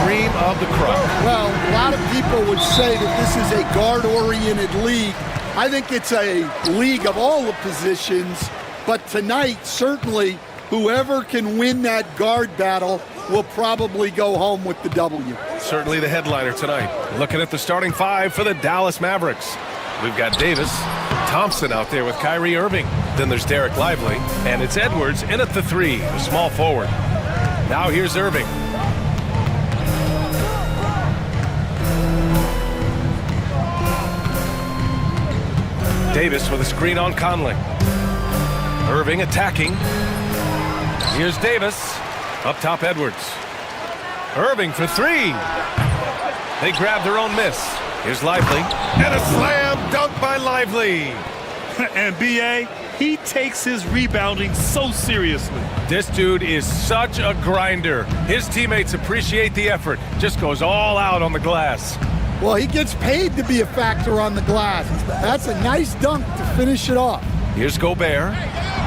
cream of the crop. Well, a lot of people would say that this is a guard-oriented league. I think it's a league of all the positions, but tonight, certainly, whoever can win that guard battle will probably go home with the W. Certainly the headliner tonight. Looking at the starting five for the Dallas Mavericks. We've got Davis, Thompson out there with Kyrie Irving. Then there's Derek Lively, and it's Edwards in at the three, the small forward. Now here's Irving. Davis with a screen on Conley. Irving attacking. Here's Davis. Up top, Edwards. Irving for three. They grab their own miss. Here's Lively. And a slam dunk by Lively. And B.A., he takes his rebounding so seriously. This dude is such a grinder. His teammates appreciate the effort. Just goes all out on the glass. Well, he gets paid to be a factor on the glass. That's a nice dunk to finish it off. Here's Gobert.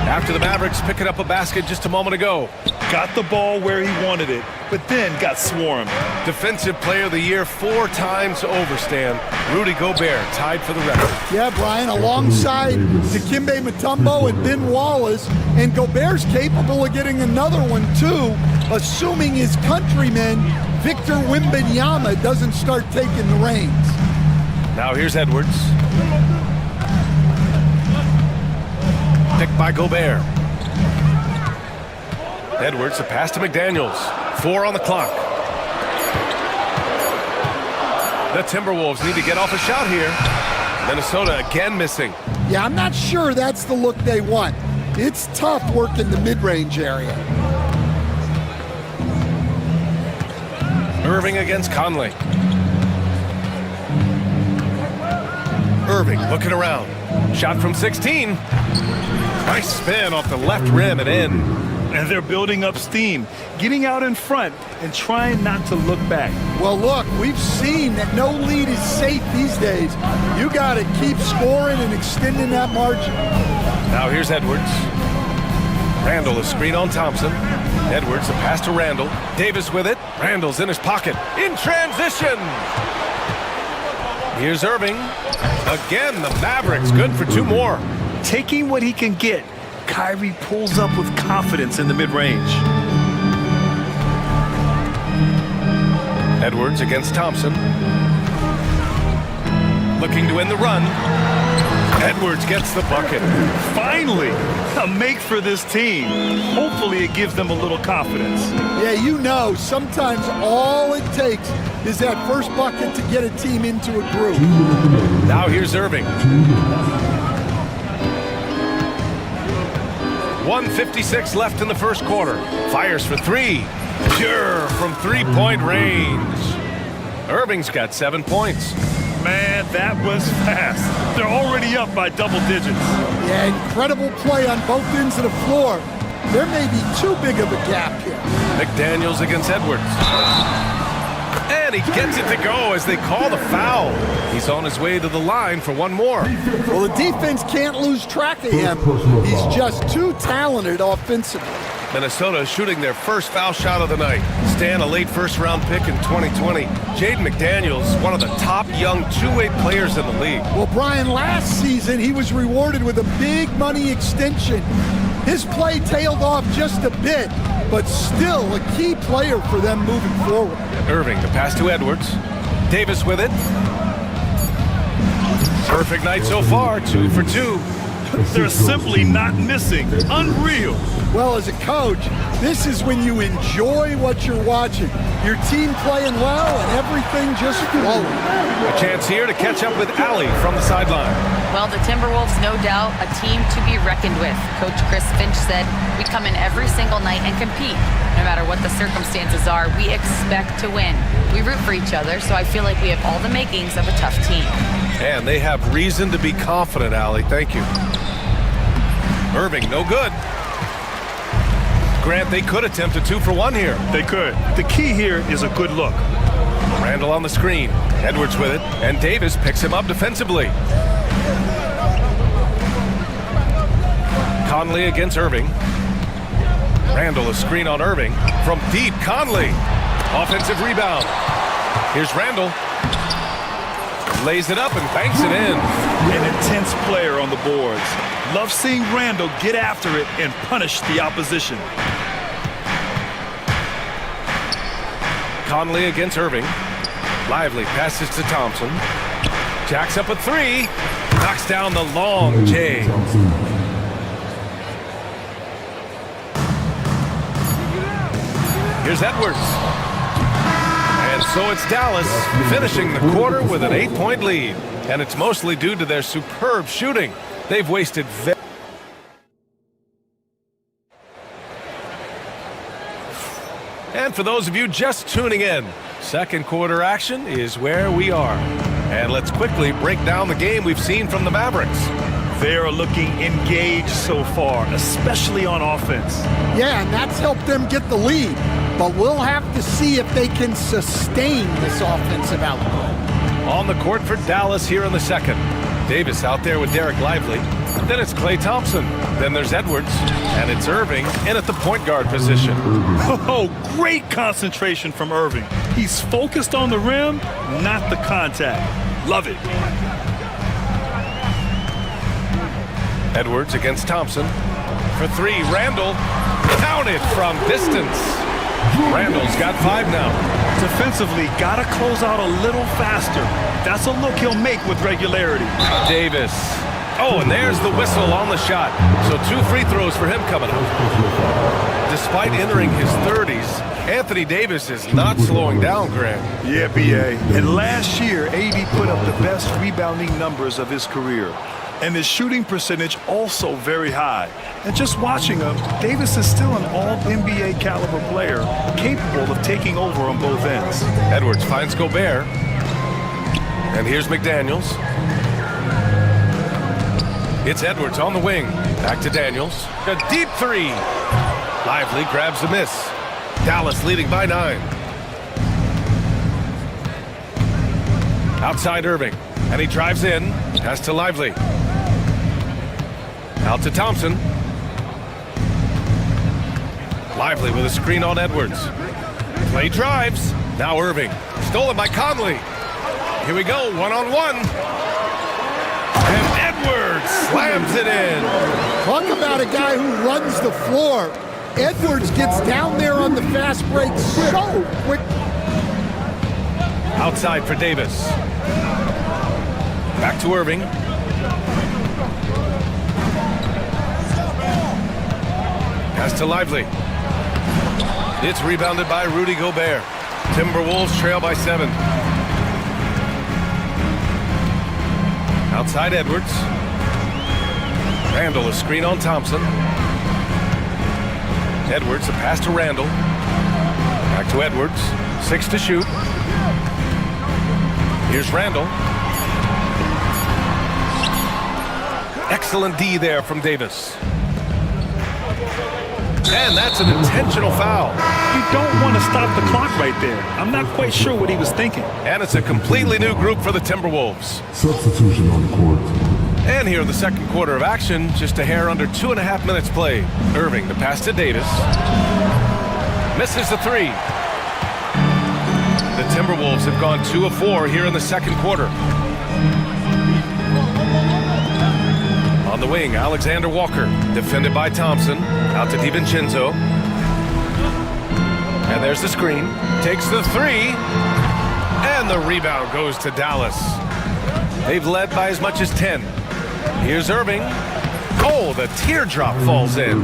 After the Mavericks picking up a basket just a moment ago. Got the ball where he wanted it, but then got swarmed. Defensive Player of the Year 4 times over, Stan. Rudy Gobert tied for the record. Yeah, Brian, alongside Dikembe Mutombo and Ben Wallace, and Gobert's capable of getting another one too, assuming his countryman Victor Wembanyama doesn't start taking the reins. Now here's Edwards. Picked by Gobert. Edwards, a pass to McDaniels. 4 on the clock. The Timberwolves need to get off a shot here. Minnesota again missing. Yeah, I'm not sure that's the look they want. It's tough working the mid-range area. Irving against Conley. Irving looking around. Shot from 16. Nice spin off the left rim and in. And they're building up steam, getting out in front and trying not to look back. Well, look, we've seen that no lead is safe these days. You got to keep scoring and extending that margin. Now here's Edwards. Randall, a screen on Thompson. Edwards, a pass to Randall. Davis with it. Randall's in his pocket. In transition. Here's Irving. Again, the Mavericks good for 2 more. Taking what he can get, Kyrie pulls up with confidence in the mid-range. Edwards against Thompson. Looking to end the run. Edwards gets the bucket. Finally, a make for this team. Hopefully it gives them a little confidence. Yeah, you know, sometimes all it takes is that first bucket to get a team into a groove. Now here's Irving. 1:56 left in the first quarter. Fires for 3. Pure from 3-point range. Irving's got 7 points. Man, that was fast. They're already up by double digits. Yeah, incredible play on both ends of the floor. There may be too big of a gap here. McDaniels against Edwards. And he gets it to go as they call the foul. He's on his way to the line for 1 more. Well, the defense can't lose track of him. He's just too talented offensively. Minnesota shooting their first foul shot of the night. Stan, a late first-round pick in 2020. Jaden McDaniels, one of the top young two-way players in the league. Well, Brian, last season he was rewarded with a big money extension. His play tailed off just a bit, but still a key player for them moving forward. Irving, the pass to Edwards. Davis with it. Perfect night so far, 2 for 2. They're simply not missing. Unreal. Well, as a coach, this is when you enjoy what you're watching. Your team playing well and everything just flowing. A chance here to catch up with Allie from the sideline. Well, the Timberwolves, no doubt, a team to be reckoned with. Coach Chris Finch said, we come in every single night and compete. No matter what the circumstances are, we expect to win. We root for each other, so I feel like we have all the makings of a tough team. And they have reason to be confident, Allie. Thank you. Irving, no good. Grant, they could attempt a 2 for 1 here. They could. The key here is a good look. Randall on the screen. Edwards with it. And Davis picks him up defensively. Conley against Irving. Randall, a screen on Irving. From deep, Conley. Offensive rebound. Here's Randall. Lays it up and banks it in. An intense player on the boards. Love seeing Randall get after it and punish the opposition. Conley against Irving. Lively passes to Thompson. Jacks up a three. Knocks down the long J. Here's Edwards. And so it's Dallas finishing the quarter with an 8-point lead. And it's mostly due to their superb shooting. They've wasted And for those of you just tuning in, second quarter action is where we are. And let's quickly break down the game we've seen from the Mavericks. They're looking engaged so far, especially on offense. Yeah, and that's helped them get the lead. But we'll have to see if they can sustain this offensive output. On the court for Dallas here in the second. Davis out there with Derek Lively. Then it's Klay Thompson. Then there's Edwards. And it's Irving in at the point guard position. Oh, great concentration from Irving. He's focused on the rim, not the contact. Love it. Edwards against Thompson. For three, Randall. Counted from distance. Randall's got 5 now. Defensively, gotta close out a little faster. That's a look he'll make with regularity. Davis. Oh, and there's the whistle on the shot. So 2 free throws for him coming up. Despite entering his 30s, Anthony Davis is not slowing down, Grant. Yeah, B.A. And last year, AD put up the best rebounding numbers of his career. And his shooting percentage also very high. And just watching him, Davis is still an all-NBA caliber player, capable of taking over on both ends. Edwards finds Gobert. And here's McDaniels. It's Edwards on the wing. Back to Daniels. A deep three. Lively grabs the miss. Dallas leading by 9. Outside Irving. And he drives in. Pass to Lively. Out to Thompson. Lively with a screen on Edwards. Play drives. Now Irving. Stolen by Conley. Here we go, one-on-one. And Edwards slams it in. Talk about a guy who runs the floor. Edwards gets down there on the fast break so quick. Outside for Davis. Back to Irving. Pass to Lively. It's rebounded by Rudy Gobert. Timberwolves trail by 7. Outside Edwards. Randall, a screen on Thompson. Edwards, a pass to Randall. Back to Edwards. 6 to shoot. Here's Randall. Excellent D there from Davis. And that's an intentional foul. You don't want to stop the clock right there. I'm not quite sure what he was thinking. And it's a completely new group for the Timberwolves. Substitution on the court. And here in the second quarter of action, just a hair under 2.5 minutes played. Irving, the pass to Davis. Misses the 3. The Timberwolves have gone 2 of 4 here in the second quarter. On the wing, Alexander Walker, defended by Thompson. Out to DiVincenzo. And there's the screen. Takes the 3. And the rebound goes to Dallas. They've led by as much as 10. Here's Irving. Oh, the teardrop falls in.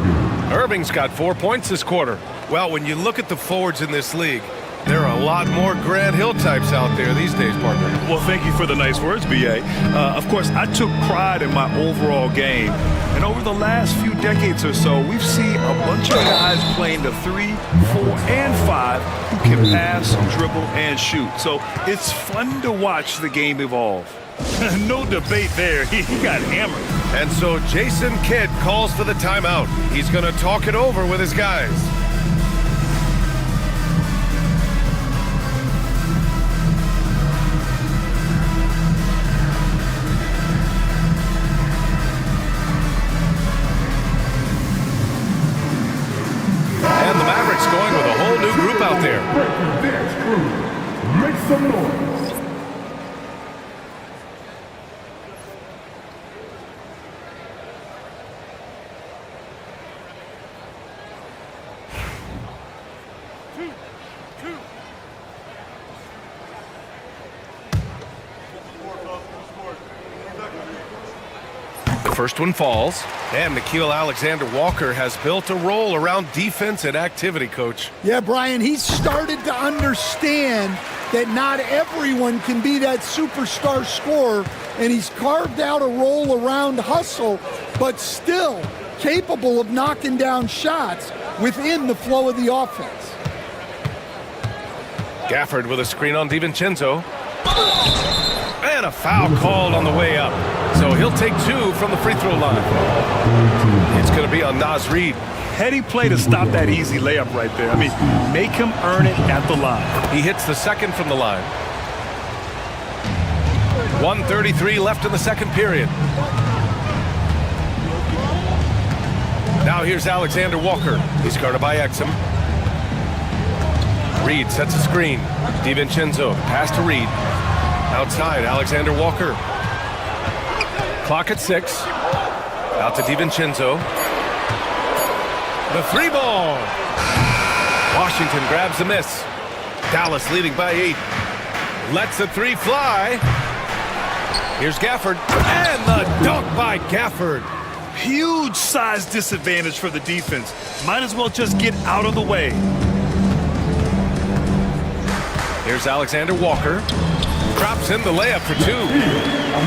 Irving's got 4 points this quarter. Well, when you look at the forwards in this league, there are a lot more Grant Hill types out there these days, partner. Well, thank you for the nice words, B.A. Of course, I took pride in my overall game. And over the last few decades or so, we've seen a bunch of guys playing the 3, 4, and 5 who can pass, dribble, and shoot. So it's fun to watch the game evolve. No debate there. He got hammered. And so Jason Kidd calls for the timeout. He's going to talk it over with his guys. And the Mavericks going with a whole new group out there. crew, make some noise. First one falls, and Nikhil Alexander-Walker has built a role around defense and activity, Coach. Yeah, Brian, he's started to understand that not everyone can be that superstar scorer, and he's carved out a role around hustle, but still capable of knocking down shots within the flow of the offense. Gafford with a screen on DiVincenzo. And a foul called on the way up. So he'll take two from the free throw line. It's going to be on Naz Reid. Heady play to stop that easy layup right there. I mean, make him earn it at the line. He hits the second from the line. 1:33 left in the second period. Now here's Alexander Walker. He's guarded by Exum. Reid sets a screen. DiVincenzo, pass to Reid. Outside, Alexander Walker. Clock at 6. Out to DiVincenzo. The three ball. Washington grabs the miss. Dallas leading by 8. Lets the three fly. Here's Gafford. And the dunk by Gafford. Huge size disadvantage for the defense. Might as well just get out of the way. Here's Alexander Walker. Drops in the layup for 2.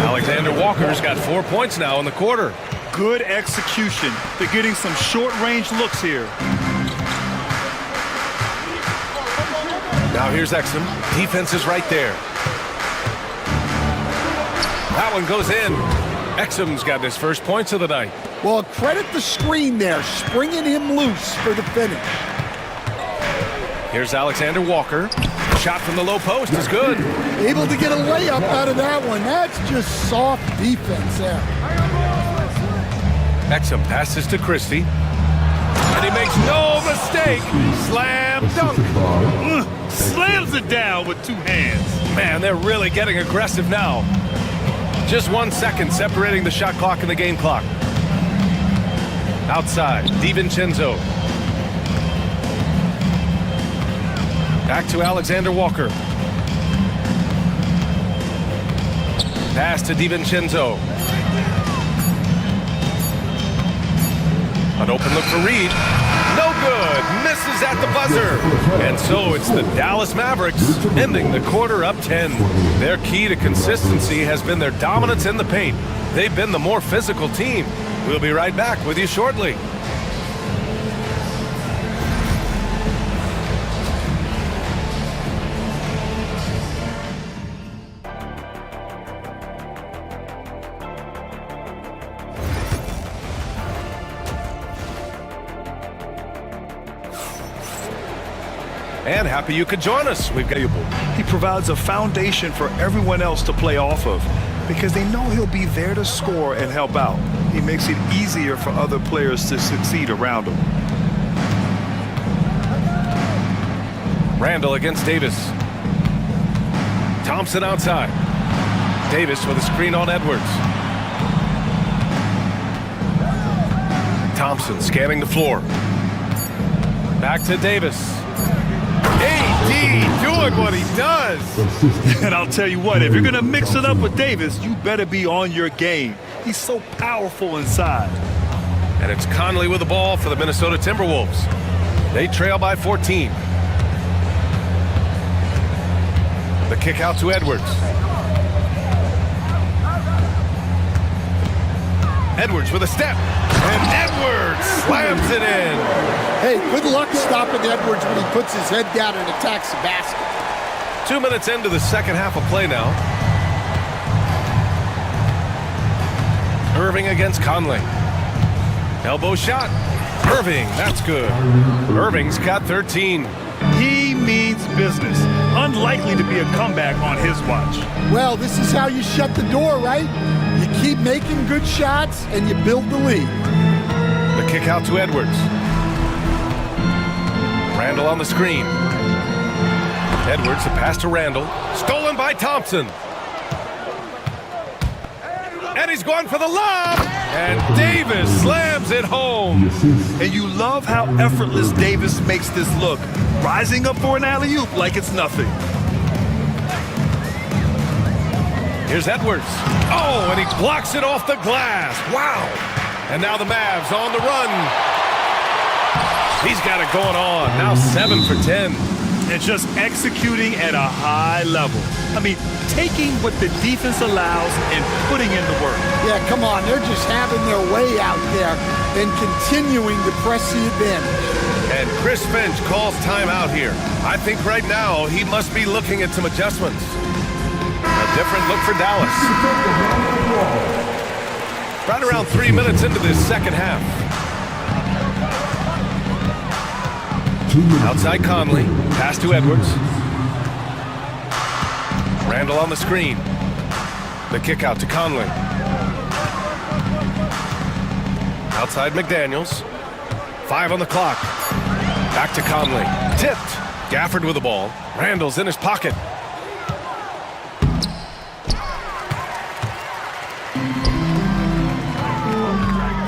Alexander Walker's got 4 points now in the quarter. Good execution. They're getting some short-range looks here. Now here's Exum. Defense is right there. That one goes in. Exum's got his first points of the night. Well, credit the screen there, springing him loose for the finish. Here's Alexander Walker. Shot from the low post is good. Able to get a layup out of that one. That's just soft defense there. Exum passes to Christie. And he makes no mistake. Slam dunk. Slams it down with 2 hands. Man, they're really getting aggressive now. Just 1 second separating the shot clock and the game clock. Outside, DiVincenzo. Back to Alexander Walker. Pass to DiVincenzo. An open look for Reid. No good. Misses at the buzzer. And so it's the Dallas Mavericks ending the quarter up 10. Their key to consistency has been their dominance in the paint. They've been the more physical team. We'll be right back with you shortly. And happy you could join us. We've got you. He provides a foundation for everyone else to play off of because they know he'll be there to score and help out. He makes it easier for other players to succeed around him. Randall against Davis. Thompson outside. Davis with a screen on Edwards. Thompson scanning the floor. Back to Davis. AD doing what he does. And I'll tell you what, if you're going to mix it up with Davis, you better be on your game. He's so powerful inside. And it's Conley with the ball for the Minnesota Timberwolves. They trail by 14. The kick out to Edwards. Edwards with a step. And Edwards slams it in. Hey, good luck stopping Edwards when he puts his head down and attacks the basket. 2 minutes into the second half of play now. Irving against Conley. Elbow shot. Irving, that's good. Irving's got 13. He means business. Unlikely to be a comeback on his watch. Well, this is how you shut the door, right? You keep making good shots and you build the lead. The kick out to Edwards. Randall on the screen. Edwards, a pass to Randall. Stolen by Thompson. And he's going for the lob. And Davis slams it home. And you love how effortless Davis makes this look. Rising up for an alley-oop like it's nothing. Here's Edwards. Oh, and he blocks it off the glass. Wow. And now the Mavs on the run. He's got it going on. Now 7 for 10. And just executing at a high level. I mean, taking what the defense allows and putting in the work. Yeah, come on. They're just having their way out there and continuing to press the advantage. And Chris Finch calls timeout here. I think right now he must be looking at some adjustments. A different look for Dallas. Right around 3 minutes into this second half. Outside Conley, pass to Edwards. Randall on the screen. The kick out to Conley. Outside McDaniels. 5 on the clock. Back to Conley. Tipped. Gafford with the ball. Randall's in his pocket.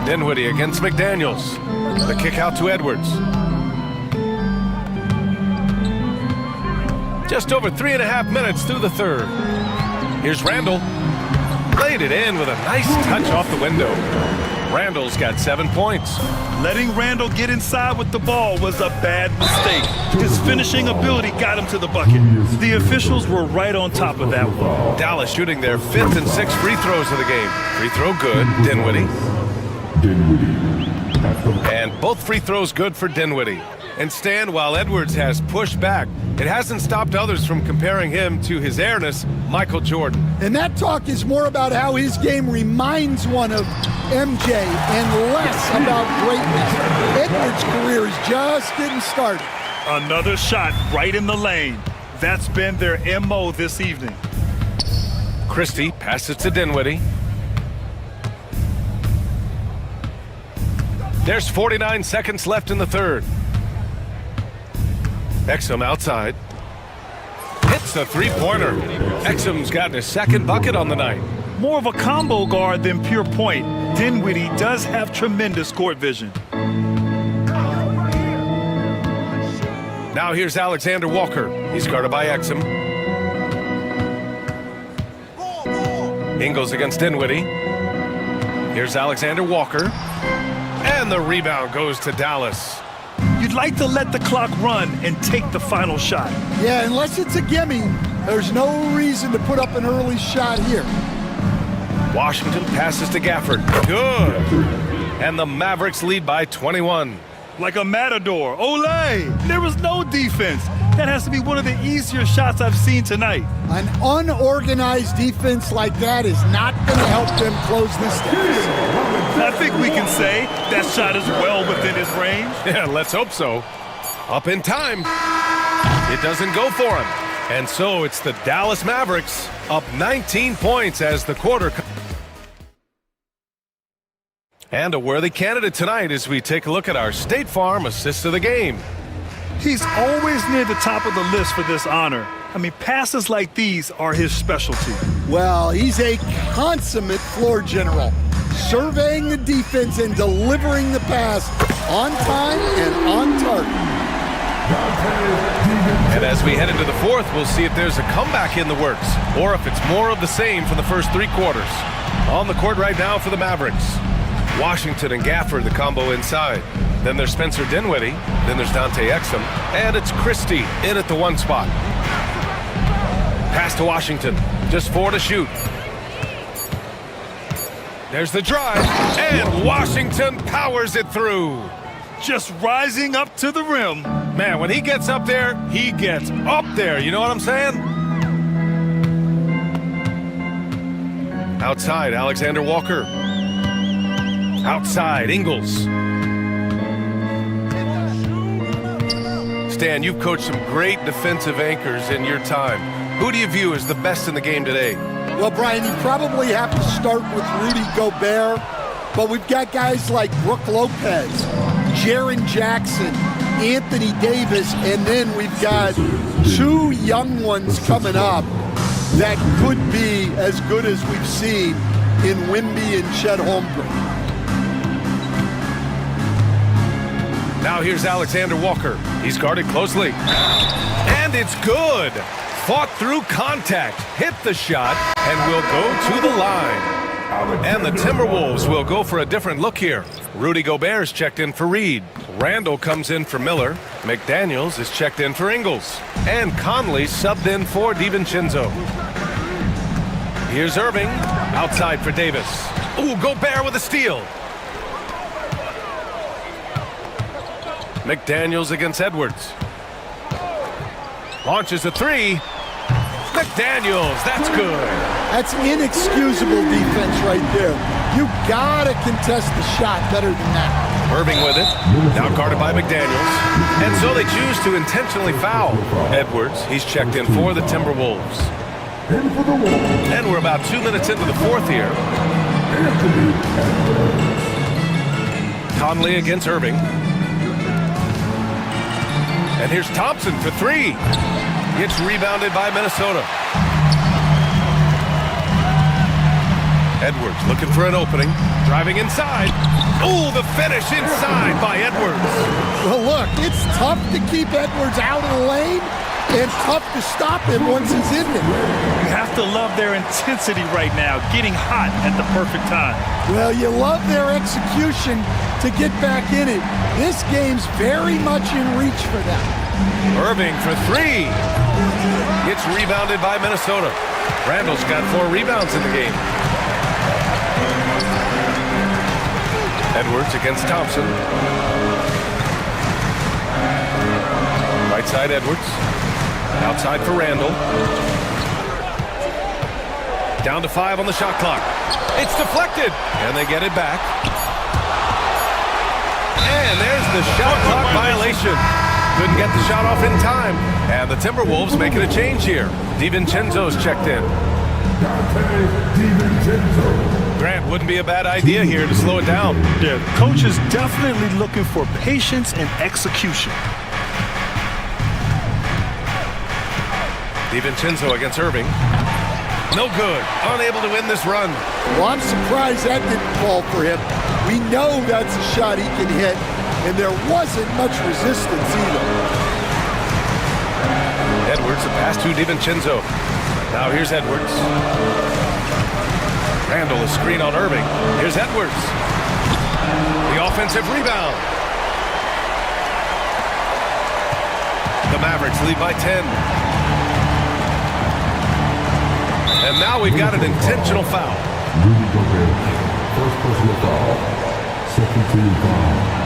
Dinwiddie against McDaniels. The kick out to Edwards. Just over 3.5 minutes through the third. Here's Randall. Played it in with a nice touch off the window. Randall's got 7 points. Letting Randall get inside with the ball was a bad mistake. His finishing ability got him to the bucket. The officials were right on top of that one. Dallas shooting their 5th and 6th free throws of the game. Free throw good, Dinwiddie. And both free throws good for Dinwiddie. And Stan, while Edwards has pushed back, it hasn't stopped others from comparing him to his airness, Michael Jordan. And that talk is more about how his game reminds one of MJ and less about greatness. Edwards' career is just getting started. Another shot right in the lane. That's been their MO this evening. Christie passes to Dinwiddie. There's 49 seconds left in the third. Exum outside. Hits a three-pointer. Exum's gotten his 2nd bucket on the night. More of a combo guard than pure point. Dinwiddie does have tremendous court vision. Now here's Alexander Walker. He's guarded by Exum. Ingles against Dinwiddie. Here's Alexander Walker. And the rebound goes to Dallas. You'd like to let the clock run and take the final shot. Yeah, unless it's a gimme, there's no reason to put up an early shot here. Washington passes to Gafford. Good. And the Mavericks lead by 21. Like a matador. Olé! There was no defense. That has to be one of the easier shots I've seen tonight. An unorganized defense like that is not going to help them close this deficit. I think we can say that shot is well within his range. Yeah, let's hope so. Up in time. It doesn't go for him. And so it's the Dallas Mavericks up 19 points as the quarter. And a worthy candidate tonight as we take a look at our State Farm assist of the game. He's always near the top of the list for this honor. I mean, passes like these are his specialty. Well, he's a consummate floor general, surveying the defense and delivering the pass on time and on target. And as we head into the fourth, we'll see if there's a comeback in the works or if it's more of the same for the first 3 quarters. On the court right now for the Mavericks. Washington and Gafford, the combo inside. Then there's Spencer Dinwiddie. Then there's Dante Exum. And it's Christie in at the 1 spot. Pass to Washington. Just 4 to shoot. There's the drive. And Washington powers it through. Just rising up to the rim. Man, when he gets up there, he gets up there. You know what I'm saying? Outside, Alexander Walker. Outside, Ingles. Stan, you've coached some great defensive anchors in your time. Who do you view as the best in the game today? Well, Brian, you probably have to start with Rudy Gobert, but we've got guys like Brook Lopez, Jaren Jackson, Anthony Davis, and then we've got two young ones coming up that could be as good as we've seen in Wimby and Chet Holmgren. Now here's Alexander Walker. He's guarded closely. And it's good. Fought through contact, hit the shot, and will go to the line. And the Timberwolves will go for a different look here. Rudy Gobert's checked in for Reed. Randall comes in for Miller. McDaniels is checked in for Ingles. And Conley subbed in for DiVincenzo. Here's Irving, outside for Davis. Ooh, Gobert with a steal. McDaniels against Edwards. Launches a three. McDaniels, that's good. That's inexcusable defense right there. You gotta contest the shot better than that. Irving with it, now guarded by McDaniels. And so they choose to intentionally foul Edwards. He's checked in for the Timberwolves. And we're about 2 minutes into the fourth here. Conley against Irving. And here's Thompson for three. Gets rebounded by Minnesota. Edwards looking for an opening. Driving inside. Ooh, the finish inside by Edwards. Well, look, it's tough to keep Edwards out of the lane and tough to stop him once he's in there. You have to love their intensity right now, getting hot at the perfect time. Well, you love their execution to get back in it. This game's very much in reach for them. Irving for three. Gets rebounded by Minnesota. Randall's got 4 rebounds in the game. Edwards against Thompson. Right side Edwards. Outside for Randall. Down to 5 on the shot clock. It's deflected. And they get it back. And there's the shot clock violation. Couldn't get the shot off in time. And the Timberwolves making a change here. DiVincenzo's checked in. Grant, wouldn't be a bad idea here to slow it down. Yeah, the coach is definitely looking for patience and execution. DiVincenzo against Irving. No good. Unable to win this run. Well, I'm surprised that didn't fall for him. We know that's a shot he can hit, and there wasn't much resistance either. Edwards, a pass to DiVincenzo. Now here's Edwards. Randall, a screen on Irving. Here's Edwards. The offensive rebound. The Mavericks lead by 10. And now we've got an intentional foul. Rudy Gobert, first personal foul, second team foul.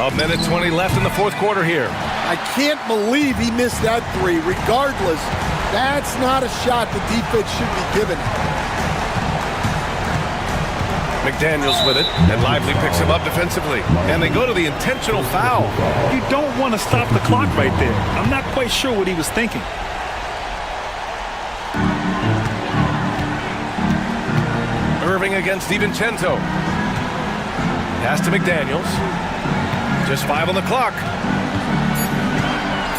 A minute 20 left in the fourth quarter here. I can't believe he missed that three. Regardless, that's not a shot the defense should be giving him. McDaniels with it, and Lively picks him up defensively. And they go to the intentional foul. You don't want to stop the clock right there. I'm not quite sure what he was thinking. Irving against DiVincenzo. Pass to McDaniels. Just 5 on the clock.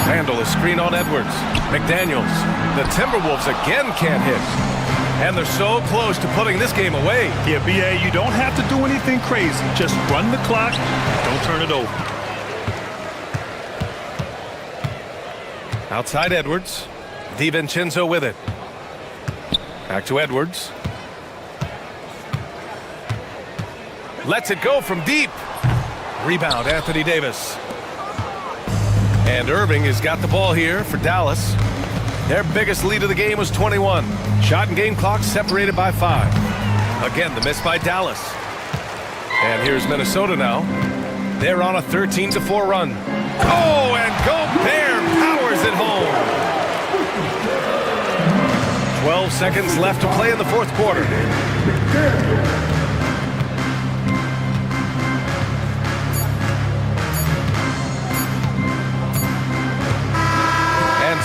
Randall, a screen on Edwards. McDaniels. The Timberwolves again can't hit. And they're so close to putting this game away. Yeah, BA, you don't have to do anything crazy. Just run the clock. Don't turn it over. Outside Edwards. DiVincenzo with it. Back to Edwards. Lets it go from deep. Rebound, Anthony Davis. And Irving has got the ball here for Dallas. Their biggest lead of the game was 21. Shot and game clock separated by 5. Again, the miss by Dallas. And here's Minnesota now. They're on a 13-4 run. Oh, and Gobert powers it home. 12 seconds left to play in the fourth quarter.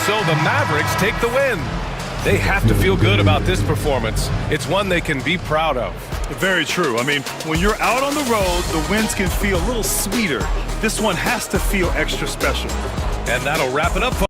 So the Mavericks take the win. They have to feel good about this performance. It's one they can be proud of. Very true. I mean, when you're out on the road, the wins can feel a little sweeter. This one has to feel extra special. And that'll wrap it up.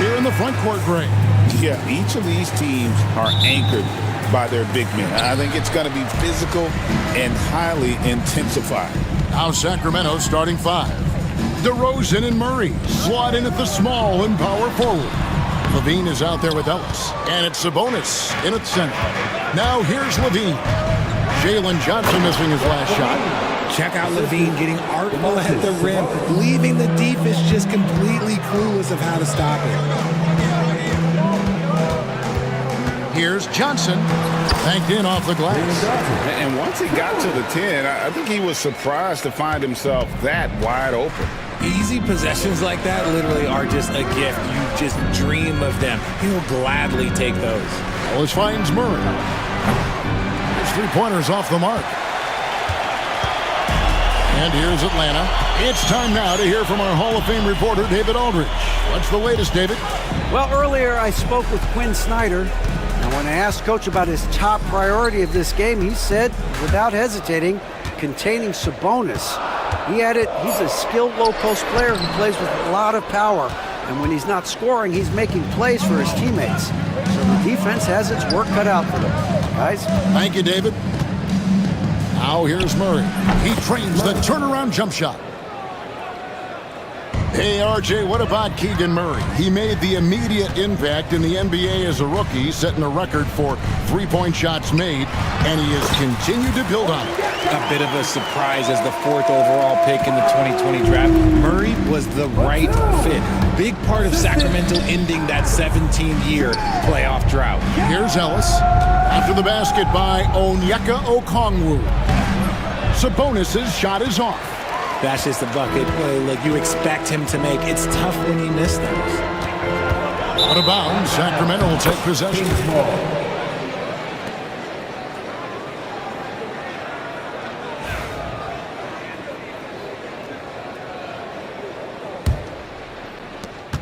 here in the front court, Greg. Yeah, each of these teams are anchored by their big men. I think it's going to be physical and highly intensified. Now Sacramento starting five. DeRozan and Murray slot in at the small and power forward. Levine is out there with Ellis. And it's Sabonis in at center. Now here's Levine. Jalen Johnson missing his last shot. Check out Levine getting artful at the rim, leaving the defense just completely clueless of how to stop it. Here's Johnson, banked in off the glass. And once he got to the 10, I think he was surprised to find himself that wide open. Easy possessions like that literally are just a gift. You just dream of them. He'll gladly take those. Ellis finds Murray. His three-pointers off the mark. And here's Atlanta. It's time now to hear from our Hall of Fame reporter, David Aldridge. What's the latest, David? Well, earlier I spoke with Quinn Snyder. And when I asked Coach about his top priority of this game, he said, without hesitating, containing Sabonis. He added, he's a skilled low-post player who plays with a lot of power. And when he's not scoring, he's making plays for his teammates. So the defense has its work cut out for them. Guys? Thank you, David. Now here's Murray. He trains the turnaround jump shot. Hey, RJ, what about Keegan Murray? He made the immediate impact in the NBA as a rookie, setting a record for three-point shots made, and he has continued to build on it. A bit of a surprise as the 4th overall pick in the 2020 draft. Murray was the right fit. Big part of Sacramento ending that 17-year playoff drought. Here's Ellis. After the basket by Onyeka Okongwu. Sabonis' shot is off. That's just a bucket look you expect him to make. It's tough when he missed those. Out of bounds, Sacramento will take possession.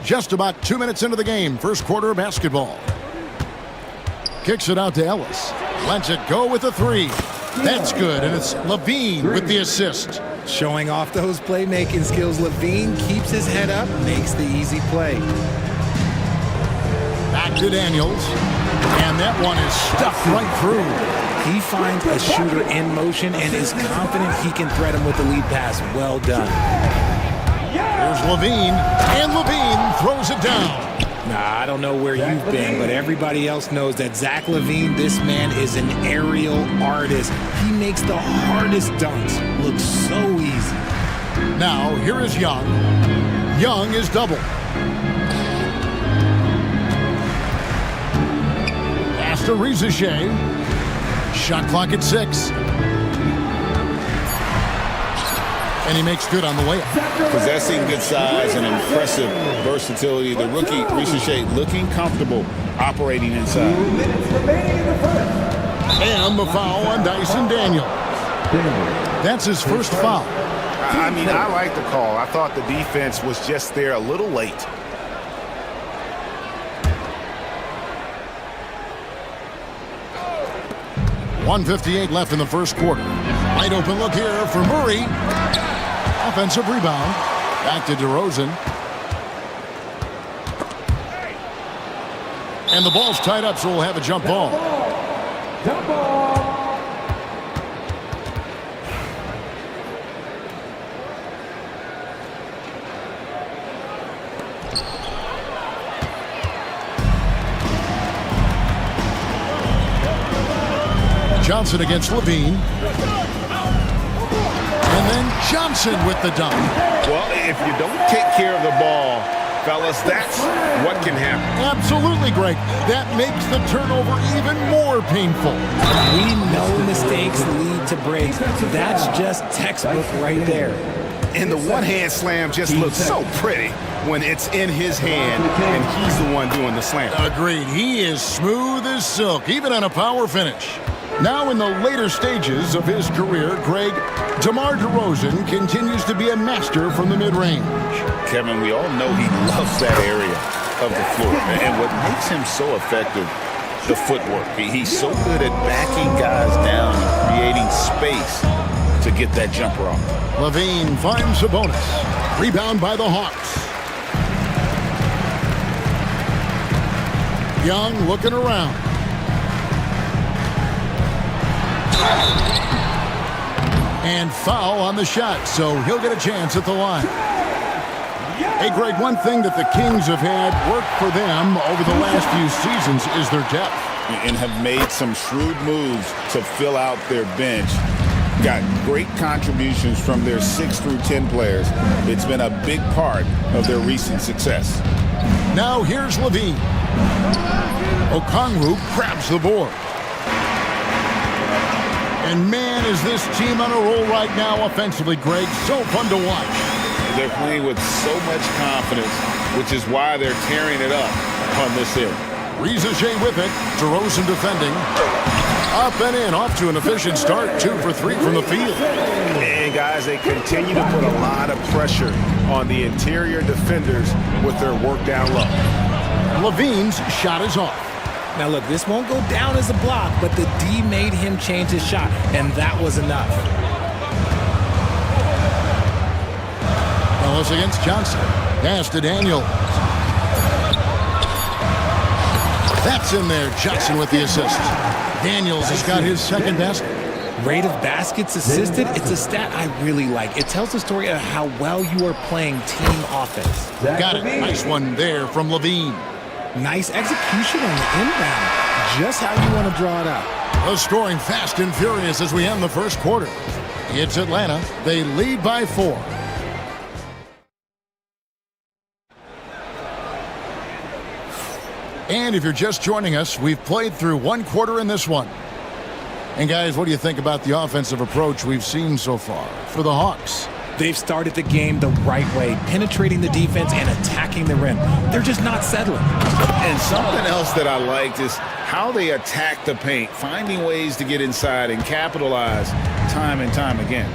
Just about 2 minutes into the game, first quarter of basketball. Kicks it out to Ellis. Lets it go with a three. That's good, and it's Levine with the assist. Showing off those playmaking skills, Levine keeps his head up, makes the easy play. Back to Daniels, and that one is stuffed right through. He finds a shooter in motion and is confident he can thread him with the lead pass. Well done. Here's Levine, and Levine throws it down. Nah, I don't know where you've been, but everybody else knows that Zach LaVine, this man is an aerial artist. He makes the hardest dunks look so easy. Now, here is Young. Young is double. Pass to Rizichet. Shot clock at 6. And he makes good on the layup. Possessing good size and impressive versatility. The rookie, Ricochet, looking comfortable operating inside. And the foul on Dyson Daniels. That's his first foul. I mean, I like the call. I thought the defense was just there a little late. .158 left in the first quarter. Wide open look here for Murray. Offensive rebound. Back to DeRozan. And the ball's tied up, so we'll have a jump ball. Jump ball. Johnson against Levine. And then Johnson with the dunk. Well, if you don't take care of the ball, fellas, that's what can happen. Absolutely, Greg. That makes the turnover even more painful. We know mistakes lead to breaks. That's just textbook right there. And the one-hand slam just looks so pretty when it's in his hand and he's the one doing the slam. Agreed. He is smooth as silk, even on a power finish. Now in the later stages of his career, Greg, DeMar DeRozan continues to be a master from the mid-range. Kevin, we all know he loves that area of the floor. And what makes him so effective, the footwork. He's so good at backing guys down and creating space to get that jumper off. Levine finds Sabonis. Rebound by the Hawks. Young looking around. And foul on the shot, so he'll get a chance at the line. Hey, Greg, one thing that the Kings have had work for them over the last few seasons is their depth. And have made some shrewd moves to fill out their bench. Got great contributions from their 6 through 10 players. It's been a big part of their recent success. Now here's Levine. Okongwu grabs the board. And man, is this team on a roll right now offensively, Greg. So fun to watch. They're playing with so much confidence, which is why they're tearing it up on this end. Rizachet with it. DeRozan defending. Up and in, off to an efficient start. 2 for 3 from the field. And guys, they continue to put a lot of pressure on the interior defenders with their work down low. Levine's shot is off. Now look, this won't go down as a block, but the D made him change his shot, and that was enough. Ellis against Johnson. Pass to Daniel. That's in there. Johnson with the assist. Daniels has got his second basket. Rate of baskets assisted, it's a stat I really like. It tells the story of how well you are playing team offense. Got it. Nice one there from Levine. Nice execution on the inbound. Just how you want to draw it up. The scoring fast and furious as we end the first quarter. It's Atlanta. They lead by 4. And if you're just joining us, we've played through 1 quarter in this one. And guys, what do you think about the offensive approach we've seen so far for the Hawks? They've started the game the right way, penetrating the defense and attacking the rim. They're just not settling. And something else that I liked is how they attack the paint, finding ways to get inside and capitalize time and time again.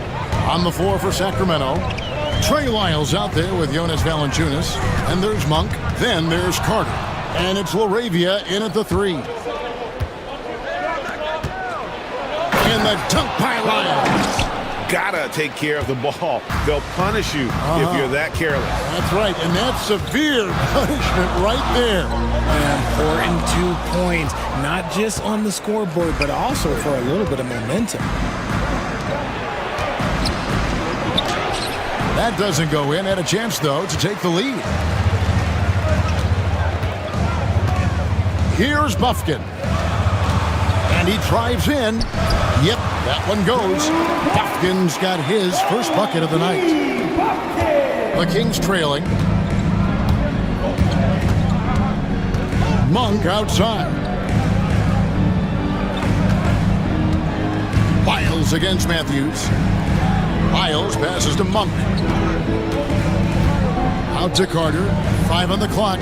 On the floor for Sacramento, Trey Lyles out there with Jonas Valanciunas. And there's Monk. Then there's Carter. And it's LaRavia in at the 3. And the dunk by Lyles. Gotta take care of the ball. They'll punish you if you're that careless. That's right, and that's severe punishment right there. An important 2 points, not just on the scoreboard, but also for a little bit of momentum. That doesn't go in. Had a chance, though, to take the lead. Here's Buffkin. And he drives in. Yep, that one goes. Buffkin's got his first bucket of the night. The Kings trailing. Monk outside. Lyles against Matthews. Lyles passes to Monk. Out to Carter. 5 on the clock.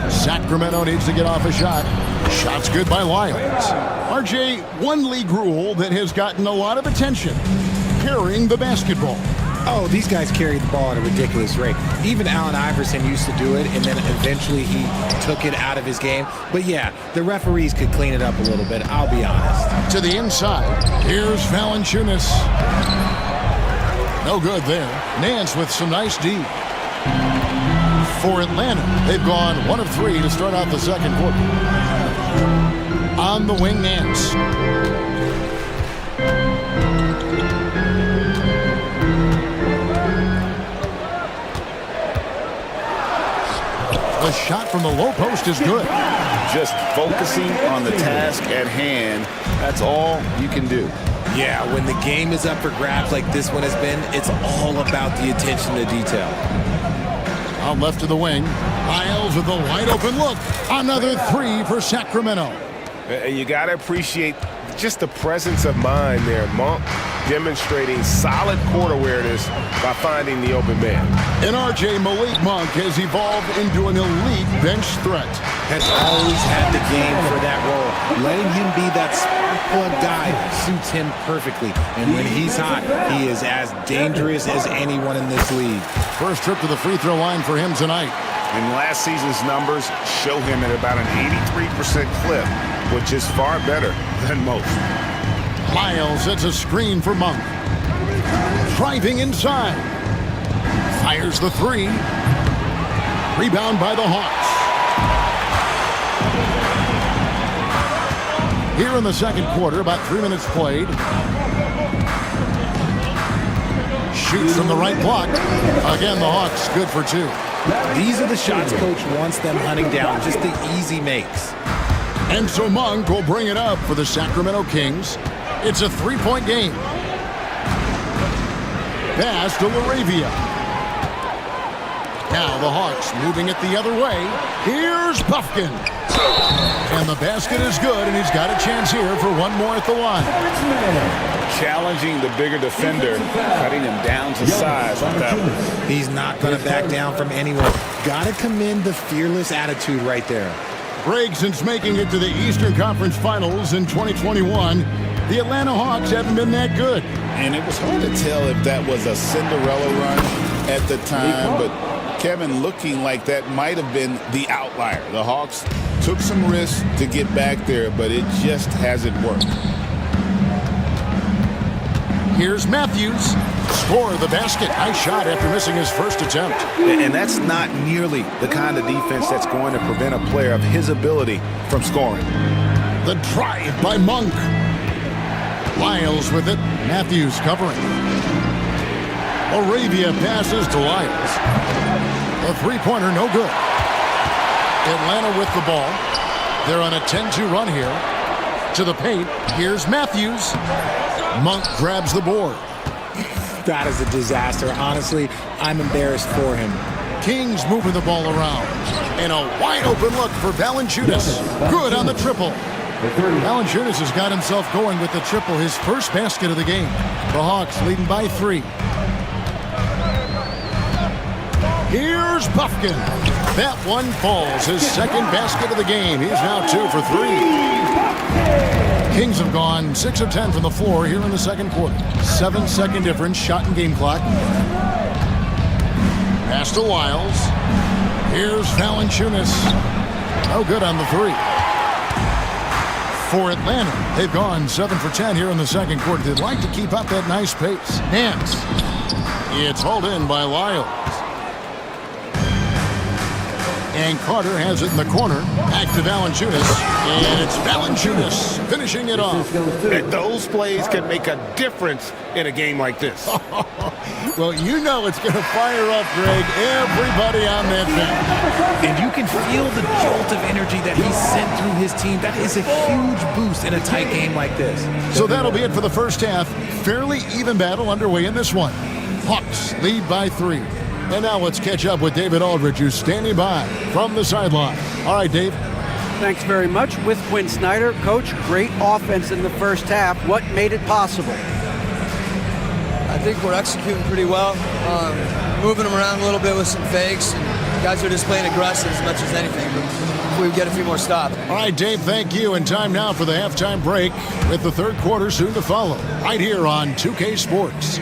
Sacramento needs to get off a shot. Shot's good by Lyles. RJ, one league rule that has gotten a lot of attention. Carrying the basketball. Oh, these guys carry the ball at a ridiculous rate. Even Allen Iverson used to do it, and then eventually he took it out of his game. But yeah, the referees could clean it up a little bit, I'll be honest. To the inside. Here's Valanciunas. No good there. Nance with some nice D. For Atlanta, they've gone 1 of 3 to start out the second quarter. On the wing, Nance. The shot from the low post is good. Just focusing on the task at hand, that's all you can do. Yeah, when the game is up for grabs like this one has been, it's all about the attention to detail. Out left to the wing. Lyles with a wide open look. Another 3 for Sacramento. And you got to appreciate just the presence of mind there. Monk demonstrating solid court awareness by finding the open man. And RJ, Malik Monk has evolved into an elite bench threat. Has always had the game for that role. Letting him be that spark plug guy suits him perfectly. And when he's hot, he is as dangerous as anyone in this league. First trip to the free throw line for him tonight. And last season's numbers show him at about an 83% clip, which is far better than most. Lyles sets a screen for Monk. Driving inside. Fires the 3. Rebound by the Hawks. Here in the second quarter, about 3 minutes played. Shoots from the right block. Again, the Hawks good for 2. These are the shots coach wants them hunting down, just the easy makes. And so Monk will bring it up for the Sacramento Kings. It's a 3-point game. Pass to Laravia. Now the Hawks moving it the other way. Here's Puffkin. And the basket is good, and he's got a chance here for one more at the line. Challenging the bigger defender, cutting him down to size with that one. He's not going to back down from anyone. Got to commend the fearless attitude right there. Greg, since making it to the Eastern Conference Finals in 2021, the Atlanta Hawks haven't been that good. And it was hard to tell if that was a Cinderella run at the time, but Kevin, looking like that might have been the outlier. The Hawks took some risks to get back there, but it just hasn't worked. Here's Matthews. Score the basket. Nice shot after missing his first attempt. And that's not nearly the kind of defense that's going to prevent a player of his ability from scoring. The drive by Monk. Lyles with it. Matthews covering. Arabia passes to Lyles. A three-pointer, no good. Atlanta with the ball. They're on a 10-2 run here. To the paint. Here's Matthews. Monk grabs the board. That is a disaster. Honestly, I'm embarrassed for him. Kings moving the ball around. And a wide-open look for Valanciunas. Good on the triple. Valanciunas has got himself going with the triple, his first basket of the game. The Hawks leading by 3. Here's Puffkin. That one falls, his second basket of the game. He's now 2 for 3. Kings have gone 6 of 10 from the floor here in the second quarter. 7-second difference, shot and game clock. Pass to Lyles. Here's Valanciunas. No good on the 3. For Atlanta, they've gone 7 for 10 here in the second quarter. They'd like to keep up that nice pace. Hands. It's hauled in by Lyles. And Carter has it in the corner. Back to Valanciunas. And it's Valanciunas finishing it off. And those plays can make a difference in a game like this. Well, you know it's going to fire up, Greg, everybody on that bench. And you can feel the jolt of energy that he sent through his team. That is a huge boost in a tight game like this. So that'll be it for the first half. Fairly even battle underway in this one. Hawks lead by 3. And now let's catch up with David Aldridge, who's standing by from the sideline. All right, Dave. Thanks very much. With Quinn Snyder, Coach, great offense in the first half. What made it possible? I think we're executing pretty well. Moving them around a little bit with some fakes. And guys are just playing aggressive as much as anything. But we get a few more stops. All right, Dave, thank you. And time now for the halftime break with the third quarter soon to follow. Right here on 2K Sports.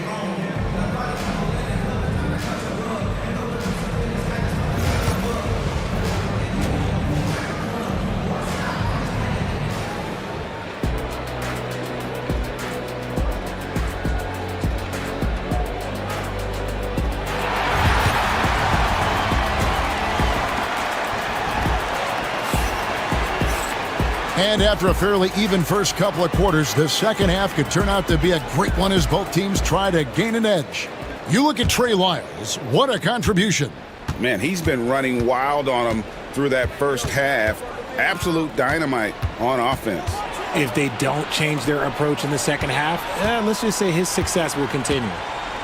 And after a fairly even first couple of quarters, the second half could turn out to be a great one as both teams try to gain an edge. You look at Trey Lyles. What a contribution. Man, he's been running wild on them through that first half. Absolute dynamite on offense. If they don't change their approach in the second half, let's just say his success will continue.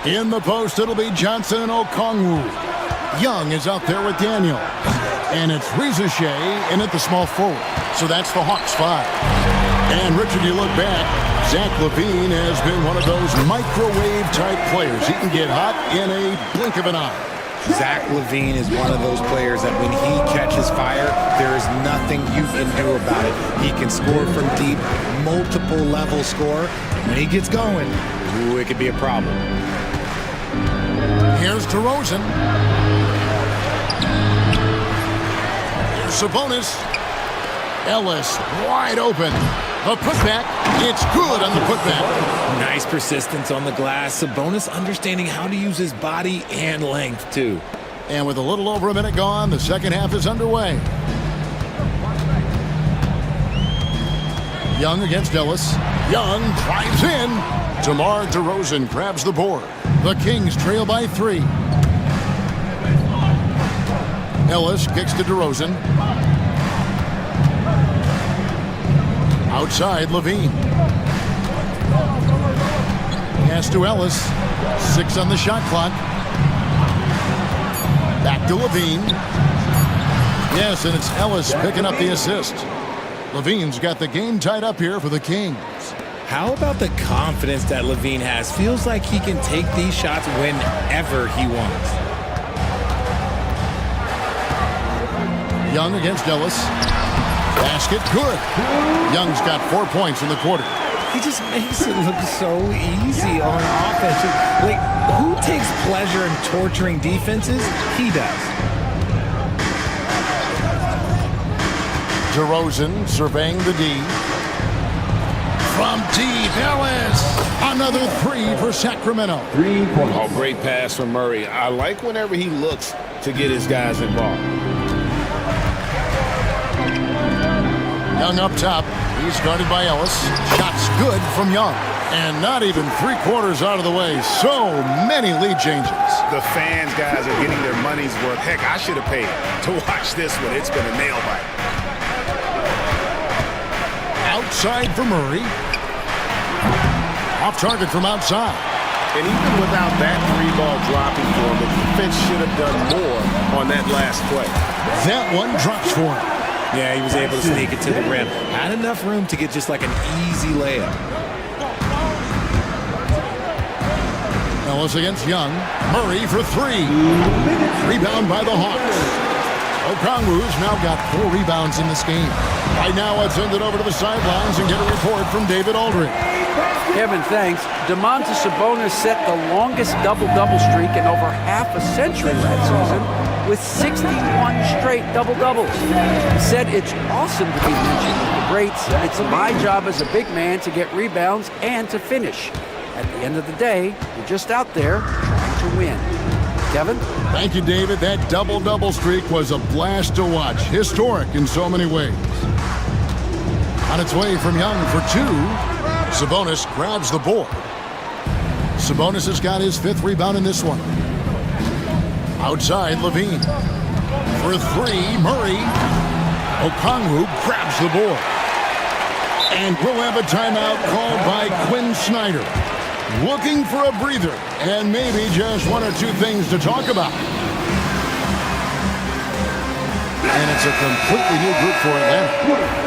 In the post, it'll be Johnson and Okongwu. Young is out there with Daniel. And it's Rizachet in at the small forward. So that's the Hawks 5. And Richard, you look back, Zach LaVine has been one of those microwave-type players. He can get hot in a blink of an eye. Zach LaVine is one of those players that when he catches fire, there is nothing you can do about it. He can score from deep, multiple level score. When he gets going, ooh, it could be a problem. Here's DeRozan. Here's Sabonis. Ellis wide open. A putback. It's good on the putback. Nice persistence on the glass. Sabonis understanding how to use his body and length, too. And with a little over a minute gone, the second half is underway. Young against Ellis. Young drives in. DeMar DeRozan grabs the board. The Kings trail by 3. Ellis kicks to DeRozan. Outside, Levine. Pass to Ellis. 6 on the shot clock. Back to Levine. Yes, and it's Ellis picking up the assist. Levine's got the game tied up here for the Kings. How about the confidence that Levine has? Feels like he can take these shots whenever he wants. Young against Ellis. Basket good. Young's got 4 points in the quarter. He just makes it look so easy on offense. Like, who takes pleasure in torturing defenses? He does. DeRozan surveying the D. From deep, Ellis. Another 3 for Sacramento. 3 points. Oh, great pass from Murray. I like whenever he looks to get his guys involved. Young up top. He's guarded by Ellis. Shots good from Young. And not even 3/4 out of the way. So many lead changes. The fans, guys, are getting their money's worth. Heck, I should have paid to watch this one. It's been a nail bite. Outside for Murray. Off target from outside. And even without that 3-ball dropping for him, the defense should have done more on that last play. That one drops for him. Yeah, he was able to sneak it to the rim. Had enough room to get just like an easy layup. Ellis against Young. Murray for 3. Rebound by the Hawks. Okongwu's now got 4 rebounds in this game. Right now, let's send it over to the sidelines and get a report from David Aldridge. Kevin, thanks. Domantas Sabonis set the longest double-double streak in over half a century last season with 61 straight double-doubles. He said it's awesome to be mentioned with the greats. It's my job as a big man to get rebounds and to finish. At the end of the day, you're just out there trying to win. Kevin? Thank you, David. That double-double streak was a blast to watch. Historic in so many ways. On its way from Young for 2. Sabonis grabs the board. Sabonis has got his 5th rebound in this one. Outside, Levine. For 3, Murray. Okongwu grabs the board. And we'll have a timeout called by Quinn Snyder. Looking for a breather and maybe just 1 or 2 things to talk about. And it's a completely new group for Atlanta.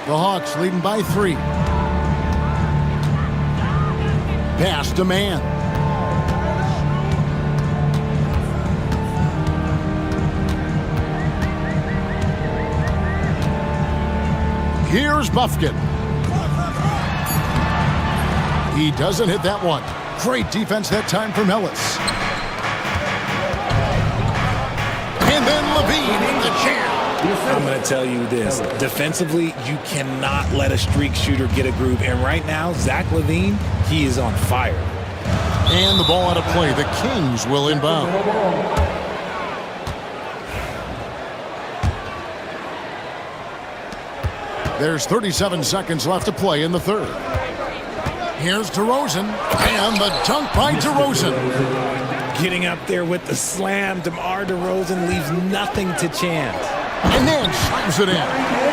The Hawks leading by 3. Pass to man. Here's Buffkin. He doesn't hit that one. Great defense that time from Ellis. And then Levine in the jam. I'm going to tell you this. Defensively, you cannot let a streak shooter get a groove. And right now, Zach Levine, he is on fire. And the ball out of play. The Kings will inbound. There's 37 seconds left to play in the 3rd. Here's DeRozan. And the dunk by DeRozan. Getting up there with the slam, DeMar DeRozan leaves nothing to chance. And then slams it in.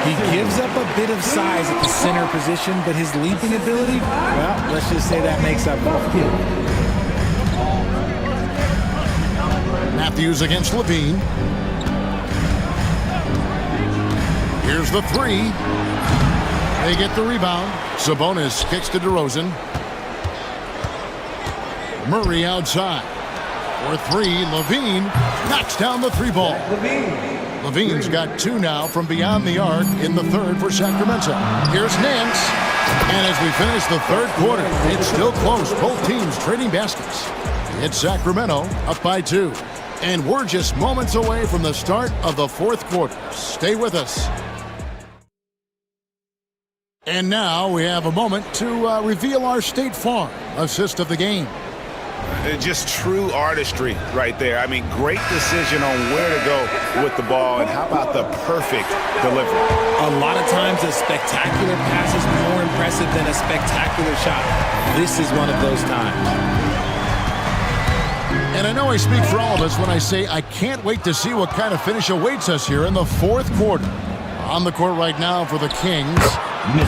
He gives up a bit of size at the center position, but his leaping ability, well, let's just say that makes up for it. Matthews against Levine. Here's the 3. They get the rebound. Sabonis kicks to DeRozan. Murray outside. For 3, Levine knocks down the 3-ball. Levine's got 2 now from beyond the arc in the 3rd for Sacramento. Here's Nance. And as we finish the 3rd quarter, it's still close. Both teams trading baskets. It's Sacramento up by 2. And we're just moments away from the start of the 4th quarter. Stay with us. And now we have a moment to reveal our State Farm assist of the game. Just true artistry right there. I mean, great decision on where to go with the ball, and how about the perfect delivery? A lot of times a spectacular pass is more impressive than a spectacular shot. This is one of those times. And I know I speak for all of us when I say I can't wait to see what kind of finish awaits us here in the fourth quarter. On the court right now for the Kings,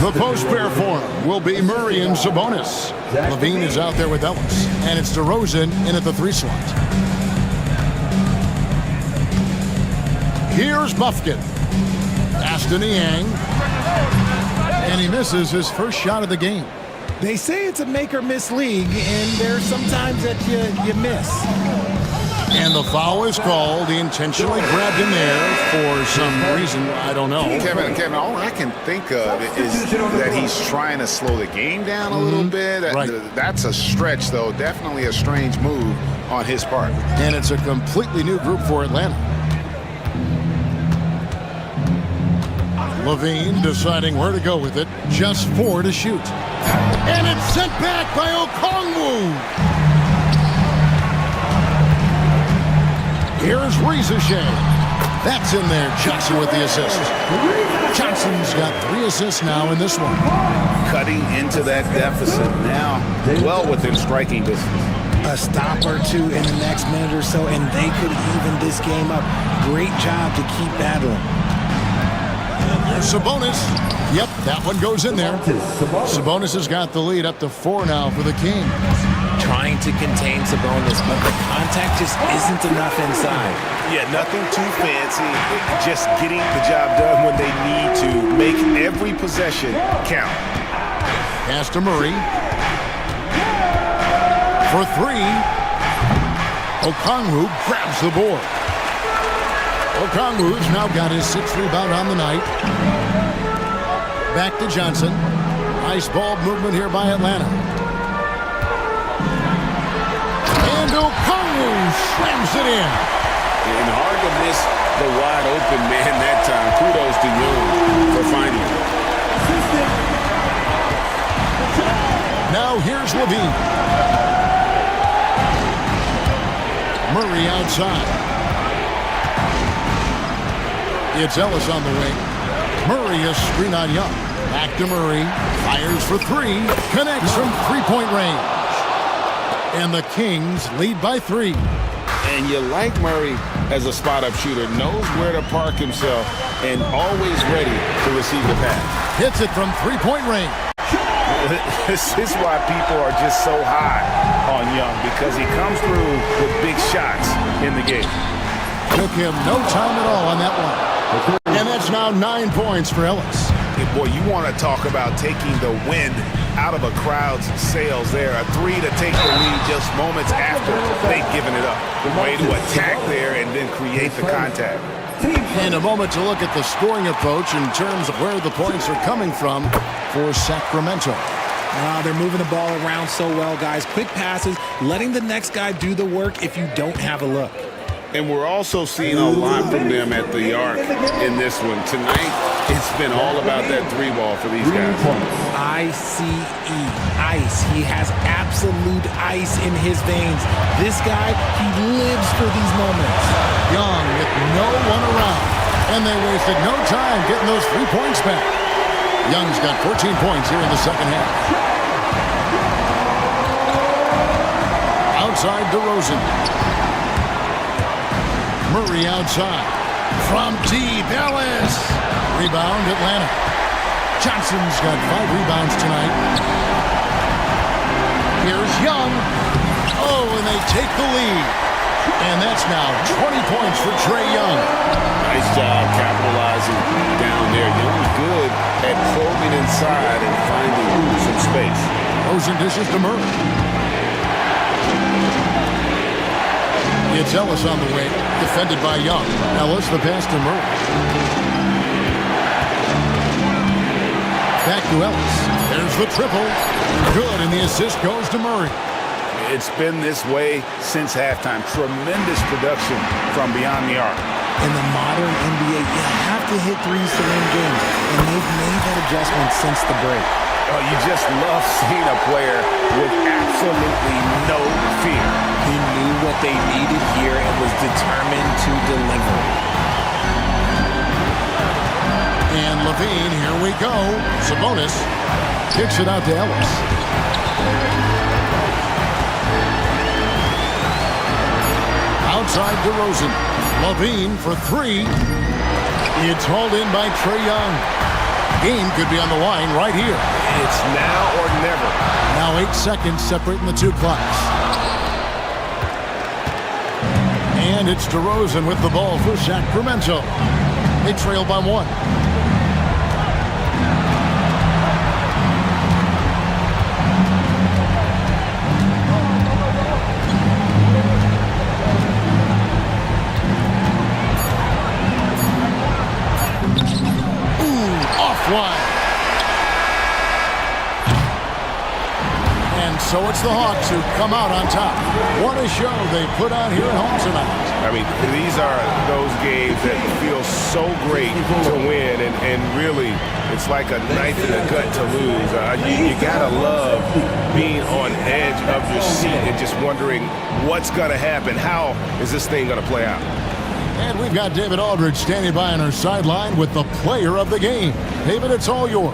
the post-pair form will be Murray and Sabonis. Levine is out there with Ellis, and it's DeRozan in at the 3 slot. Here's Buffkin. Pass to Niang, and he misses his first shot of the game. They say it's a make-or-miss league, and there's sometimes that you miss. And the foul is called. He intentionally grabbed him there for some reason. I don't know. Kevin, all I can think of is that he's trying to slow the game down a little bit. Right. That's a stretch, though. Definitely a strange move on his part. And it's a completely new group for Atlanta. Levine deciding where to go with it. Just 4 to shoot. And it's sent back by Okongwu. Here's Rizashay. That's in there. Johnson with the assist. Johnson's got 3 assists now in this one. Cutting into that deficit now, well within striking distance. A stop or two in the next minute or so, and they could even this game up. Great job to keep battling. There's Sabonis. Yep, that one goes in there. Sabonis has got the lead up to 4 now for the Kings. Trying to contain Sabonis, but the contact just isn't enough inside. Yeah, nothing too fancy. Just getting the job done when they need to. Make every possession count. Pass to Murray. For 3. Okongwu grabs the board. Okongwu's now got his 6th rebound on the night. Back to Johnson. Nice ball movement here by Atlanta. And Okongwu slams it in. And hard to miss the wide open man that time. Kudos to Young for finding him. Now here's Levine. Murray outside. It's Ellis on the wing. Murray is screen on Young. Back to Murray. Fires for 3. Connects from 3-point range. And the Kings lead by 3. And you like Murray as a spot-up shooter. Knows where to park himself and always ready to receive the pass. Hits it from 3-point range. This is why people are just so high on Young, because he comes through with big shots in the game. Took him no time at all on that one. And that's now 9 points for Ellis. Hey, boy, you want to talk about taking the wind out of a crowd's sails there. A 3 to take the lead just moments after they'd given it up. Way to attack there and then create the contact. And a moment to look at the scoring approach in terms of where the points are coming from for Sacramento. They're moving the ball around so well, guys. Quick passes, letting the next guy do the work if you don't have a look. And we're also seeing a lot from them at the arc in this one. Tonight, it's been all about that 3 ball for these guys. ICE, ice. He has absolute ice in his veins. This guy, he lives for these moments. Young with no one around. And they wasted no time getting those 3 points back. Young's got 14 points here in the second half. Outside DeRozan. Murray outside. From deep, Ellis. Rebound, Atlanta. Johnson's got 5 rebounds tonight. Here's Young. Oh, and they take the lead. And that's now 20 points for Trae Young. Nice job capitalizing down there. Young good at probing inside and finding some space. Rosen dishes to Murray. It's Ellis on the wing, defended by Young. Ellis, the pass to Murray. Back to Ellis. There's the triple. Good, and the assist goes to Murray. It's been this way since halftime. Tremendous production from beyond the arc. In the modern NBA, you have to hit threes to win games, and they've made that adjustment since the break. Oh, you just love seeing a player with absolutely no fear. He knew what they needed here and was determined to deliver. And Levine, here we go. Sabonis kicks it out to Ellis. Outside DeRozan. Levine for three. It's hauled in by Trae Young. Game could be on the line right here. It's now or never. Now 8 seconds separating the two clocks. And it's DeRozan with the ball for Sacramento. They trail by 1. Offline. And so it's the Hawks who come out on top. What a show they put on here at home tonight. I mean, these are those games that feel so great to win, and really, it's like a knife in the gut to lose. You gotta love being on edge of your seat and just wondering what's gonna happen. How is this thing gonna play out? And we've got David Aldridge standing by on our sideline with the player of the game. David, it's all yours.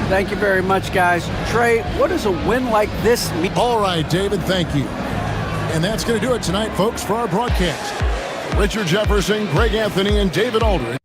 Thank you very much, guys. Trey, what does a win like this mean? All right, David, thank you. And that's going to do it tonight, folks, for our broadcast. Richard Jefferson, Greg Anthony, and David Aldridge.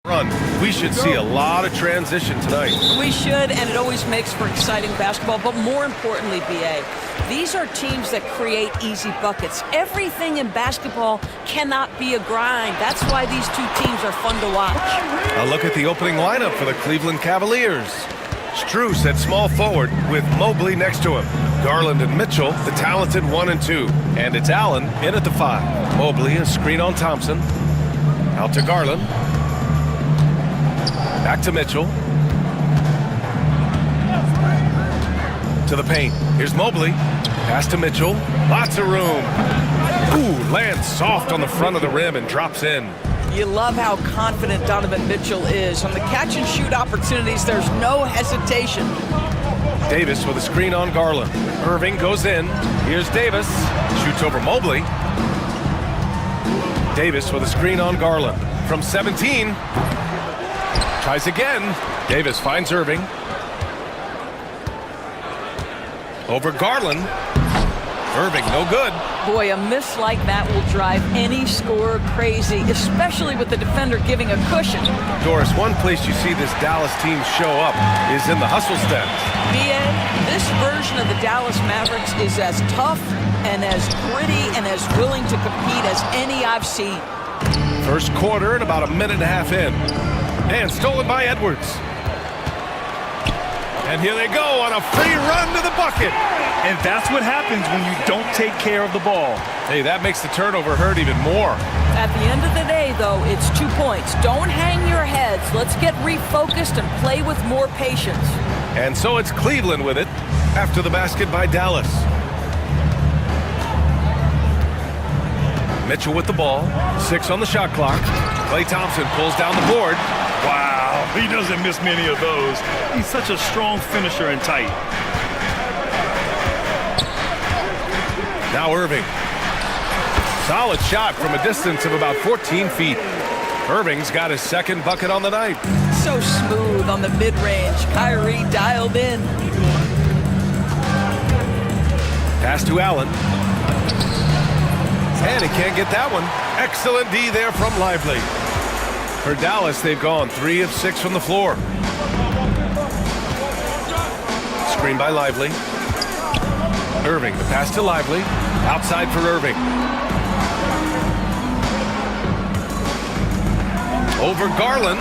Run. We should see a lot of transition tonight. We should, and it always makes for exciting basketball. But more importantly, BA, these are teams that create easy buckets. Everything in basketball cannot be a grind. That's why these two teams are fun to watch. A look at the opening lineup for the Cleveland Cavaliers. Strus at small forward with Mobley next to him. Garland and Mitchell, the talented 1 and 2. And it's Allen in at the 5. Mobley, a screen on Thompson. Out to Garland. Back to Mitchell. To the paint. Here's Mobley. Pass to Mitchell. Lots of room. Ooh, lands soft on the front of the rim and drops in. You love how confident Donovan Mitchell is. On the catch and shoot opportunities, there's no hesitation. Davis with a screen on Garland. Irving goes in. Here's Davis. Shoots over Mobley. Davis with a screen on Garland. From 17. Tries again. Davis finds Irving. Over Garland. Irving, no good. Boy, a miss like that will drive any scorer crazy, especially with the defender giving a cushion. Doris, one place you see this Dallas team show up is in the hustle steps. BA, this version of the Dallas Mavericks is as tough and as gritty and as willing to compete as any I've seen. First quarter and about a minute and a half in. And stolen by Edwards. And here they go on a free run to the bucket. And that's what happens when you don't take care of the ball. Hey, that makes the turnover hurt even more. At the end of the day, though, it's 2 points. Don't hang your heads. Let's get refocused and play with more patience. And so it's Cleveland with it after the basket by Dallas. Mitchell with the ball. 6 on the shot clock. Klay Thompson pulls down the board. Wow, he doesn't miss many of those. He's such a strong finisher and tight. Now Irving. Solid shot from a distance of about 14 feet. Irving's got his second bucket on the night. So smooth on the mid-range. Kyrie dialed in. Pass to Allen. And he can't get that one. Excellent D there from Lively. For Dallas, they've gone 3 of 6 from the floor. Screen by Lively. Irving, the pass to Lively. Outside for Irving. Over Garland.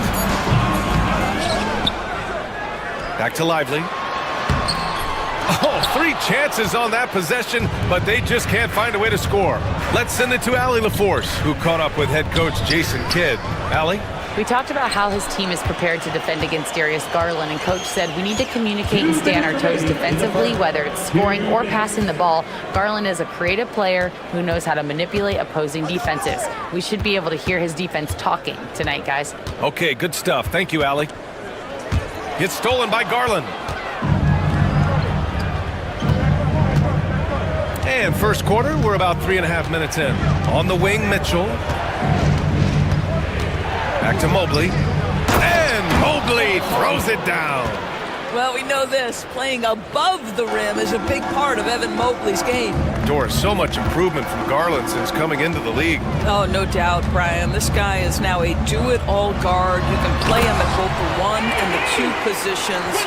Back to Lively. Oh, 3 chances on that possession, but they just can't find a way to score. Let's send it to Allie LaForce, who caught up with head coach Jason Kidd. Allie? We talked about how his team is prepared to defend against Darius Garland, and coach said we need to communicate and stay on our toes defensively, whether it's scoring or passing the ball. Garland is a creative player who knows how to manipulate opposing defenses. We should be able to hear his defense talking tonight, guys. Okay, good stuff. Thank you, Allie. Gets stolen by Garland. And first quarter, we're about 3.5 minutes in. On the wing, Mitchell. Back to Mobley. And Mobley throws it down. Well, we know this. Playing above the rim is a big part of Evan Mobley's game. Doris, so much improvement from Garland since coming into the league. Oh, no doubt, Brian. This guy is now a do-it-all guard. You can play him at both the 1 and the 2 positions.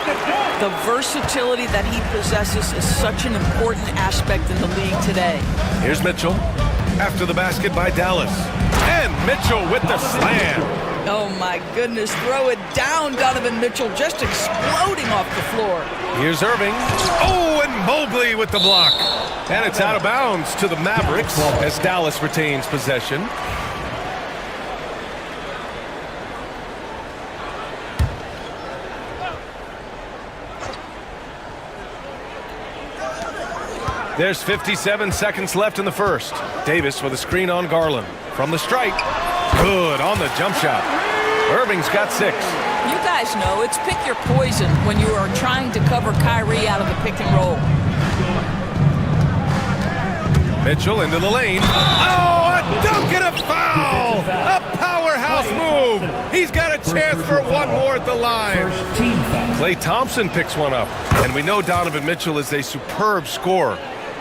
The versatility that he possesses is such an important aspect in the league today. Here's Mitchell after the basket by Dallas. And Mitchell with the slam. Oh, my goodness. Throw it down, Donovan Mitchell, just exploding off the floor. Here's Irving. Oh, and Mobley with the block. And it's out of bounds to the Mavericks as Dallas retains possession. There's 57 seconds left in the first. Davis with a screen on Garland. From the strike. Good on the jump shot. Irving's got 6. You guys know it's pick your poison when you are trying to cover Kyrie out of the pick and roll. Mitchell into the lane. Oh, a dunk and a foul! A powerhouse move. He's got a chance for one more at the line. Klay Thompson picks one up. And we know Donovan Mitchell is a superb scorer.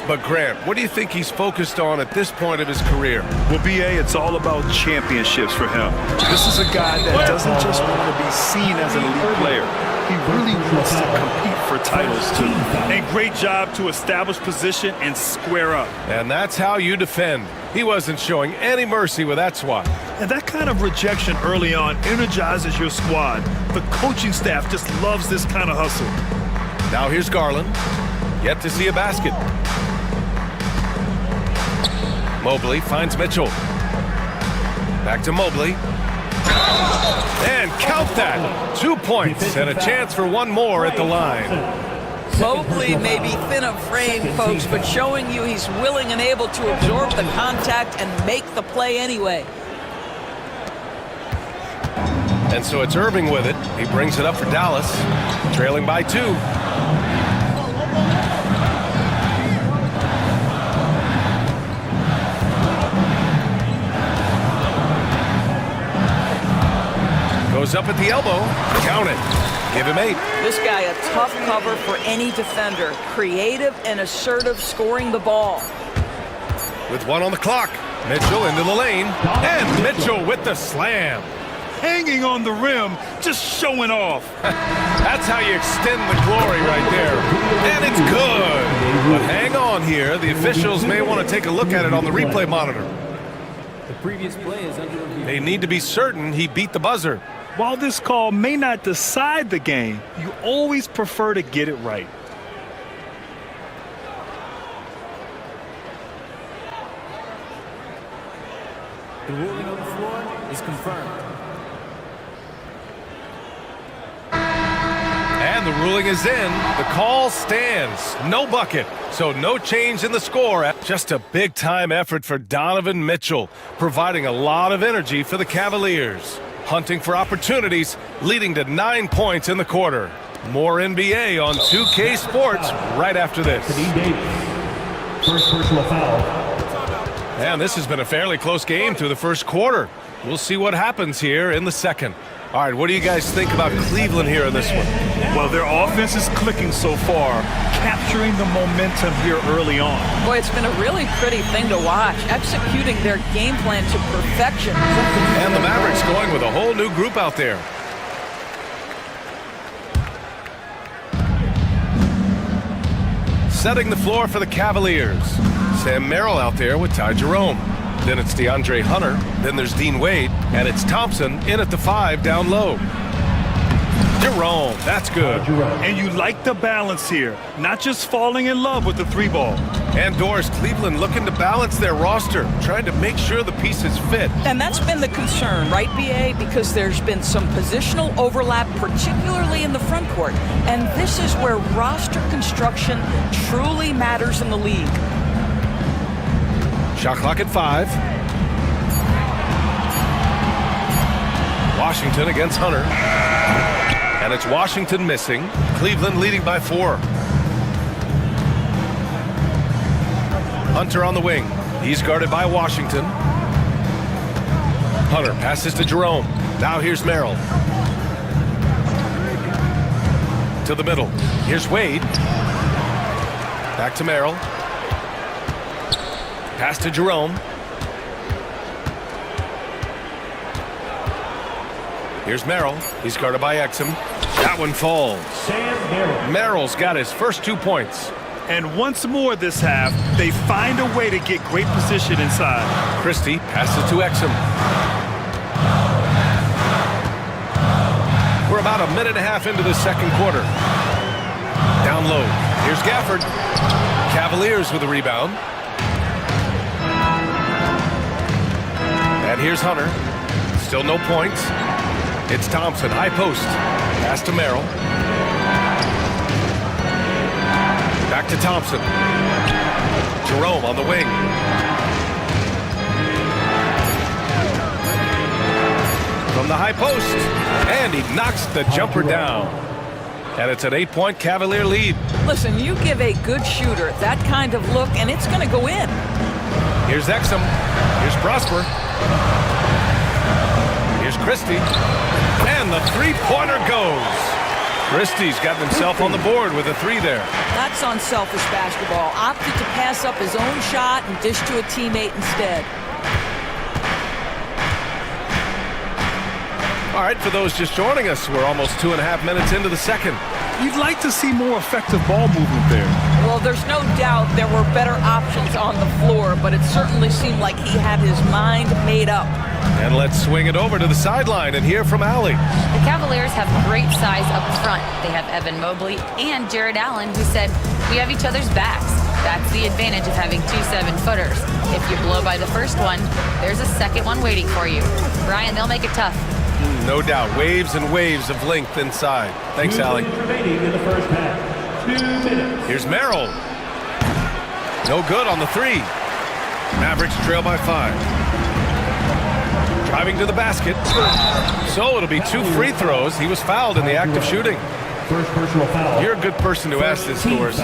But Grant, what do you think he's focused on at this point of his career? Well, B.A., it's all about championships for him. This is a guy that doesn't just want to be seen as an elite player. He really wants to compete for titles, too. And great job to establish position and square up. And that's how you defend. He wasn't showing any mercy with that swat. And that kind of rejection early on energizes your squad. The coaching staff just loves this kind of hustle. Now here's Garland. Yet to see a basket. Mobley finds Mitchell. Back to Mobley. And count that! 2 points and a chance for one more at the line. Mobley may be thin of frame, folks, but showing you he's willing and able to absorb the contact and make the play anyway. And so it's Irving with it. He brings it up for Dallas, trailing by 2. Goes up at the elbow. Count it. Give him 8. This guy a tough cover for any defender. Creative and assertive scoring the ball. With 1 on the clock. Mitchell into the lane. And Mitchell with the slam. Hanging on the rim, just showing off. That's how you extend the glory right there. And it's good. But hang on here. The officials may want to take a look at it on the replay monitor. The previous play is under review. They need to be certain he beat the buzzer. While this call may not decide the game, you always prefer to get it right. The ruling on the floor is confirmed. And the ruling is in. The call stands. No bucket. So no change in the score. Just a big-time effort for Donovan Mitchell, providing a lot of energy for the Cavaliers. Hunting for opportunities, leading to 9 points in the quarter. More NBA on 2K Sports right after this. First personal foul. And this has been a fairly close game through the first quarter. We'll see what happens here in the second. All right, what do you guys think about Cleveland here in this one? Well, their offense is clicking so far, capturing the momentum here early on. Boy, it's been a really pretty thing to watch, executing their game plan to perfection. And the Mavericks going with a whole new group out there. Setting the floor for the Cavaliers. Sam Merrill out there with Ty Jerome. Then it's DeAndre Hunter. Then there's Dean Wade. And it's Thompson in at the 5 down low. Jerome, that's good. And you like the balance here, not just falling in love with the 3-ball. And Doris, Cleveland looking to balance their roster, trying to make sure the pieces fit. And that's been the concern, right, BA? Because there's been some positional overlap, particularly in the front court. And this is where roster construction truly matters in the league. Shot clock at 5. Washington against Hunter. And it's Washington missing. Cleveland leading by 4. Hunter on the wing. He's guarded by Washington. Hunter passes to Jerome. Now here's Merrill. To the middle. Here's Wade. Back to Merrill. Pass to Jerome. Here's Merrill. He's guarded by Exum. That one falls. Merrill's got his first 2 points. And once more this half, they find a way to get great position inside. Christie passes to Exum. We're about a minute and a half into the second quarter. Down low. Here's Gafford. Cavaliers with a rebound. And here's Hunter. Still no points. It's Thompson, high post. Pass to Merrill. Back to Thompson. Jerome on the wing. From the high post. And he knocks the jumper down. And it's an 8-point Cavalier lead. Listen, you give a good shooter that kind of look, and it's going to go in. Here's Exum. Here's Prosper. Here's Christie. And the 3-pointer goes. Christie's got himself on the board with a 3 there. That's unselfish basketball. Opted to pass up his own shot and dish to a teammate instead. All right, for those just joining us, we're almost 2.5 minutes into the second. You'd like to see more effective ball movement there. Well, there's no doubt there were better options on the floor, but it certainly seemed like he had his mind made up. And let's swing it over to the sideline and hear from Allie. The Cavaliers have great size up front. They have Evan Mobley and Jared Allen, who said, "We have each other's backs." That's the advantage of having 2 7-footers. If you blow by the first one, there's a second one waiting for you. Brian, they'll make it tough. No doubt, waves and waves of length inside. Thanks, Allie. Remaining in the first half. 2 minutes. Here's Merrill. No good on the 3. Mavericks trail by 5. Driving to the basket. So it'll be 2 free throws. He was fouled in the act of shooting. First personal foul. You're a good person to ask this, Doris.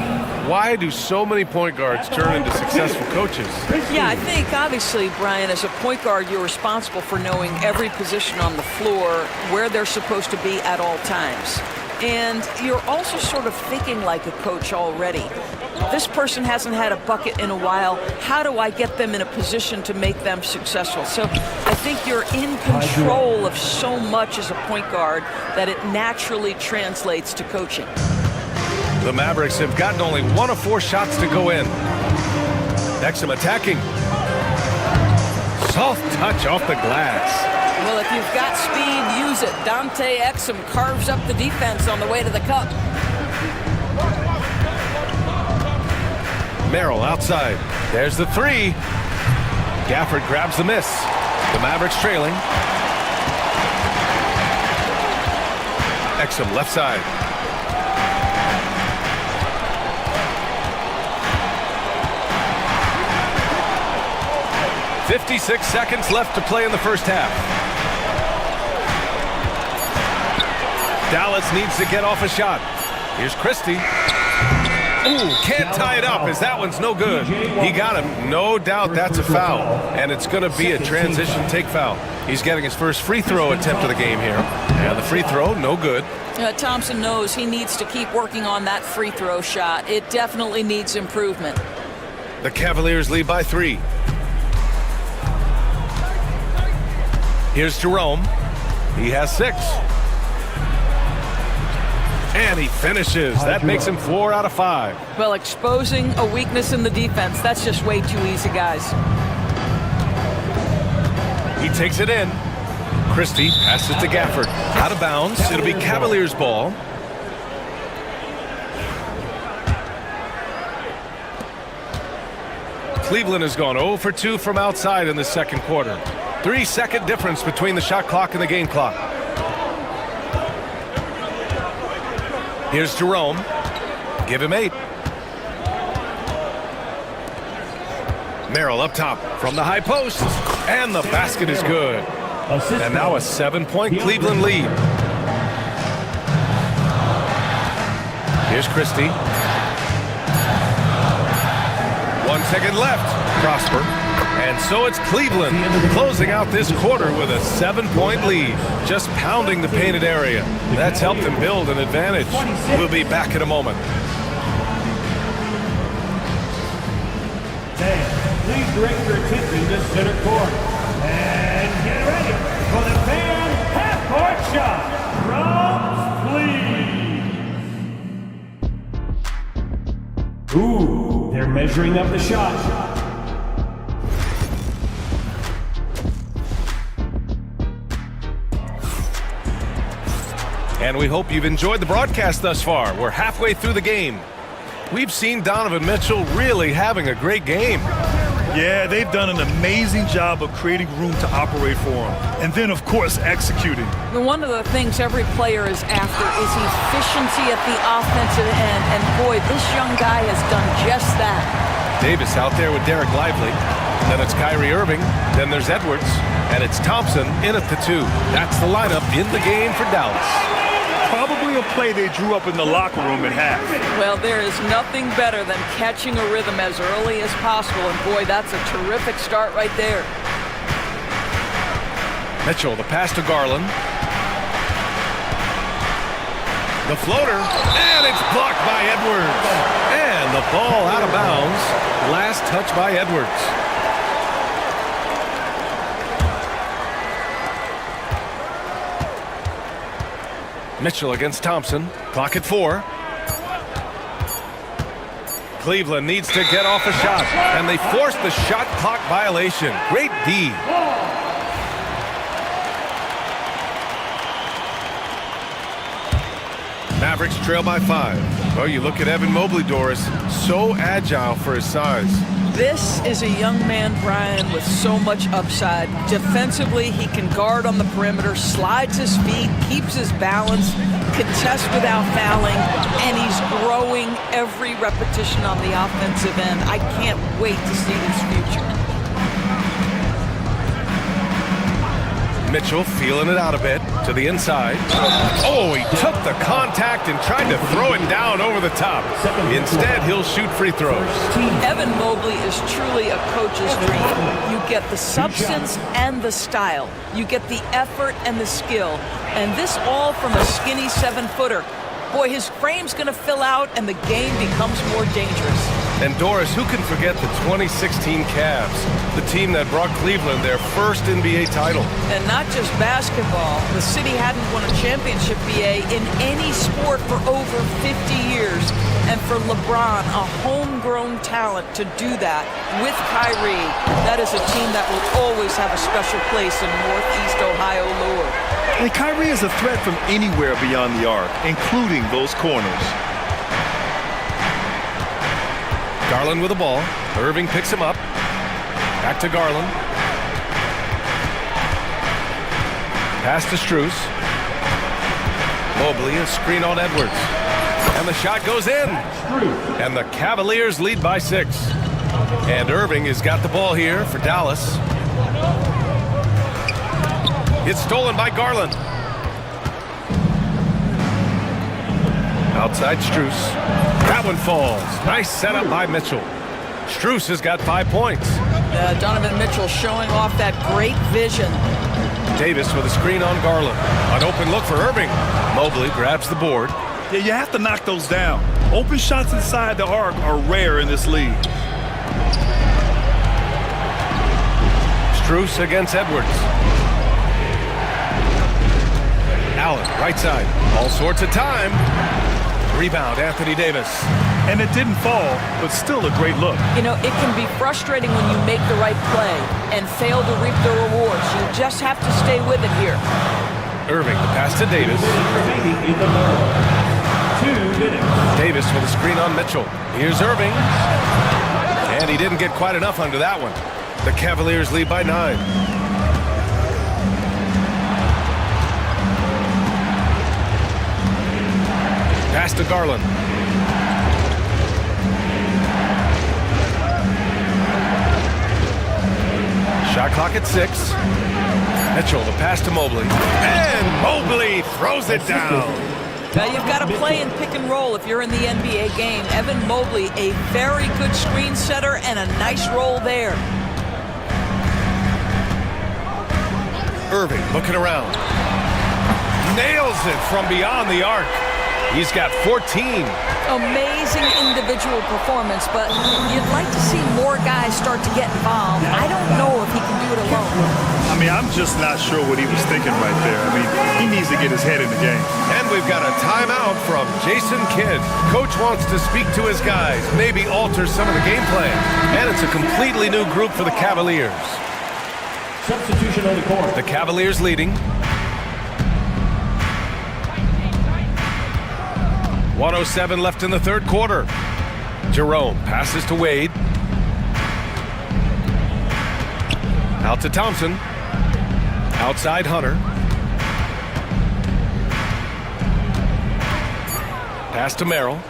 Why do so many point guards turn into successful coaches? Yeah, I think obviously, Brian, as a point guard, you're responsible for knowing every position on the floor, where they're supposed to be at all times. And you're also sort of thinking like a coach already. This person hasn't had a bucket in a while. How do I get them in a position to make them successful? So I think you're in control of so much as a point guard that it naturally translates to coaching. The Mavericks have gotten only 1 of 4 shots to go in. Exum attacking. Soft touch off the glass. Well, if you've got speed, use it. Dante Exum carves up the defense on the way to the cup. Merrill outside. There's the 3. Gafford grabs the miss. The Mavericks trailing. Exum left side. "56 seconds left to play in the first half. Dallas needs to get off a shot. Here's Christie. Ooh, can't tie it up as that one's no good. He got him. No doubt that's a foul. And it's going to be a transition take foul. He's getting his first free throw attempt of the game here. And the free throw, no good. Thompson knows he needs to keep working on that free throw shot. It definitely needs improvement. The Cavaliers lead by 3. Here's Jerome. He has 6. And he finishes. That makes him 4 out of 5. Well, exposing a weakness in the defense, that's just way too easy, guys. He takes it in. Christie passes to Gafford. Out of bounds. It'll be Cavaliers ball. Cleveland has gone 0 for 2 from outside in the second quarter. 3-second difference between the shot clock and the game clock. Here's Jerome. Give him 8. Merrill up top from the high post. And the basket is good. And now a 7-point Cleveland lead. Here's Christie. 1 second left. Prosper. And so it's Cleveland closing out this quarter with a 7-point lead, just pounding the painted area. That's helped them build an advantage. We'll be back in a moment. Please direct your attention to center court. And get ready for the fan half-court shot from Fleet. Ooh, they're measuring up the shot. And we hope you've enjoyed the broadcast thus far. We're halfway through the game. We've seen Donovan Mitchell really having a great game. Yeah, they've done an amazing job of creating room to operate for him. And then, of course, executing. One of the things every player is after is efficiency at the offensive end. And boy, this young guy has done just that. Davis out there with Derek Lively. Then it's Kyrie Irving. Then there's Edwards. And it's Thompson in at the 2. That's the lineup in the game for Dallas. Probably a play they drew up in the locker room at half. Well, there is nothing better than catching a rhythm as early as possible. And boy, that's a terrific start right there. Mitchell, the pass to Garland. The floater, and it's blocked by Edwards. And the ball out of bounds. Last touch by Edwards. Mitchell against Thompson. Clock at 4. Cleveland needs to get off a shot, and they force the shot clock violation. Great D. Mavericks trail by 5. Well, you look at Evan Mobley, Doris, so agile for his size. This is a young man, Brian, with so much upside. Defensively, he can guard on the perimeter, slides his feet, keeps his balance, contests without fouling, and he's growing every repetition on the offensive end. I can't wait to see his future. Mitchell feeling it out a bit to the inside. Oh, he took the contact and tried to throw it down over the top. Instead, he'll shoot free throws. Evan Mobley is truly a coach's dream. You get the substance and the style. You get the effort and the skill. And this all from a skinny 7-footer. Boy, his frame's going to fill out and the game becomes more dangerous. And Doris, who can forget the 2016 Cavs, the team that brought Cleveland their first NBA title? And not just basketball. The city hadn't won a championship, BA, in any sport for over 50 years. And for LeBron, a homegrown talent, to do that with Kyrie, that is a team that will always have a special place in Northeast Ohio lore. And Kyrie is a threat from anywhere beyond the arc, including those corners. Garland with the ball. Irving picks him up. Back to Garland. Pass to Strus. Mobley, a screen on Edwards. And the shot goes in. And the Cavaliers lead by 6. And Irving has got the ball here for Dallas. It's stolen by Garland. Outside Strus. That one falls. Nice setup by Mitchell. Strus has got 5 points. Donovan Mitchell showing off that great vision. Davis with a screen on Garland. An open look for Irving. Mobley grabs the board. Yeah, you have to knock those down. Open shots inside the arc are rare in this league. Strus against Edwards. Allen, right side. All sorts of time. Rebound, Anthony Davis. And it didn't fall, but still a great look. You know, it can be frustrating when you make the right play and fail to reap the rewards. You just have to stay with it here. Irving, the pass to Davis. 2 minutes. Davis with a screen on Mitchell. Here's Irving. And he didn't get quite enough under that one. The Cavaliers lead by 9. Pass to Garland. Shot clock at 6. Mitchell, the pass to Mobley. And Mobley throws it down. Now you've got to play in pick and roll if you're in the NBA game. Evan Mobley, a very good screen setter and a nice roll there. Irving looking around. Nails it from beyond the arc. He's got 14. Amazing individual performance, but you'd like to see more guys start to get involved. I don't know if he can do it alone. I mean, I'm just not sure what he was thinking right there. I mean, he needs to get his head in the game. And we've got a timeout from Jason Kidd. Coach wants to speak to his guys, maybe alter some of the game plan. And it's a completely new group for the Cavaliers. Substitution on the court. The Cavaliers leading. 1:07 left in the third quarter. Jerome passes to Wade. Out to Thompson. Outside Hunter. Pass to Merrill.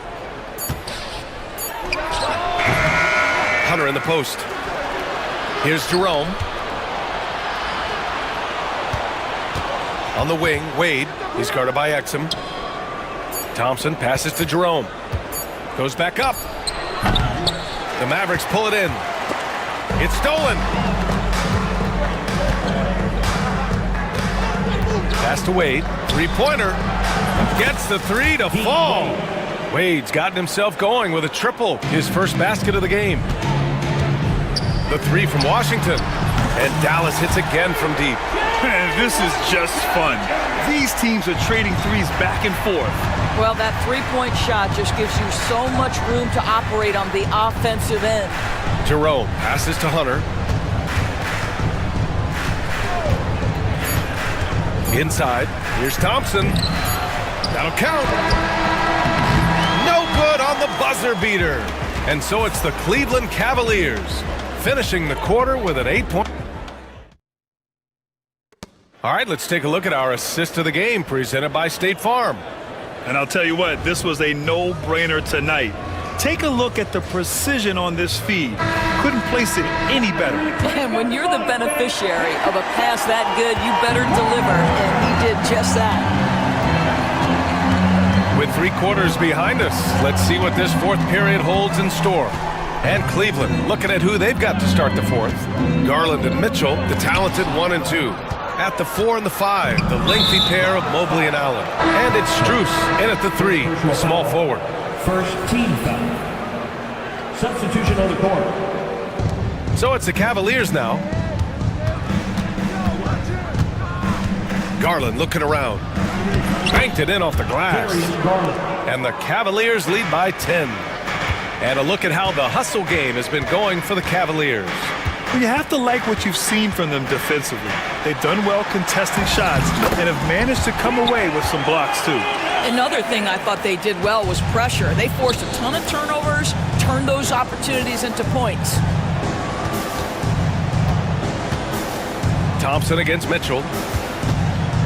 Hunter in the post. Here's Jerome. On the wing, Wade. He's guarded by Exum. Thompson passes to Jerome. Goes back up. The Mavericks pull it in. It's stolen. Pass to Wade. Three-pointer. Gets the three to fall. Wade's gotten himself going with a triple, his first basket of the game. The three from Washington. And Dallas hits again from deep. Man, this is just fun. These teams are trading threes back and forth. Well, that three-point shot just gives you so much room to operate on the offensive end. Jerome passes to Hunter. Inside, here's Thompson. That'll count. No good on the buzzer beater. And so it's the Cleveland Cavaliers finishing the quarter with an 8-point. All right, let's take a look at our assist of the game presented by State Farm. And I'll tell you what, this was a no-brainer tonight. Take a look at the precision on this feed. Couldn't place it any better. And when you're the beneficiary of a pass that good, you better deliver. And he did just that. With 3 quarters behind us, let's see what this fourth period holds in store. And Cleveland looking at who they've got to start the fourth. Garland and Mitchell, the talented 1 and 2. At the 4 and the 5, the lengthy pair of Mobley and Allen. And it's Strus in at the 3, small forward. First team foul. Substitution on the court. So it's the Cavaliers now. Garland looking around. Banked it in off the glass. And the Cavaliers lead by 10. And a look at how the hustle game has been going for the Cavaliers. Well, you have to like what you've seen from them defensively. They've done well contesting shots and have managed to come away with some blocks too. Another thing I thought they did well was pressure. They forced a ton of turnovers, turned those opportunities into points. Thompson against Mitchell.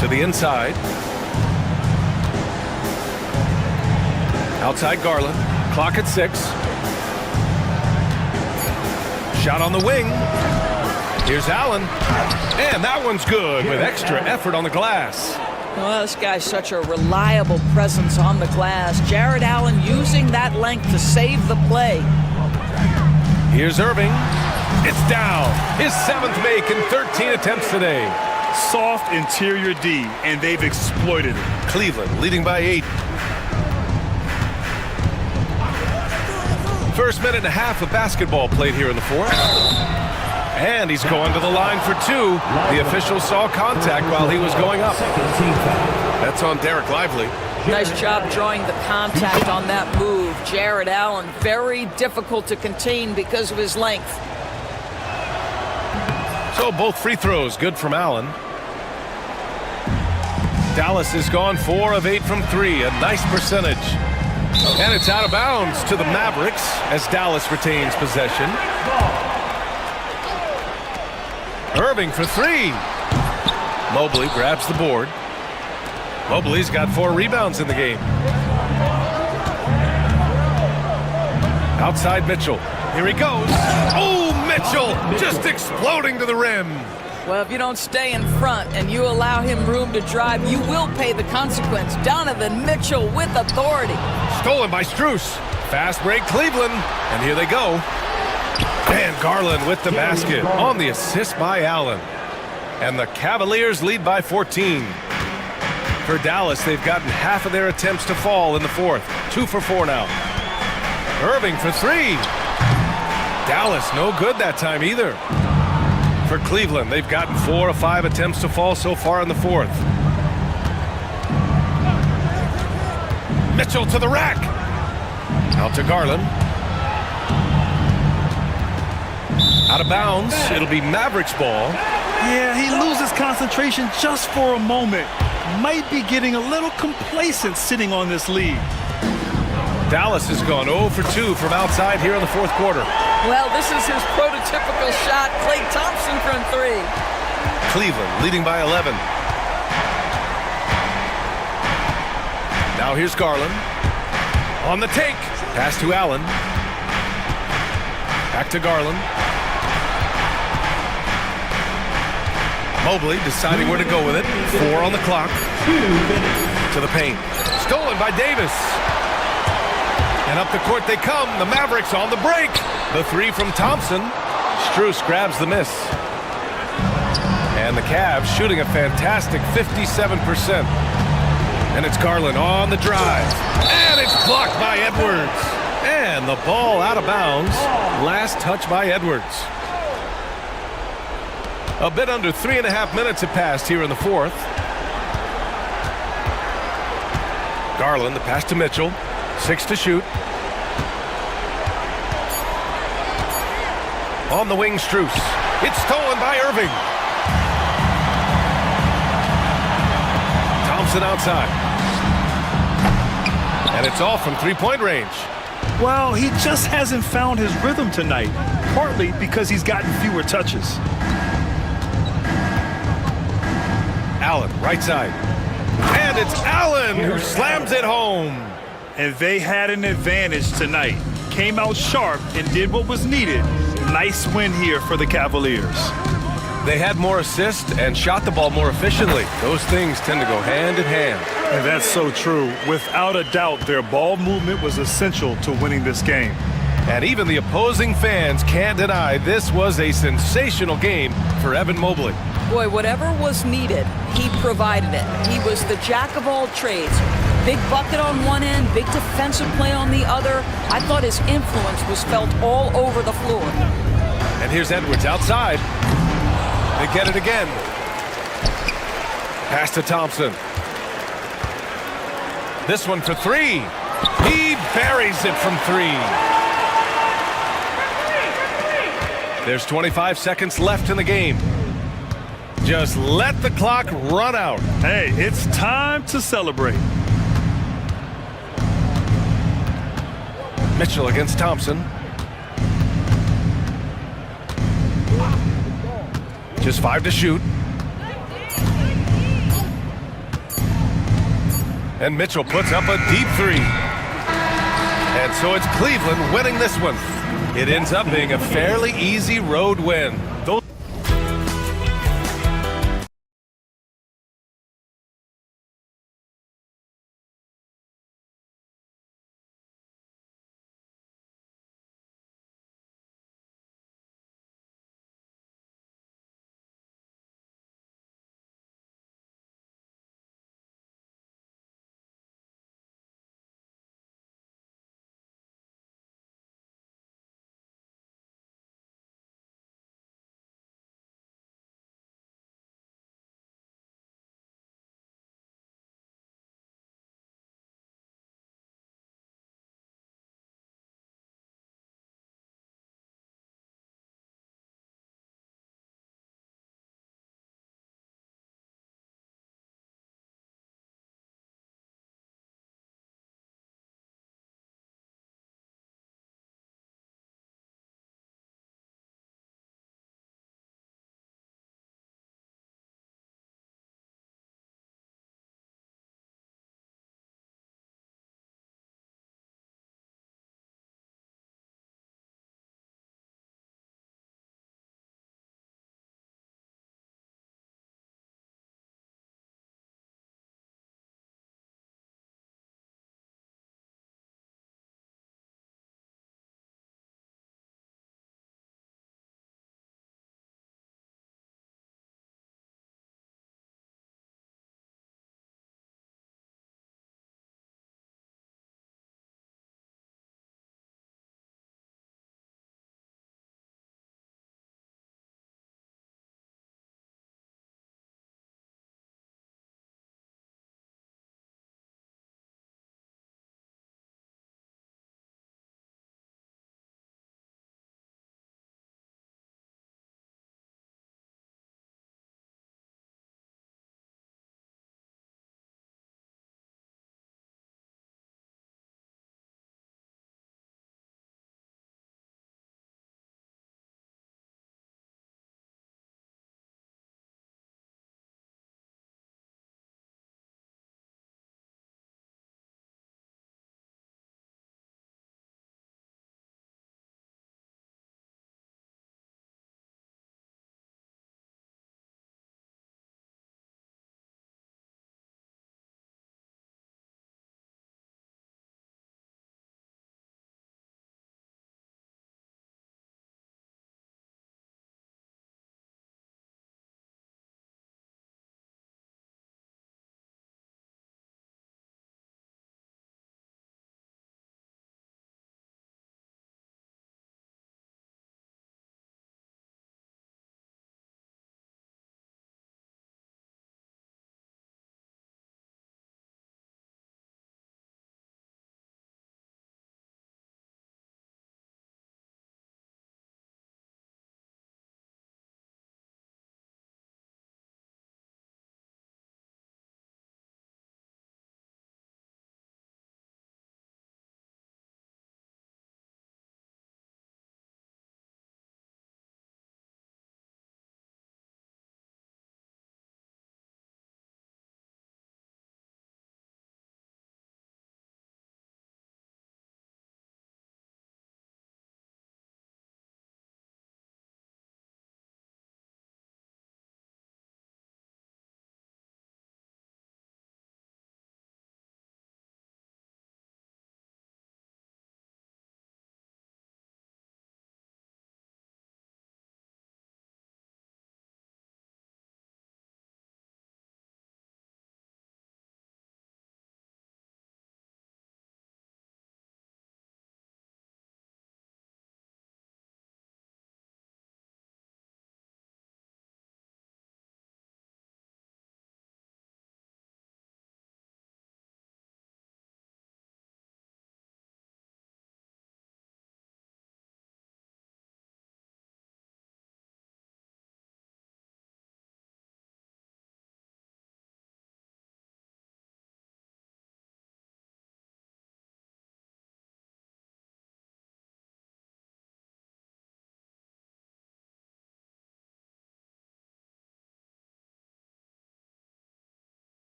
To the inside. Outside Garland. Clock at 6. Shot on the wing. Here's Allen. And that one's good with extra effort on the glass. Well, this guy's such a reliable presence on the glass. Jared Allen using that length to save the play. Here's Irving. It's down. His 7th make in 13 attempts today. Soft interior D, and they've exploited it. Cleveland leading by 8. First minute and a half of basketball played here in the fourth. And he's going to the line for 2. The official saw contact while he was going up. That's on Derek Lively. Nice job drawing the contact on that move. Jared Allen, very difficult to contain because of his length. So both free throws good from Allen. Dallas has gone 4 of 8 from 3, a nice percentage. And it's out of bounds to the Mavericks as Dallas retains possession. Irving for 3. Mobley grabs the board. Mobley's got 4 rebounds in the game. Outside Mitchell. Here he goes. Oh, Mitchell just exploding to the rim. Well, if you don't stay in front and you allow him room to drive, you will pay the consequence. Donovan Mitchell with authority. Stolen by Strus. Fast break Cleveland. And here they go. And Garland with the basket on the assist by Allen. And the Cavaliers lead by 14. For Dallas, they've gotten half of their attempts to fall in the fourth. 2 for 4 now. Irving for 3. Dallas no good that time either. For Cleveland, they've gotten 4 of 5 attempts to fall so far in the fourth. Mitchell to the rack. Out to Garland. Out of bounds. It'll be Mavericks ball. Yeah, he loses concentration just for a moment. Might be getting a little complacent sitting on this lead. Dallas has gone 0 for 2 from outside here in the fourth quarter. Well, this is his prototypical shot. Klay Thompson from 3. Cleveland leading by 11. Now here's Garland. On the take. Pass to Allen. Back to Garland. Mobley deciding where to go with it. 4 on the clock. To the paint. Stolen by Davis. And up the court they come. The Mavericks on the break. The 3 from Thompson. Strus grabs the miss. And the Cavs shooting a fantastic 57%. And it's Garland on the drive. And it's blocked by Edwards. And the ball out of bounds. Last touch by Edwards. A bit under 3.5 minutes have passed here in the fourth. Garland, the pass to Mitchell. 6 to shoot. On the wing, Strus. It's stolen by Irving. Thompson outside. And it's off from three-point range. Well, he just hasn't found his rhythm tonight, partly because he's gotten fewer touches. Allen, right side. And it's Allen who slams it home. And they had an advantage tonight. Came out sharp and did what was needed. Nice win here for the Cavaliers. They had more assists and shot the ball more efficiently. Those things tend to go hand in hand. And that's so true. Without a doubt, their ball movement was essential to winning this game. And even the opposing fans can't deny this was a sensational game for Evan Mobley. Boy, whatever was needed, he provided it. He was the jack of all trades. Big bucket on one end, big defensive play on the other. I thought his influence was felt all over the floor. And here's Edwards outside. They get it again. Pass to Thompson. This one for three. He buries it from three. There's 25 seconds left in the game. Just let the clock run out. Hey, it's time to celebrate. Mitchell against Thompson. Just 5 to shoot. And Mitchell puts up a deep three. And so it's Cleveland winning this one. It ends up being a fairly easy road win.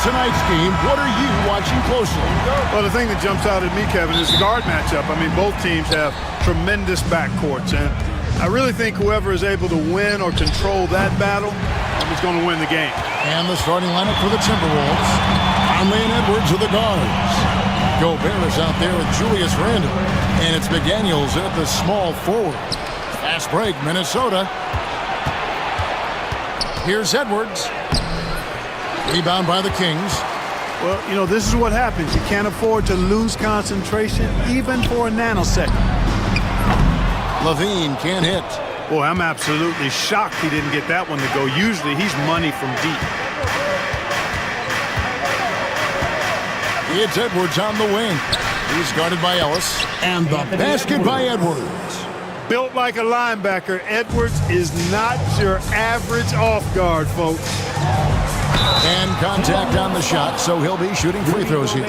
tonight's game, what are you watching closely? Well, the thing that jumps out at me, Kevin, is the guard matchup. I mean, both teams have tremendous backcourts, and I really think whoever is able to win or control that battle is going to win the game. And the starting lineup for the Timberwolves. Conley and Edwards are the guards. Gobert is out there with Julius Randle. And it's McDaniels at the small forward. Fast break, Minnesota. Here's Edwards. Rebound by the Kings. Well, you know, this is what happens. You can't afford to lose concentration, even for a nanosecond. Levine can't hit. Boy, I'm absolutely shocked he didn't get that one to go. Usually he's money from deep. It's Edwards on the wing. He's guarded by Ellis. And the basket by Edwards. Built like a linebacker, Edwards is not your average off guard, folks. And contact on the shot, so he'll be shooting free throws here.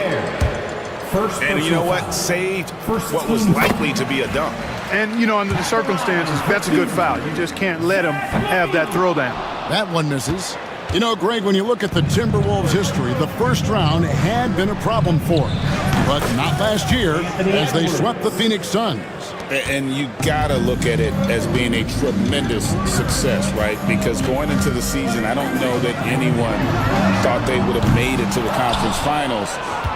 And you know what? Saved what was likely to be a dunk. And, you know, under the circumstances, that's a good foul. You just can't let him have that throwdown. That one misses. You know, Greg, when you look at the Timberwolves' history, the first round had been a problem for them. But not last year, as they swept the Phoenix Suns. And you got to look at it as being a tremendous success, right? Because going into the season, I don't know that anyone thought they would have made it to the conference finals.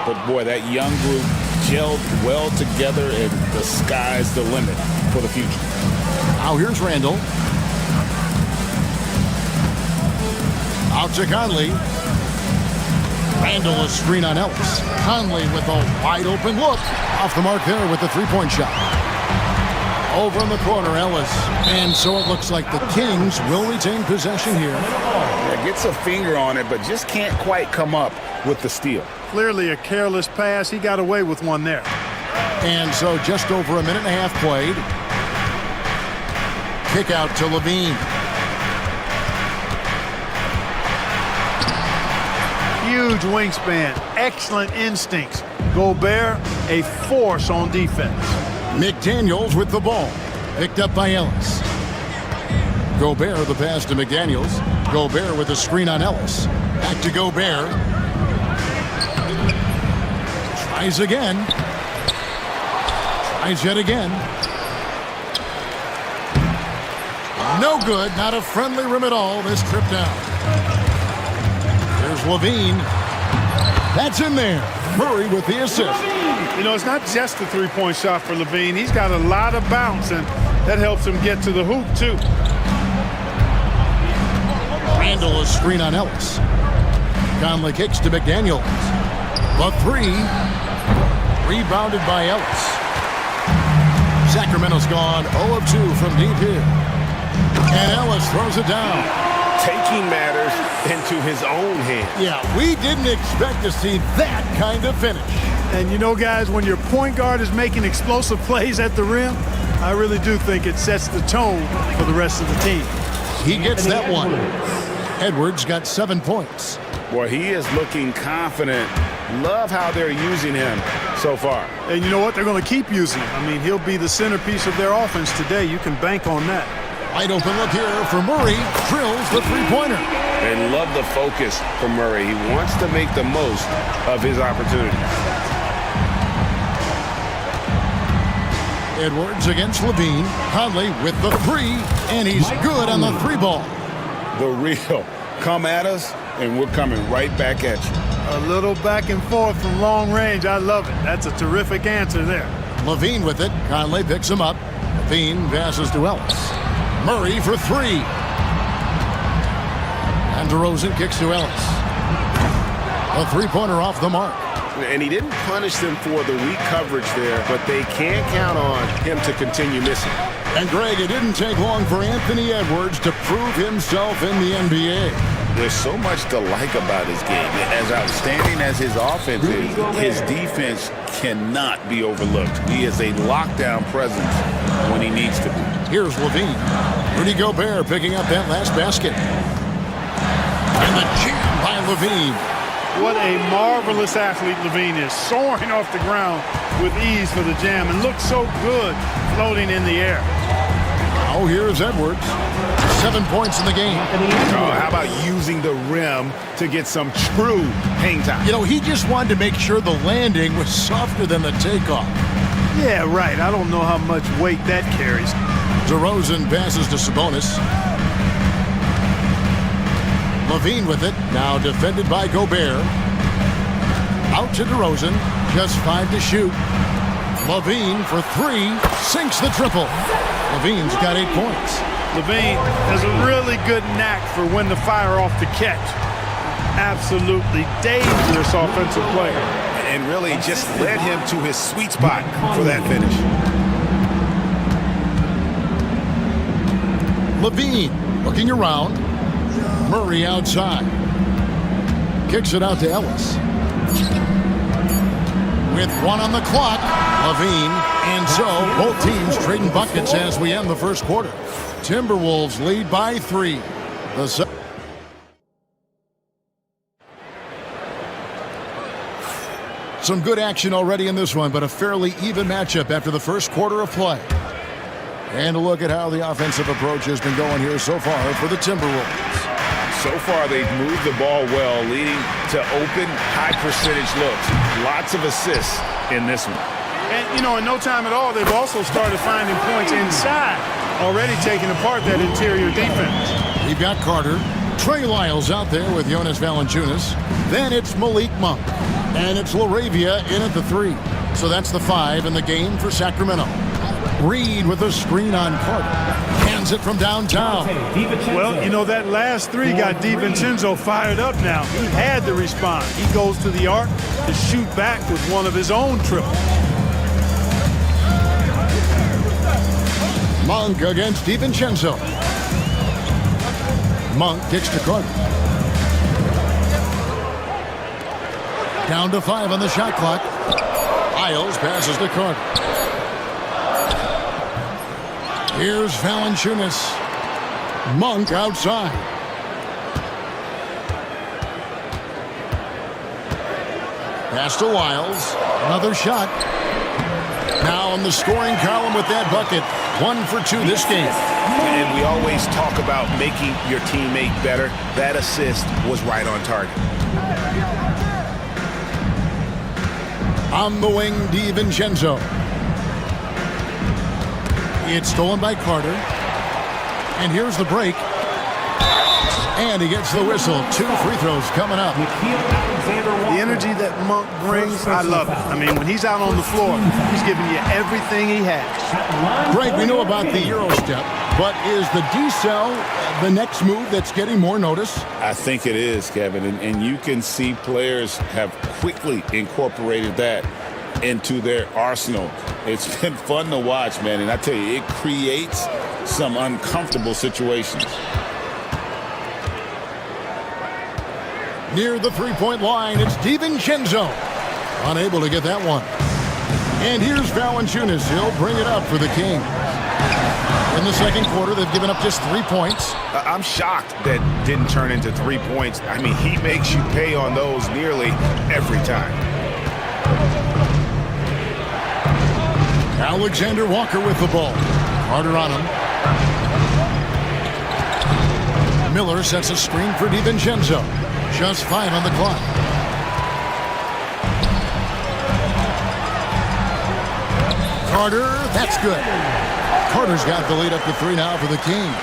But, boy, that young group gelled well together, and the sky's the limit for the future. Now here's Randall. Out to Conley. Randall, a screen on Ellis. Conley with a wide-open look. Off the mark there with the three-point shot. Over in the corner, Ellis. And so it looks like the Kings will retain possession here. Yeah, gets a finger on it, but just can't quite come up with the steal. Clearly a careless pass. He got away with one there. And so just over a minute and a half played. Kick out to Levine. Huge wingspan, excellent instincts. Gobert, a force on defense. McDaniels with the ball. Picked up by Ellis. Gobert, the pass to McDaniels. Gobert with the screen on Ellis. Back to Gobert. Tries again. Tries yet again. No good. Not a friendly rim at all this trip down. There's Levine. That's in there. Murray with the assist. You know, it's not just a three-point shot for Levine. He's got a lot of bounce, and that helps him get to the hoop, too. Randall, a screen on Ellis. Conley kicks to McDaniels. The three. Rebounded by Ellis. Sacramento's gone 0 of 2 from deep here. And Ellis throws it down. Taking matters into his own hands. Yeah, we didn't expect to see that kind of finish. And you know, guys, when your point guard is making explosive plays at the rim, I really do think it sets the tone for the rest of the team. He gets that one. Edwards got 7 points. Boy, he is looking confident. Love how they're using him so far. And you know what? They're going to keep using him. I mean, he'll be the centerpiece of their offense today. You can bank on that. Wide open look here for Murray. Drills the three-pointer. And love the focus from Murray. He wants to make the most of his opportunities. Edwards against Levine. Conley with the three, and he's good on the three ball. The real. Come at us, and we're coming right back at you. A little back and forth from long range. I love it. That's a terrific answer there. Levine with it. Conley picks him up. Levine passes to Ellis. Murray for three. And DeRozan kicks to Ellis. A three-pointer off the mark. And he didn't punish them for the weak coverage there, but they can't count on him to continue missing. And Greg, it didn't take long for Anthony Edwards to prove himself in the NBA. There's so much to like about his game. As outstanding as his offense is, his defense cannot be overlooked. He is a lockdown presence when he needs to be. Here's Levine. Rudy Gobert picking up that last basket. And the jam by Levine. What a marvelous athlete Levine is, soaring off the ground with ease for the jam and looks so good floating in the air. Now here's Edwards. 7 points in the game. Oh, how about using the rim to get some true hang time? You know, he just wanted to make sure the landing was softer than the takeoff. Yeah, right. I don't know how much weight that carries. DeRozan passes to Sabonis. Levine with it, now defended by Gobert. Out to DeRozan, just 5 to shoot. Levine for 3, sinks the triple. Levine's got 8 points. Levine has a really good knack for when to fire off the catch. Absolutely dangerous offensive player. And really just led him to his sweet spot for that finish. Levine looking around. Murray outside. Kicks it out to Ellis. With 1 on the clock, Levine. And so both teams trading buckets as we end the first quarter. Timberwolves lead by 3. Some good action already in this one, but a fairly even matchup after the first quarter of play. And a look at how the offensive approach has been going here so far for the Timberwolves. So far, they've moved the ball well, leading to open, high-percentage looks. Lots of assists in this one. And, you know, in no time at all, they've also started finding points inside, already taking apart that interior defense. We've got Carter. Trey Lyles out there with Jonas Valanciunas. Then it's Malik Monk. And it's LaRavia in at the 3. So that's the 5 in the game for Sacramento. Reed with a screen on Carter. Hands it from downtown. Well, you know, that last 3 got DiVincenzo fired up now. He had to respond. He goes to the arc to shoot back with one of his own triples. Monk against DiVincenzo. Monk kicks to Carter. Down to 5 on the shot clock. Isles passes to Carter. Here's Valanciunas. Monk outside. Pass to Lyles. Another shot. Now on the scoring column with that bucket. 1 for 2 this game. And we always talk about making your teammate better. That assist was right on target. On the wing, DiVincenzo. It's stolen by Carter. And here's the break. And he gets the whistle. 2 free throws coming up. The energy that Monk brings, I love it. I mean, when he's out on the floor, he's giving you everything he has. Greg, we know about the Euro step, but is the decel the next move that's getting more notice? I think it is, Kevin, and you can see players have quickly incorporated that into their arsenal. It's been fun to watch, man, and I tell you, it creates some uncomfortable situations. Near the three-point line, it's DiVincenzo. Unable to get that one. And here's Valanciunas. He'll bring it up for the Kings. In the second quarter, they've given up just 3 points. I'm shocked that didn't turn into 3 points. I mean, he makes you pay on those nearly every time. Alexander Walker with the ball. Carter on him. Miller sets a screen for DiVincenzo. Just 5 on the clock. Carter, that's good. Carter's got the lead up to 3 now for the Kings.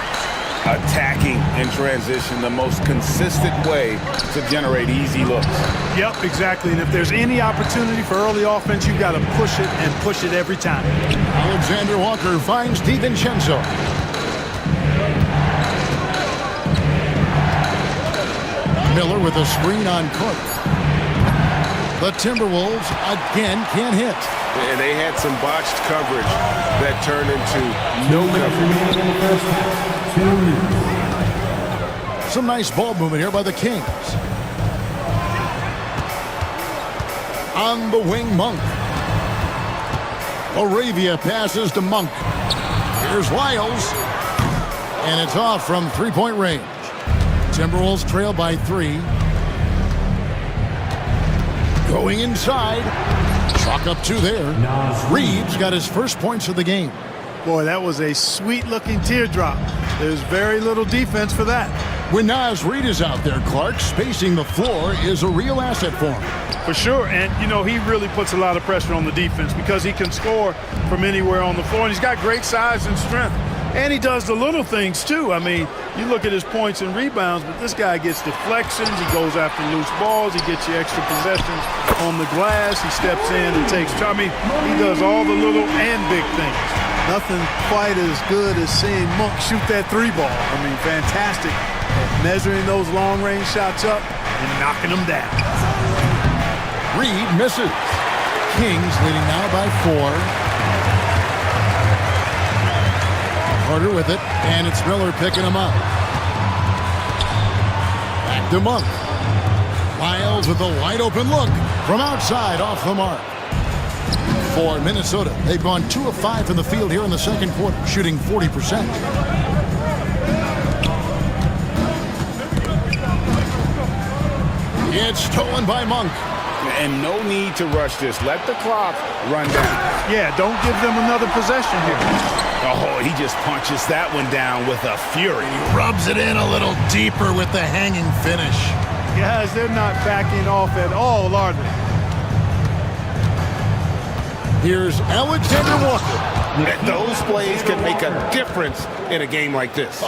Attacking in transition, the most consistent way to generate easy looks. Yep, exactly. And if there's any opportunity for early offense, you've got to push it and push it every time. Alexander Walker finds DiVincenzo. Miller with a screen on Carter. The Timberwolves again can't hit. And they had some botched coverage that turned into no coverage. Some nice ball movement here by the Kings. On the wing, Monk. Arabia passes to Monk. Here's Lyles. And it's off from three-point range. Timberwolves trail by 3. Going inside. Chalk up 2 there. Reeves got his first points of the game. Boy, that was a sweet-looking teardrop. There's very little defense for that. When Naz Reid is out there, Clark, spacing the floor is a real asset for him. For sure, and you know, he really puts a lot of pressure on the defense because he can score from anywhere on the floor, and he's got great size and strength. And he does the little things too. I mean, you look at his points and rebounds, but this guy gets deflections, he goes after loose balls, he gets you extra possessions on the glass, he steps in and takes, I mean, he does all the little and big things. Nothing quite as good as seeing Monk shoot that three ball. I mean, fantastic at measuring those long-range shots up and knocking them down. Reid misses. Kings leading now by 4. Carter with it, and it's Miller picking him up. Back to Monk. Miles with a wide-open look from outside off the mark. For Minnesota, they've gone 2 of 5 from the field here in the second quarter, shooting 40%. It's stolen by Monk. And no need to rush this. Let the clock run down. Yeah, don't give them another possession here. Oh, he just punches that one down with a fury. Rubs it in a little deeper with the hanging finish. Guys, they're not backing off at all, are they? Here's Alexander Walker. Those plays can make a difference in a game like this.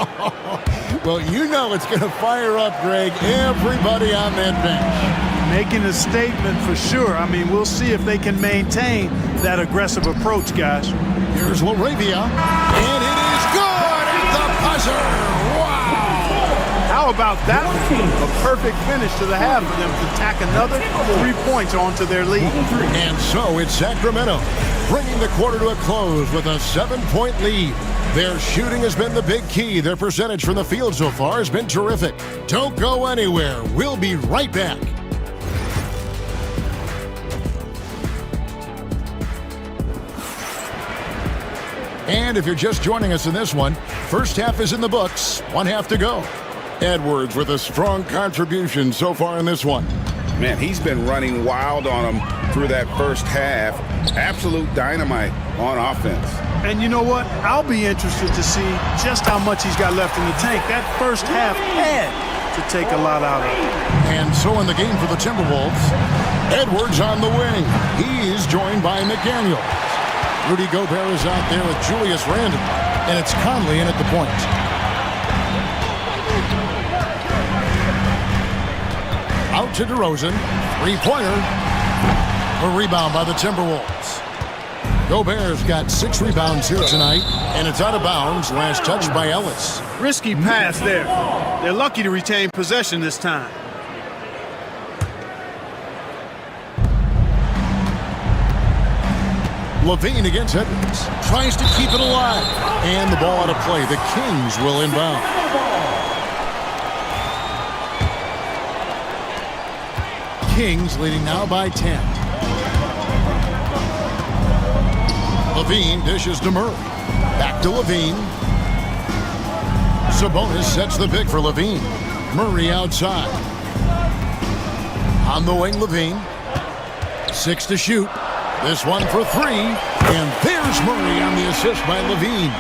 Well, you know it's going to fire up, Greg, everybody on that bench. Making a statement for sure. I mean, we'll see if they can maintain that aggressive approach, guys. Here's LaRavia, and it is good at the buzzer. Wow! How about that? A perfect finish to the half for them to tack another 3 points onto their lead. And so it's Sacramento, bringing the quarter to a close with a 7-point lead. Their shooting has been the big key. Their percentage from the field so far has been terrific. Don't go anywhere. We'll be right back. And if you're just joining us in this one, first half is in the books, 1 half to go. Edwards with a strong contribution so far in this one. Man, he's been running wild on him through that first half. Absolute dynamite on offense. And you know what? I'll be interested to see just how much he's got left in the tank. That first half had to take a lot out of it. And so in the game for the Timberwolves, Edwards on the wing. He's joined by McDaniel. Rudy Gobert is out there with Julius Randle, and it's Conley in at the point. Out to DeRozan, three-pointer. A rebound by the Timberwolves. Gobert's got 6 rebounds here tonight, and it's out of bounds. Last touch by Ellis. Risky pass there. They're lucky to retain possession this time. Levine against Edwards. Tries to keep it alive. And the ball out of play. The Kings will inbound. Kings leading now by 10. Levine dishes to Murray. Back to Levine. Sabonis sets the pick for Levine. Murray outside. On the wing, Levine. 6 to shoot. This one for 3, and there's Murray on the assist by Levine.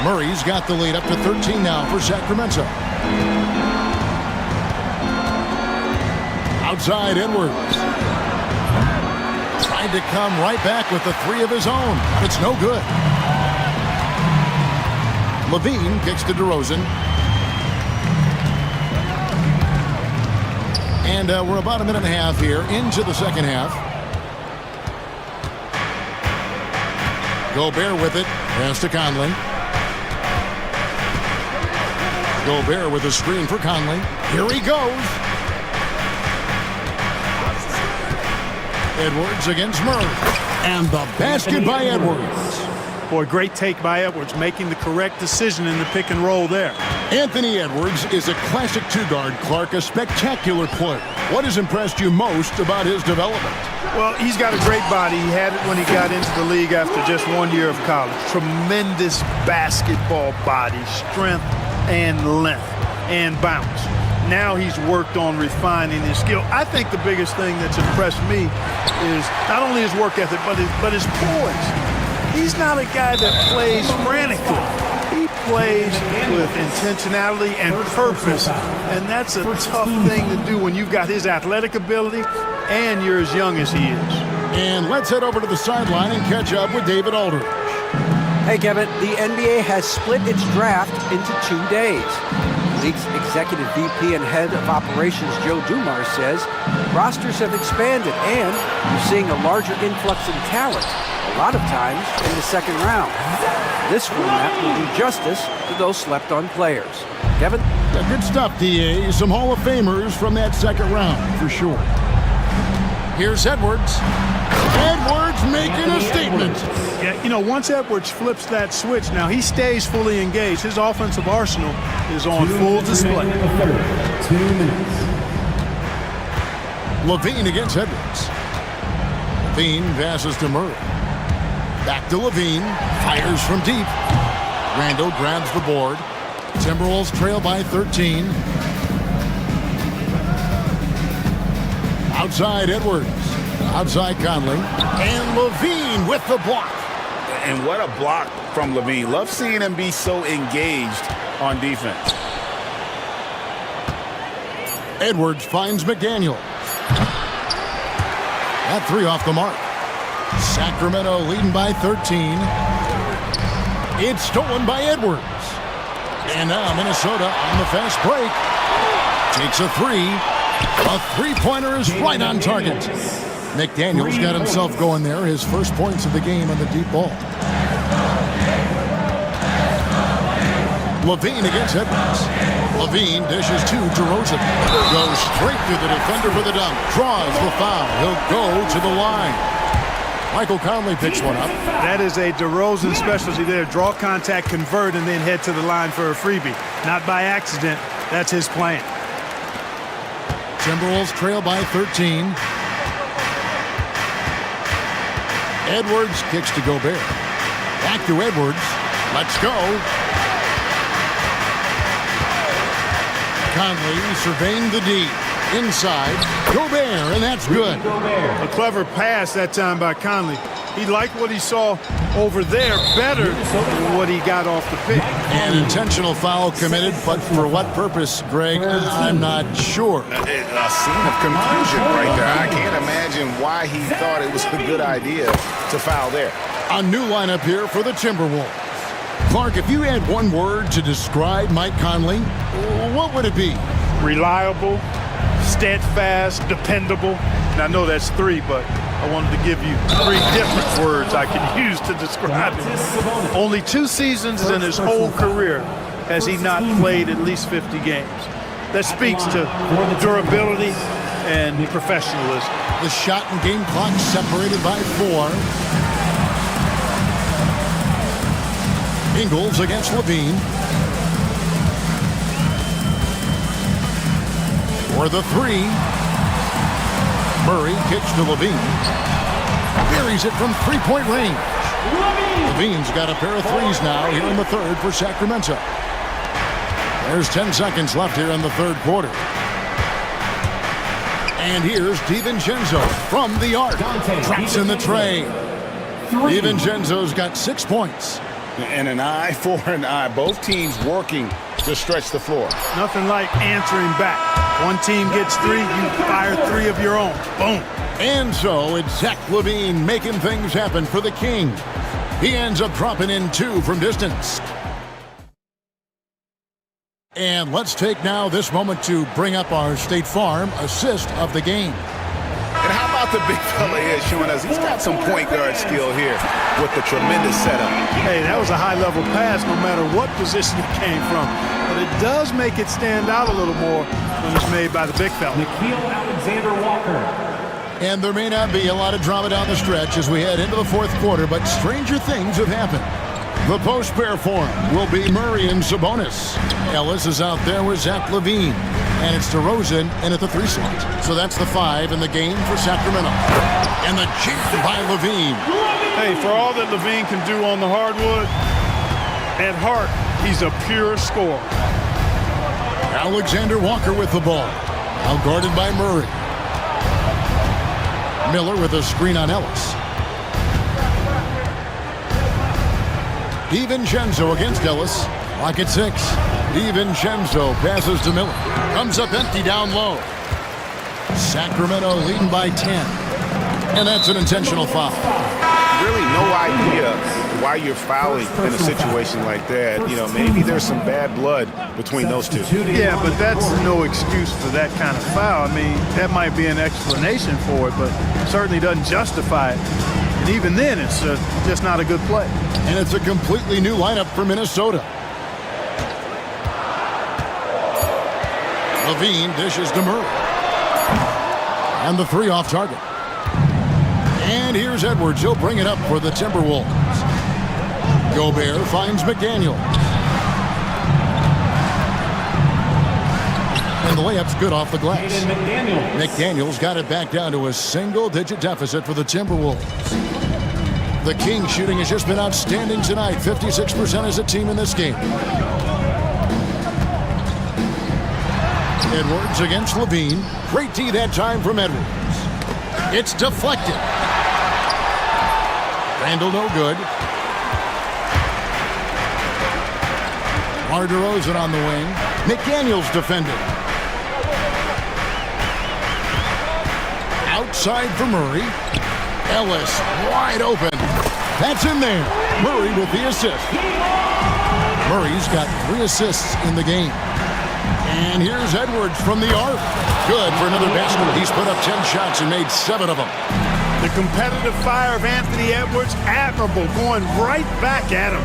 Murray's got the lead up to 13 now for Sacramento. Outside Edwards. Tried to come right back with the 3 of his own. It's no good. Levine kicks to DeRozan. And we're about a minute and a half here into the second half. Gobert with it. Pass to Conley. Gobert with a screen for Conley. Here he goes. Edwards against Murray. And the basket by Edwards. Boy, great take by Edwards, making the correct decision in the pick and roll there. Anthony Edwards is a classic 2-guard, Clark, a spectacular player. What has impressed you most about his development? Well, he's got a great body. He had it when he got into the league after just 1 year of college. Tremendous basketball body, strength and length and bounce. Now he's worked on refining his skill. I think the biggest thing that's impressed me is not only his work ethic, but his poise. He's not a guy that plays frantically. he plays with intentionality and purpose, and that's a tough thing to do when you've got his athletic ability and you're as young as he is. And let's head over to the sideline and catch up with David Aldridge. Hey, Kevin, the NBA has split its draft into 2 days. The league's executive VP and head of operations, Joe Dumars, says rosters have expanded and you're seeing a larger influx in talent, a lot of times in the second round. This format will do justice to those slept-on players. Kevin? Yeah, good stuff, DA. Some Hall of Famers from that second round, for sure. Here's Edwards. Edwards making a statement. Yeah, you know, once Edwards flips that switch, now he stays fully engaged. His offensive arsenal is on full display. 2 minutes. Levine against Edwards. Levine passes to Murray. Back to Levine. Fires from deep. Randall grabs the board. Timberwolves trail by 13. Outside Edwards. Outside Conley. And Levine with the block. And what a block from Levine. Love seeing him be so engaged on defense. Edwards finds McDaniel. That three off the mark. Sacramento leading by 13. It's stolen by Edwards. And now Minnesota on the fast break. Takes a three. A three-pointer is right on target. McDaniel's got himself going there. His first points of the game on the deep ball. Levine against Edwards. Levine dishes to DeRozan. Goes straight to the defender for the dunk. Draws the foul. He'll go to the line. Michael Conley picks one up. That is a DeRozan specialty there. Draw contact, convert, and then head to the line for a freebie. Not by accident. That's his plan. Timberwolves trail by 13. Edwards kicks to Gobert. Back to Edwards. Let's go. Conley surveying the D. Inside. Gobert, and that's good. A clever pass that time by Conley. He liked what he saw over there better than what he got off the pick. An intentional foul committed, but for what purpose, Greg? I'm not sure. A scene of confusion right there. I can't imagine why he thought it was a good idea to foul there. A new lineup here for the Timberwolves. Clark, if you had one word to describe Mike Conley, what would it be? Reliable, steadfast, dependable. And I know that's three, but I wanted to give you three different words I could use to describe him. Only 2 seasons in his whole career has he not played at least 50 games. That speaks to durability and professionalism. The shot and game clock separated by 4. Ingles against Levine. For the three. Murray kicks to Levine. Buries it from three-point range. Levine's got a pair of threes now here in the third for Sacramento. There's 10 seconds left here in the third quarter. And here's DiVincenzo from the arc. Traps in the tray. DiVincenzo's got 6 points. And an eye for an eye. Both teams working to stretch the floor. Nothing like answering back. One team gets 3, you fire 3 of your own. Boom. And so it's Zach LaVine making things happen for the King. He ends up dropping in 2 from distance. And let's take now this moment to bring up our State Farm assist of the game. And how about the big fella here showing us he's got some point guard skill here with the tremendous setup. Hey, that was a high-level pass no matter what position it came from. But it does make it stand out a little more when it's made by the big fella. Nickeil Alexander-Walker. And there may not be a lot of drama down the stretch as we head into the fourth quarter, but stranger things have happened. The post pair form will be Murray and Sabonis. Ellis is out there with Zach LaVine. And it's DeRozan in at the 3 slot. So that's the 5 in the game for Sacramento. And the jam by LaVine. Hey, for all that LaVine can do on the hardwood, at heart, he's a pure scorer. Alexander Walker with the ball. Now guarded by Murray. Miller with a screen on Ellis. DiVincenzo against Ellis. Lock at 6. DiVincenzo passes to Miller. Comes up empty down low. Sacramento leading by 10. And that's an intentional foul. Really no idea why you're fouling in a situation like that. You know, maybe there's some bad blood between those two. Yeah, but that's no excuse for that kind of foul. I mean, that might be an explanation for it, but certainly doesn't justify it. And even then, it's just not a good play. And it's a completely new lineup for Minnesota. Levine dishes to Murray. And the 3 off target. And here's Edwards. He'll bring it up for the Timberwolves. Gobert finds McDaniel. And the layup's good off the glass. McDaniel's got it back down to a single-digit deficit for the Timberwolves. The Kings shooting has just been outstanding tonight. 56% as a team in this game. Edwards against Levine. Great D that time from Edwards. It's deflected. Randall no good. DeRozan on the wing. McDaniel's defending. Outside for Murray. Ellis wide open. That's in there. Murray with the assist. Murray's got 3 assists in the game. And here's Edwards from the arc. Good for another basket. He's put up 10 shots and made 7 of them. The competitive fire of Anthony Edwards, admirable, going right back at him.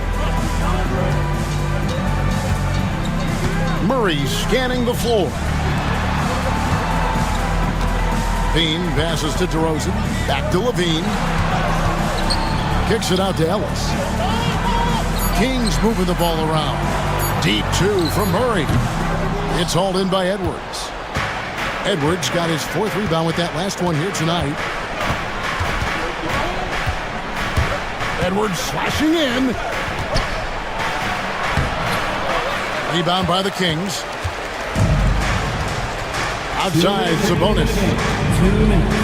Murray scanning the floor. Levine passes to DeRozan. Back to Levine. Kicks it out to Ellis. Kings moving the ball around. Deep 2 from Murray. It's hauled in by Edwards. Edwards got his 4th rebound with that last one here tonight. Edwards slashing in. Rebound by the Kings. Outside, Sabonis.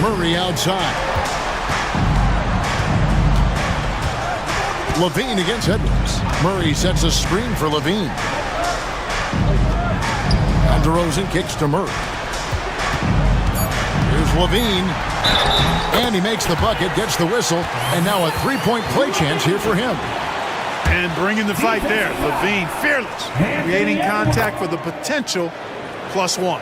Murray outside. Levine against Edwards. Murray sets a screen for Levine. And DeRozan kicks to Murray. Here's Levine. And he makes the bucket, gets the whistle, and now a 3-point play chance here for him. And bringing the fight there. Levine fearless, creating contact for the potential +1.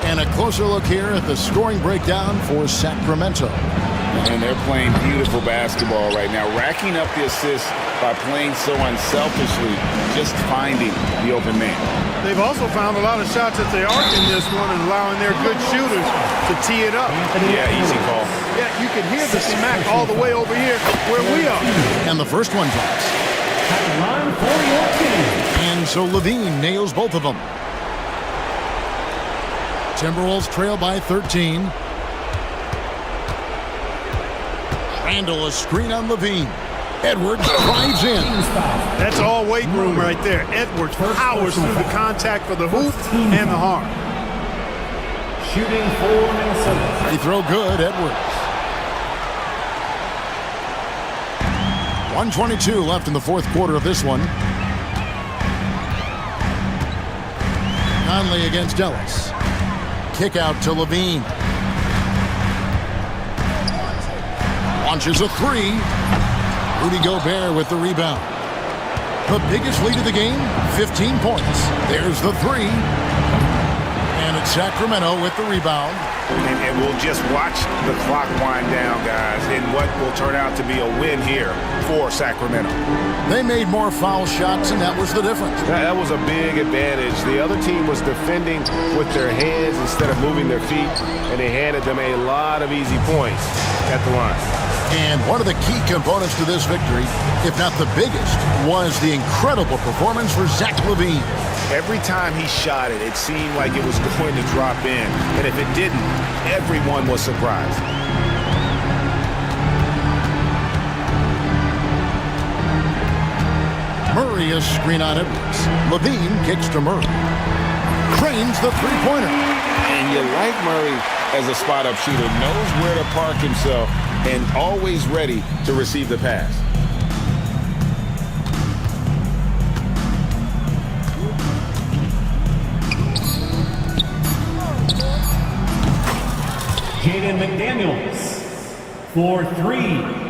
And a closer look here at the scoring breakdown for Sacramento. And they're playing beautiful basketball right now, racking up the assists by playing so unselfishly, just finding the open man. They've also found a lot of shots at the arc in this one and allowing their good shooters to tee it up. Yeah, easy call. Yeah, you can hear the smack all the way over here where we are. And the first one drops. And so Levine nails both of them. Timberwolves trail by 13. Randall a screen on Levine. Edwards drives in. That's all weight room right there. Edwards powers through the contact for the hoop and the harm. Shooting for Minnesota. Free throw good, Edwards. 1:22 left in the 4th quarter of this one. Conley against Ellis. Kick out to Levine. Launches a 3. Rudy Gobert with the rebound. The biggest lead of the game, 15 points. There's the 3. And it's Sacramento with the rebound. And we'll just watch the clock wind down, guys, in what will turn out to be a win here for Sacramento. They made more foul shots, and that was the difference. That was a big advantage. The other team was defending with their hands instead of moving their feet, and they handed them a lot of easy points at the line. And one of the key components to this victory, if not the biggest, was the incredible performance for Zach LaVine. Every time he shot it, it seemed like it was going to drop in. And if it didn't, everyone was surprised. Murray is screen on Edwards. LaVine kicks to Murray. Cranes the three-pointer. And you like Murray as a spot-up shooter, knows where to park himself, and always ready to receive the pass. Jaden McDaniels for 3.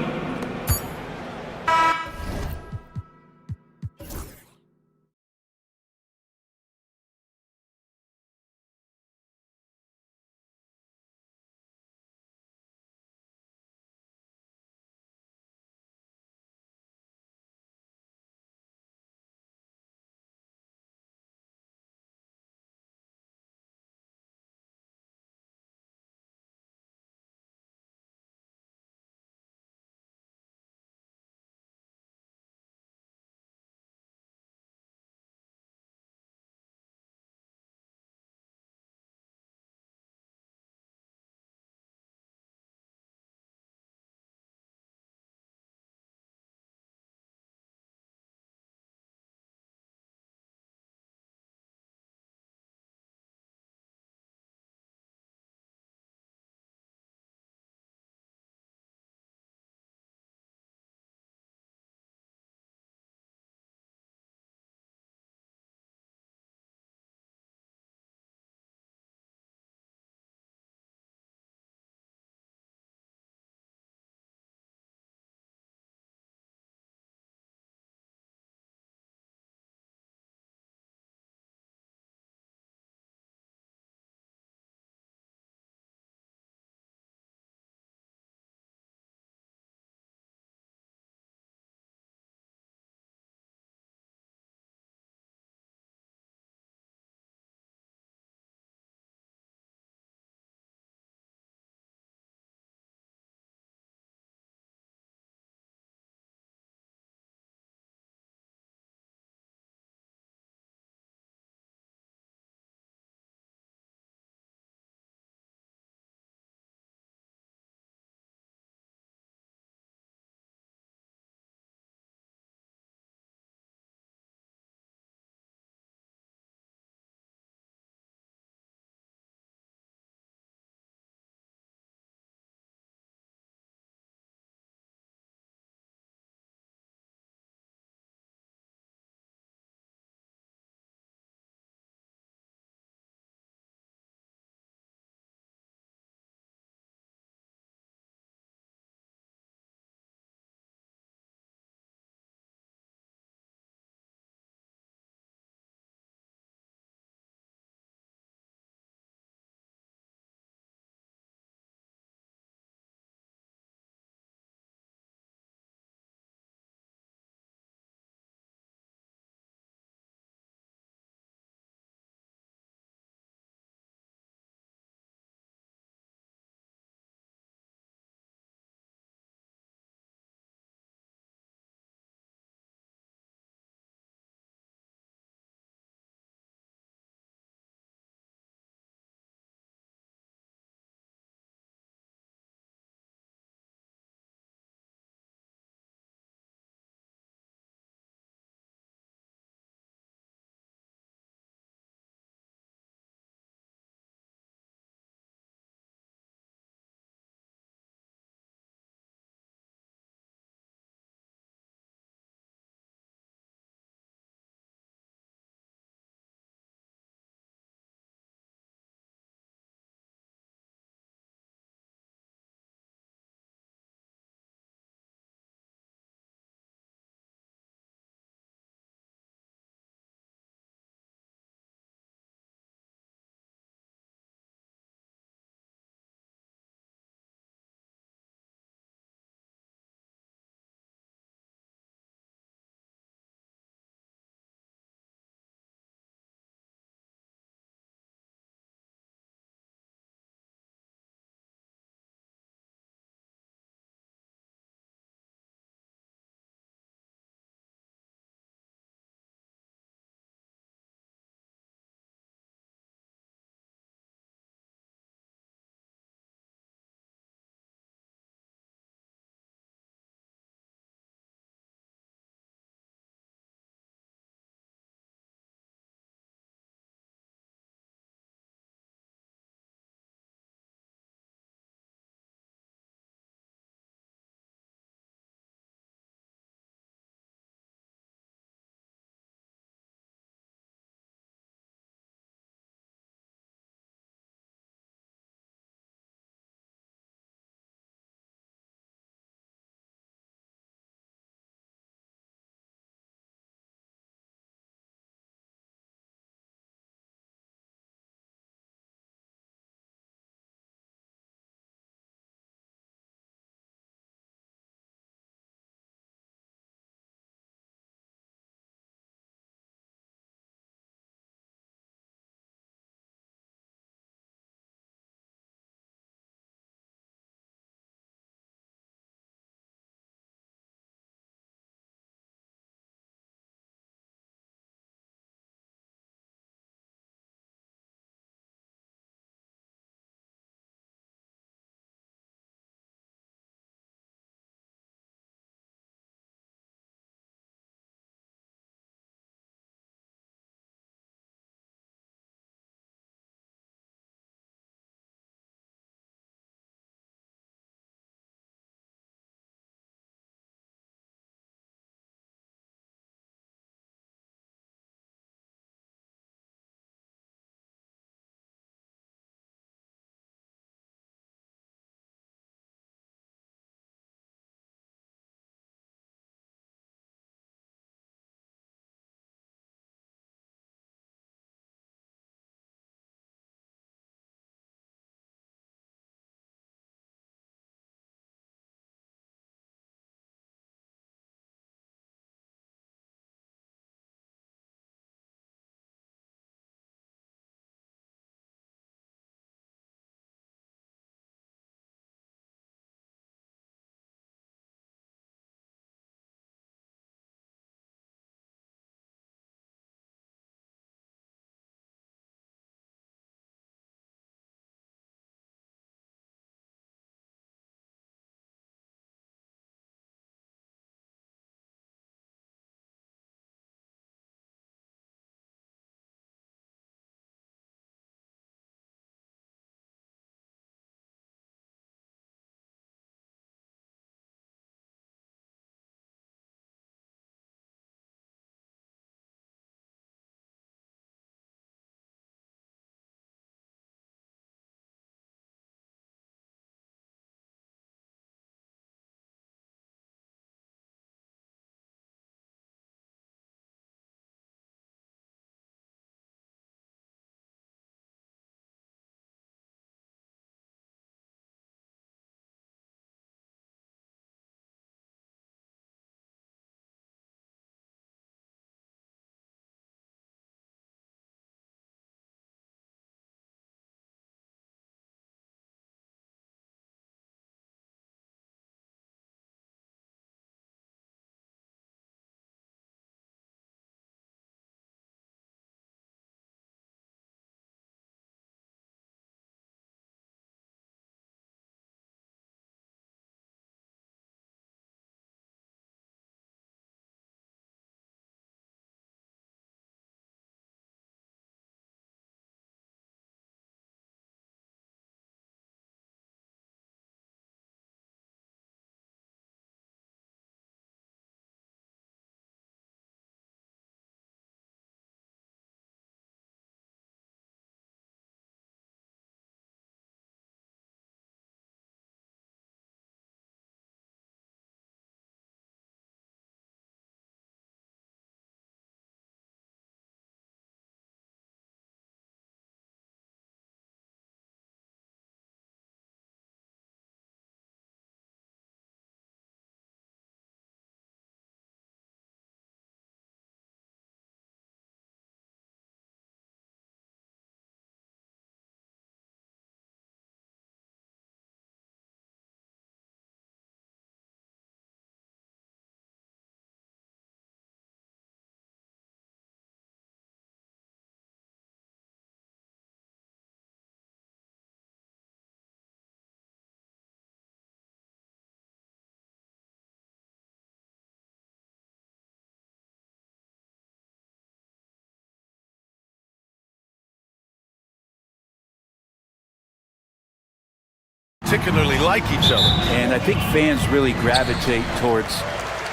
particularly like each other. And I think fans really gravitate towards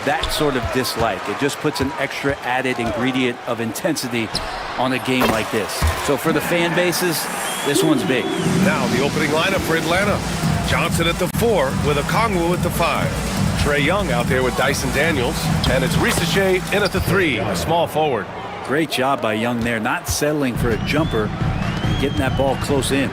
that sort of dislike. It just puts an extra added ingredient of intensity on a game like this. So for the fan bases, this one's big. Now the opening lineup for Atlanta. Johnson at the 4 with Okongwu at the 5. Trae Young out there with Dyson Daniels. And it's Ricochet in at the 3, a small forward. Great job by Young there, not settling for a jumper and getting that ball close in.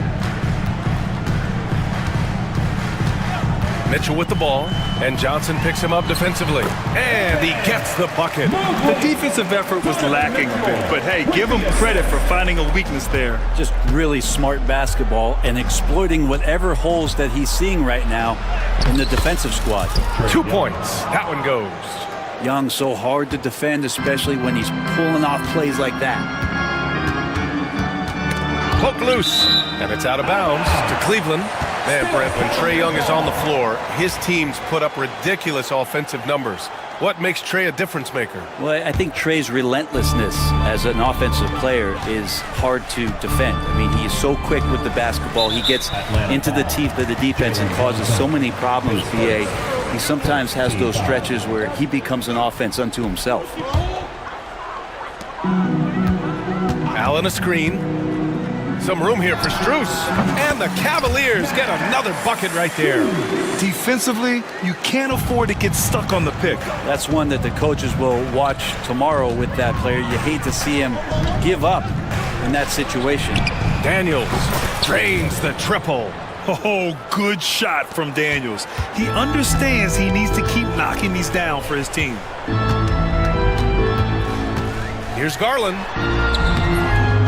Mitchell with the ball, and Johnson picks him up defensively. And he gets the bucket. The defensive effort was lacking a bit, but hey, give him credit for finding a weakness there. Just really smart basketball and exploiting whatever holes that he's seeing right now in the defensive squad. 2 points. That one goes. Young so hard to defend, especially when he's pulling off plays like that. Poke loose, and it's out of bounds to Cleveland. Man, Brent, when Trae Young is on the floor, his teams put up ridiculous offensive numbers. What makes Trae a difference maker? Well, I think Trae's relentlessness as an offensive player is hard to defend. I mean, he is so quick with the basketball. He gets into the teeth of the defense and causes so many problems, BA. He sometimes has those stretches where he becomes an offense unto himself. Allen a screen. Some room here for Strus. And the Cavaliers get another bucket right there. Defensively, you can't afford to get stuck on the pick. That's one that the coaches will watch tomorrow with that player. You hate to see him give up in that situation. Daniels drains the triple. Oh, good shot from Daniels. He understands he needs to keep knocking these down for his team. Here's Garland.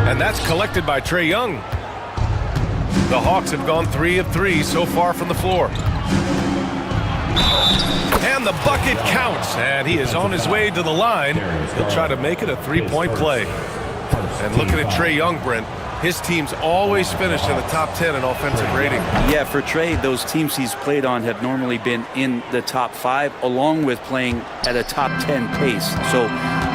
And that's collected by Trae Young. The Hawks have gone 3 of 3 so far from the floor. And the bucket counts, and he is on his way to the line. He'll try to make it a 3-point play. And looking at Trae Young, Brent, his teams always finish in the top 10 in offensive rating. Yeah, for Trae, those teams he's played on have normally been in the top 5, along with playing at a top 10 pace. So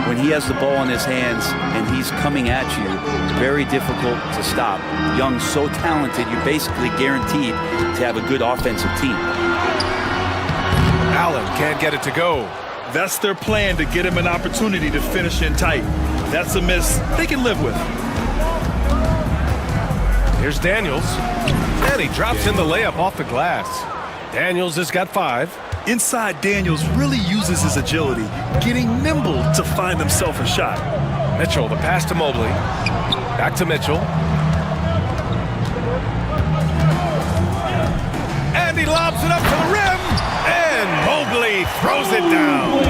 when he has the ball in his hands and he's coming at you, it's very difficult to stop. Young's so talented, you're basically guaranteed to have a good offensive team. Allen can't get it to go. That's their plan, to get him an opportunity to finish in tight. That's a miss they can live with. Here's Daniels, and he drops in the layup off the glass. Daniels has got 5. Inside, Daniels really uses his agility, getting nimble to find himself a shot. Mitchell, the pass to Mobley. Back to Mitchell. And he lobs it up to the rim, and Mobley throws it down.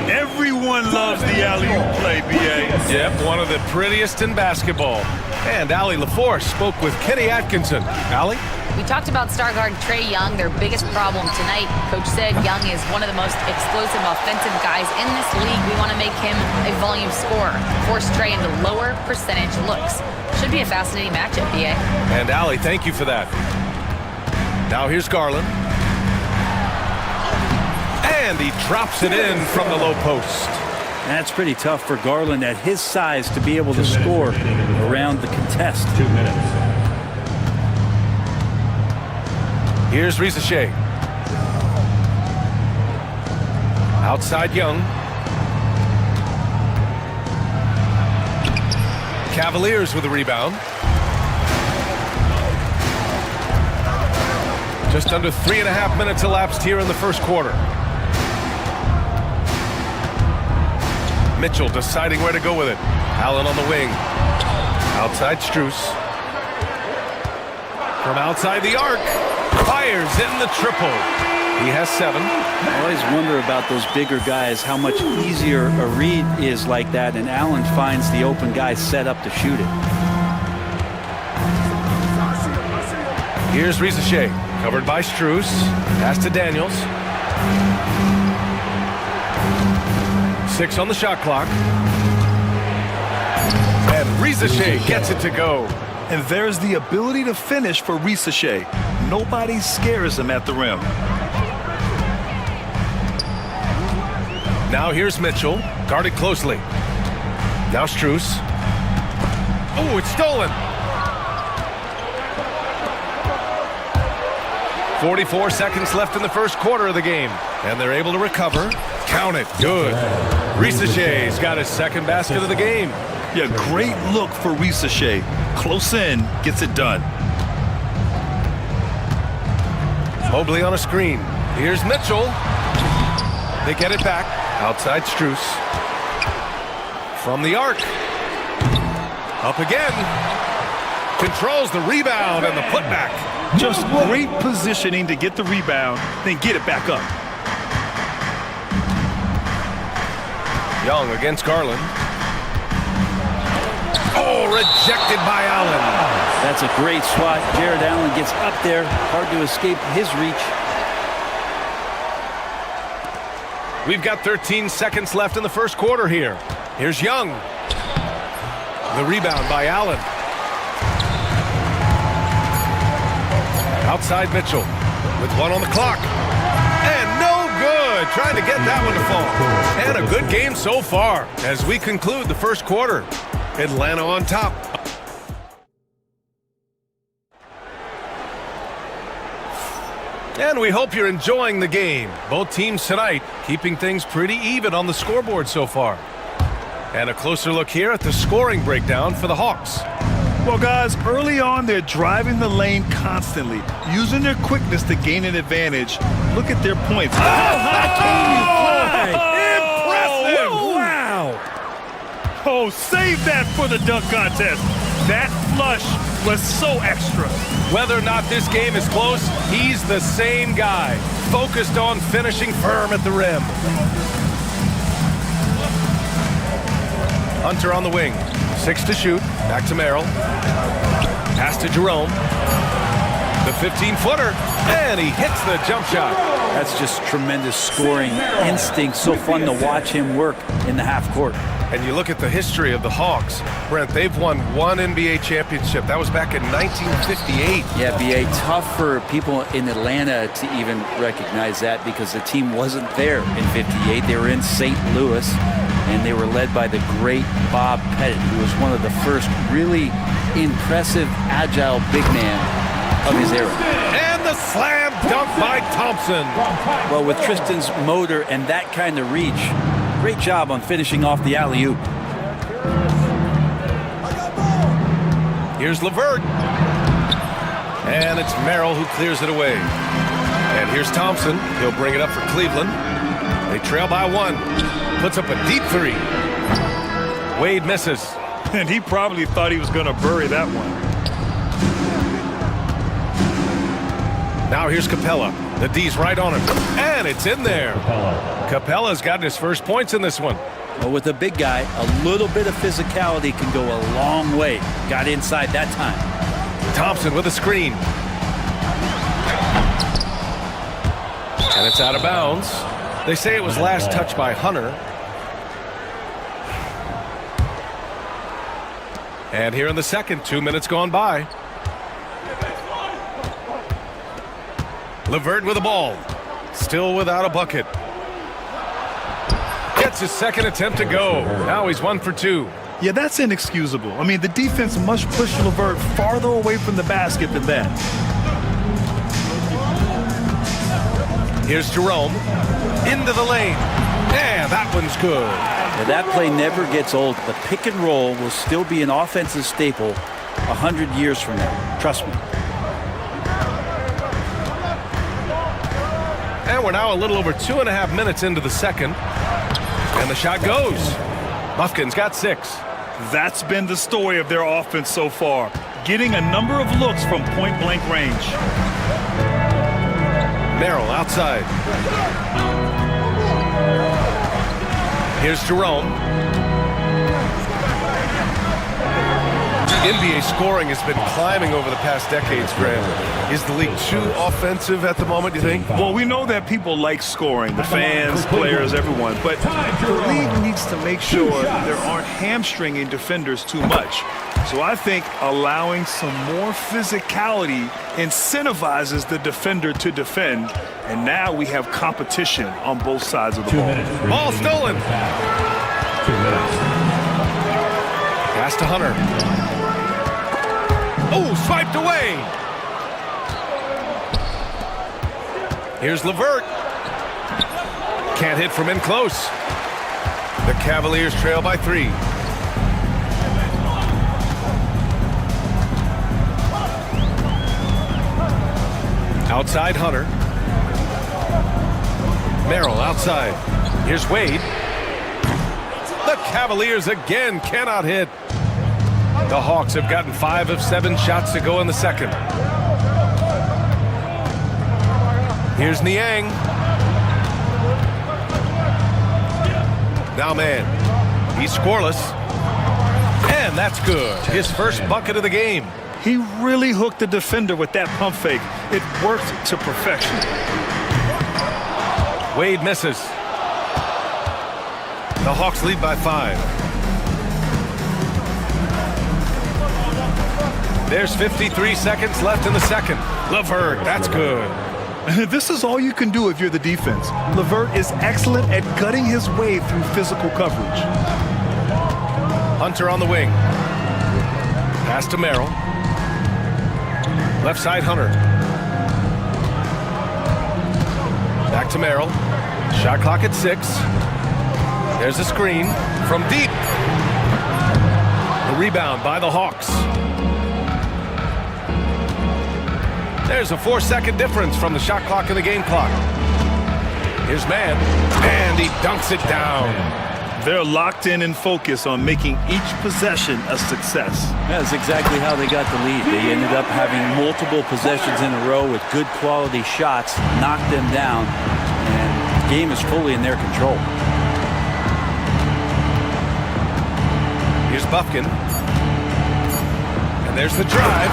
Everyone loves the alley-oop play, B.A. Yep, one of the prettiest in basketball. And Allie LaForce spoke with Kenny Atkinson. Allie? We talked about star guard Trae Young, their biggest problem tonight. Coach said Young is one of the most explosive offensive guys in this league. We want to make him a volume scorer, force Trae into lower percentage looks. Should be a fascinating matchup, BA. And Allie, thank you for that. Now here's Garland. And he drops it in from the low post. That's pretty tough for Garland at his size to be able to score around the contest. 2 minutes. Here's Ricochet. Outside Young. Cavaliers with a rebound. Just under 3.5 minutes elapsed here in the first quarter. Mitchell deciding where to go with it. Allen on the wing. Outside Strus. From outside the arc. Fires in the triple. He has 7. I always wonder about those bigger guys, how much easier a read is like that, and Allen finds the open guy set up to shoot it. Here's Ricochet. Covered by Strus. Pass to Daniels. 6 on the shot clock. And Ricochet gets it to go. And there's the ability to finish for Ricochet. Nobody scares him at the rim. Now here's Mitchell, guarded closely. Now Strus. Oh, it's stolen. 44 seconds left in the first quarter of the game. And they're able to recover. Count it. Good. Risaché's got his second basket of the game. Yeah, great look for Risaché. Close in, gets it done. Mobley on a screen. Here's Mitchell. They get it back. Outside Strus. From the arc. Up again. Controls the rebound and the putback. Just great positioning to get the rebound, then get it back up. Young against Garland. Oh, rejected by Allen. That's a great swat. Jared Allen gets up there. Hard to escape his reach. We've got 13 seconds left in the first quarter here. Here's Young. The rebound by Allen. Outside Mitchell with one on the clock. And no good. Trying to get that one to fall. And a good game so far as we conclude the first quarter. Atlanta on top. And we hope you're enjoying the game. Both teams tonight keeping things pretty even on the scoreboard so far. And a closer look here at the scoring breakdown for the Hawks. Well, guys, early on, they're driving the lane constantly, using their quickness to gain an advantage. Look at their points. Impressive! Wow! Oh, save that for the dunk contest. That flush was so extra. Whether or not this game is close, he's the same guy, focused on finishing firm at the rim. Hunter on the wing. 6 to shoot. Back to Merrill. Pass to Jerome. The 15-footer. And he hits the jump shot. That's just tremendous scoring instinct. So fun to watch him work in the half court. And you look at the history of the Hawks. Brent, they've won one NBA championship. That was back in 1958. Yeah, B.A., tough for people in Atlanta to even recognize that because the team wasn't there in 58. They were in St. Louis, and they were led by the great Bob Pettit, who was one of the first really impressive, agile big man of his era. And the slam dunk by Thompson. Well, with Tristan's motor and that kind of reach, great job on finishing off the alley-oop. Here's LeVert. And it's Merrill who clears it away. And here's Thompson. He'll bring it up for Cleveland. They trail by 1. Puts up a deep 3. Wade misses. And he probably thought he was going to bury that one. Now here's Capella. The D's right on him. And it's in there. Capella's gotten his first points in this one. Well, with a big guy, a little bit of physicality can go a long way. Got inside that time. Thompson with a screen. And it's out of bounds. They say it was last touched by Hunter. And here in the second, 2 minutes gone by. LeVert with the ball. Still without a bucket. Gets his second attempt to go. Now he's 1 for 2. Yeah, that's inexcusable. I mean, the defense must push LeVert farther away from the basket than that. Here's Jerome. Into the lane. Yeah, that one's good. Now, that play never gets old. The pick and roll will still be an offensive staple 100 years from now. Trust me. And we're now a little over 2.5 minutes into the second. And the shot goes. Buffkin's got 6. That's been the story of their offense so far. Getting a number of looks from point-blank range. Merrill outside. Here's Jerome. NBA scoring has been climbing over the past decades, Grant. Is the league too offensive at the moment, do you think? Well, we know that people like scoring, the fans, players, everyone, but the league needs to make sure there aren't hamstringing defenders too much. So I think allowing some more physicality incentivizes the defender to defend, and now we have competition on both sides of the ball. Ball stolen. 2 minutes. Pass to Hunter. Oh, swiped away. Here's LeVert. Can't hit from in close. The Cavaliers trail by 3. Outside Hunter. Merrill outside. Here's Wade. The Cavaliers again cannot hit. The Hawks have gotten 5 of 7 shots to go in the second. Here's Niang. Now man. He's scoreless. And that's good. His first bucket of the game. He really hooked the defender with that pump fake. It worked to perfection. Wade misses. The Hawks lead by 5. There's 53 seconds left in the second. LeVert, that's good. This is all you can do if you're the defense. LeVert is excellent at gutting his way through physical coverage. Hunter on the wing. Pass to Merrill. Left side Hunter. Back to Merrill. Shot clock at 6. There's a screen from deep. The rebound by the Hawks. There's a 4-second difference from the shot clock and the game clock. Here's man, and he dunks it down. They're locked in and focused on making each possession a success. That's exactly how they got the lead. They ended up having multiple possessions in a row with good quality shots, knocked them down, and the game is fully in their control. Here's Buffkin. And there's the drive.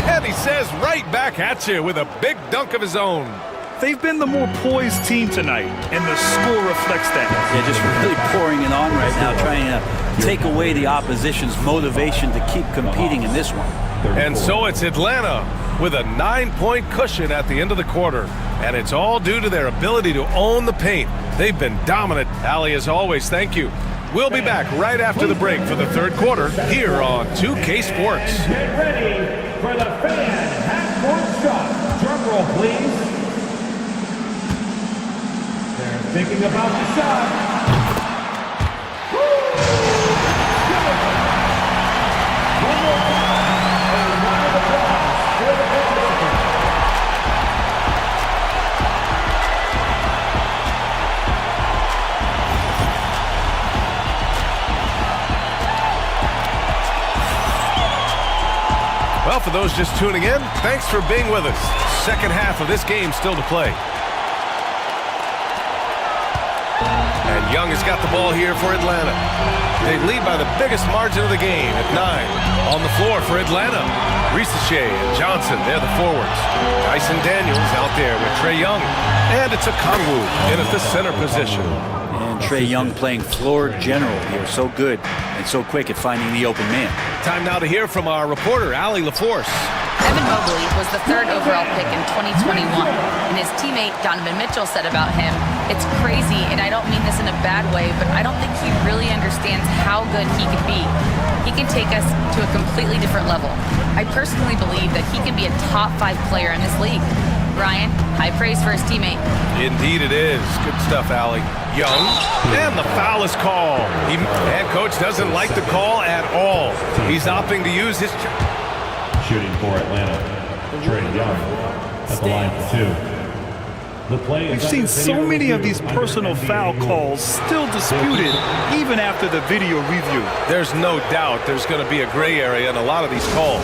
And he says right back at you with a big dunk of his own. They've been the more poised team tonight, and the score reflects that. They're just really pouring it on right now, trying to take away the opposition's motivation to keep competing in this one. And so it's Atlanta with a 9-point cushion at the end of the quarter. And it's all due to their ability to own the paint. They've been dominant. Allie, as always, thank you. We'll be back right after the break for the third quarter here on 2K Sports. Get ready for the fan half-court shot. Drum roll, please. They're thinking about the shot. One more time. A round of applause for the goalkeeper. Well, for those just tuning in, thanks for being with us. Second half of this game still to play. And Young has got the ball here for Atlanta. They lead by the biggest margin of the game at 9. On the floor for Atlanta, Risachet and Johnson, they're the forwards. Dyson Daniels out there with Trae Young. And it's a Conwoo in at the center position. And Trae Young playing floor general here. So good and so quick at finding the open man. Time now to hear from our reporter, Allie LaForce. Evan Mobley was the 3rd overall pick in 2021, and his teammate Donovan Mitchell said about him, "It's crazy, and I don't mean this in a bad way, but I don't think he really understands how good he can be. He can take us to a completely different level. I personally believe that he can be a top 5 player in this league." Ryan, high praise for his teammate. Indeed it is. Good stuff, Allie. Young, and the foul is called. And coach doesn't like the call at all. He's opting to use his... Shooting for Atlanta, Trae Young at the line for 2. The play We've seen so many of these personal foul calls still disputed even after the video review. There's no doubt there's going to be a gray area in a lot of these calls.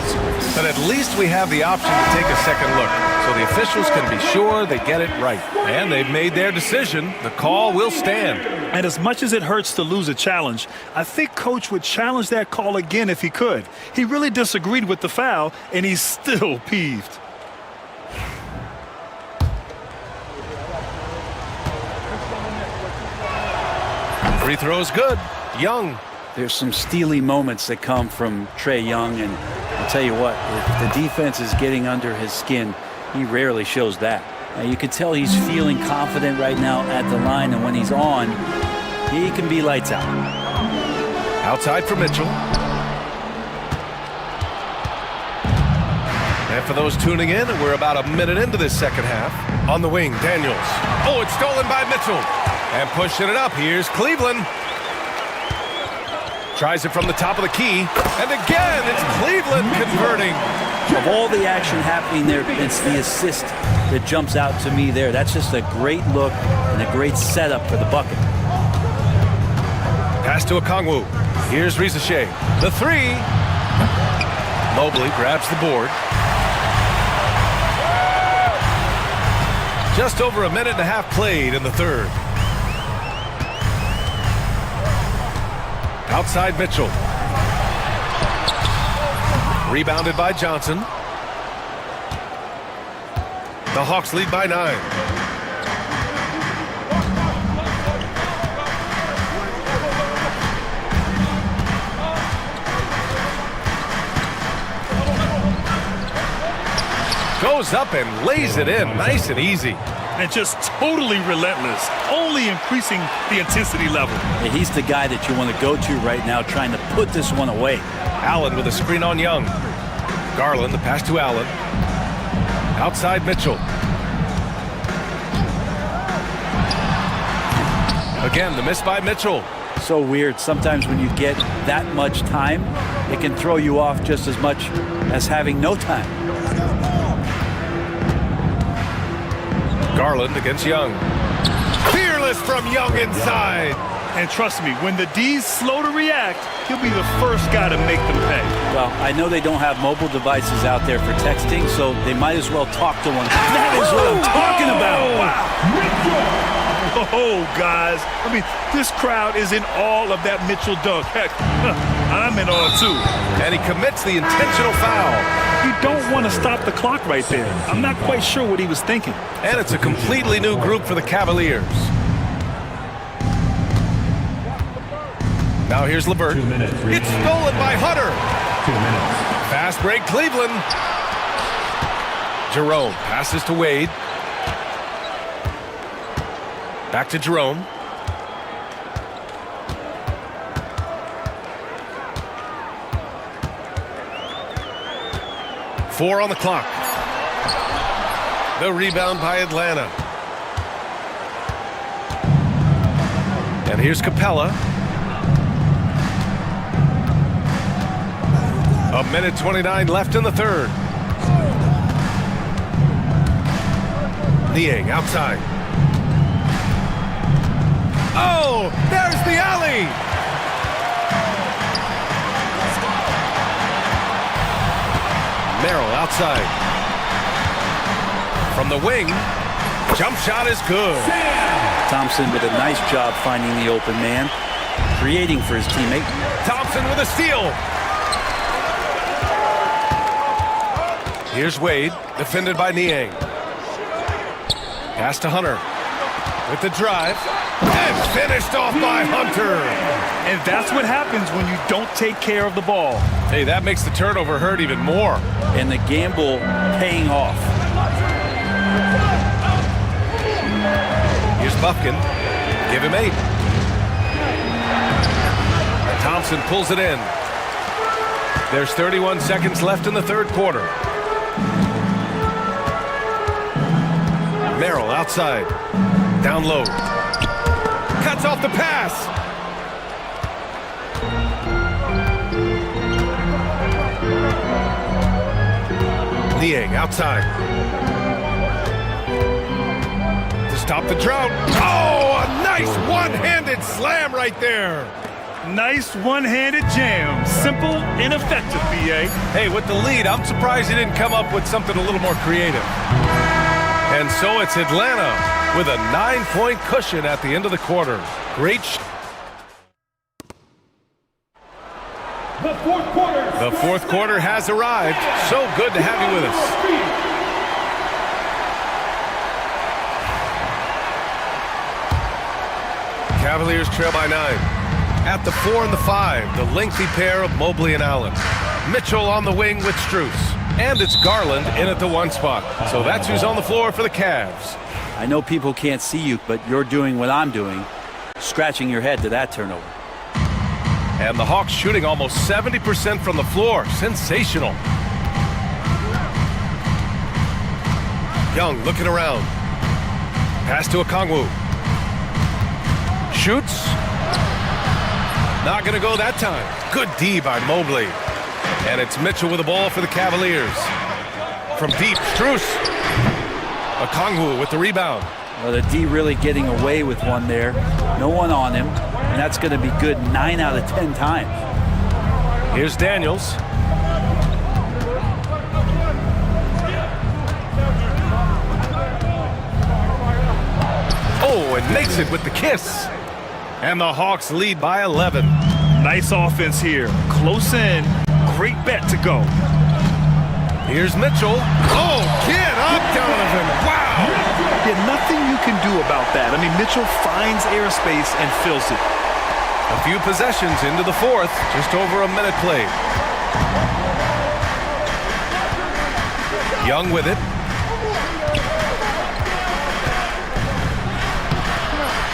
But at least we have the option to take a second look, so the officials can be sure they get it right. And they've made their decision. The call will stand. And as much as it hurts to lose a challenge, I think Coach would challenge that call again if he could. He really disagreed with the foul, and he's still peeved. Free throw's good. Young. There's some steely moments that come from Trae Young, and I'll tell you what, if the defense is getting under his skin, he rarely shows that. Now, you can tell he's feeling confident right now at the line, and when he's on, he can be lights out. Outside for Mitchell. And for those tuning in, we're about a minute into this second half. On the wing, Daniels. Oh, it's stolen by Mitchell. And pushing it up, here's Cleveland. Tries it from the top of the key. And again, it's Cleveland converting. Of all the action happening there, it's the assist that jumps out to me there. That's just a great look and a great setup for the bucket. Pass to Okongwu. Here's Rizachet. The three. Mobley grabs the board. Just over a minute and a half played in the third. Outside Mitchell. Rebounded by Johnson. The Hawks lead by 9. Goes up and lays it in, nice and easy. And just totally relentless, only increasing the intensity level. Yeah, he's the guy that you want to go to right now, trying to put this one away. Allen with a screen on Young. Garland, the pass to Allen. Outside Mitchell. Again, the miss by Mitchell. So weird. Sometimes when you get that much time, it can throw you off just as much as having no time. Garland against Young. Fearless from Young inside. And trust me, when the D's slow to react, he'll be the first guy to make them pay. Well, I know they don't have mobile devices out there for texting, so they might as well talk to one. That is what I'm talking about. Wow. Oh, guys. I mean, this crowd is in awe of that Mitchell dunk. Heck, I'm in awe, too. And he commits the intentional foul. You don't want to stop the clock right there. I'm not quite sure what he was thinking. And it's a completely new group for the Cavaliers. Now here's LeVert. It's stolen by Hunter. 2 minutes. Fast break, Cleveland. Jerome passes to Wade. Back to Jerome. Four on the clock. The rebound by Atlanta. And here's Capella. A minute 29 left in the third. Niang outside. Oh, there's the alley. Merrill outside. From the wing, jump shot is good. Thompson with a nice job finding the open man, creating for his teammate. Thompson with a steal. Here's Wade, defended by Niang. Pass to Hunter. With the drive. And finished off by Hunter. And that's what happens when you don't take care of the ball. Hey, that makes the turnover hurt even more. And the gamble paying off. Here's Buffkin. Give him 8. Thompson pulls it in. There's 31 seconds left in the third quarter. Merrill outside. Down low. Cuts off the pass. Niang outside. To stop the drought. Oh, a nice one-handed slam right there. Nice one-handed jam. Simple and effective, BA. Hey, with the lead, I'm surprised he didn't come up with something a little more creative. And so it's Atlanta with a 9-point cushion at the end of the quarter. Great. The fourth quarter has arrived. So good to have you with us. Cavaliers trail by 9. At the 4 and the 5, the lengthy pair of Mobley and Allen. Mitchell on the wing with Strus. And it's Garland in at the 1 spot. So that's who's on the floor for the Cavs. I know people can't see you, but you're doing what I'm doing, scratching your head to that turnover. And the Hawks shooting almost 70% from the floor. Sensational. Young looking around. Pass to Okongwu. Shoots. Not going to go that time. Good D by Mobley. And it's Mitchell with the ball for the Cavaliers. From deep, Strus. Okongwu with the rebound. Well, the D really getting away with one there. No one on him. And that's going to be good 9 out of 10 times. Here's Daniels. Oh, and makes it with the kiss. And the Hawks lead by 11. Nice offense here. Close in. Great bet to go. Here's Mitchell. Oh, get up, Donovan. Wow. Yeah, nothing you can do about that. I mean, Mitchell finds airspace and fills it. A few possessions into the fourth. Just over a minute played. Young with it.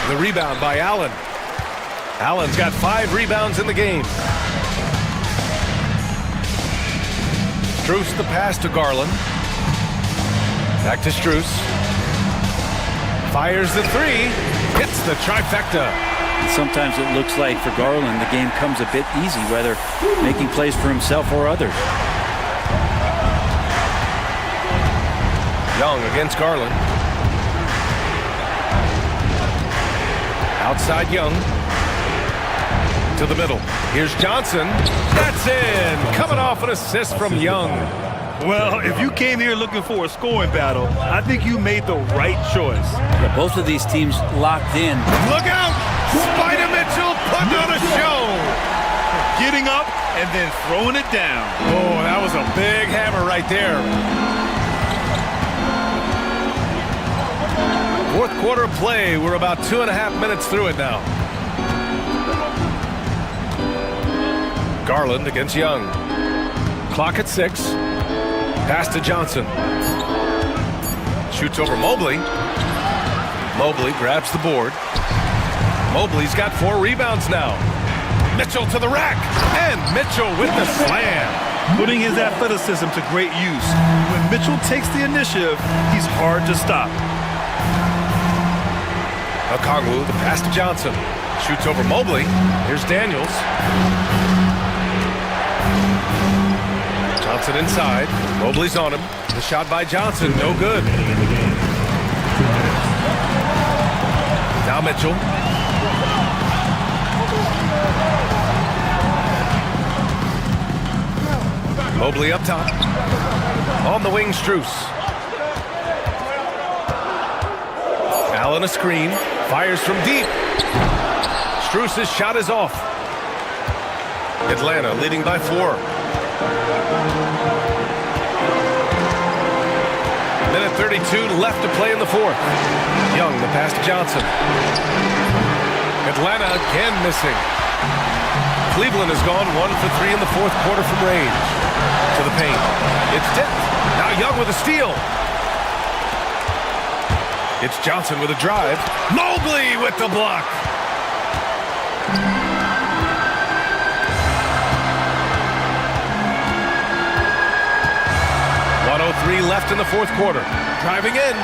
The rebound by Allen. Allen's got 5 rebounds in the game. Strus the pass to Garland. Back to Strus. Fires the 3. Hits the trifecta. And sometimes it looks like for Garland the game comes a bit easy, whether making plays for himself or others. Young against Garland. Outside Young. To the middle. Here's Johnson. That's in. Coming off an assist from Young. Well, if you came here looking for a scoring battle, I think you made the right choice. Yeah, both of these teams locked in. Look out! Spider Mitchell putting on a show. Getting up and then throwing it down. Oh, that was a big hammer right there. Fourth quarter play. We're about 2.5 minutes through it now. Garland against Young. Clock at 6. Pass to Johnson. Shoots over Mobley. Mobley grabs the board. Mobley's got 4 rebounds now. Mitchell to the rack. And Mitchell with the slam. Putting his athleticism to great use. When Mitchell takes the initiative, he's hard to stop. Okongwu, the pass to Johnson. Shoots over Mobley. Here's Daniels. Johnson inside. Mobley's on him. The shot by Johnson, no good. Now Mitchell. Mobley up top. On the wing, Strus. Allen a screen. Fires from deep. Strus's shot is off. Atlanta leading by 4. Minute 32 left to play in the fourth. Young, the pass to Johnson. Atlanta again missing. Cleveland has gone 1 for 3 in the fourth quarter from range. To the paint. It's tipped. Now Young with a steal. It's Johnson with a drive. Mobley with the block. .03 left in the fourth quarter. Driving in.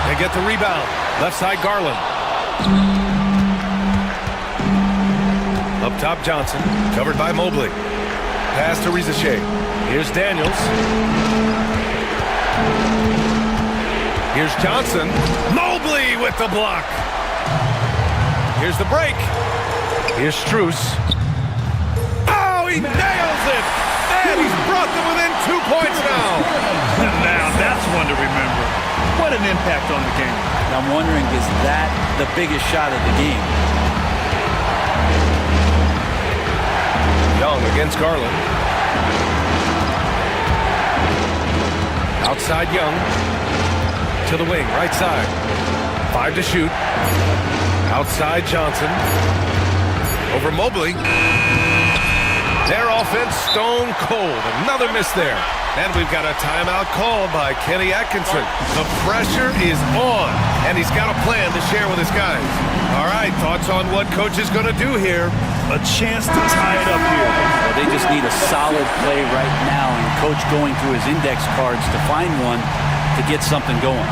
They get the rebound. Left side Garland. Up top Johnson. Covered by Mobley. Pass to Rizachet. Here's Daniels. Here's Johnson. Mobley with the block. Here's the break. Here's Strus. Oh, he nails it! And he's brought them within 2 points now. Now that's one to remember. What an impact on the game. I'm wondering, is that the biggest shot of the game? Young against Garland. Outside Young. To the wing, right side. 5 to shoot. Outside Johnson. Over Mobley. Their offense stone cold. Another miss there. And we've got a timeout called by Kenny Atkinson. The pressure is on, and he's got a plan to share with his guys. All right, thoughts on what coach is going to do here? A chance to tie it up here. Well, they just need a solid play right now, and coach going through his index cards to find one to get something going.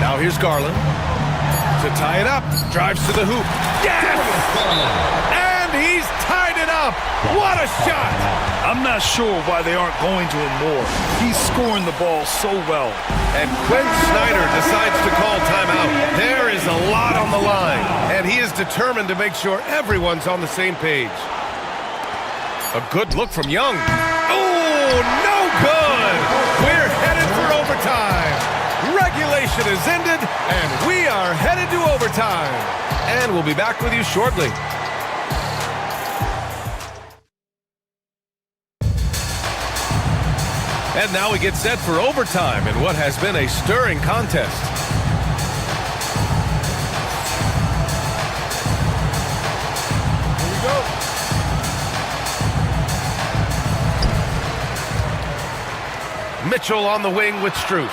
Now here's Garland to tie it up. Drives to the hoop. Yes! And he's tied it up. What a shot! I'm not sure why they aren't going to him more. He's scoring the ball so well. And Quinn Snyder decides to call timeout. There is a lot on the line, and he is determined to make sure everyone's on the same page. A good look from Young. Oh, no good! We're headed for overtime. Regulation is ended, and we are headed to overtime. And we'll be back with you shortly. And now we get set for overtime in what has been a stirring contest. Here we go. Mitchell on the wing with Strus.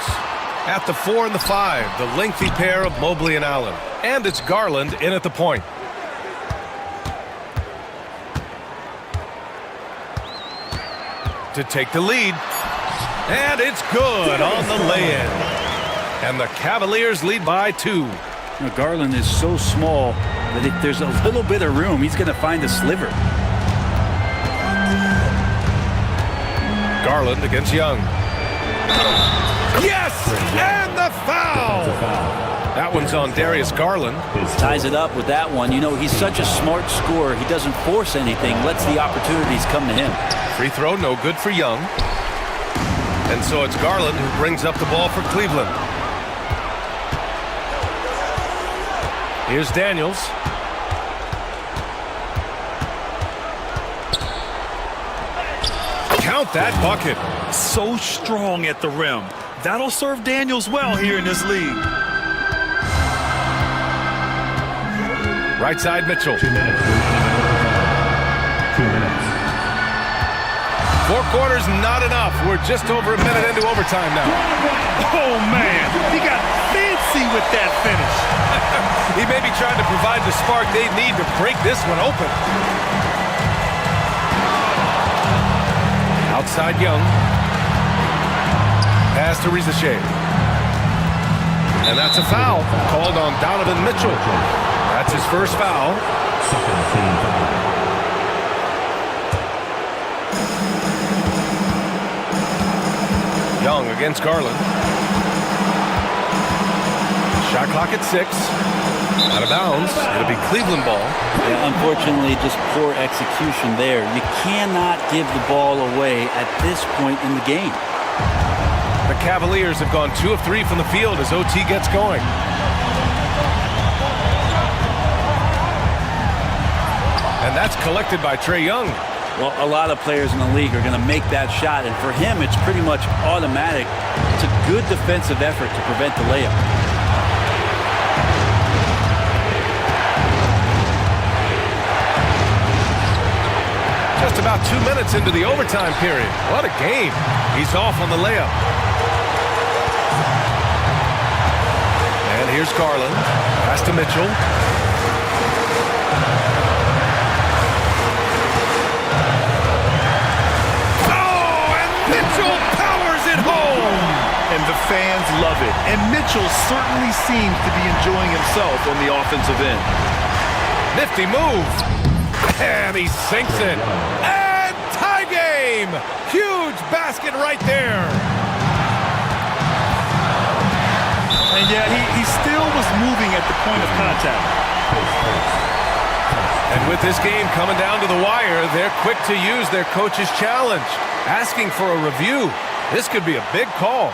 At the 4 and the 5, the lengthy pair of Mobley and Allen. And it's Garland in at the point. To take the lead. And it's good on the lay-in. And the Cavaliers lead by 2. Now, Garland is so small that if there's a little bit of room, he's going to find a sliver. Garland against Young. Yes! And the foul! That one's on Darius Garland. Ties it up with that one. You know, he's such a smart scorer. He doesn't force anything, lets the opportunities come to him. Free throw, no good for Young. And so it's Garland who brings up the ball for Cleveland. Here's Daniels. Count that bucket. So strong at the rim. That'll serve Daniels well here in this league. Right side, Mitchell. 2 minutes. 2 minutes. 4 quarters, not enough. We're just over a minute into overtime now. Oh, man. He got fancy with that finish. He may be trying to provide the spark they need to break this one open. Outside Young. Pass to Rizachet. And that's a foul called on Donovan Mitchell. That's his first foul. Second team foul. Young against Garland. Shot clock at 6. Out of bounds. It'll be Cleveland ball. Yeah, unfortunately, just poor execution there. You cannot give the ball away at this point in the game. The Cavaliers have gone 2 of 3 from the field as OT gets going. And that's collected by Trae Young. Well, a lot of players in the league are going to make that shot, and for him, it's pretty much automatic. It's a good defensive effort to prevent the layup. Just about 2 minutes into the overtime period. What a game. He's off on the layup. And here's Garland. Pass to Mitchell. Mitchell powers it home! And the fans love it. And Mitchell certainly seems to be enjoying himself on the offensive end. Nifty move. And he sinks it. And tie game! Huge basket right there. And yeah, he still was moving at the point of contact. And with this game coming down to the wire, they're quick to use their coach's challenge. Asking for a review. This could be a big call.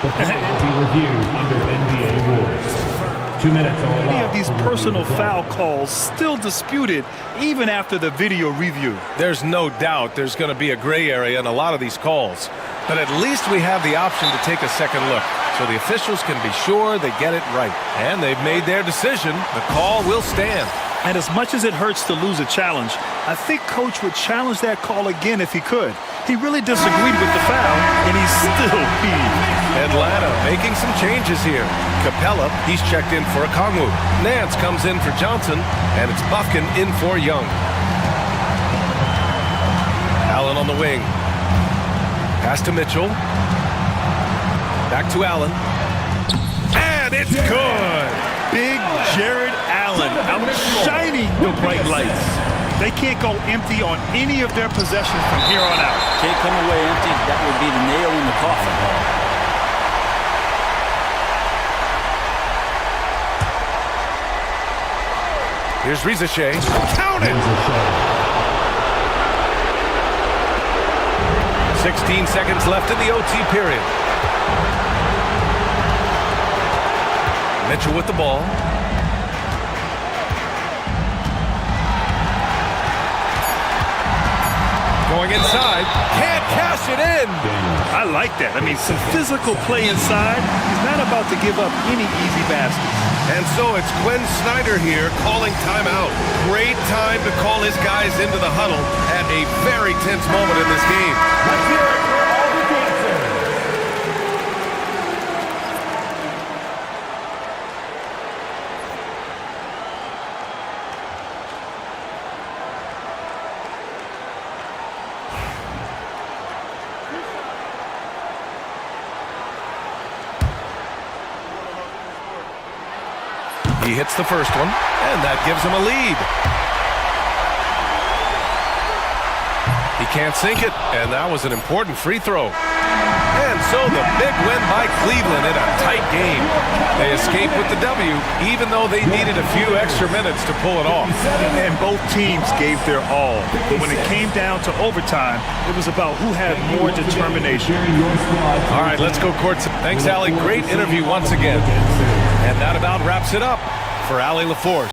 The penalty review under NBA rules. 2 minutes on the clock. Many of these personal foul calls still disputed even after the video review. There's no doubt there's going to be a gray area in a lot of these calls. But at least we have the option to take a second look, so the officials can be sure they get it right. And they've made their decision. The call will stand. And as much as it hurts to lose a challenge, I think Coach would challenge that call again if he could. He really disagreed with the foul, and he's still peeved. Atlanta making some changes here. Capella, he's checked in for Okongwu. Nance comes in for Johnson, and it's Buffkin in for Young. Allen on the wing. Pass to Mitchell. Back to Allen. And it's good! Big Jared Allen outshining the bright lights. They can't go empty on any of their possessions from here on out. Can't come away empty. That would be the nail in the coffin. Here's Rizichet. Counted! 16 seconds left in the OT period. Mitchell with the ball. Going inside. Can't cash it in. I like that. I mean, some physical play inside. He's not about to give up any easy baskets. And so it's Quinn Snyder here calling timeout. Great time to call his guys into the huddle at a very tense moment in this game. Let's hear it for all the dancers. He hits the first one, and that gives him a lead. He can't sink it, and that was an important free throw. And so the big win by Cleveland in a tight game. They escaped with the W, even though they needed a few extra minutes to pull it off. And both teams gave their all. But when it came down to overtime, it was about who had more determination. All right, let's go courts. Thanks, Allie. Great interview once again. And that about wraps it up for Allie LaForce.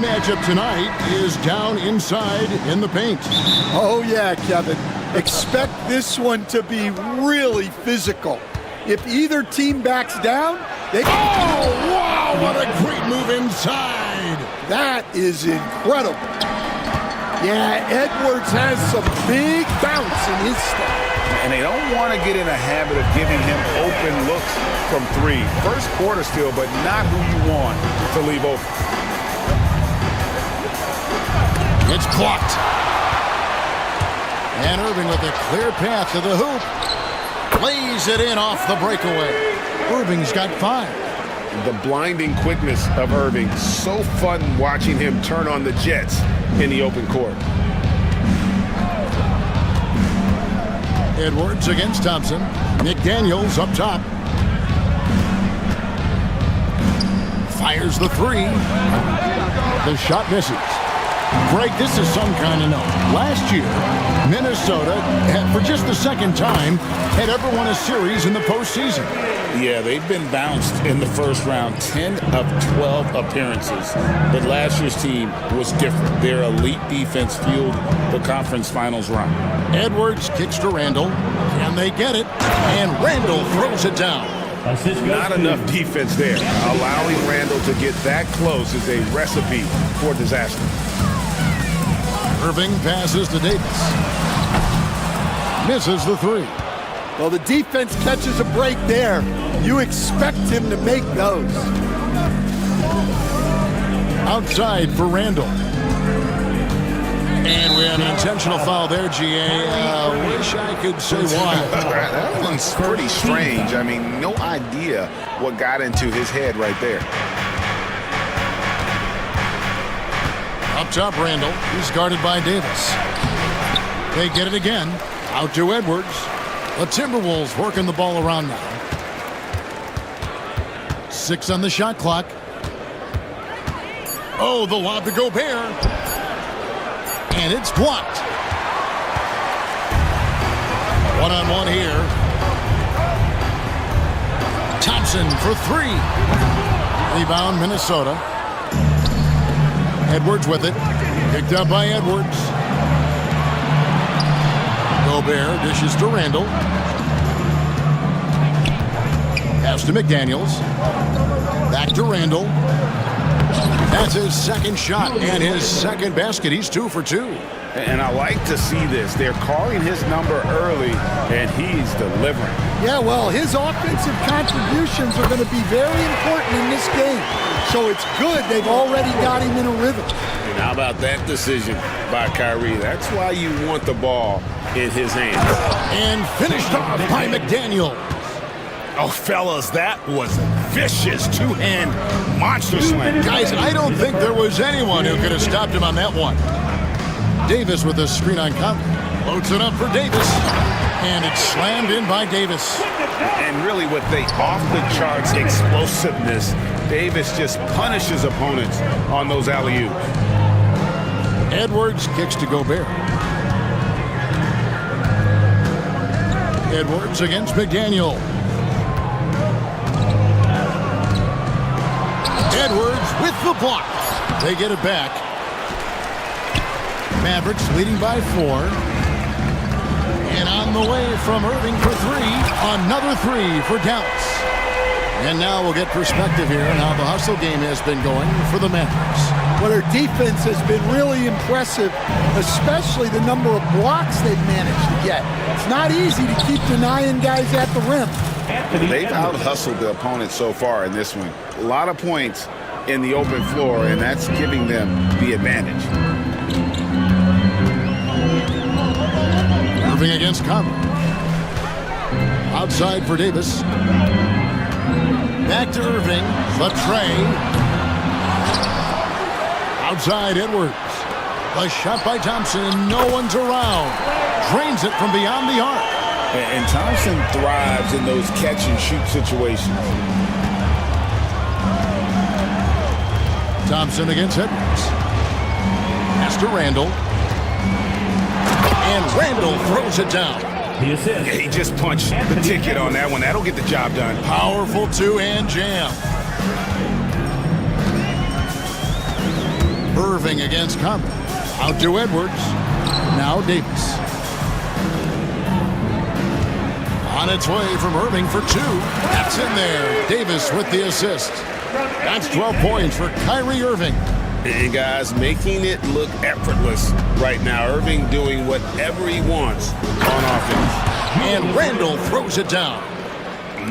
Matchup tonight is down inside in the paint. Oh, yeah, Kevin. Expect this one to be really physical. If either team backs down, they... Oh, wow, what a great move inside. That is incredible. Yeah, Edwards has some big bounce in his step. And they don't want to get in a habit of giving him open looks from three. First quarter still, but not who you want to leave open. It's blocked. And Irving with a clear path to the hoop. Lays it in off the breakaway. Irving's got 5. The blinding quickness of Irving. So fun watching him turn on the Jets in the open court. Edwards against Thompson. McDaniels up top. Fires the 3. The shot misses. Greg, this is some kind of note. Last year, Minnesota, for just the second time, had ever won a series in the postseason. Yeah, they've been bounced in the first round, 10 of 12 appearances. But last year's team was different. Their elite defense fueled the conference finals run. Edwards kicks to Randall, and they get it, and Randall throws it down. Not enough defense there. Allowing Randall to get that close is a recipe for disaster. Irving passes to Davis. Misses the 3. Well, the defense catches a break there. You expect him to make those. Outside for Randall. And we have an intentional foul there, GA. Wish I could say why. That one's pretty strange. I mean, no idea what got into his head right there. Up top, Randall. He's guarded by Davis. They get it again. Out to Edwards. The Timberwolves working the ball around now. 6 on the shot clock. Oh, the lob to Gobert. And it's blocked. One-on-one here. Thompson for 3. Rebound, Minnesota. Edwards with it. Picked up by Edwards. Gobert dishes to Randall. Pass to McDaniels. Back to Randall. That's his second shot and his second basket. He's 2 for 2. And I like to see this. They're calling his number early, and he's delivering. Yeah, well, his offensive contributions are going to be very important in this game. So it's good they've already got him in a rhythm. And how about that decision by Kyrie? That's why you want the ball in his hands. And finished off by McDaniel. Oh, fellas, that was a vicious two-hand monster swing. Guys, I don't think there was anyone who could have stopped him on that one. Davis with a screen on Conley. Loads it up for Davis. And it's slammed in by Davis. And really with the off-the-charts explosiveness, Davis just punishes opponents on those alley-oops. Edwards kicks to Gobert. Edwards against McDaniel. Edwards with the block. They get it back. Mavericks leading by 4. And on the way from Irving for 3. Another 3 for Dallas. And now we'll get perspective here on how the hustle game has been going for the Mavericks. Well, their defense has been really impressive, especially the number of blocks they've managed to get. It's not easy to keep denying guys at the rim. They've out-hustled the opponent so far in this one. A lot of points in the open floor, and that's giving them the advantage. Irving against Conley. Outside for Davis. Back to Irving. The tray. Outside Edwards. The shot by Thompson, and no one's around. Drains it from beyond the arc. And Thompson thrives in those catch-and-shoot situations. Thompson against Edwards. Pass to Randall. And Randall throws it down. Yeah, he just punched the ticket on that one. That'll get the job done. Powerful two-hand jam. Irving against Conley. Out to Edwards. Now Davis. On its way from Irving for 2. That's in there. Davis with the assist. That's 12 points for Kyrie Irving. And guys, making it look effortless right now. Irving doing whatever he wants on offense. And Randall throws it down.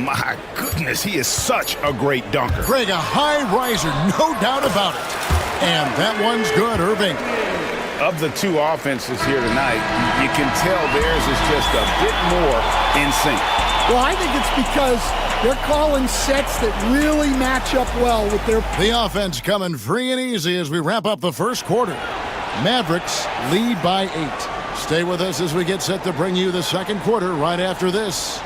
My goodness, he is such a great dunker. Greg, a high riser, no doubt about it. And that one's good, Irving. Of the two offenses here tonight, you can tell theirs is just a bit more in sync. Well, I think it's because they're calling sets that really match up well with their... The offense coming free and easy as we wrap up the first quarter. Mavericks lead by 8. Stay with us as we get set to bring you the second quarter right after this.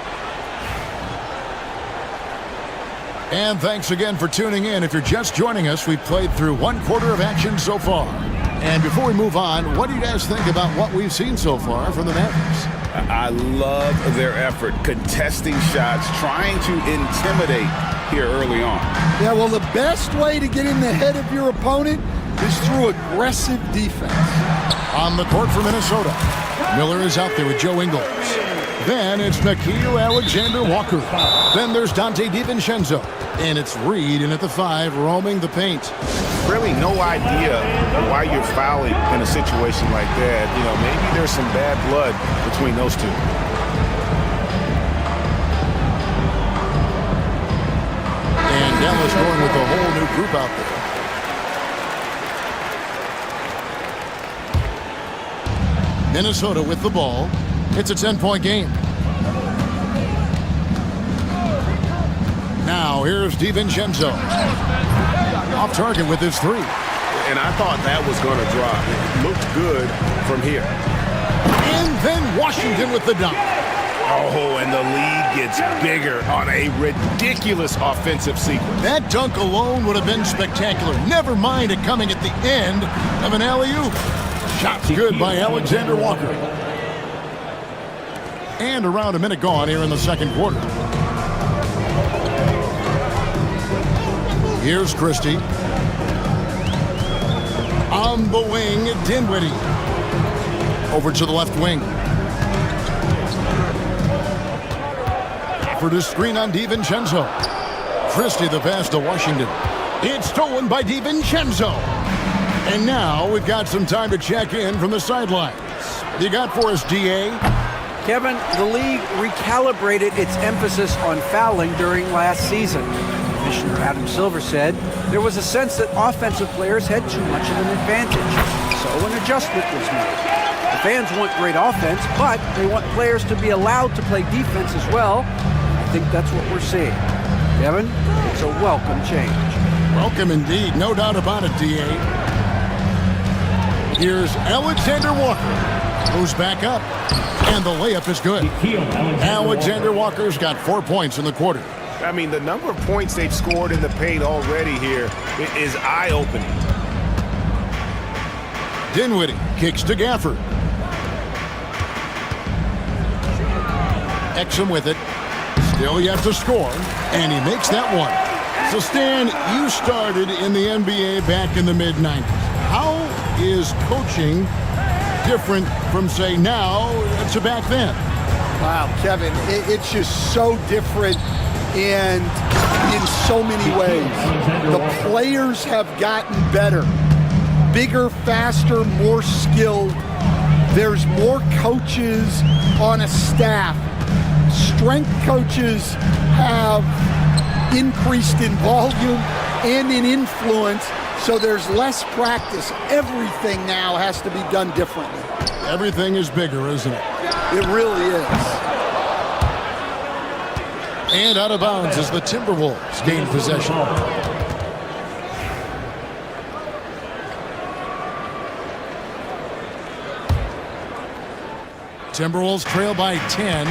And thanks again for tuning in. If you're just joining us, we've played through one quarter of action so far. And before we move on, what do you guys think about what we've seen so far from the Mavericks? I love their effort, contesting shots, trying to intimidate here early on. Yeah, well, the best way to get in the head of your opponent is through aggressive defense. On the court for Minnesota, Miller is out there with Joe Ingles. Then it's Nickeil Alexander-Walker. Then there's Dante DiVincenzo. And it's Reed in at the 5, roaming the paint. Really no idea why you're fouling in a situation like that. You know, maybe there's some bad blood between those two. And Dallas going with a whole new group out there. Minnesota with the ball. It's a 10-point game. Now here's DiVincenzo. Off target with his 3. And I thought that was going to drop. It looked good from here. And then Washington with the dunk. Oh, and the lead gets bigger on a ridiculous offensive sequence. That dunk alone would have been spectacular. Never mind it coming at the end of an alley-oop. Shot's good by Alexander-Walker. And around a minute gone here in the second quarter. Here's Christie. On the wing, Dinwiddie. Over to the left wing. Offered a screen on DiVincenzo. Christie the pass to Washington. It's stolen by DiVincenzo. And now we've got some time to check in from the sidelines. You got for us, DA? Kevin, the league recalibrated its emphasis on fouling during last season. Commissioner Adam Silver said there was a sense that offensive players had too much of an advantage. So an adjustment was made. The fans want great offense, but they want players to be allowed to play defense as well. I think that's what we're seeing. Kevin, it's a welcome change. Welcome indeed, no doubt about it, DA. Here's Alexander-Walker. Moves back up, and the layup is good. Alexander-Walker's got 4 points in the quarter. I mean, the number of points they've scored in the paint already here is eye-opening. Dinwiddie kicks to Gafford. Exum with it. Still yet to score, and he makes that one. So, Stan, you started in the NBA back in the mid-90s. How is coaching different from, say, now to back then? Wow, Kevin, it's just so different and in so many ways. The players have gotten better, bigger, faster, more skilled. There's more coaches on a staff. Strength coaches have increased in volume and in influence, so there's less practice. Everything now has to be done differently. Everything is bigger, isn't it? It really is. And out of bounds as the Timberwolves gain possession. Timberwolves trail by 10.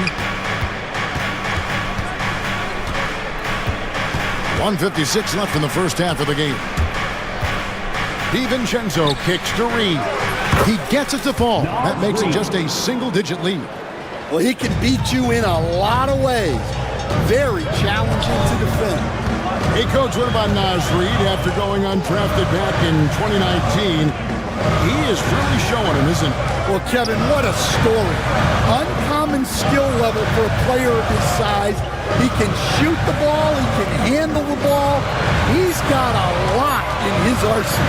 1:56 left in the first half of the game. DiVincenzo kicks to Reed. He gets it to fall. That makes it just a single-digit lead. Well, he can beat you in a lot of ways. Very challenging to defend. Hey, Coach, what about Naz Reid after going undrafted back in 2019? He is really showing him, isn't he? Well, Kevin, what a story. Uncommon skill level for a player of his size. He can shoot the ball. He can handle the ball. He's got a lot in his arsenal.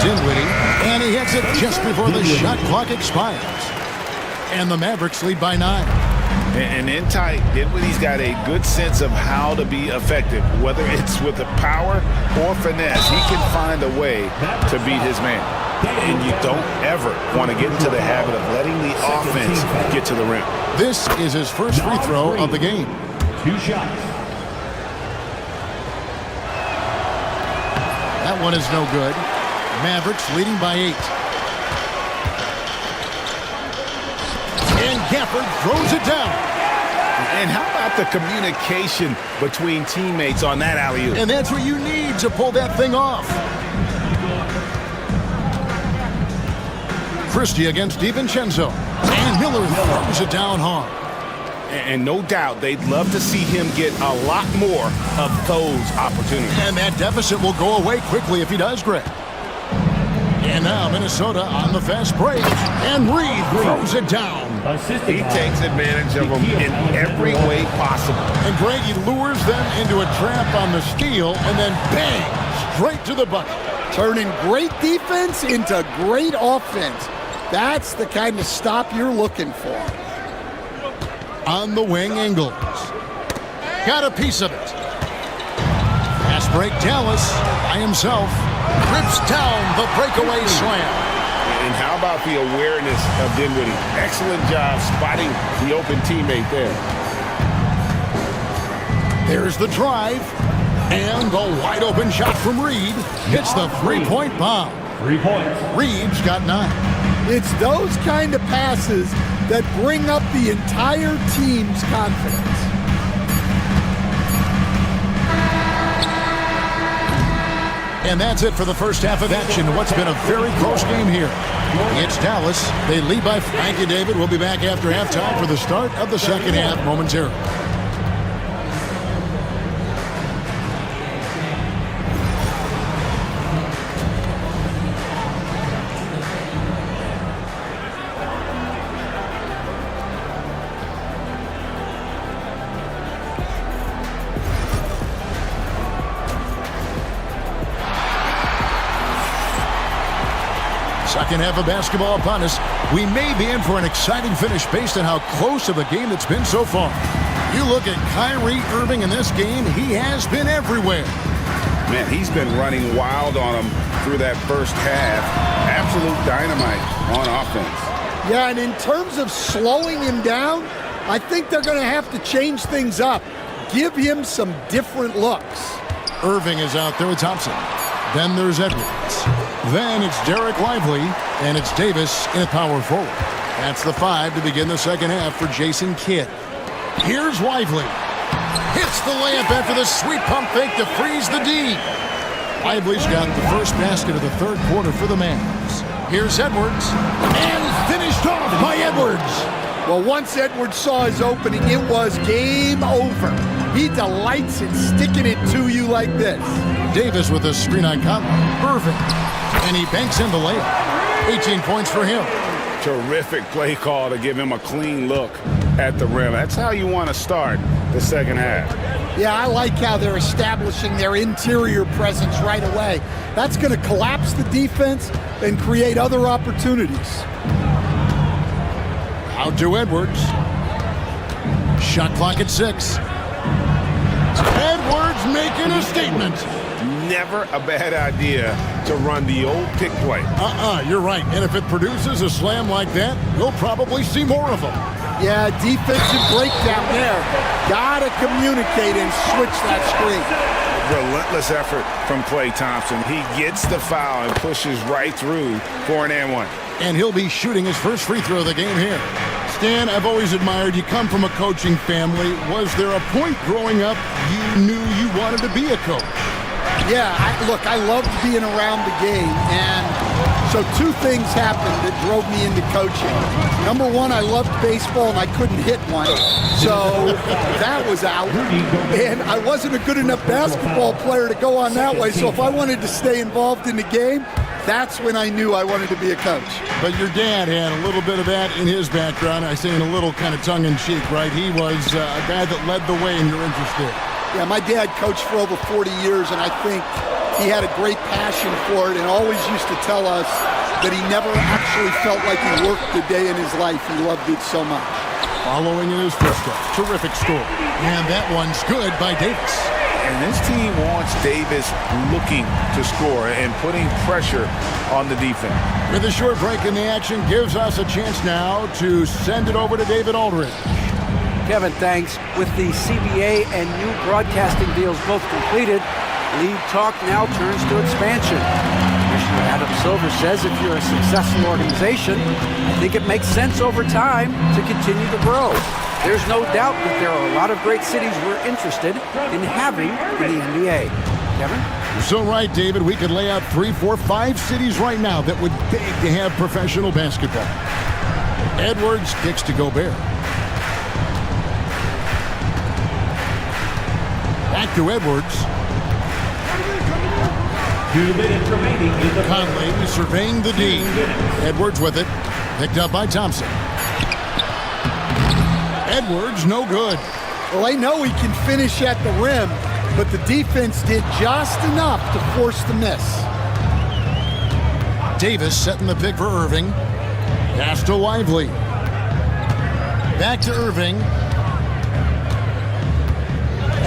Dinwiddie, and he hits it just before the shot clock expires. And the Mavericks lead by 9. And in tight, Dinwiddie's got a good sense of how to be effective. Whether it's with the power or finesse, he can find a way to beat his man. And you don't ever want to get into the habit of letting the offense get to the rim. This is his first free throw of the game. 2 shots. That one is no good. Mavericks leading by 8. And Gafford throws it down. And how about the communication between teammates on that alley-oop? And that's what you need to pull that thing off. Christie against DiVincenzo. And Miller throws it down hard. And no doubt they'd love to see him get a lot more of those opportunities. And that deficit will go away quickly if he does, Greg. And now Minnesota on the fast break. And Reed throws it down. He takes advantage of them in every way possible. And Greg, he lures them into a trap on the steal and then bang, straight to the bucket. Turning great defense into great offense. That's the kind of stop you're looking for. On the wing, Ingles. Got a piece of it. Fast break, Dallas by himself. Rips down the breakaway slam. And how about the awareness of Dinwiddie? Excellent job spotting the open teammate there. There's the drive. And the wide open shot from Reed. Hits the three-point bomb. 3 points. Reed's got 9. It's those kind of passes that bring up the entire team's confidence. And that's it for the first half of action. What's been a very close game here. It's Dallas. They lead by. Thank you, David. We'll be back after halftime for the start of the second half momentarily. Second half of basketball upon us. We may be in for an exciting finish based on how close of a game it's been so far. You look at Kyrie Irving in this game, he has been everywhere. Man, he's been running wild on him through that first half. Absolute dynamite on offense. Yeah, and in terms of slowing him down, I think they're going to have to change things up. Give him some different looks. Irving is out there with Thompson. Then there's Edwards. Then it's Derek Lively, and it's Davis in power forward. That's the 5 to begin the second half for Jason Kidd. Here's Lively. Hits the layup after the sweet pump fake to freeze the D. Lively's got the first basket of the third quarter for the Mavs. Here's Edwards, and finished off by Edwards. Well, once Edwards saw his opening, it was game over. He delights in sticking it to you like this. Davis with a screen on Conley. Perfect. And he banks in the layup. 18 points for him. Terrific play call to give him a clean look at the rim. That's how you want to start the second half. Yeah, I like how they're establishing their interior presence right away. That's going to collapse the defense and create other opportunities. Out to Edwards. Shot clock at 6. Edwards making a statement. Never a bad idea to run the old pick play. You're right. And if it produces a slam like that, we'll probably see more of them. Yeah, defensive breakdown there. Gotta communicate and switch that screen. Relentless effort from Klay Thompson. He gets the foul and pushes right through for an and one. And he'll be shooting his first free throw of the game here. Stan, I've always admired you. Come from a coaching family. Was there a point growing up you knew you wanted to be a coach? Yeah, look, I loved being around the game, and so 2 things happened that drove me into coaching. Number 1, I loved baseball, and I couldn't hit one, so that was out. And I wasn't a good enough basketball player to go on that way, so if I wanted to stay involved in the game, that's when I knew I wanted to be a coach. But your dad had a little bit of that in his background. I say in a little kind of tongue-in-cheek, right? He was a guy that led the way, and you're interested. Yeah, my dad coached for over 40 years, and I think he had a great passion for it and always used to tell us that he never actually felt like he worked a day in his life. He loved it so much. Following in his footsteps, terrific score. And that one's good by Davis. And this team wants Davis looking to score and putting pressure on the defense. With a short break in the action, gives us a chance now to send it over to David Aldridge. Kevin, thanks. With the CBA and new broadcasting deals both completed, league talk now turns to expansion. Commissioner Adam Silver says if you're a successful organization, I think it makes sense over time to continue to grow. There's no doubt that there are a lot of great cities we're interested in having in the NBA. Kevin? You're so right, David. We could lay out 3, 4, 5 cities right now that would beg to have professional basketball. Edwards kicks to Gobert. Back to Edwards. 2 minutes remaining in the Conley surveying the D. Edwards with it. Picked up by Thompson. Edwards, no good. Well, they know he can finish at the rim, but the defense did just enough to force the miss. Davis setting the pick for Irving. Pass to Lively. Back to Irving.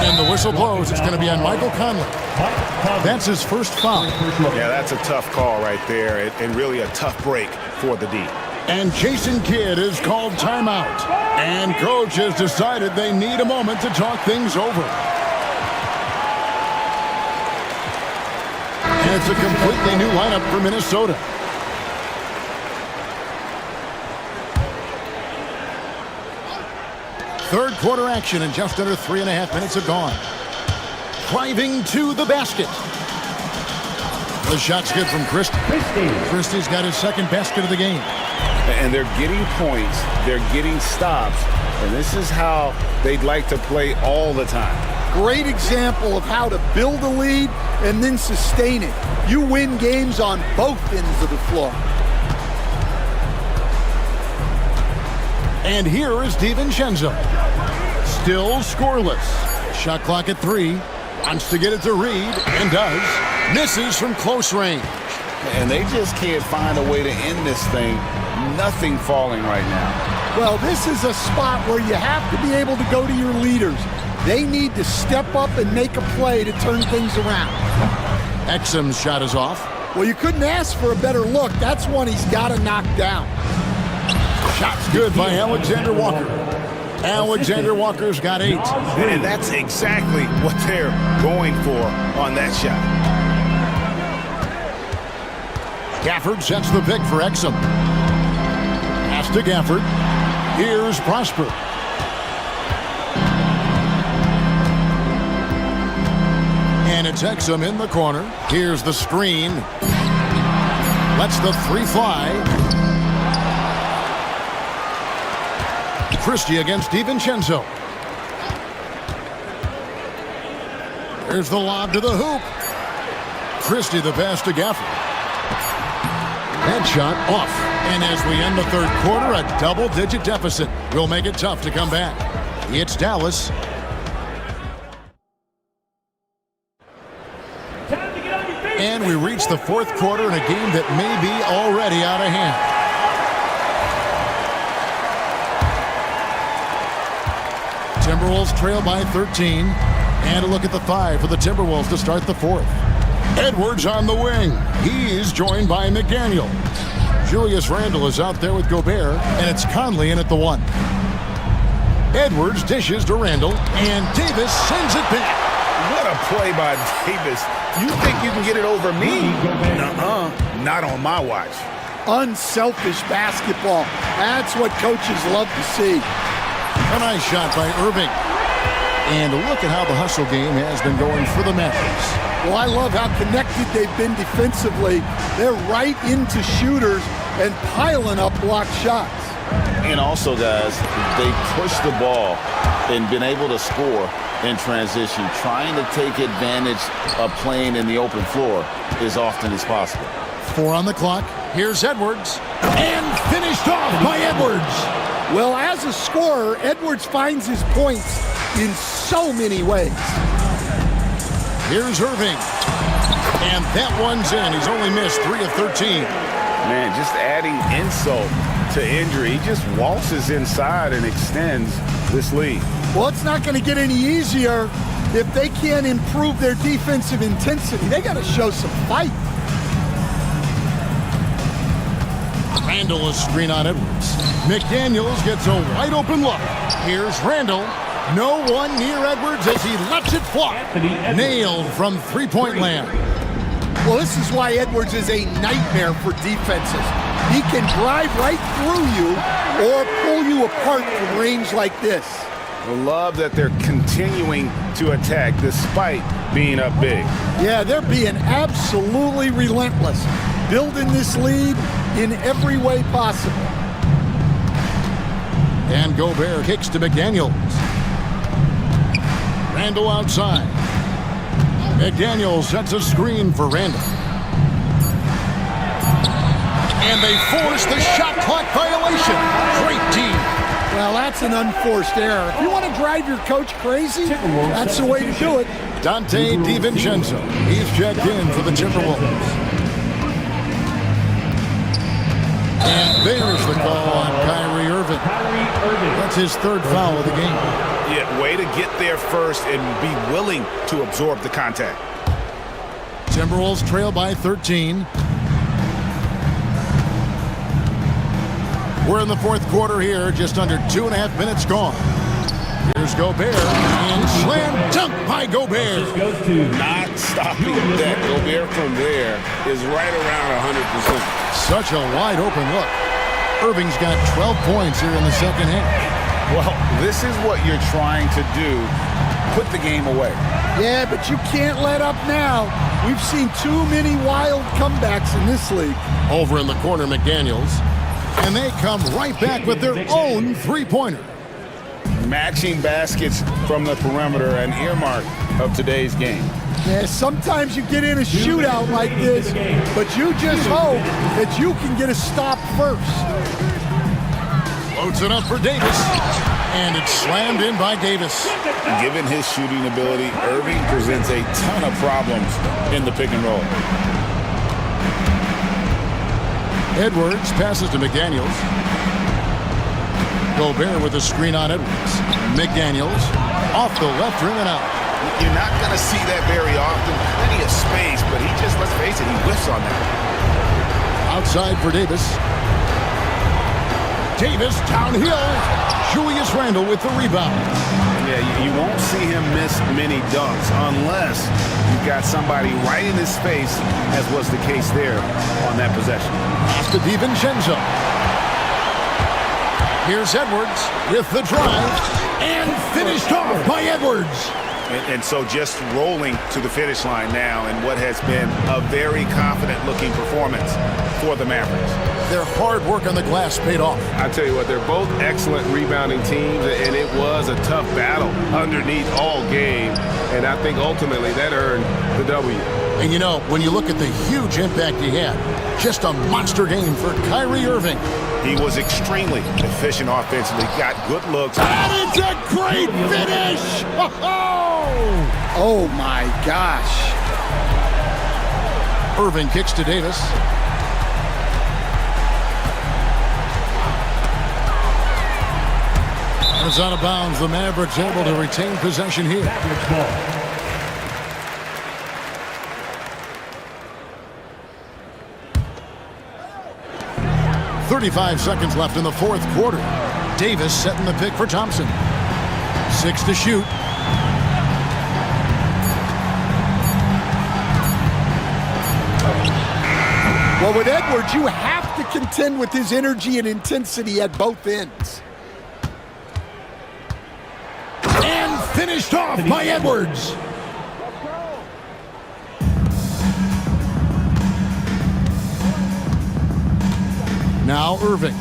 And the whistle blows. It's going to be on Michael Conley. That's his first foul. Yeah, that's a tough call right there, and really a tough break for the D. And Jason Kidd is called timeout. And coach has decided they need a moment to talk things over. And it's a completely new lineup for Minnesota. Third quarter action, and just under 3.5 minutes have gone. Driving to the basket. The shot's good from Christie. Christie's got his second basket of the game. And they're getting points, they're getting stops, and this is how they'd like to play all the time. Great example of how to build a lead and then sustain it. You win games on both ends of the floor. And here is DiVincenzo. Still scoreless. Shot clock at 3. Wants to get it to Reed, and does. Misses from close range. And they just can't find a way to end this thing. Nothing falling right now. Well, this is a spot where you have to be able to go to your leaders. They need to step up and make a play to turn things around. Exum's shot is off. Well, you couldn't ask for a better look. That's one he's got to knock down. Shot's good by Alexander Walker. Alexander Walker's got 8. And that's exactly what they're going for on that shot. Gafford sets the pick for Exum. Pass to Gafford. Here's Prosper. And it's Exum in the corner. Here's the screen. Lets the 3 fly. Christie against DiVincenzo. There's the lob to the hoop. Christie the pass to Gafford. That shot off. And as we end the third quarter, a double-digit deficit will make it tough to come back. It's Dallas. And we reach the fourth quarter in a game that may be already out of hand. Timberwolves trail by 13. And a look at the 5 for the Timberwolves to start the fourth. Edwards on the wing. He's joined by McDaniel. Julius Randle is out there with Gobert, and it's Conley in at the 1. Edwards dishes to Randle, and Davis sends it back. What a play by Davis. You think you can get it over me? Nuh-uh. Not on my watch. Unselfish basketball. That's what coaches love to see. A nice shot by Irving. And look at how the hustle game has been going for the Mavericks. Well, I love how connected they've been defensively. They're right into shooters and piling up blocked shots. And also, guys, they pushed the ball and been able to score in transition, trying to take advantage of playing in the open floor as often as possible. 4 on the clock. Here's Edwards. And finished off by Edwards. Well, as a scorer, Edwards finds his points in so many ways. Here's Irving. And that one's in. He's only missed 3 of 13. Man, just adding insult to injury. He just waltzes inside and extends this lead. Well, it's not going to get any easier if they can't improve their defensive intensity. They got to show some fight. Randall, a screen on Edwards. McDaniels gets a wide open look. Here's Randall. No one near Edwards as he lets it fly. Nailed from three-point land. Well, this is why Edwards is a nightmare for defenses. He can drive right through you or pull you apart from range like this. I love that they're continuing to attack despite being up big. Yeah, they're being absolutely relentless, building this lead in every way possible. And Gobert kicks to McDaniels. Randall outside. McDaniels sets a screen for Randall. And they force the shot clock violation. Great team. Well, that's an unforced error. If you want to drive your coach crazy, that's the way to do it. Dante DiVincenzo. He's checked in for the Timberwolves. And there's the call on Kyrie Irving. That's his third foul of the game. Yeah, way to get there first and be willing to absorb the contact. Timberwolves trail by 13. We're in the fourth quarter here, just under 2.5 minutes gone. Here's Gobert, and slam dunk by Gobert. Not stopping that. Gobert from there is right around 100%. Such a wide open look. Irving's got 12 points here in the second half. Well, this is what you're trying to do. Put the game away. Yeah, but you can't let up now. We've seen too many wild comebacks in this league. Over in the corner, McDaniels. And they come right back with their own three-pointer. Matching baskets from the perimeter, an earmark of today's game. Yeah, sometimes you get in a shootout like this, but you just hope that you can get a stop first. Loads it up for Davis. And it's slammed in by Davis. Given his shooting ability, Irving presents a ton of problems in the pick and roll. Edwards passes to McDaniels. Gobert with a screen on Edwards. McDaniels off the left rim and out. You're not going to see that very often. Plenty of space, but he just, let's face it, he whiffs on that. Outside for Davis. Davis downhill. Julius Randle with the rebound. Yeah, you won't see him miss many dunks unless you've got somebody right in his face, as was the case there on that possession. Pass to DiVincenzo. Here's Edwards with the drive and finished off by Edwards. And so just rolling to the finish line now in what has been a very confident-looking performance for the Mavericks. Their hard work on the glass paid off. I tell you what, they're both excellent rebounding teams, and it was a tough battle underneath all game, and I think ultimately that earned the W. And you know, when you look at the huge impact he had, just a monster game for Kyrie Irving. He was extremely efficient offensively, got good looks. And it's a great finish! Oh my gosh. Irving kicks to Davis. It's out of bounds. The Mavericks able to retain possession here. 35 seconds left in the fourth quarter. Davis setting the pick for Thompson. 6 to shoot. Well, with Edwards, you have to contend with his energy and intensity at both ends. And finished off by Edwards. Now Irving.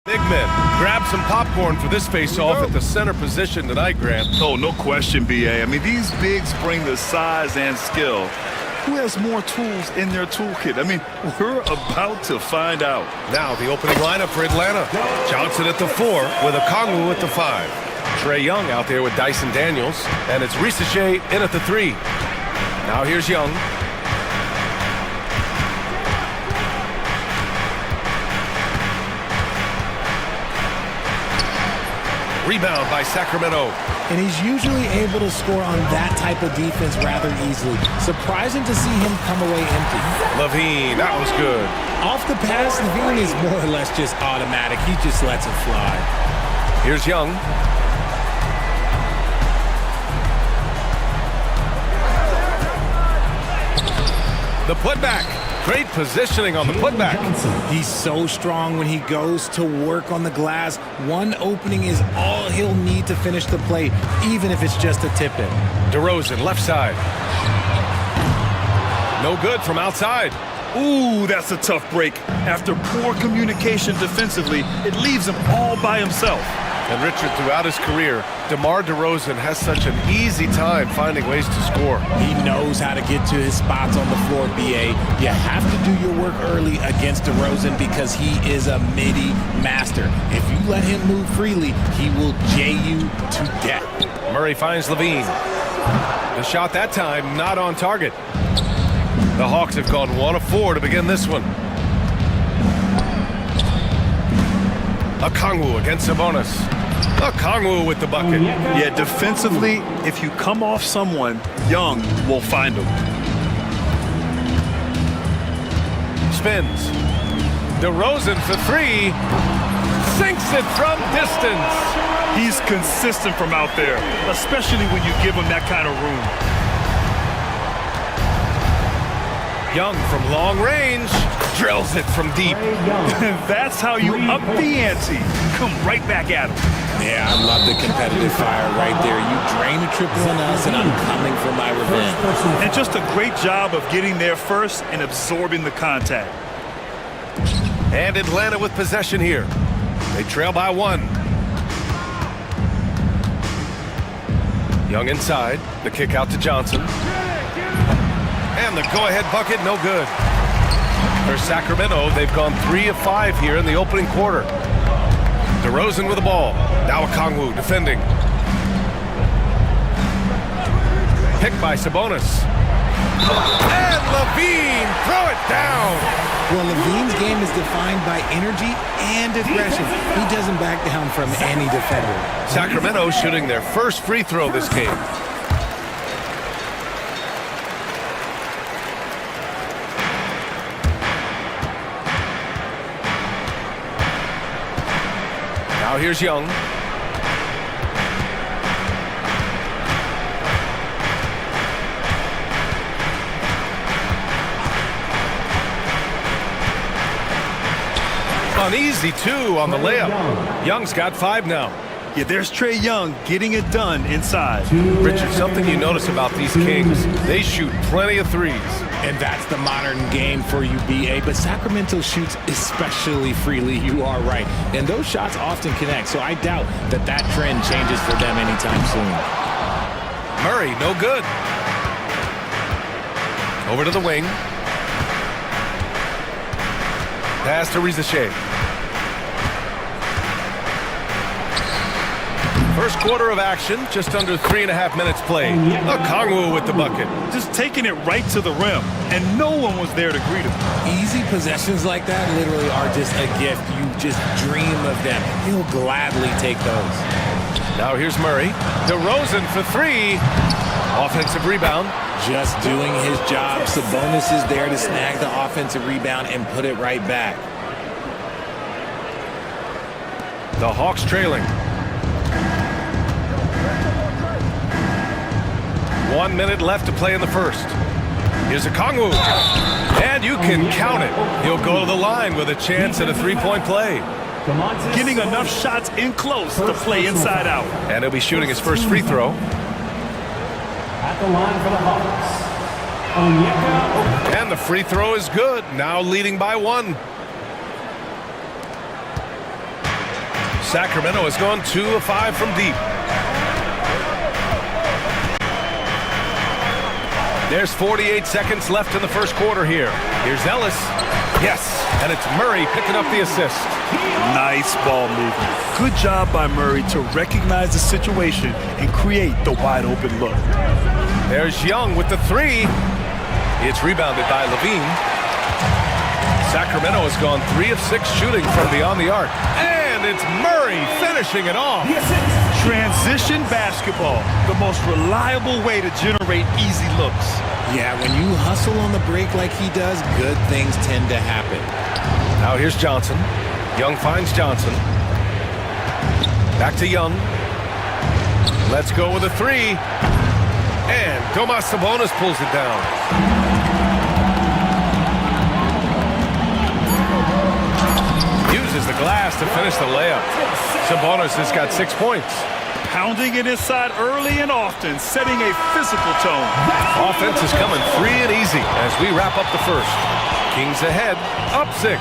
Big men grab some popcorn for this face-off at the center position tonight, Grant. Oh, no question, B.A. I mean, these bigs bring the size and skill. Who has more tools in their toolkit? I mean, we're about to find out. Now the opening lineup for Atlanta. Johnson at the 4 with Okongwu at the 5. Trae Young out there with Dyson Daniels. And it's Ricochet in at the 3. Now here's Young. Rebound by Sacramento. And he's usually able to score on that type of defense rather easily. Surprising to see him come away empty. LaVine, that was good. Off the pass, LaVine is more or less just automatic. He just lets it fly. Here's Young. The putback. Great positioning on the putback. He's so strong when he goes to work on the glass. One opening is all he'll need to finish the play, even if it's just a tip-in. DeRozan, left side. No good from outside. Ooh, that's a tough break. After poor communication defensively, it leaves him all by himself. And Richard, throughout his career, DeMar DeRozan has such an easy time finding ways to score. He knows how to get to his spots on the floor, B.A. You have to do your work early against DeRozan because he is a midi master. If you let him move freely, he will jay you to death. Murray finds LaVine. The shot that time not on target. The Hawks have gone 1 of 4 to begin this one. Okongwu against Sabonis. Okongwu with the bucket. Yeah, defensively, if you come off someone, Young will find him. Spins. DeRozan for 3. Sinks it from distance. He's consistent from out there, especially when you give him that kind of room. Young from long range. Drills it from deep. That's how you up the ante. Come right back at him. Yeah, I love the competitive fire right there. You drain a triple on us, and I'm coming for my revenge. And just a great job of getting there first and absorbing the contact. And Atlanta with possession here. They trail by 1. Young inside. The kick out to Johnson. And the go-ahead bucket, no good. For Sacramento, they've gone 3 of 5 here in the opening quarter. DeRozan with the ball. Now Okongwu defending. Picked by Sabonis. And LaVine, throw it down. Well, LaVine's game is defined by energy and aggression. He doesn't back down from any defender. Sacramento shooting their first free throw this game. Now here's Young. Uneasy, 2 on the layup. Young's got 5 now. Yeah, there's Trae Young getting it done inside. Richard, something you notice about these Kings, they shoot plenty of threes. And that's the modern game for you, B.A. But Sacramento shoots especially freely. You are right. And those shots often connect. So I doubt that that trend changes for them anytime soon. Murray, no good. Over to the wing. Pass to Ricochet. First quarter of action, just under 3.5 minutes played. Okongwu with the bucket. Just taking it right to the rim, and no one was there to greet him. Easy possessions like that literally are just a gift. You just dream of them. He'll gladly take those. Now here's Murray. DeRozan for 3. Offensive rebound. Just doing his job. Sabonis is there to snag the offensive rebound and put it right back. The Hawks trailing. 1 minute left to play in the first. Here's Okongwu. And you can count it. He'll go to the line with a chance at a 3-point play. Getting enough shots in close to play inside out. And he'll be shooting his first free throw. At the line for the Hawks. And the free throw is good. Now leading by 1. Sacramento has gone 2 of 5 from deep. There's 48 seconds left in the first quarter here. Here's Ellis. Yes, and it's Murray picking up the assist. Nice ball movement. Good job by Murray to recognize the situation and create the wide open look. There's Young with the 3. It's rebounded by Levine. Sacramento has gone 3 of 6 shooting from beyond the arc. And it's Murray finishing it off. Transition basketball, the most reliable way to generate easy looks. Yeah, when you hustle on the break like he does, good things tend to happen. Now here's Johnson. Young finds Johnson. Back to Young. Let's go with a 3. And Domas Sabonis pulls it down. Uses the glass to finish the layup. Sabonis has got 6 points. Pounding it inside early and often, setting a physical tone. Offense is coming free and easy as we wrap up the first. Kings ahead, up 6.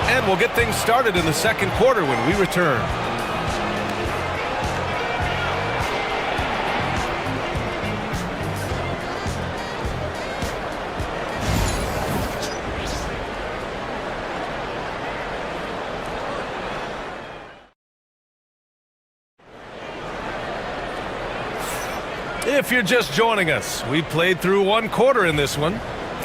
And we'll get things started in the second quarter when we return. If you're just joining us, we played through 1 quarter in this one.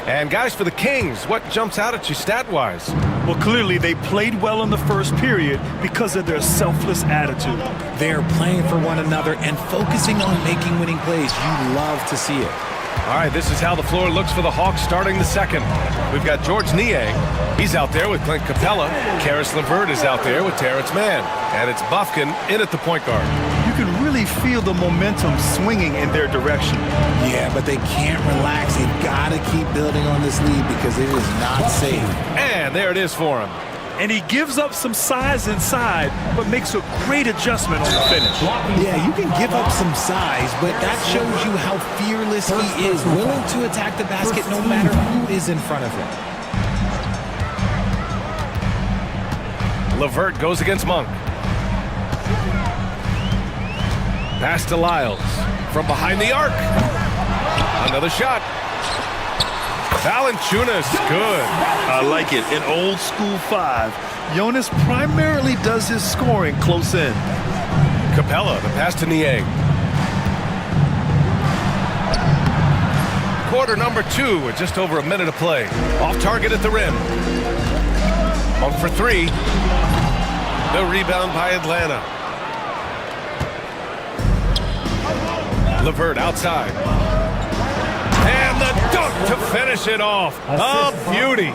And guys, for the Kings, what jumps out at you stat-wise? Well, clearly they played well in the first period because of their selfless attitude. They're playing for one another and focusing on making winning plays. You love to see it. All right, this is how the floor looks for the Hawks starting the second. We've got George Niang. He's out there with Clint Capella. Karis LeVert is out there with Terrence Mann. And it's Bufkin in at the point guard. You can really feel the momentum swinging in their direction. Yeah, but they can't relax. They've got to keep building on this lead because it is not safe. And there it is for him. And he gives up some size inside, but makes a great adjustment on the finish. Yeah, you can give up some size, but that shows you how fearless he is, willing to attack the basket no matter who is in front of him. LeVert goes against Monk. Pass to Lyles. From behind the arc. Another shot. Valanciunas, good. I like it. In old school 5, Jonas primarily does his scoring close in. Capella, the pass to Niang. Quarter number 2 with just over a minute to play. Off target at the rim. Monk for 3. The rebound by Atlanta. LeVert outside. And the dunk to finish it off. A beauty.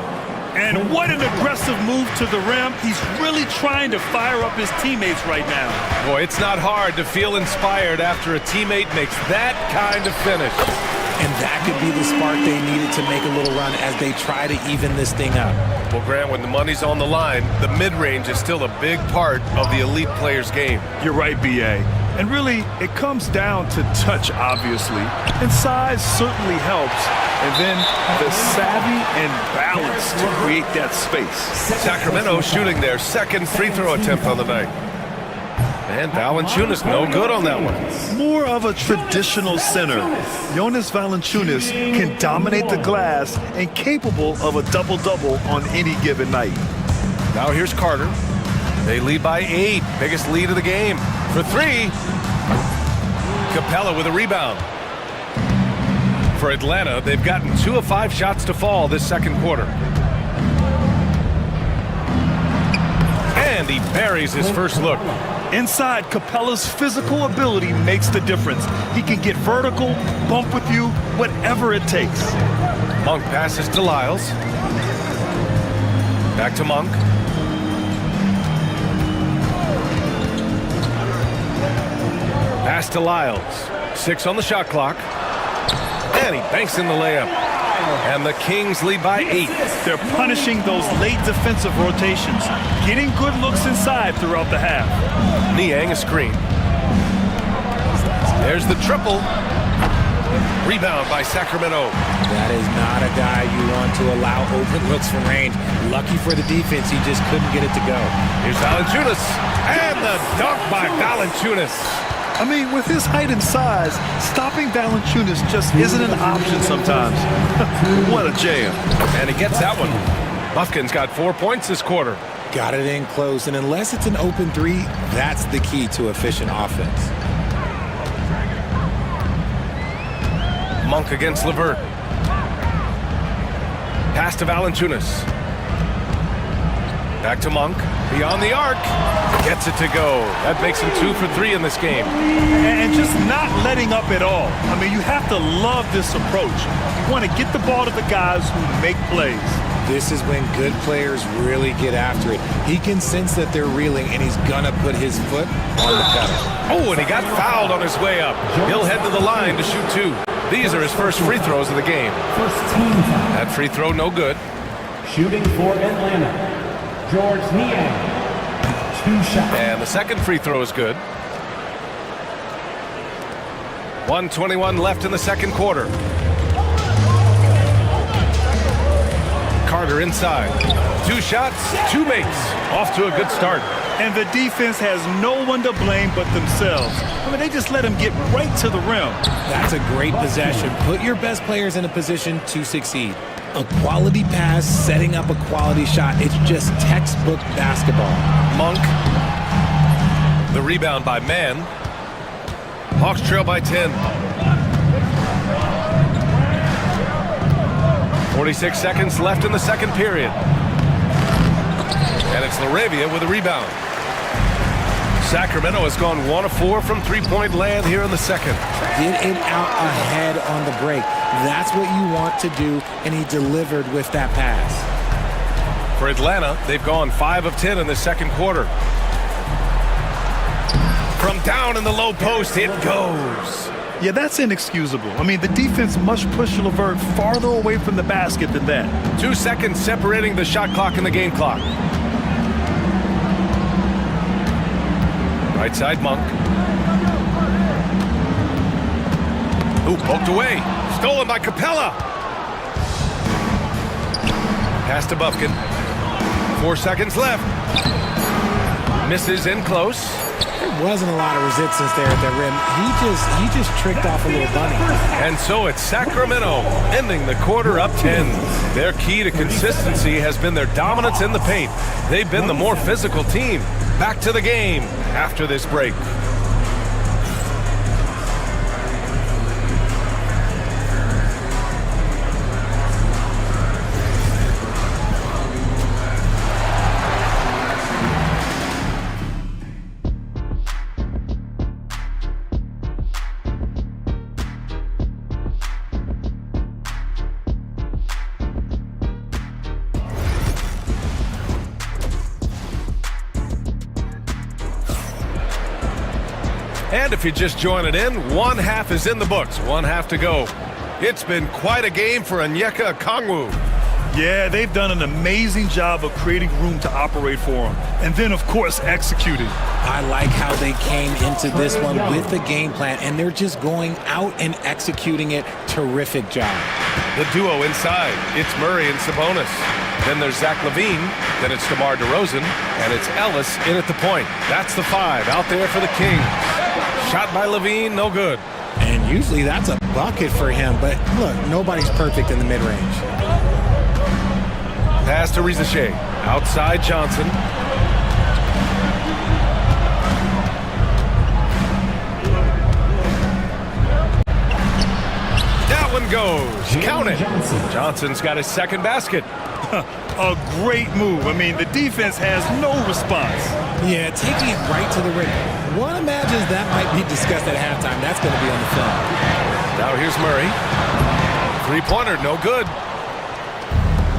And what an aggressive move to the rim. He's really trying to fire up his teammates right now. Boy, it's not hard to feel inspired after a teammate makes that kind of finish. And that could be the spark they needed to make a little run as they try to even this thing up. Well, Grant, when the money's on the line, the mid-range is still a big part of the elite player's game. You're right, B.A. And really, it comes down to touch, obviously. And size certainly helps. And then the savvy and balance to create that space. Sacramento shooting their second free throw attempt on the night. And Valanciunas no good on that one. More of a traditional center. Jonas Valanciunas can dominate the glass and capable of a double-double on any given night. Now here's Carter. They lead by 8. Biggest lead of the game. For 3. Capella with a rebound. For Atlanta, they've gotten 2 of 5 shots to fall this second quarter. And he buries his first look. Inside, Capella's physical ability makes the difference. He can get vertical, bump with you, whatever it takes. Monk passes to Lyles. Back to Monk. Pass to Lyles. 6 on the shot clock. And he banks in the layup. And the Kings lead by 8. They're punishing those late defensive rotations, getting good looks inside throughout the half. Niang a screen. There's the triple. Rebound by Sacramento. That is not a guy you want to allow open looks from range. Lucky for the defense, he just couldn't get it to go. Here's Valanciunas. And the dunk by Valanciunas. I mean, with his height and size, stopping Valanciunas just isn't an option sometimes. What a jam. And he gets that one. Buffkin's got 4 points this quarter. Got it in close, and unless it's an open three, that's the key to efficient offense. Monk against LeVert. Pass to Valanciunas. Back to Monk. Beyond the arc. Gets it to go. That makes him 2 for 3 in this game. And just not letting up at all. I mean, you have to love this approach. You want to get the ball to the guys who make plays. This is when good players really get after it. He can sense that they're reeling, and he's gonna put his foot on the pedal. Oh, and he got fouled on his way up. He'll head to the line to shoot 2. These are his first free throws of the game. First team foul. That free throw, no good. Shooting for Atlanta, George Niang. 2 shots. And the second free throw is good. 1:21 left in the second quarter. Carter inside. 2 shots, 2 makes. Off to a good start. And the defense has no one to blame but themselves. I mean, they just let him get right to the rim. That's a great possession. Put your best players in a position to succeed. A quality pass, setting up a quality shot. It's just textbook basketball. Monk. The rebound by Mann. Hawks trail by 10. 46 seconds left in the second period. And it's Laravia with a rebound. Sacramento has gone 1 of 4 from three-point land here in the second. Get it out ahead on the break. That's what you want to do, and he delivered with that pass. For Atlanta, they've gone 5 of 10 in the second quarter. From down in the low post, it goes. Yeah, that's inexcusable. I mean, the defense must push LeVert farther away from the basket than that. 2 seconds separating the shot clock and the game clock. Right side, Monk. Ooh, poked away. Stolen by Capella. Pass to Buffkin. 4 seconds left. Misses in close. There wasn't a lot of resistance there at the rim. He just tricked off a little bunny. And so it's Sacramento ending the quarter up 10. Their key to consistency has been their dominance in the paint. They've been the more physical team. Back to the game after this break. And if you're just joining in, 1 half is in the books, 1 half to go. It's been quite a game for Onyeka Okongwu. Yeah, they've done an amazing job of creating room to operate for him. And then, of course, executing. I like how they came into this one with the game plan, and they're just going out and executing it. Terrific job. The duo inside, it's Murray and Sabonis. Then there's Zach LaVine, then it's DeMar DeRozan, and it's Ellis in at the point. That's the 5 out there for the Kings. Shot by LaVine, no good. And usually that's a bucket for him, but look, nobody's perfect in the mid-range. Pass to Rizachet. Outside Johnson. That one goes. Count it. Johnson's got his second basket. A great move. I mean, the defense has no response. Yeah, taking it right to the rim. One imagines that might be discussed at halftime. That's going to be on the film. Now here's Murray. Three-pointer, no good.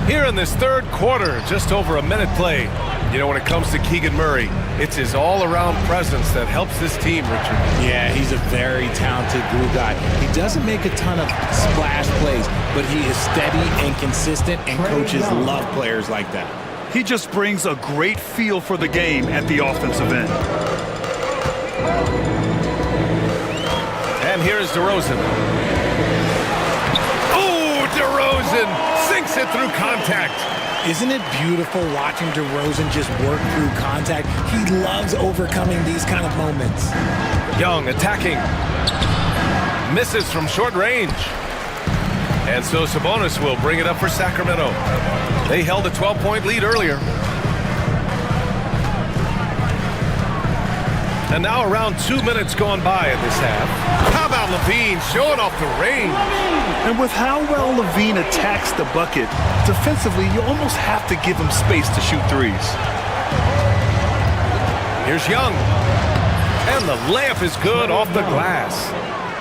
Here in this third quarter, just over a minute play. You know, when it comes to Keegan Murray, it's his all-around presence that helps this team, Richard. Yeah, he's a very talented glue guy. He doesn't make a ton of splash plays, but he is steady and consistent, and coaches love players like that. He just brings a great feel for the game at the offensive end. And here is DeRozan. Oh, DeRozan sinks it through contact. Isn't it beautiful watching DeRozan just work through contact? He loves overcoming these kind of moments. Young attacking. Misses from short range. And so Sabonis will bring it up for Sacramento. They held a 12-point lead earlier. And now around 2 minutes gone by in this half. How about Levine showing off the range? And with how well Levine attacks the bucket, defensively, you almost have to give him space to shoot threes. Here's Young. And the layup is good off the glass.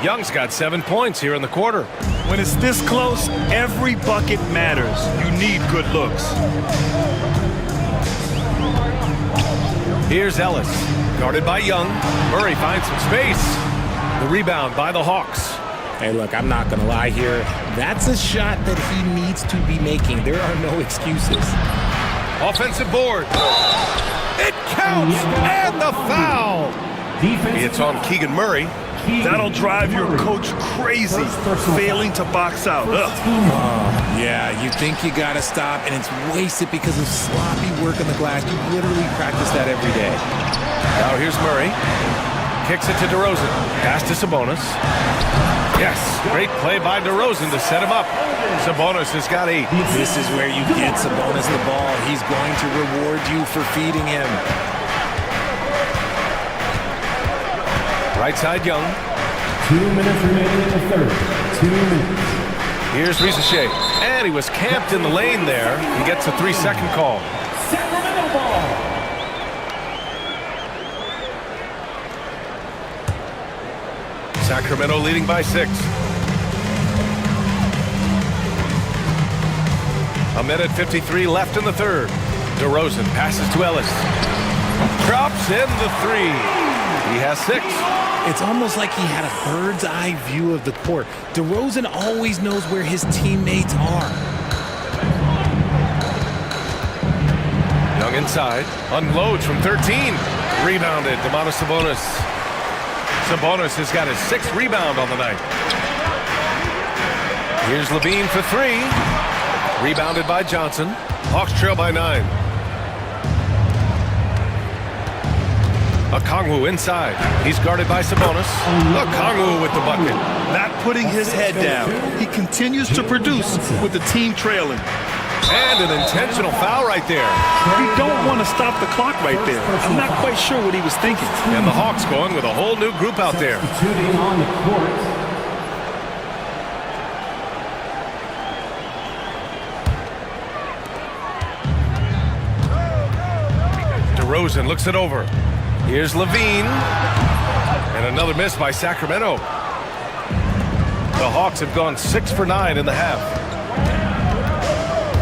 Young's got 7 points here in the quarter. When it's this close, every bucket matters. You need good looks. Here's Ellis. Guarded by Young. Murray finds some space. The rebound by the Hawks. Hey, look, I'm not going to lie here. That's a shot that he needs to be making. There are no excuses. Offensive board. It counts, and the foul. It's on Keegan Murray. That'll drive your coach crazy, failing to box out. Yeah, you think you got to stop, and it's wasted because of sloppy work on the glass. You literally practice that every day. Now here's Murray. Kicks it to DeRozan. Pass to Sabonis. Yes, great play by DeRozan to set him up. Sabonis has got 8. This is where you get Sabonis the ball. He's going to reward you for feeding him. Right side Young. 2 minutes remaining in the third. 2 minutes. Here's Rizachet. And he was camped in the lane there. He gets a 3-second call. Sacramento ball. Sacramento leading by 6. A minute 53 left in the third. DeRozan passes to Ellis. Drops in the 3. He has 6. It's almost like he had a bird's eye view of the court. DeRozan always knows where his teammates are. Young inside. Unloads from 13. Rebounded. Domantas Sabonis. Sabonis has got his 6th rebound on the night. Here's Levine for 3. Rebounded by Johnson. Hawks trail by 9. Okongwu inside. He's guarded by Sabonis. Okongwu with the bucket. Not putting his head down. He continues to produce with the team trailing. And an intentional foul right there. You don't want to stop the clock right there. I'm not quite sure what he was thinking. And the Hawks going with a whole new group out there. Substituting on the court. DeRozan looks it over. Here's Levine. And another miss by Sacramento. The Hawks have gone 6 for 9 in the half.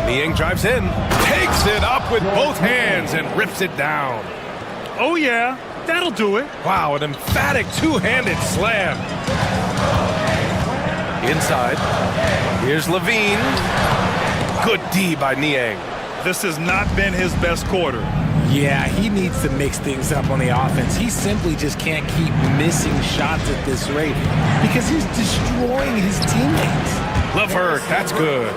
Niang drives in, takes it up with both hands and rips it down. Oh yeah, that'll do it. Wow, an emphatic two-handed slam. Inside, here's Levine. Good D by Niang. This has not been his best quarter. Yeah, he needs to mix things up on the offense. He simply just can't keep missing shots at this rate because he's destroying his teammates. LeVert, that's good.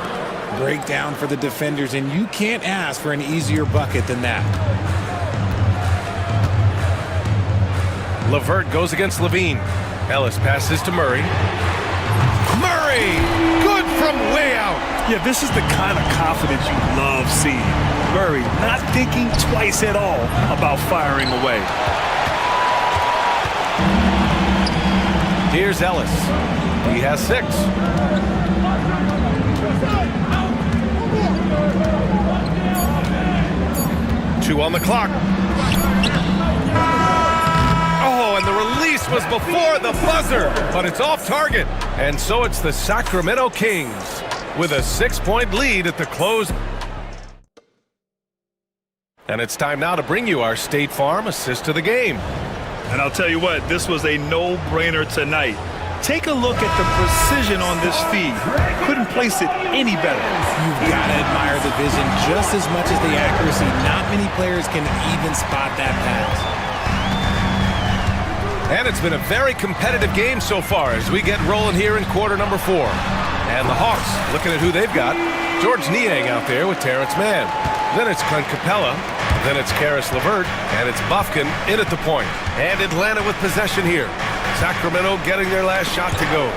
Breakdown for the defenders, and you can't ask for an easier bucket than that. LeVert goes against Levine. Ellis passes to Murray. Murray! Good from way out. Yeah, this is the kind of confidence you love seeing. Murray not thinking twice at all about firing away. Here's Ellis. He has 6. Two on the clock. Oh, and the release was before the buzzer, but it's off target. And so it's the Sacramento Kings with a 6-point lead at the close. And it's time now to bring you our State Farm assist of the game. And I'll tell you what, this was a no-brainer tonight. Take a look at the precision on this feed. Couldn't place it any better. You've got to admire the vision just as much as the accuracy. Not many players can even spot that pass. And it's been a very competitive game so far as we get rolling here in quarter number 4. And the Hawks, looking at who they've got. George Niang out there with Terrence Mann. Then it's Clint Capella. Then it's Karis LeVert. And it's Bufkin in at the point. And Atlanta with possession here. Sacramento getting their last shot to go.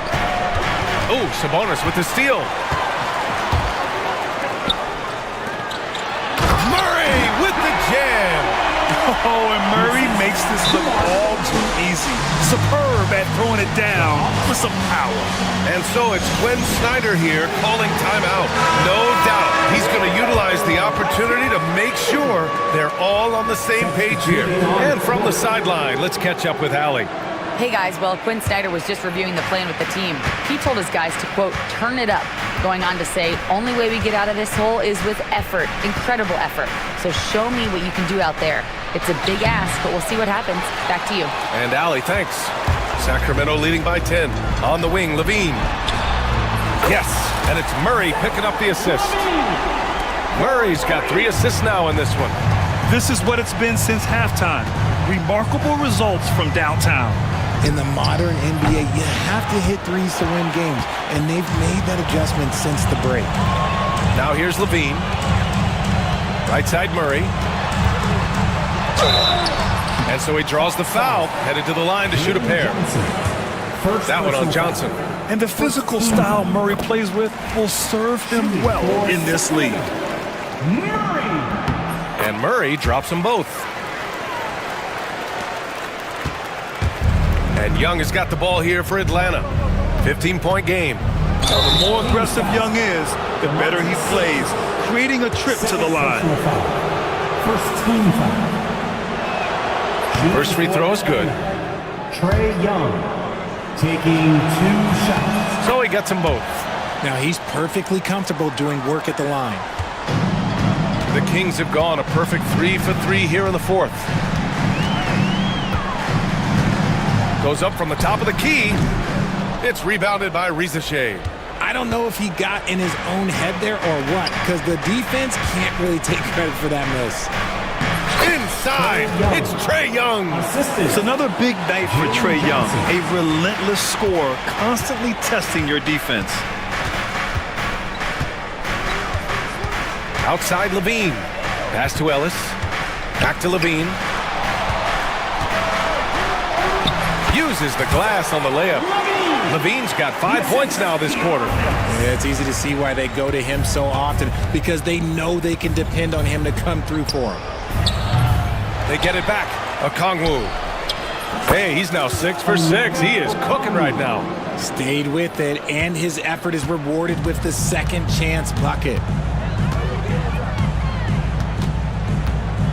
Oh, Sabonis with the steal. Murray with the jam. Oh, and Murray makes this look all too easy. Superb at throwing it down with some power. And so it's Quinn Snyder here calling timeout. No doubt he's going to utilize the opportunity to make sure they're all on the same page here. And from the sideline, let's catch up with Allie. Hey guys, well, Quinn Snyder was just reviewing the plan with the team. He told his guys to, quote, turn it up, going on to say, only way we get out of this hole is with effort, incredible effort. So show me what you can do out there. It's a big ask, but we'll see what happens. Back to you. And Allie, thanks. Sacramento leading by 10. On the wing, Levine. Yes, and it's Murray picking up the assist. Murray's got 3 assists now in this one. This is what it's been since halftime. Remarkable results from downtown. In the modern NBA, you have to hit threes to win games, and they've made that adjustment since the break. Now here's Levine. Right side Murray. And so he draws the foul, headed to the line to shoot a pair. That one on Johnson. And the physical style Murray plays with will serve him well in this league. And Murray drops them both. And Young has got the ball here for Atlanta. 15-point game. Now, the more aggressive Young is, the better he plays, creating a trip to the line. First team foul. First free throw is good. Trae Young taking 2 shots. So he gets them both. Now he's perfectly comfortable doing work at the line. The Kings have gone a perfect 3 for 3 here in the 4th. Goes up from the top of the key. It's rebounded by Rizachet. I don't know if he got in his own head there or what, because the defense can't really take credit for that miss. Inside, it's Trae Young. It's another big night for Trae Young. A relentless scorer, constantly testing your defense. Outside Levine. Pass to Ellis. Back to Levine. Uses the glass on the layup. Levine's got 5 points now this quarter. Yeah, it's easy to see why they go to him so often, because they know they can depend on him to come through for them. They get it back. Okongwu. Hey, he's now 6 for 6. He is cooking right now. Stayed with it, and his effort is rewarded with the second chance bucket.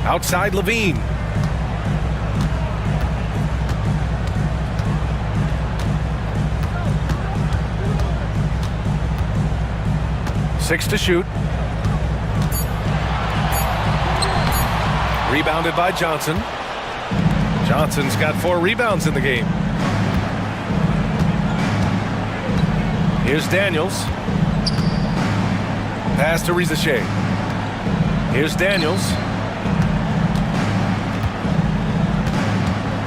Outside Levine. Six to shoot. Rebounded by Johnson. Johnson's got 4 rebounds in the game. Here's Daniels. Pass to Rizachet. Here's Daniels.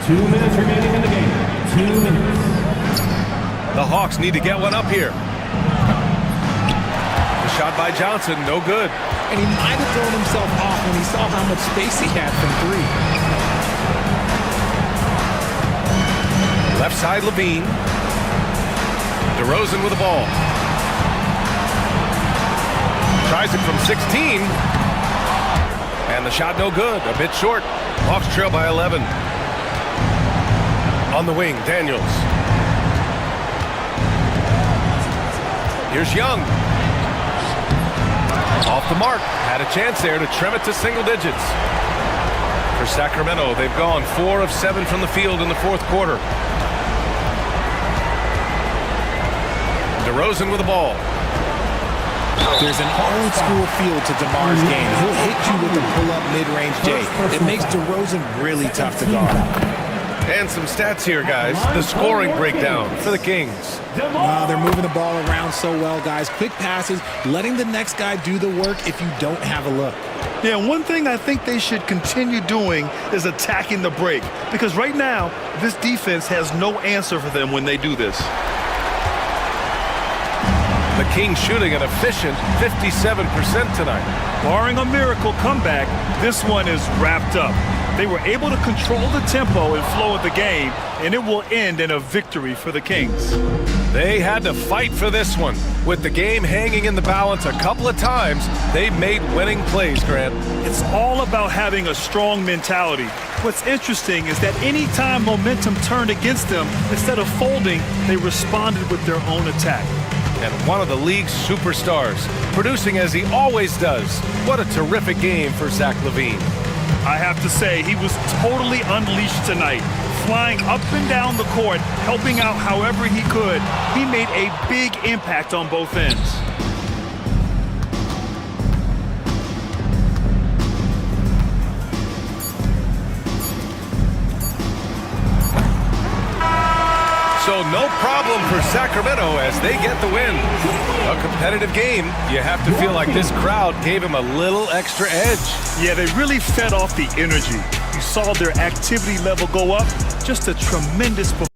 2 minutes remaining in the game. 2 minutes. The Hawks need to get one up here. The shot by Johnson, no good. And he might have thrown himself off when he saw how much space he had from 3. Left side Levine. DeRozan with the ball. Tries it from 16. And the shot no good, a bit short. Hawks trail by 11. On the wing, Daniels. Here's Young. Off the mark. Had a chance there to trim it to single digits. For Sacramento, they've gone 4 of 7 from the field in the 4th quarter. DeRozan with the ball. There's an old school feel to DeMar's game. He'll hit you with a pull-up mid-range J. It makes DeRozan really tough to guard. And some stats here, guys. The scoring breakdown for the Kings. They're moving the ball around so well, guys. Quick passes, letting the next guy do the work if you don't have a look. Yeah, one thing I think they should continue doing is attacking the break. Because right now, this defense has no answer for them when they do this. The Kings shooting an efficient 57% tonight. Barring a miracle comeback, this one is wrapped up. They were able to control the tempo and flow of the game, and it will end in a victory for the Kings. They had to fight for this one. With the game hanging in the balance a couple of times, they made winning plays, Grant. It's all about having a strong mentality. What's interesting is that any time momentum turned against them, instead of folding, they responded with their own attack. And one of the league's superstars, producing as he always does. What a terrific game for Zach LaVine. I have to say, he was totally unleashed tonight. Flying up and down the court, helping out however he could. He made a big impact on both ends. So no problem for Sacramento as they get the win. A competitive game. You have to feel like this crowd gave him a little extra edge. Yeah, they really fed off the energy. You saw their activity level go up. Just a tremendous performance.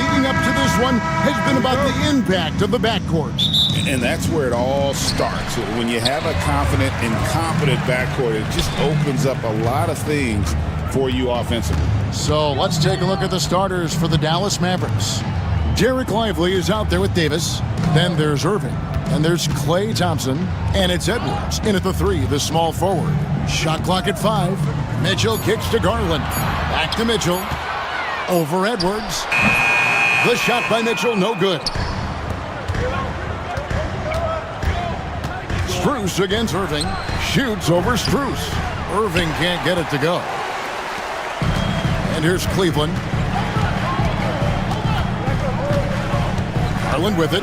leading up to this one has been about the impact of the backcourt. And that's where it all starts. When you have a confident and competent backcourt, it just opens up a lot of things for you offensively. So let's take a look at the starters for the Dallas Mavericks. Derek Lively is out there with Davis. Then there's Irving. And there's Klay Thompson. And it's Edwards in at the 3, the small forward. Shot clock at 5. Mitchell kicks to Garland. Back to Mitchell. Over Edwards. The shot by Mitchell, no good. Strus against Irving. Shoots over Strus. Irving can't get it to go. And here's Cleveland. Garland with it.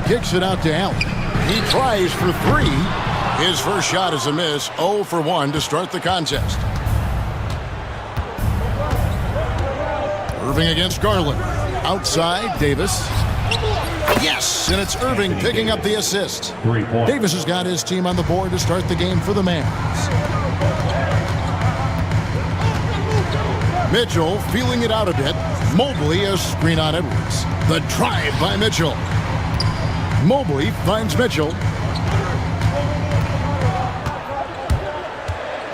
Kicks it out to Allen. He tries for 3. His first shot is a miss. 0 for 1 to start the contest. Irving against Garland. Outside, Davis. Yes, and it's Irving picking up the assist. Davis has got his team on the board to start the game for the Mavs. Mitchell feeling it out a bit. Mobley a screen on Edwards. The drive by Mitchell. Mobley finds Mitchell.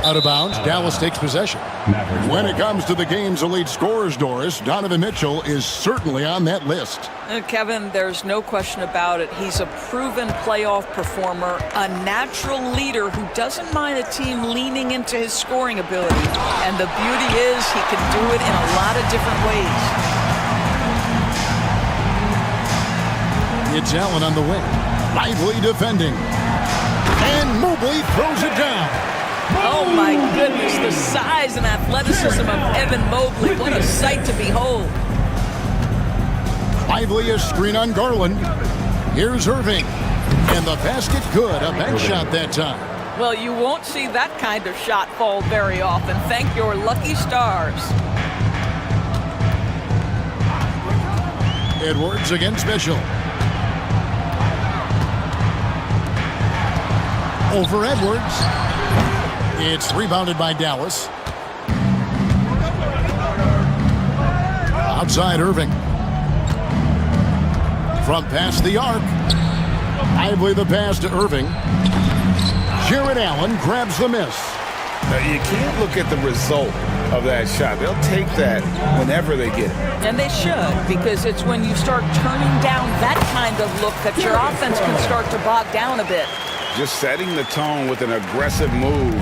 Out of bounds, Dallas takes possession. When it comes to the game's elite scorers, Doris, Donovan Mitchell is certainly on that list. Kevin, there's no question about it. He's a proven playoff performer, a natural leader who doesn't mind a team leaning into his scoring ability. And the beauty is he can do it in a lot of different ways. It's Allen on the wing. Lively defending. And Mobley throws it down. Oh my goodness, the size and athleticism of Evan Mobley. What a sight to behold. Lively a screen on Garland. Here's Irving. And the basket good. A bank shot that time. Well, you won't see that kind of shot fall very often. Thank your lucky stars. Edwards against Mitchell. Over Edwards. It's rebounded by Dallas. Outside Irving. From past the arc. Lively the pass to Irving. Jared Allen grabs the miss. Now, you can't look at the result of that shot. They'll take that whenever they get it. And they should, because it's when you start turning down that kind of look that your offense can start to bog down a bit. Just setting the tone with an aggressive move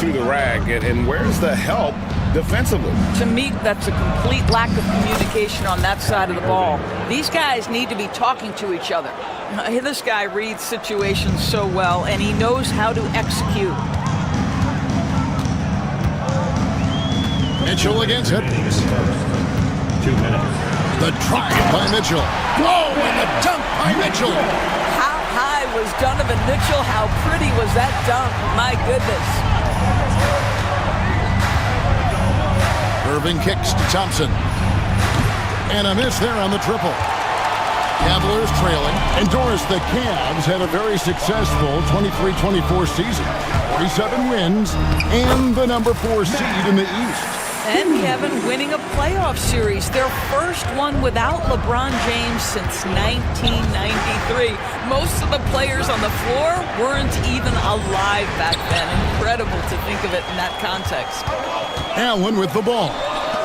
to the rack. And where's the help defensively? To me, that's a complete lack of communication on that side of the ball. These guys need to be talking to each other. This guy reads situations so well, and he knows how to execute. Mitchell against it. 2 minutes. The drive by Mitchell. Oh, and the dunk by Mitchell. How high was Donovan Mitchell? How pretty was that dunk? My goodness. Irving kicks to Thompson. And a miss there on the triple. Cavaliers trailing. And Doris, the Cavs had a very successful 23-24 season. 47 wins and the number 4 seed in the East. And Kevin winning a playoff series, their first one without LeBron James since 1993. Most of the players on the floor weren't even alive back then. Incredible to think of it in that context. Allen with the ball.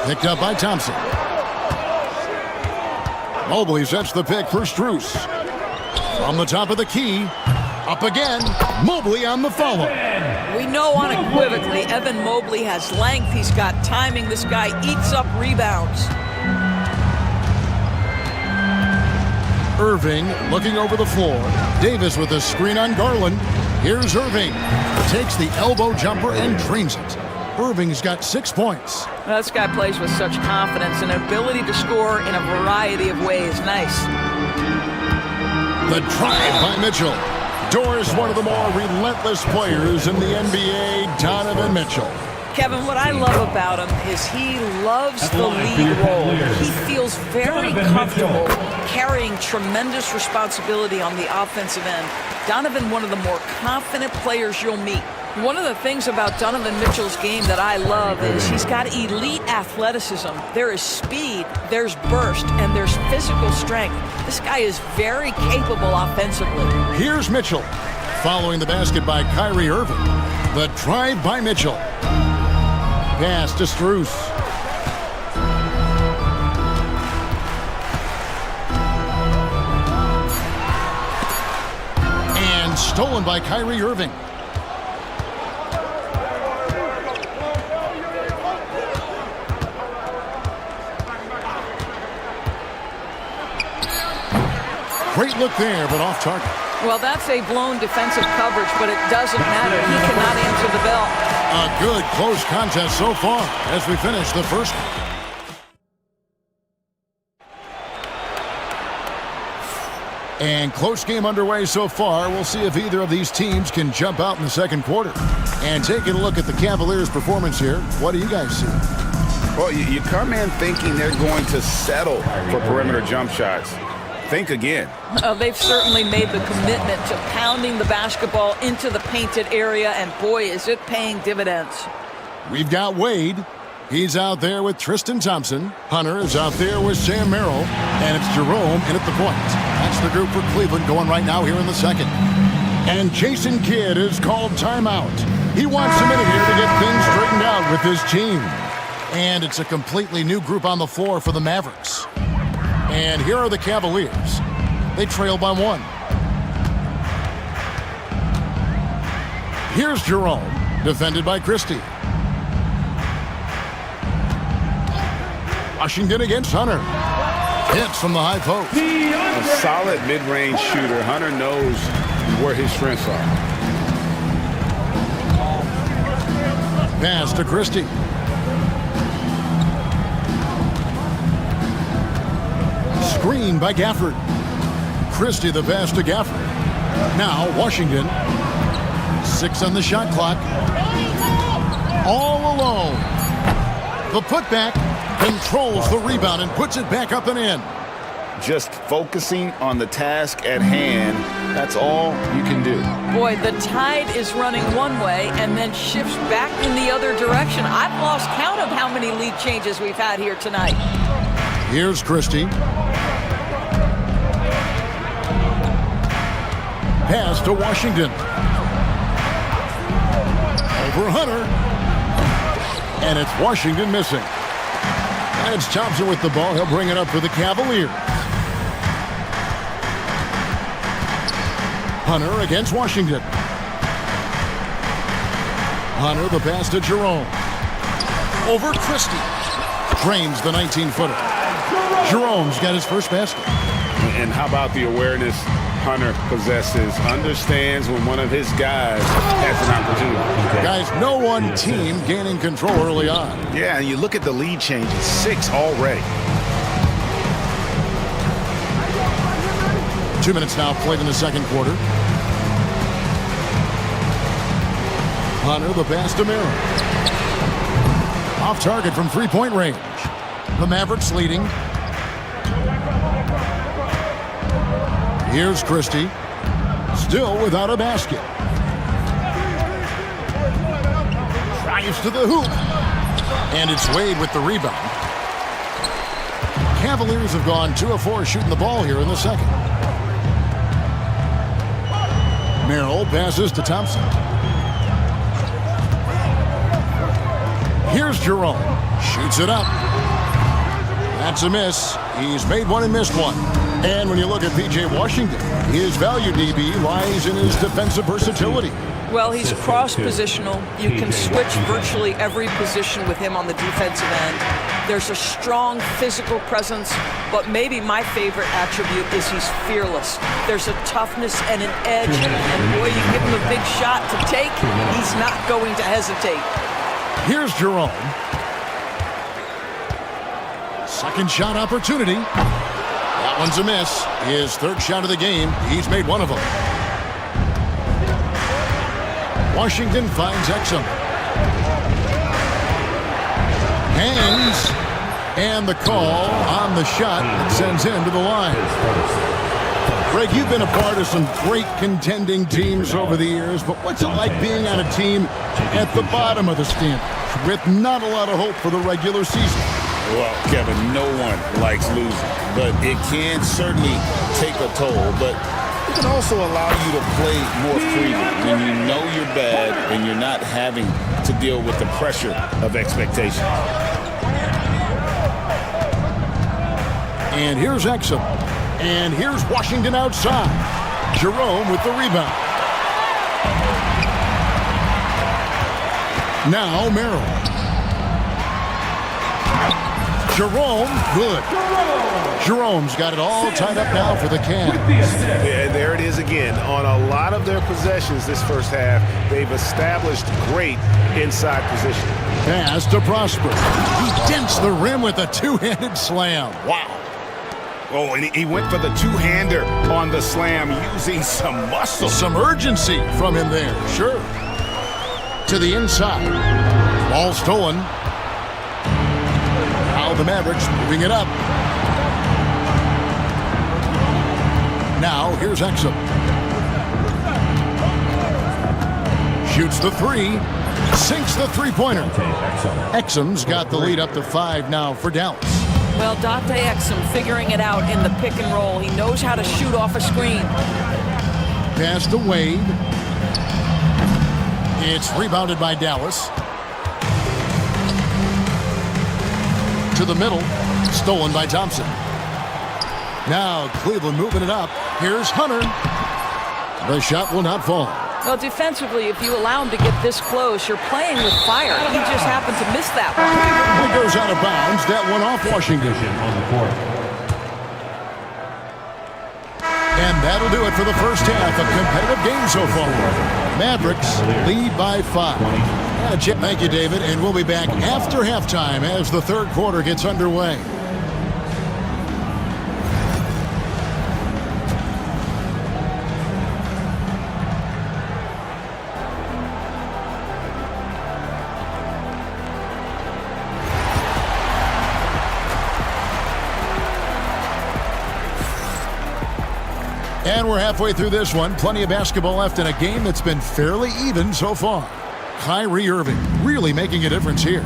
Picked up by Thompson. Mobley sets the pick for Strus. From the top of the key. Up again. Mobley on the follow. We know unequivocally Evan Mobley has length. He's got timing. This guy eats up rebounds. Irving looking over the floor. Davis with a screen on Garland. Here's Irving. Takes the elbow jumper and drains it. Irving's got 6 points. Well, this guy plays with such confidence and ability to score in a variety of ways. Nice. The drive by Mitchell. Doris, one of the more relentless players in the NBA, Donovan Mitchell. Kevin, what I love about him is he loves the lead role. He feels very comfortable carrying tremendous responsibility on the offensive end. Donovan, one of the more confident players you'll meet. One of the things about Donovan Mitchell's game that I love is he's got elite athleticism. There is speed, there's burst, and there's physical strength. This guy is very capable offensively. Here's Mitchell. Following the basket by Kyrie Irving. The drive by Mitchell. Pass to Strus. And stolen by Kyrie Irving. Great look there, but off target. Well, that's a blown defensive coverage, but it doesn't matter. He cannot answer the bell. A good close contest so far as we finish the first one. And close game underway so far. We'll see if either of these teams can jump out in the second quarter. And taking a look at the Cavaliers' performance here, what do you guys see? Well, you come in thinking they're going to settle for perimeter jump shots. Think again. They've certainly made the commitment to pounding the basketball into the painted area, and boy, is it paying dividends. We've got Wade. He's out there with Tristan Thompson. Hunter is out there with Sam Merrill. And it's Jerome in at the point. That's the group for Cleveland going right now here in the second. And Jason Kidd is called timeout. He wants a minute here to get things straightened out with his team. And it's a completely new group on the floor for the Mavericks. And here are the Cavaliers. They trail by 1. Here's Jerome, defended by Christie. Washington against Hunter. Hits from the high post. A solid mid-range shooter. Hunter knows where his strengths are. Pass to Christie. Screen by Gafford. Christie the pass to Gafford. Now Washington. 6 on the shot clock. All alone. The putback controls the rebound and puts it back up and in. Just focusing on the task at hand, that's all you can do. Boy, the tide is running one way and then shifts back in the other direction. I've lost count of how many lead changes we've had here tonight. Here's Christie. Pass to Washington. Over Hunter. And it's Washington missing. And it's Thompson with the ball. He'll bring it up for the Cavaliers. Hunter against Washington. Hunter the pass to Jerome. Over Christie. Drains the 19-footer. Jerome's got his first basket. And how about the awareness Hunter possesses, understands when one of his guys has an opportunity. Guys, no one team gaining control early on. Yeah, and you look at the lead changes, 6 already. 2 minutes now played in the second quarter. Hunter the pass to Merrill. Off target from three-point range. The Mavericks leading. Here's Christie. Still without a basket. Drives to the hoop. And it's Wade with the rebound. Cavaliers have gone 2 of 4 shooting the ball here in the second. Merrill passes to Thompson. Here's Jerome. Shoots it up. That's a miss. He's made one and missed one. And when you look at P.J. Washington, his value DB lies in his defensive versatility. Well, he's cross-positional. You can switch virtually every position with him on the defensive end. There's a strong physical presence, but maybe my favorite attribute is he's fearless. There's a toughness and an edge, and boy, you give him a big shot to take, he's not going to hesitate. Here's Jerome. Second shot opportunity. That one's a miss. His third shot of the game. He's made one of them. Washington finds Exum. Hangs. And the call on the shot that sends him to the line. Greg, you've been a part of some great contending teams over the years, but what's it like being on a team at the bottom of the standings with not a lot of hope for the regular season? Well, Kevin, no one likes losing, but it can certainly take a toll. But it can also allow you to play more freely when you know you're bad and you're not having to deal with the pressure of expectations. And here's Exum. And here's Washington outside. Jerome with the rebound. Now Merrill. Jerome, good. Jerome's got it all tied up now for the Cavs. And there it is again. On a lot of their possessions this first half, they've established great inside position. Pass to Prosper. He dents the rim with a two-handed slam. Wow. Oh, and he went for the two-hander on the slam using some muscle. Some urgency from him there, sure. To the inside. Ball stolen. Now the Mavericks moving it up. Now here's Exum. Shoots the three. Sinks the three-pointer. Exum's got the lead up to 5 now for Dallas. Well, Dante Exum figuring it out in the pick and roll. He knows how to shoot off a screen. Pass to Wade. It's rebounded by Dallas. To the middle. Stolen by Thompson. Now Cleveland moving it up. Here's Hunter. The shot will not fall. Well, defensively, if you allow him to get this close, you're playing with fire. He just happened to miss that one. It goes out of bounds. That one off Washington. And that'll do it for the first half. A competitive game so far. Mavericks lead by 5. Thank you, David. And we'll be back after halftime as the third quarter gets underway. And we're halfway through this one. Plenty of basketball left in a game that's been fairly even so far. Kyrie Irving really making a difference here.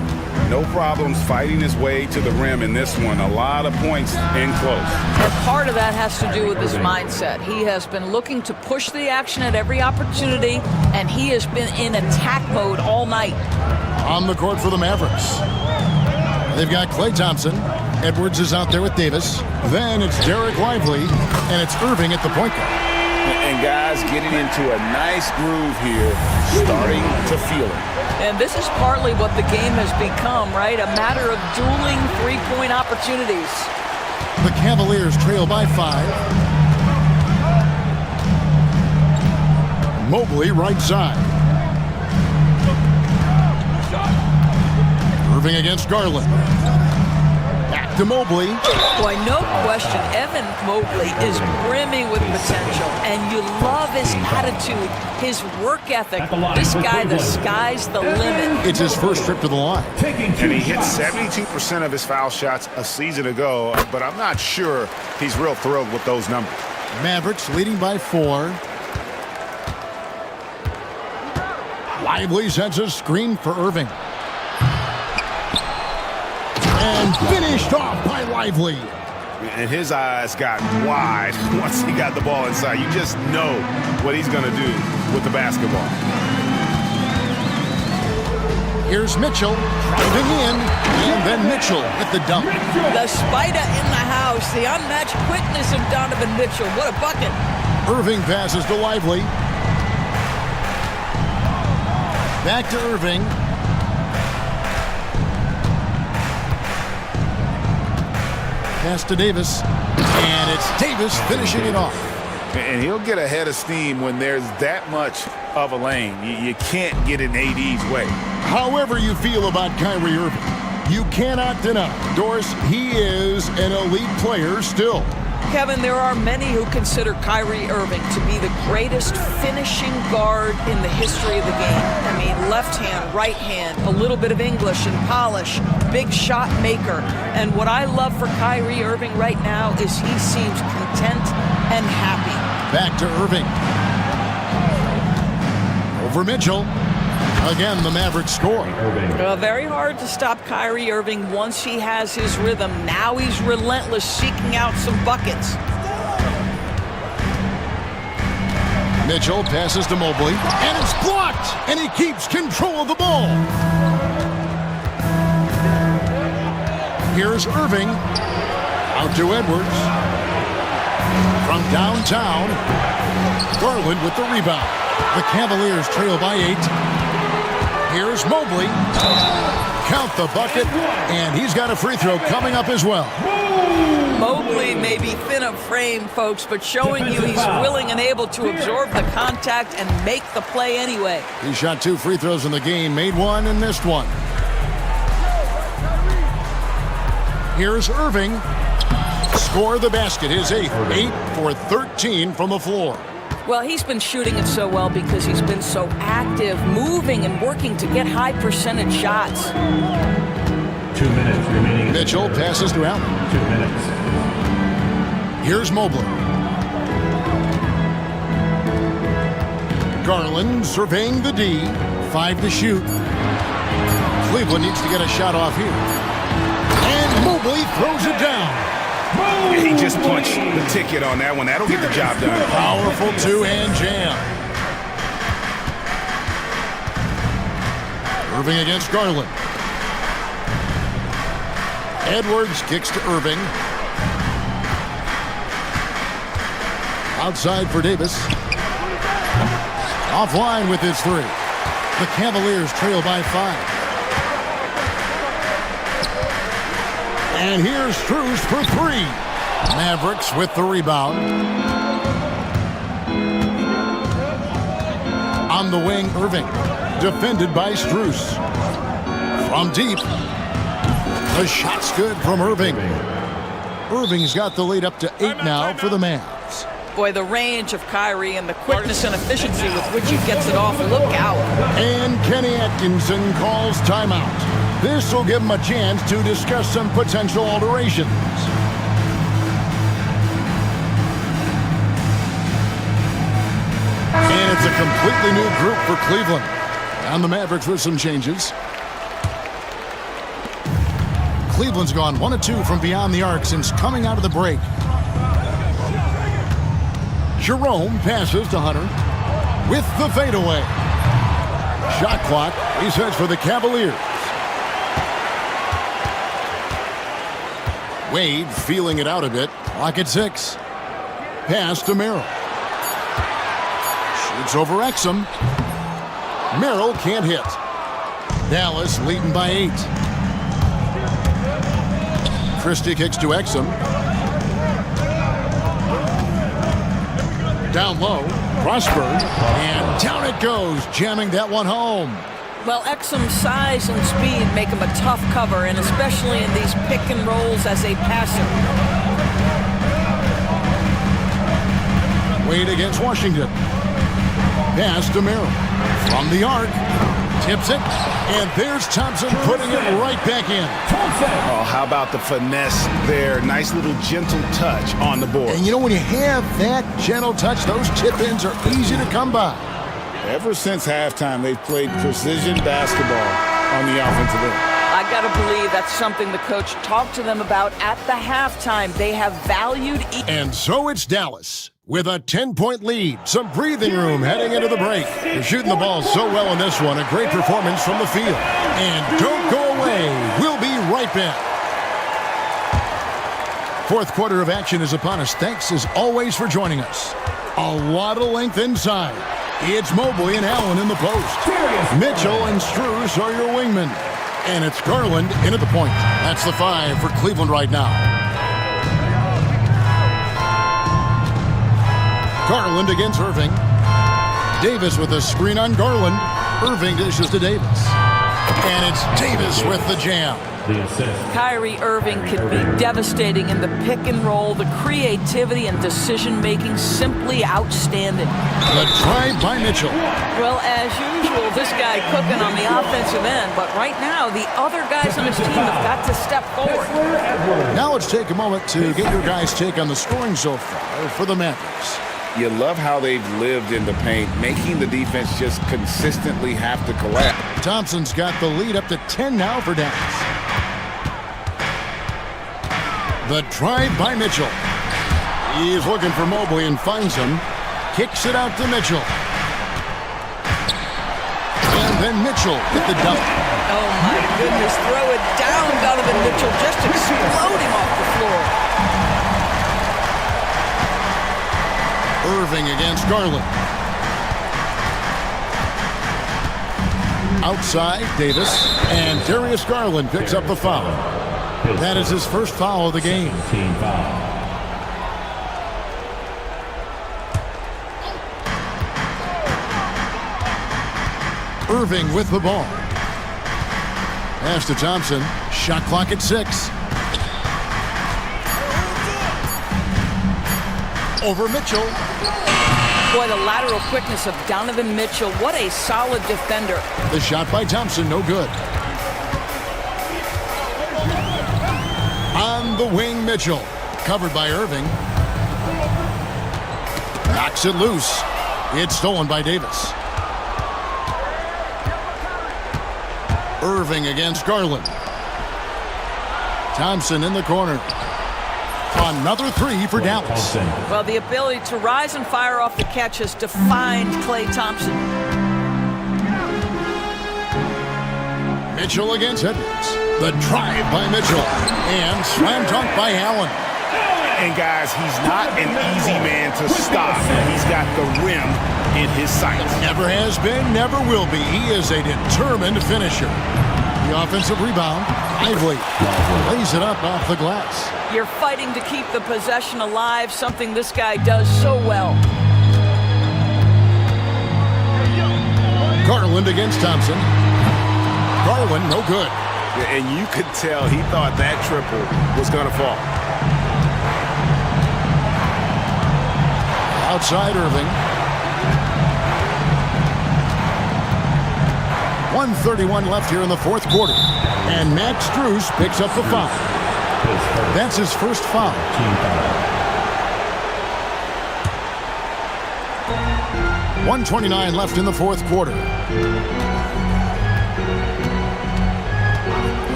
No problems fighting his way to the rim in this one. A lot of points in close. And part of that has to do with his mindset. He has been looking to push the action at every opportunity, and he has been in attack mode all night. On the court for the Mavericks. They've got Klay Thompson. Edwards is out there with Davis. Then it's Derek Lively, and it's Irving at the point guard. And guys getting into a nice groove here, starting to feel it. And this is partly what the game has become, right? A matter of dueling three-point opportunities. The Cavaliers trail by 5. Mobley right side. Irving against Garland. Back to Mobley. Boy, no question, Evan Mobley is brimming with potential, and you love his attitude, his work ethic. This guy, the sky's the limit. It's his first trip to the line. And he hit 72% of his foul shots a season ago, but I'm not sure he's real thrilled with those numbers. Mavericks leading by 4. Lively sends a screen for Irving. And finished off by Lively. And his eyes got wide once he got the ball inside. You just know what he's going to do with the basketball. Here's Mitchell driving in, and then Mitchell at the dunk. The spider in the house, the unmatched quickness of Donovan Mitchell. What a bucket. Irving passes to Lively. Back to Irving. Pass to Davis, and it's Davis finishing it off. And he'll get a head of steam when there's that much of a lane. You can't get in AD's way. However you feel about Kyrie Irving, you cannot deny, Doris, he is an elite player still. Kevin, there are many who consider Kyrie Irving to be the greatest finishing guard in the history of the game. I mean, left hand, right hand, a little bit of English and polish, big shot maker. And what I love for Kyrie Irving right now is he seems content and happy. Back to Irving. Over Mitchell. Again, the Mavericks score. Very hard to stop Kyrie Irving once he has his rhythm. Now he's relentless, seeking out some buckets. Mitchell passes to Mobley, and it's blocked, and he keeps control of the ball. Here's Irving, out to Edwards. From downtown, Garland with the rebound. The Cavaliers trail by 8. Here's Mobley. Count the bucket, and he's got a free throw coming up as well. Mobley may be thin of frame, folks, but showing you he's willing and able to absorb the contact and make the play anyway. He shot 2 free throws in the game, made 1 and missed 1. Here's Irving. Score the basket, his 8th. 8 for 13 from the floor. Well, he's been shooting it so well because he's been so active, moving and working to get high percentage shots. 2 minutes remaining. Mitchell passes to Allen. 2 minutes. Here's Mobley. Garland surveying the D. 5 to shoot. Cleveland needs to get a shot off here. And Mobley throws it down. He just punched the ticket on that one. That'll get the job done. Powerful two-hand jam. Irving against Garland. Edwards kicks to Irving. Outside for Davis. Offline with his 3. The Cavaliers trail by 5. And here's Strus for 3. Mavericks with the rebound. On the wing, Irving. Defended by Strus. From deep. The shot's good from Irving. Irving's got the lead up to 8 now for the Mavs. Boy, the range of Kyrie and the quickness and efficiency with which he gets it off. Look out. And Kenny Atkinson calls timeout. This will give him a chance to discuss some potential alterations. And it's a completely new group for Cleveland. And the Mavericks with some changes. Cleveland's gone 1 of 2 from beyond the arc since coming out of the break. Jerome passes to Hunter with the fadeaway. Shot clock resets for the Cavaliers. Wade feeling it out a bit. Clock at 6. Pass to Merrill. Shoots over Exum. Merrill can't hit. Dallas leading by 8. Christie kicks to Exum. Down low. Prosper. And down it goes, jamming that one home. Well, Exum's size and speed make him a tough cover, and especially in these pick and rolls as a passer. Wade against Washington. Pass to Merrill. From the arc. Tips it. And there's Thompson putting it right back in. Oh, how about the finesse there? Nice little gentle touch on the board. And you know, when you have that gentle touch, those tip-ins are easy to come by. Ever since halftime, they've played precision basketball on the offensive end. I got to believe that's something the coach talked to them about at the halftime. They have valued... And so it's Dallas with a 10-point lead. Some breathing room heading into the break. They're shooting the ball so well in this one. A great performance from the field. And don't go away. We'll be right back. Fourth quarter of action is upon us. Thanks, as always, for joining us. A lot of length inside. It's Mobley and Allen in the post. Mitchell and Strus are your wingmen. And it's Garland in at the point. That's the 5 for Cleveland right now. Garland against Irving. Davis with a screen on Garland. Irving dishes to Davis. And it's Davis with the jam. Kyrie Irving can be devastating in the pick and roll. The creativity and decision-making simply outstanding. The drive by Mitchell. Well, as usual, this guy cooking on the offensive end, but right now, the other guys on his team have got to step forward. Now let's take a moment to get your guys' take on the scoring so far for the Mavericks. You love how they've lived in the paint, making the defense just consistently have to collapse. Thompson's got the lead up to 10 now for Dallas. The drive by Mitchell. He's looking for Mobley and finds him. Kicks it out to Mitchell. And then Mitchell with the dunk. Oh my goodness, throw it down, Donovan Mitchell, just exploding off the floor. Irving against Garland. Outside, Davis. And Darius Garland picks up the foul. That is his first foul of the game. Irving with the ball. Pass to Thompson. Shot clock at 6. Over Mitchell. Boy, the lateral quickness of Donovan Mitchell. What a solid defender. The shot by Thompson, no good. On the wing, Mitchell. Covered by Irving. Knocks it loose. It's stolen by Davis. Irving against Garland. Thompson in the corner. Another three for Dallas. Well, the ability to rise and fire off the catch has defined Klay Thompson. Mitchell against Edwards. The drive by Mitchell. And slam dunk by Allen. And guys, he's not an easy man to stop. He's got the rim in his sights. Never has been, never will be. He is a determined finisher. The offensive rebound. Lively lays it up off the glass. You're fighting to keep the possession alive, something this guy does so well. Garland against Thompson. Garland, no good. And you could tell he thought that triple was going to fall. Outside Irving. 1:31 left here in the fourth quarter. And Max Strus picks up the foul. That's his first foul. 1:29 left in the fourth quarter.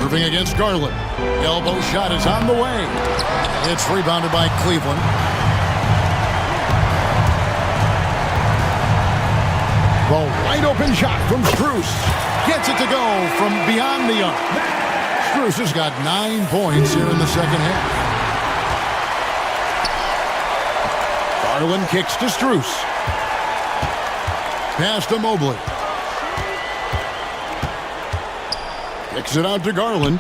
Irving against Garland. Elbow shot is on the way. It's rebounded by Cleveland. The wide open shot from Strus. Gets it to go from beyond the arc. Strus has got 9 points here in the second half. Garland kicks to Strus. Pass to Mobley. Kicks it out to Garland.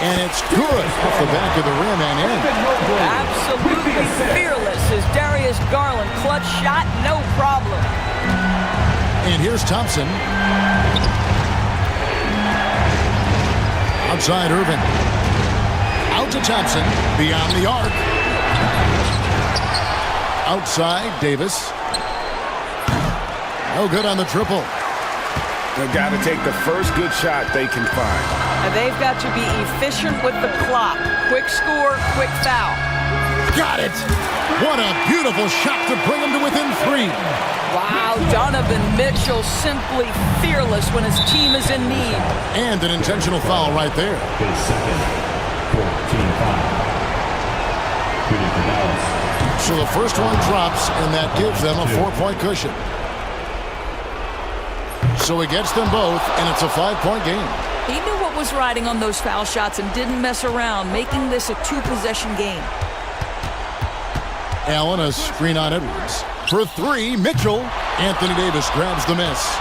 And it's good off the back of the rim and in. Absolutely fearless is Darius Garland. Clutch shot, no problem. And here's Thompson. Outside Irving. Out to Thompson. Beyond the arc. Outside Davis. No good on the triple. They've got to take the first good shot they can find. And they've got to be efficient with the clock. Quick score, quick foul. Got it! What a beautiful shot to bring him to within 3. Wow, Donovan Mitchell simply fearless when his team is in need. And an intentional foul right there. His second, 14 foul. So the first one drops, and that gives them a 4-point cushion. So he gets them both, and it's a 5-point game. He knew what was riding on those foul shots and didn't mess around, making this a 2-possession game. Allen, a screen on Edwards. For 3, Mitchell. Anthony Davis grabs the miss.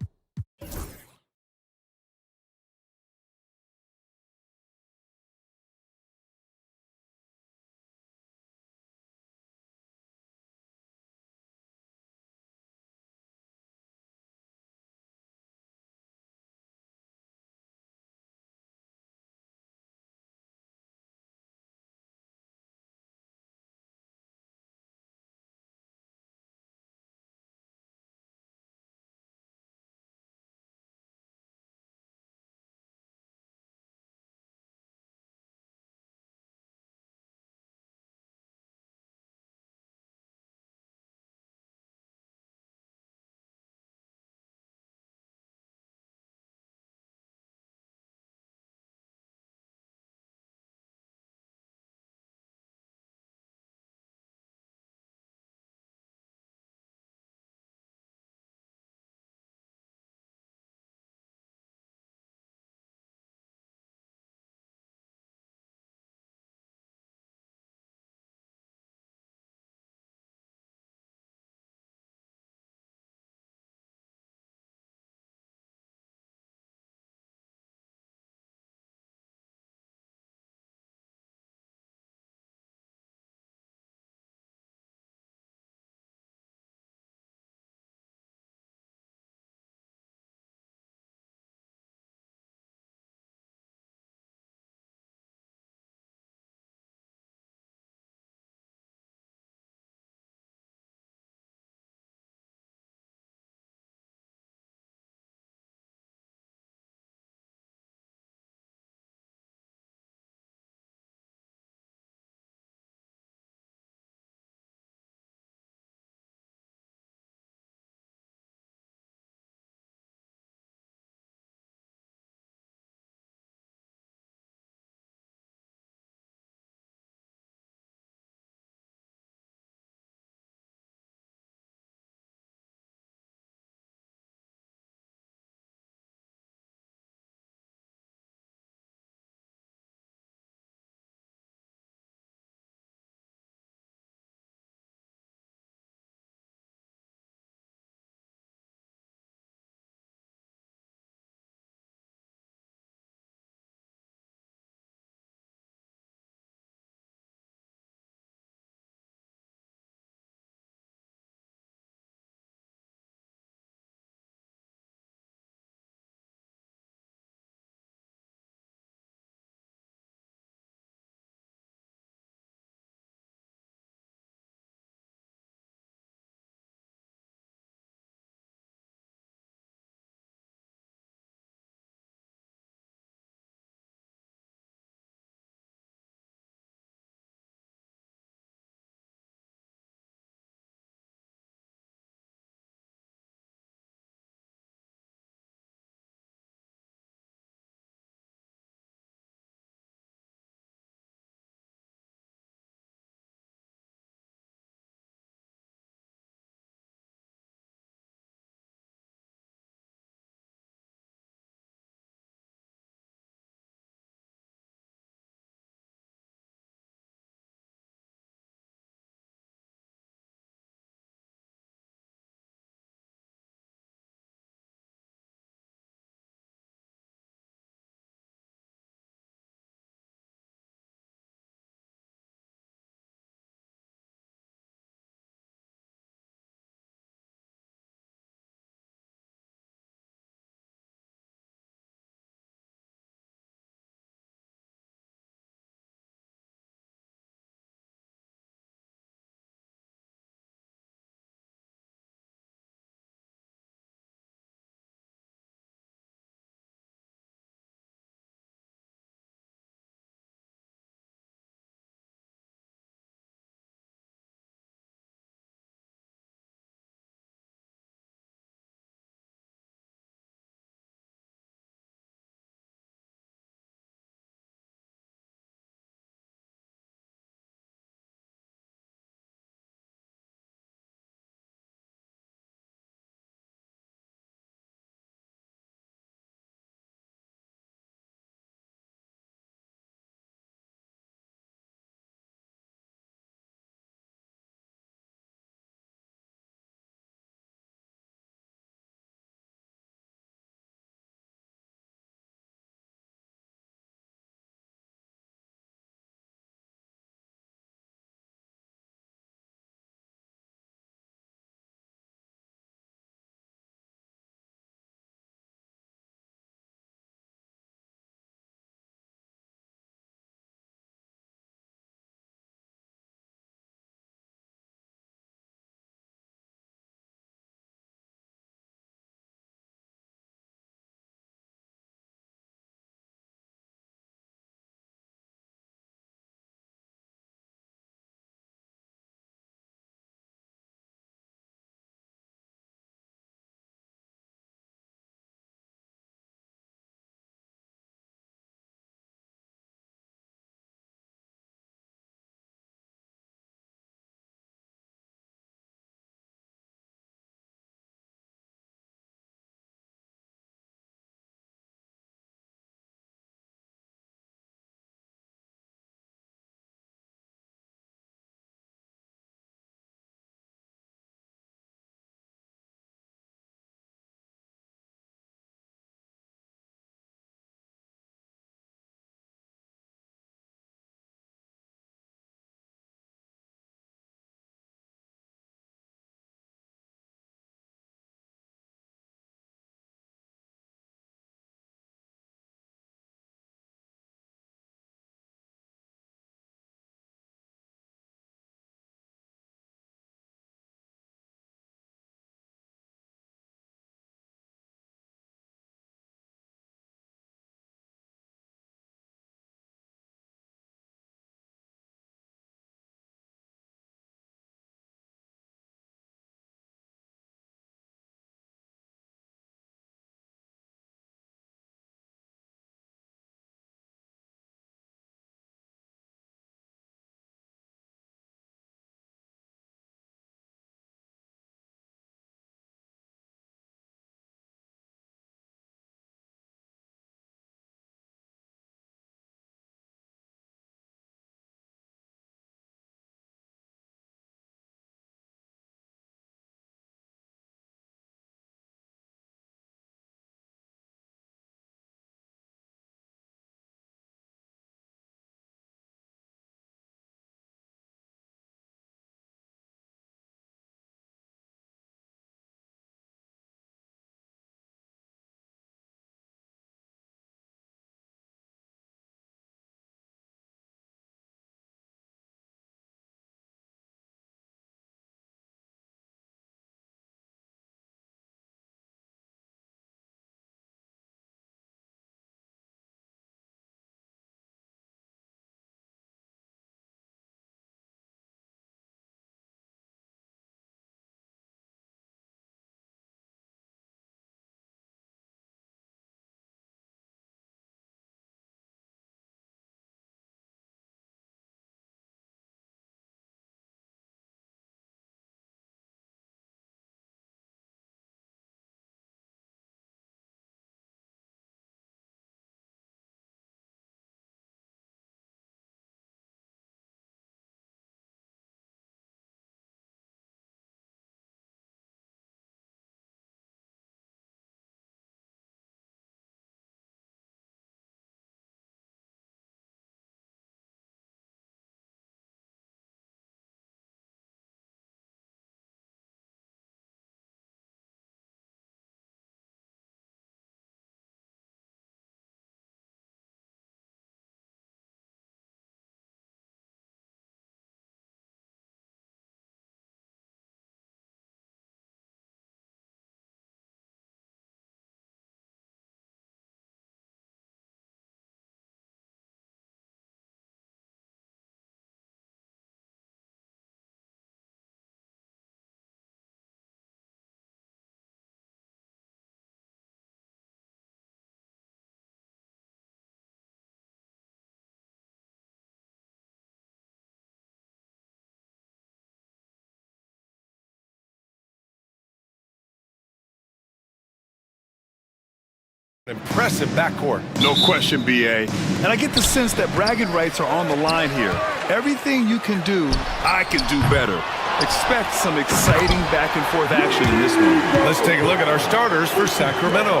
Impressive backcourt. No question, BA. And I get the sense that bragging rights are on the line here. Everything you can do, I can do better. Expect some exciting back-and-forth action in this one. Let's take a look at our starters for Sacramento.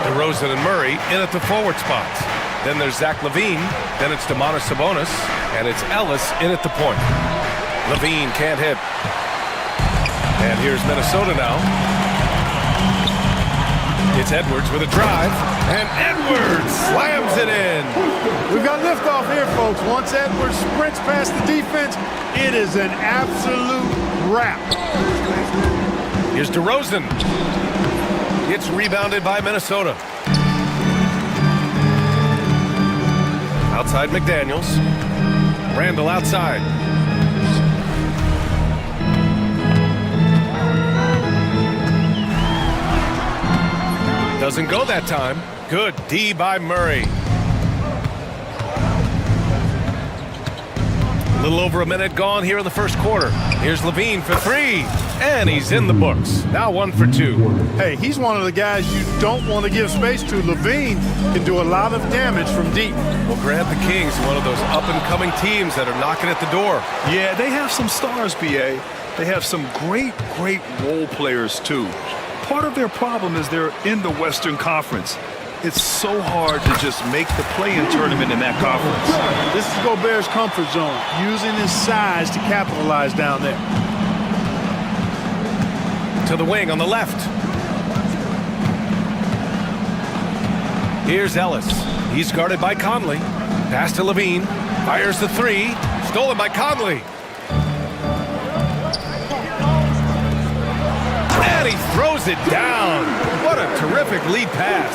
DeRozan and Murray in at the forward spots. Then there's Zach LaVine. Then it's Domantas Sabonis. And it's Ellis in at the point. LaVine can't hit. And here's Minnesota now. It's Edwards with a drive, and Edwards slams it in. We've got liftoff here, folks. Once Edwards sprints past the defense, it is an absolute wrap. Here's DeRozan. It's rebounded by Minnesota. Outside McDaniels. Randall outside. Doesn't go that time. Good D by Murray. A little over a minute gone here in the first quarter. Here's LaVine for three, and he's in the books. Now 1 for 2. Hey, he's one of the guys you don't want to give space to. LaVine can do a lot of damage from deep. Well, Grant, the Kings, one of those up-and-coming teams that are knocking at the door. Yeah, they have some stars, BA. They have some great role players, too. Part of their problem is they're in the Western Conference. It's so hard to just make the play-in tournament in that conference. This is Gobert's comfort zone, using his size to capitalize down there. To the wing on the left. Here's Ellis. He's guarded by Conley. Pass to LaVine. Fires the three. Stolen by Conley. And he throws it down. What a terrific lead pass.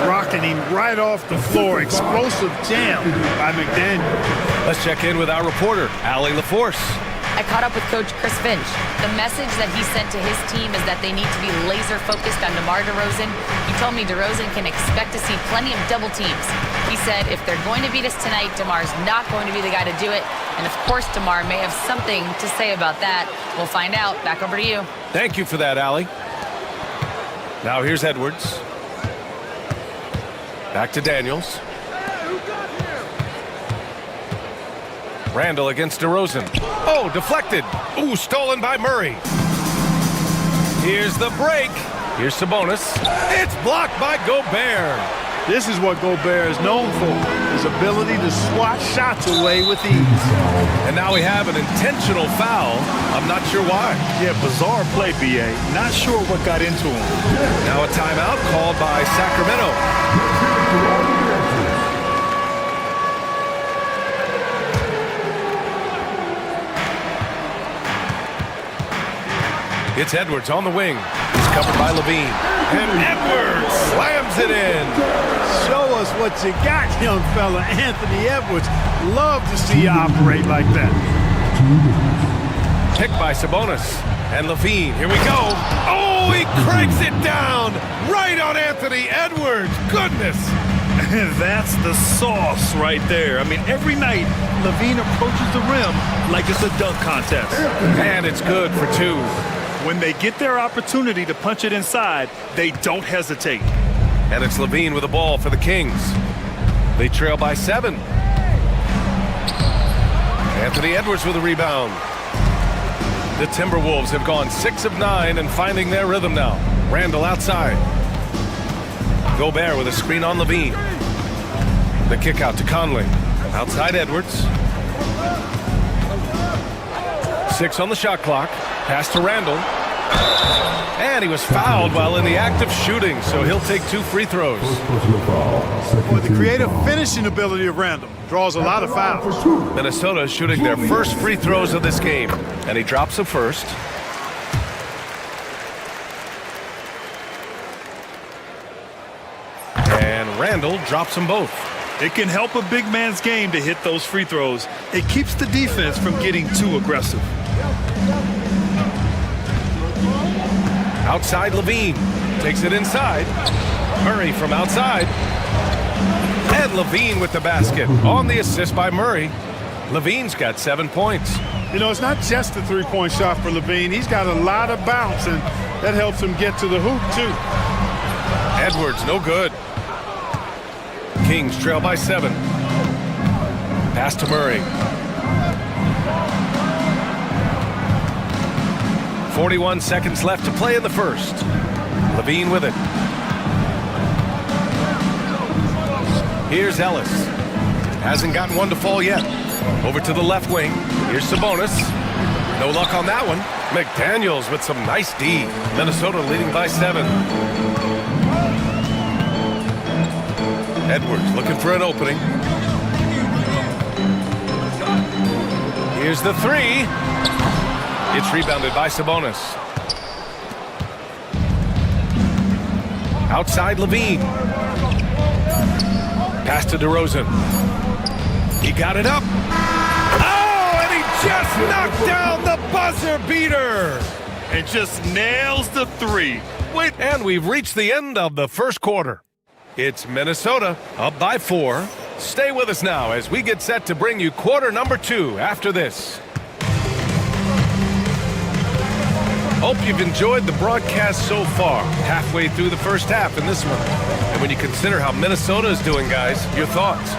Rocketing right off the floor. Explosive jam by McDaniel. Let's check in with our reporter, Allie LaForce. I caught up with Coach Chris Finch. The message that he sent to his team is that they need to be laser focused on DeMar DeRozan. He told me DeRozan can expect to see plenty of double teams. He said if they're going to beat us tonight, DeMar's not going to be the guy to do it. And of course, DeMar may have something to say about that. We'll find out. Back over to you. Thank you for that, Allie. Now here's Edwards. Back to Daniels. Randall against DeRozan. Oh, deflected. Ooh, stolen by Murray. Here's the break. Here's Sabonis. It's blocked by Gobert. This is what Gobert is known for, his ability to swat shots away with ease. And now we have an intentional foul. I'm not sure why. Yeah, bizarre play, BA. Not sure what got into him. Now a timeout called by Sacramento. It's Edwards on the wing. He's covered by LaVine. And Edwards slams it in. Show us what you got, young fella. Anthony Edwards. Love to see you operate like that. Picked by Sabonis. And LaVine. Here we go. Oh, he cranks it down. Right on Anthony Edwards. Goodness. That's the sauce right there. I mean, every night, LaVine approaches the rim like it's a dunk contest. And it's good for two. When they get their opportunity to punch it inside, they don't hesitate. And it's LaVine with the ball for the Kings. They trail by 7. Anthony Edwards with a rebound. The Timberwolves have gone 6 of 9 and finding their rhythm now. Randall outside. Gobert with a screen on LaVine. The kick out to Conley. Outside Edwards. 6 on the shot clock. Pass to Randall. And he was fouled while in the act of shooting, so he'll take 2 free throws. Boy, the creative finishing ability of Randall draws a lot of fouls. Minnesota is shooting their first free throws of this game, and he drops the first. And Randall drops them both. It can help a big man's game to hit those free throws. It keeps the defense from getting too aggressive. Outside LaVine. Takes it inside. Murray from outside. And LaVine with the basket. On the assist by Murray. LaVine's got 7 points. You know, it's not just a three-point shot for LaVine. He's got a lot of bounce, and that helps him get to the hoop, too. Edwards, no good. Kings trail by 7. Pass to Murray. 41 seconds left to play in the first. Levine with it. Here's Ellis. Hasn't gotten one to fall yet. Over to the left wing. Here's Sabonis. No luck on that one. McDaniels with some nice D. Minnesota leading by 7. Edwards looking for an opening. Here's the 3. It's rebounded by Sabonis. Outside Levine. Pass to DeRozan. He got it up. Oh, and he just knocked down the buzzer beater. And just nails the 3. And we've reached the end of the first quarter. It's Minnesota up by 4. Stay with us now as we get set to bring you quarter number 2 after this. Hope you've enjoyed the broadcast so far. Halfway through the first half in this one. And when you consider how Minnesota is doing, guys, your thoughts?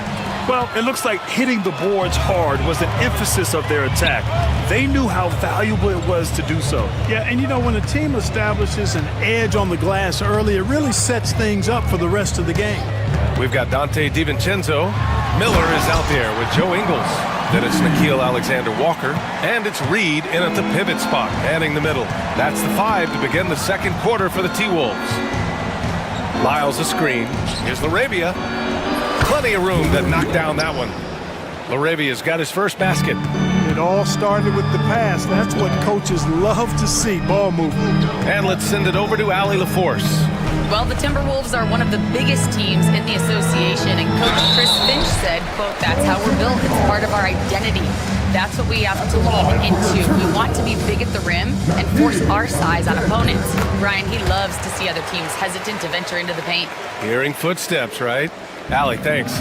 Well, it looks like hitting the boards hard was an emphasis of their attack. They knew how valuable it was to do so. Yeah, and you know, when a team establishes an edge on the glass early, it really sets things up for the rest of the game. We've got Dante DiVincenzo. Miller is out there with Joe Ingles. Then it's Nickeil Alexander-Walker. And it's Reed in at the pivot spot, manning the middle. That's the 5 to begin the second quarter for the T-Wolves. Lyles a screen. Here's Laravia. Plenty of room to knock down that one. Laravia's got his first basket. It all started with the pass. That's what coaches love to see, ball movement. And let's send it over to Allie LaForce. Well, the Timberwolves are one of the biggest teams in the association, and Coach Chris Finch said, quote, "That's how we're built. It's part of our identity. That's what we have to lean into. We want to be big at the rim and force our size on opponents." Brian, he loves to see other teams hesitant to venture into the paint. Hearing footsteps, right? Allie, thanks.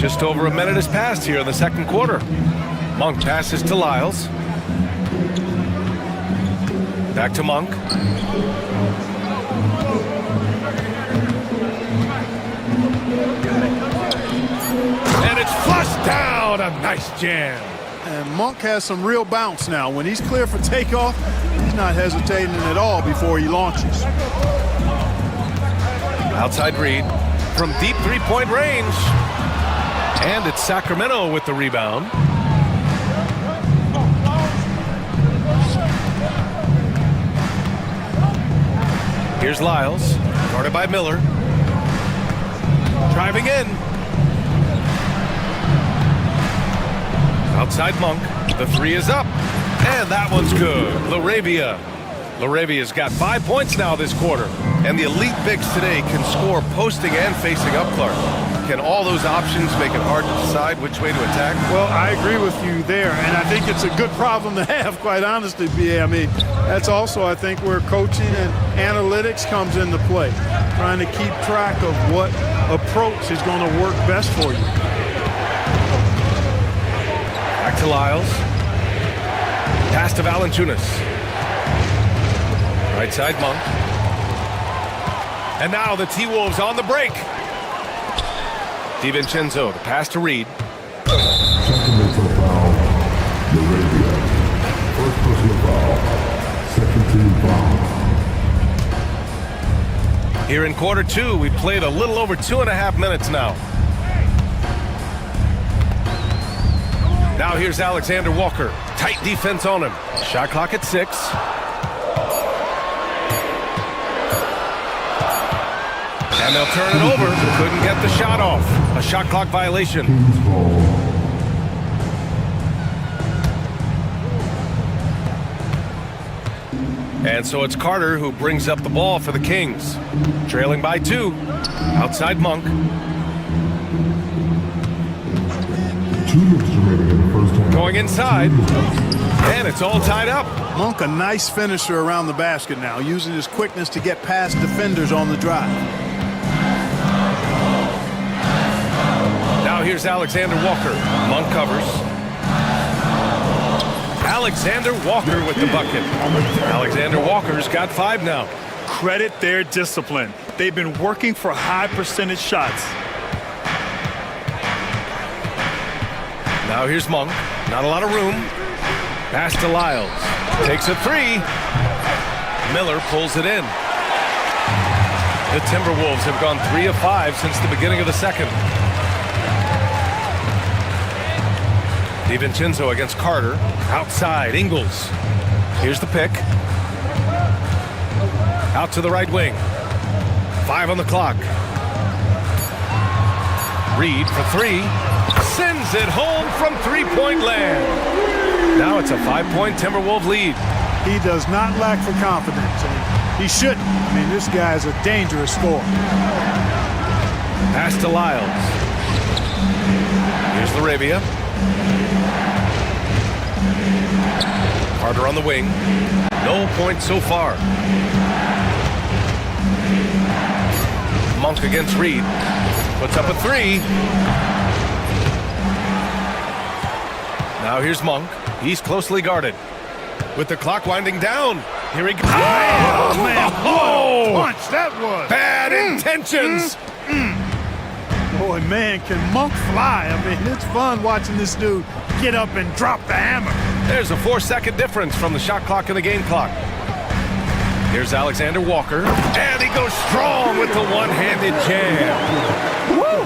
Just over a minute has passed here in the second quarter. Monk passes to Lyles. Back to Monk. And it's flushed down. A nice jam. And Monk has some real bounce now. When he's clear for takeoff, he's not hesitating at all before he launches. Outside Reed from deep three-point range. And it's Sacramento with the rebound. Here's Lyles, guarded by Miller. Driving in. Outside Monk. The 3 is up. And that one's good. Laravia's got 5 points now this quarter. And the elite bigs today can score posting and facing up Clark. Can all those options make it hard to decide which way to attack? Well, I agree with you there, and I think it's a good problem to have, quite honestly, B.A. I mean, that's also, I think, where coaching and analytics comes into play, trying to keep track of what approach is going to work best for you. Back to Lyles. Pass to Valanciunas. Right side Monk. And now the T-Wolves on the break. DiVincenzo, the pass to Reed. Second mental foul, Laravia. First personal foul, second team foul. Here in quarter 2, we played a little over 2.5 minutes now. Now here's Alexander Walker. Tight defense on him. Shot clock at 6. And they'll turn it over. Couldn't get the shot off. A shot clock violation. And so it's Carter who brings up the ball for the Kings. Trailing by 2. Outside Monk. Going inside. And it's all tied up. Monk, a nice finisher around the basket now, using his quickness to get past defenders on the drive. Now here's Alexander Walker. Monk covers. Alexander Walker with the bucket. Alexander Walker's got 5 now. credit their discipline. They've been working for high percentage shots. Now here's Monk. Not a lot of room. Pass to Lyles. Takes a three. Miller pulls it in. The Timberwolves have gone 3 of 5 since the beginning of the second. DiVincenzo against Carter. Outside, Ingles. Here's the pick. Out to the right wing. 5 on the clock. Reed for 3. Sends it home from three-point land. Now it's a 5-point Timberwolves lead. He does not lack for confidence. He shouldn't. I mean, this guy is a dangerous scorer. Pass to Lyles. Here's Laravia. Carter on the wing. No points so far. Monk against Reed. Puts up a 3. Now here's Monk. He's closely guarded. With the clock winding down. Here he goes. Oh, man. What a punch that was. Bad intentions. Boy, man, can Monk fly. I mean, it's fun watching this dude get up and drop the hammer. There's a 4-second difference from the shot clock and the game clock. Here's Alexander Walker. And he goes strong with the one-handed jam. Woo!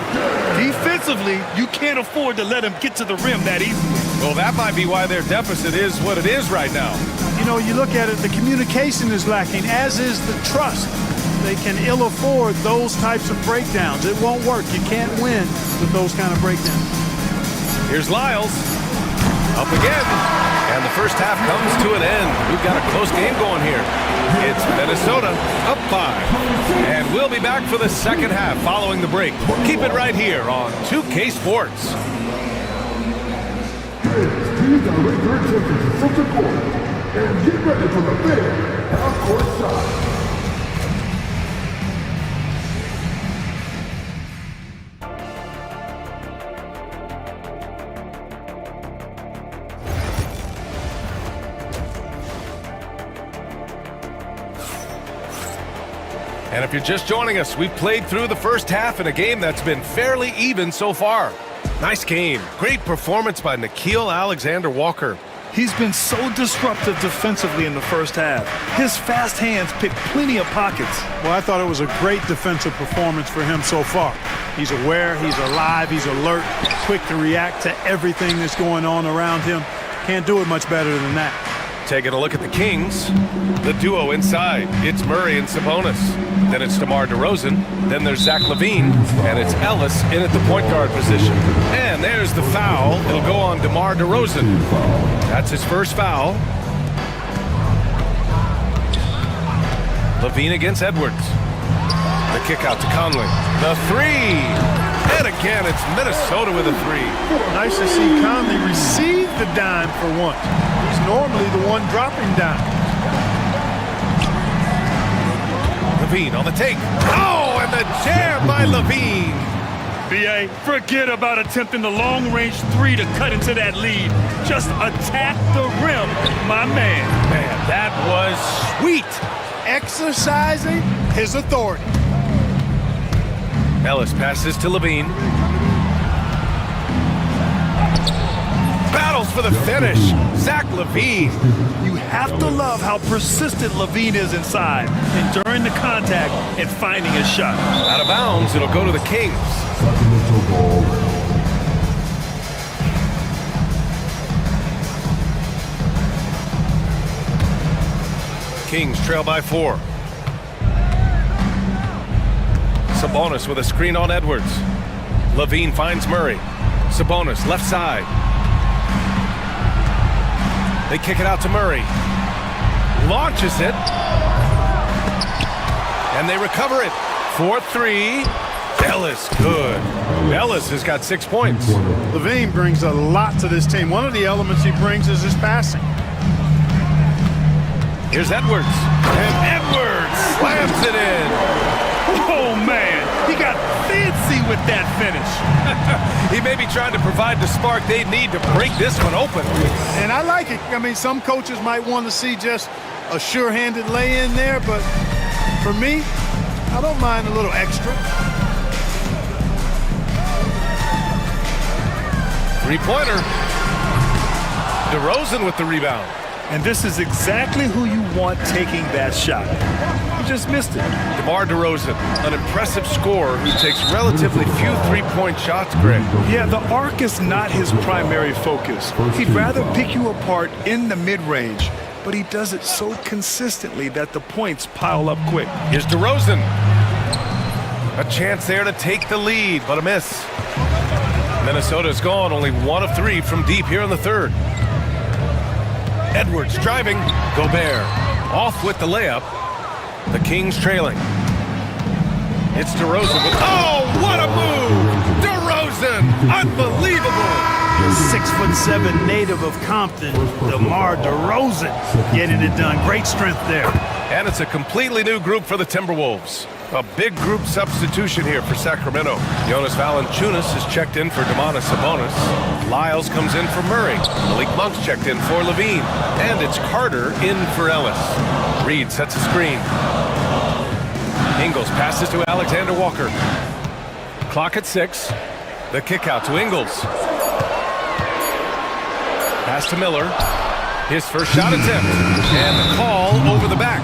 Defensively, you can't afford to let him get to the rim that easily. Well, that might be why their deficit is what it is right now. You know, you look at it, the communication is lacking, as is the trust. They can ill afford those types of breakdowns. It won't work. You can't win with those kind of breakdowns. Here's Lyles. Up again. And the first half comes to an end. We've got a close game going here. It's Minnesota up 5. And we'll be back for the second half following the break. Keep it right here on 2K Sports. These are regular temperatures from the court. And get ready for the big half-court shot. And if you're just joining us, we've played through the first half in a game that's been fairly even so far. Nice game. Great performance by Nickeil Alexander-Walker. He's been so disruptive defensively in the first half. His fast hands pick plenty of pockets. Well, I thought it was a great defensive performance for him so far. He's aware, he's alive, he's alert, quick to react to everything that's going on around him. Can't do it much better than that. Taking a look at the Kings. The duo inside. It's Murray and Sabonis. Then it's DeMar DeRozan. Then there's Zach LaVine. And it's Ellis in at the point guard position. And there's the foul. It'll go on DeMar DeRozan. That's his first foul. LaVine against Edwards. The kick out to Conley. The 3. And again, it's Minnesota with a 3. Nice to see Conley receive the dime for once. He's normally the one dropping dime. LaVine on the take. Oh, and the jam by LaVine. B.A., forget about attempting the long-range 3 to cut into that lead. Just attack the rim, my man. Man, that was sweet. Exercising his authority. Ellis passes to LaVine. Battles for the finish. Zach LaVine. You have to love how persistent LaVine is inside, enduring the contact and finding his shot. Out of bounds, it'll go to the Kings. Kings trail by 4. Sabonis with a screen on Edwards. LaVine finds Murray. Sabonis left side. They kick it out to Murray. Launches it. And they recover it. 4-3. Ellis good. Ellis has got 6 points. LaVine brings a lot to this team. One of the elements he brings is his passing. Here's Edwards. And Edwards slams it in. Oh, man, he got fancy with that finish. He may be trying to provide the spark they need to break this one open. And I like it. I mean, some coaches might want to see just a sure-handed lay-in there, but For me, I don't mind a little extra. Three-pointer. DeRozan with the rebound. And this is exactly who you want taking that shot. He just missed it. DeMar DeRozan, an impressive scorer who takes relatively few three-point shots, Greg. Yeah, the arc is not his primary focus. He'd rather pick you apart in the mid-range, but he does it so consistently that the points pile up quick. Here's DeRozan. A chance there to take the lead, but a miss. Minnesota's gone only 1 of 3 from deep here in the third. Edwards driving. Gobert off with the layup. The Kings trailing. It's DeRozan with, oh, what a move! DeRozan, unbelievable! 6'7" native of Compton, DeMar DeRozan, getting it done. Great strength there. And it's a completely new group for the Timberwolves. A big group substitution here for Sacramento. Jonas Valanciunas is checked in for Domantas Sabonis. Lyles comes in for Murray. Malik Monk's checked in for Levine. And it's Carter in for Ellis. Reed sets a screen. Ingles passes to Alexander Walker. Clock at 6. The kick out to Ingles. Pass to Miller. His first shot attempt. And the call over the back.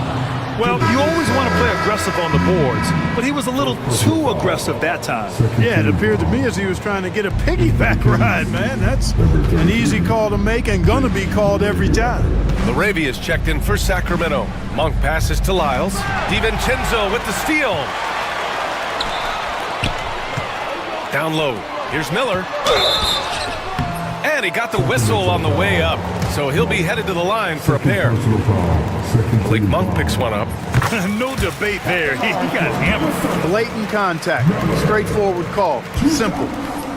Well, you always want to play aggressive on the boards, but he was a little too aggressive that time. Yeah, it appeared to me as he was trying to get a piggyback ride, man. That's an easy call to make and gonna be called every time. LaRavia is checked in for Sacramento. Monk passes to Lyles. DiVincenzo with the steal. Down low. Here's Miller. And he got the whistle on the way up, so he'll be headed to the line for a pair. Malik Monk picks one up. No debate there. He got hammered. Blatant contact. Straightforward call. Simple.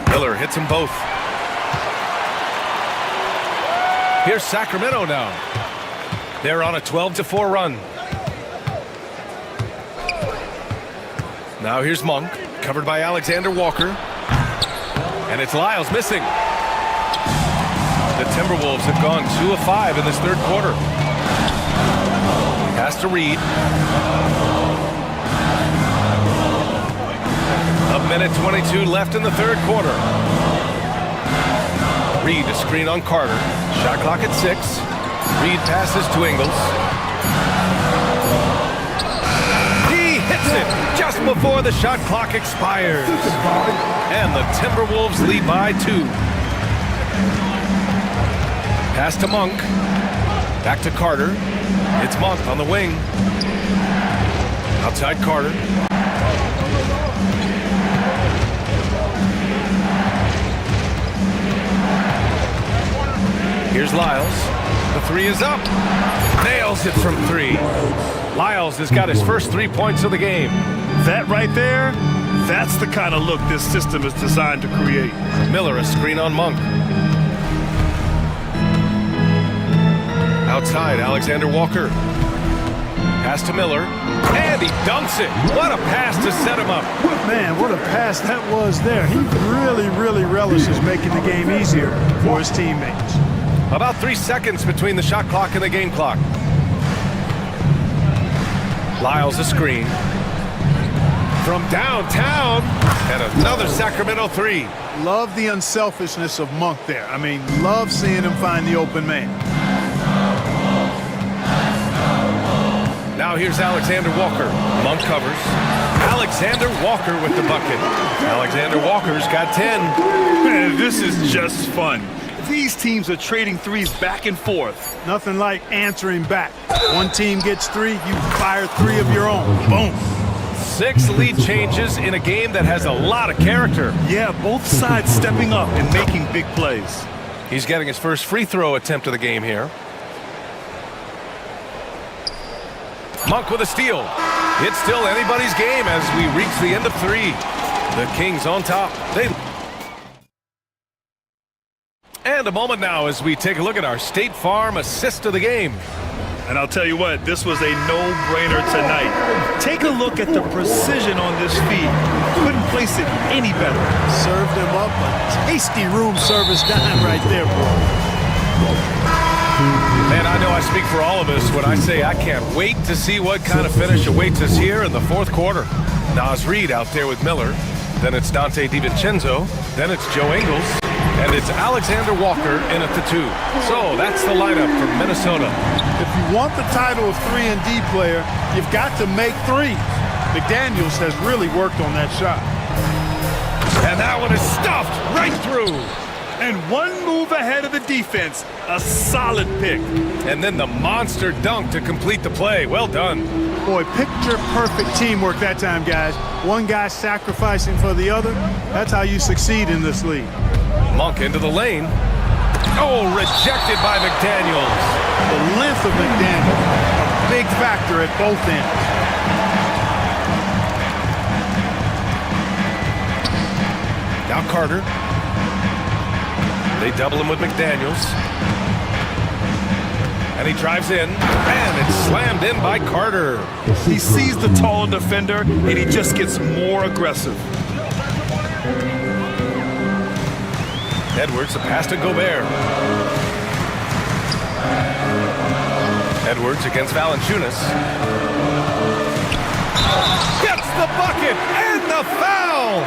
Miller hits them both. Here's Sacramento now. They're on a 12-4 run. Now here's Monk, covered by Alexander Walker. And it's Lyles missing. The Timberwolves have gone 2 of 5 in this third quarter. Pass to Reed. A minute 22 left in the third quarter. Reed a screen on Carter. Shot clock at 6. Reed passes to Ingles. He hits it just before the shot clock expires. And the Timberwolves lead by 2. Pass to Monk. Back to Carter. It's Monk on the wing. Outside Carter. Here's Lyles. The three is up. Nails it from 3. Lyles has got his first 3 points of the game. That right there, that's the kind of look this system is designed to create. Miller a screen on Monk. Outside, Alexander Walker. Pass to Miller. And he dunks it. What a pass to set him up. Man, what a pass that was there. He really relishes making the game easier for his teammates. About 3 seconds between the shot clock and the game clock. Lyles a screen. From downtown. And another Sacramento 3. Love the unselfishness of Monk there. I mean, love seeing him find the open man. Now here's Alexander Walker. Monk covers. Alexander Walker with the bucket. Alexander Walker's got 10. Man, this is just fun. These teams are trading threes back and forth. Nothing like answering back. One team gets 3, you fire 3 of your own. Boom. 6 lead changes in a game that has a lot of character. Yeah, both sides stepping up and making big plays. He's getting his first free throw attempt of the game here. Monk with a steal. It's still anybody's game as we reach the end of 3. The Kings on top. And a moment now as we take a look at our State Farm assist of the game. And I'll tell you what, this was a no-brainer tonight. Take a look at the precision on this feed. Couldn't place it any better. Served him up a tasty room service dime right there, boy. And I know I speak for all of us when I say I can't wait to see what kind of finish awaits us here in the fourth quarter. Naz Reid out there with Miller. Then it's Dante DiVincenzo. Then it's Joe Ingles. And it's Alexander Walker in at the 2. So that's the lineup for Minnesota. If you want the title of 3-and-D player, you've got to make threes. McDaniels has really worked on that shot. And that one is stuffed right through. And one move ahead of the defense. A solid pick. And then the monster dunk to complete the play. Well done. Boy, picture-perfect teamwork that time, guys. One guy sacrificing for the other. That's how you succeed in this league. Monk into the lane. Oh, rejected by McDaniels. The length of McDaniels, a big factor at both ends. Now Carter. They double him with McDaniels. And he drives in, and it's slammed in by Carter. He sees the taller defender, and he just gets more aggressive. Edwards, a pass to Gobert. Edwards against Valanciunas. Gets the bucket and the foul!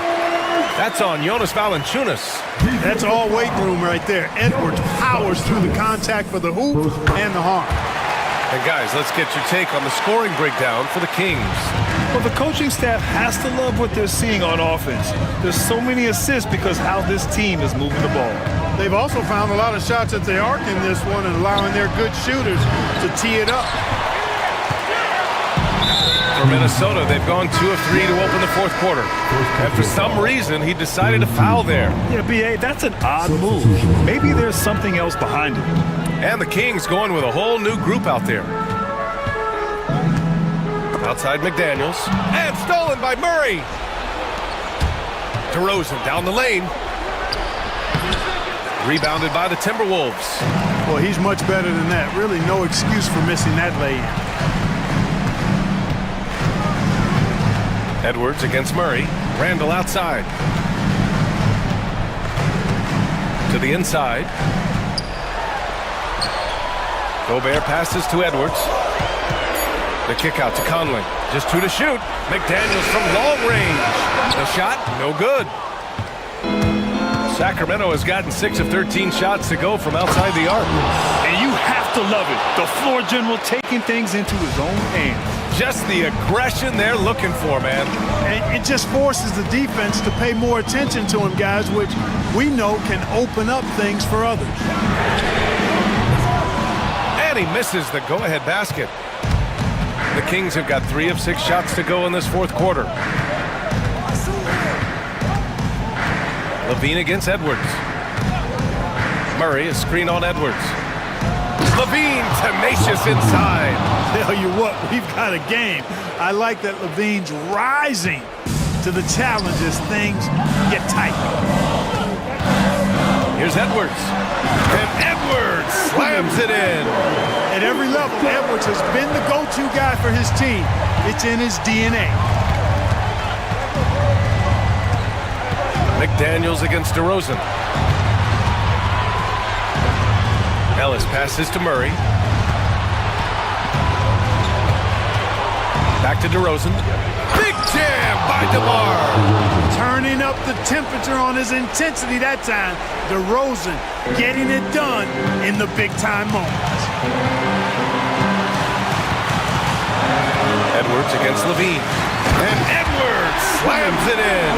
That's on Jonas Valanciunas. That's all weight room right there. Edwards powers through the contact for the hoop and the harm. And guys, let's get your take on the scoring breakdown for the Kings. Well, the coaching staff has to love what they're seeing on offense. There's so many assists because how this team is moving the ball. They've also found a lot of shots at the arc in this one and allowing their good shooters to tee it up. For Minnesota, they've gone 2 of 3 to open the fourth quarter. And for some reason, he decided to foul there. Yeah, B.A., that's an odd move. Maybe there's something else behind it. And the Kings going with a whole new group out there. Outside McDaniels. And stolen by Murray. DeRozan down the lane. Rebounded by the Timberwolves. Well, he's much better than that. Really no excuse for missing that lay-in. Edwards against Murray. Randall outside. To the inside. Gobert passes to Edwards. The kick out to Conley. Just 2 to shoot. McDaniels from long range. The shot, no good. Sacramento has gotten 6 of 13 shots to go from outside the arc. And you have to love it. The floor general taking things into his own hands. Just the aggression they're looking for, man. And it just forces the defense to pay more attention to him, guys, which we know can open up things for others. And he misses the go-ahead basket. The Kings have got 3 of 6 shots to go in this fourth quarter. LaVine against Edwards. Murray, a screen on Edwards. LaVine, tenacious inside. Tell you what, we've got a game. I like that LaVine's rising to the challenge as things get tight. Here's Edwards. And Edwards slams it in. At every level, Edwards has been the go-to guy for his team. It's in his DNA. McDaniels against DeRozan. Ellis passes to Murray. Back to DeRozan. Big jam by DeMar. Turning up the temperature on his intensity that time. DeRozan getting it done in the big-time moments. Edwards against LaVine. And Edwards slams it in.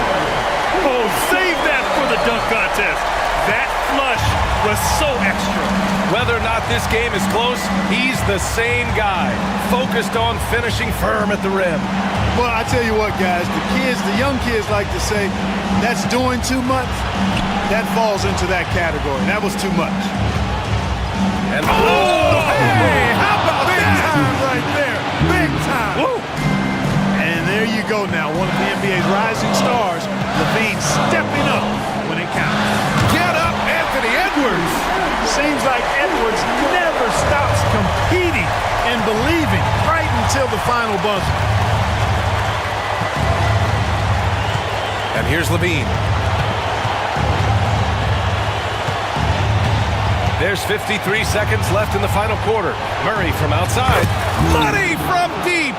Oh, save that for the dunk contest. That flush was so extra. Whether or not this game is close, he's the same guy, focused on finishing firm at the rim. Well, I tell you what, guys, the young kids like to say, that's doing too much. That falls into that category. That was too much. And hey, how about big that? Time right there. Big time. Woo. And there you go now, one of the NBA's rising stars, LaVine stepping up when it counts. Get up, Anthony Edwards. Seems like Edwards never stops competing and believing right until the final buzzer. And here's LaVine. There's 53 seconds left in the final quarter. Murray from outside. Money from deep.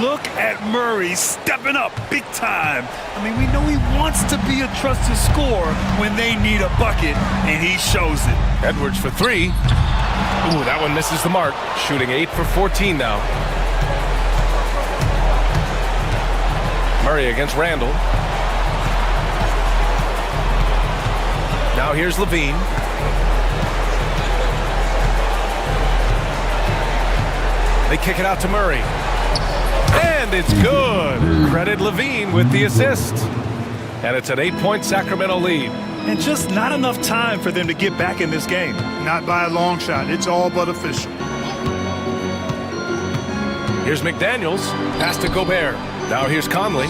Look at Murray stepping up big time. I mean, we know he wants to be a trusted scorer when they need a bucket, and he shows it. Edwards for three. Ooh, that one misses the mark. Shooting 8 for 14 now. Murray against Randall. Now here's Levine. They kick it out to Murray. And it's good. Credit Levine with the assist. And it's an 8-point Sacramento lead. And just not enough time for them to get back in this game. Not by a long shot. It's all but official. Here's McDaniels. Pass to Gobert. Now here's Conley.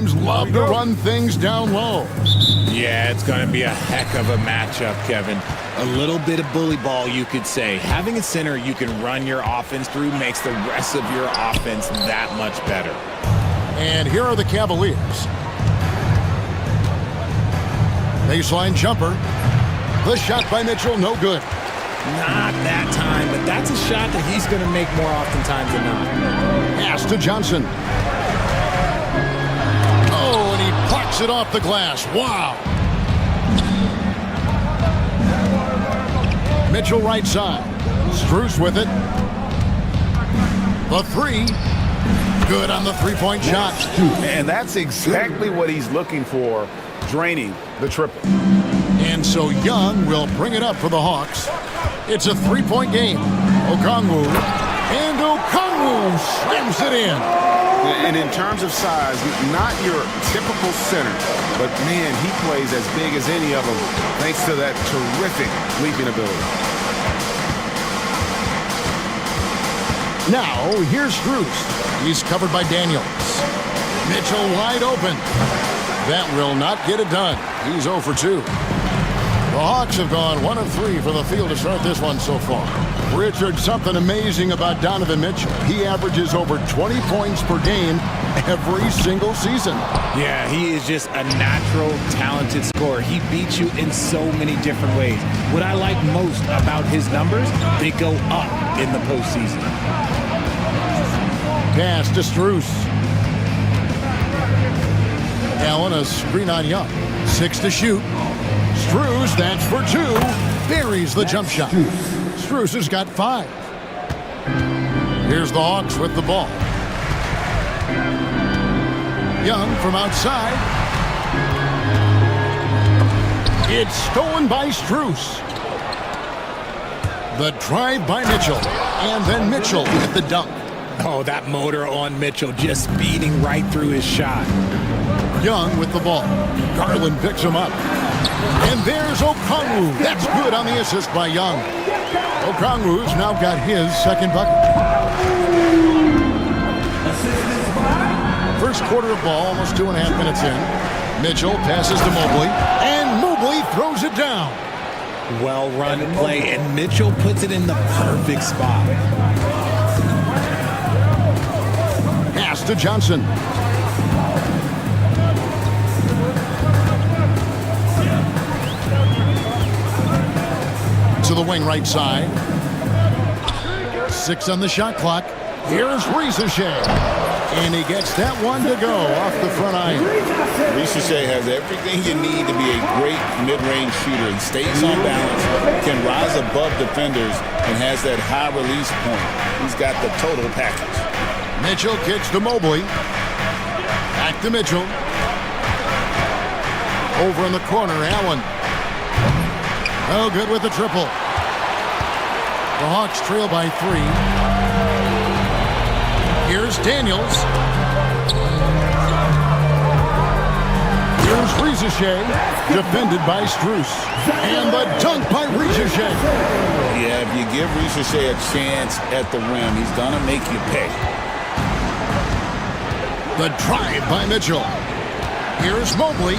Teams love to run things down low. Yeah, it's going to be a heck of a matchup, Kevin. A little bit of bully ball, you could say. Having a center you can run your offense through makes the rest of your offense that much better. And here are the Cavaliers. Baseline jumper. The shot by Mitchell, no good. Not that time, but that's a shot that he's going to make more oftentimes than not. Pass to Johnson. Oh, and he plucks it off the glass. Wow. Mitchell right side. Strus with it. The three. Good on the three-point shot. And that's exactly what he's looking for, draining the triple. And so Young will bring it up for the Hawks. It's a three-point game. Okongwu. And Okongwu slams it in. And in terms of size, not your typical center, but man, he plays as big as any of them thanks to that terrific leaping ability. Now, here's Strus. He's covered by Daniels. Mitchell wide open. That will not get it done. He's 0 for 2. The Hawks have gone 1 of 3 from the field to start this one so far. Richard, something amazing about Donovan Mitchell. He averages over 20 points per game every single season. Yeah, he is just a natural, talented scorer. He beats you in so many different ways. What I like most about his numbers, they go up in the postseason. Pass to Strus. Allen, a screen on Young. 6 to shoot. Strus, that's for 2. Buries the jump shot. Strus has got 5. Here's the Hawks with the ball. Young from outside. It's stolen by Strus. The drive by Mitchell. And then Mitchell with the dunk. Oh, that motor on Mitchell just speeding right through his shot. Young with the ball. Garland picks him up. And there's Okongwu. That's good on the assist by Young. Okongwu's now got his second bucket. First quarter of ball, almost 2.5 minutes in. Mitchell passes to Mobley. And Mobley throws it down. Well-run play, and Mitchell puts it in the perfect spot. Pass to Johnson. To the wing right side. 6 on the shot clock. Here's Ricochet. And he gets that one to go off the front iron. Ricochet has everything you need to be a great mid-range shooter. He stays on balance, can rise above defenders, and has that high release point. He's got the total package. Mitchell kicks to Mobley. Back to Mitchell. Over in the corner, Allen. Oh, good with the triple. The Hawks trail by 3. Here's Daniels. Here's Ricochet, defended by Strus. And the dunk by Ricochet. Yeah, if you give Ricochet a chance at the rim, he's going to make you pay. The drive by Mitchell. Here's Mobley.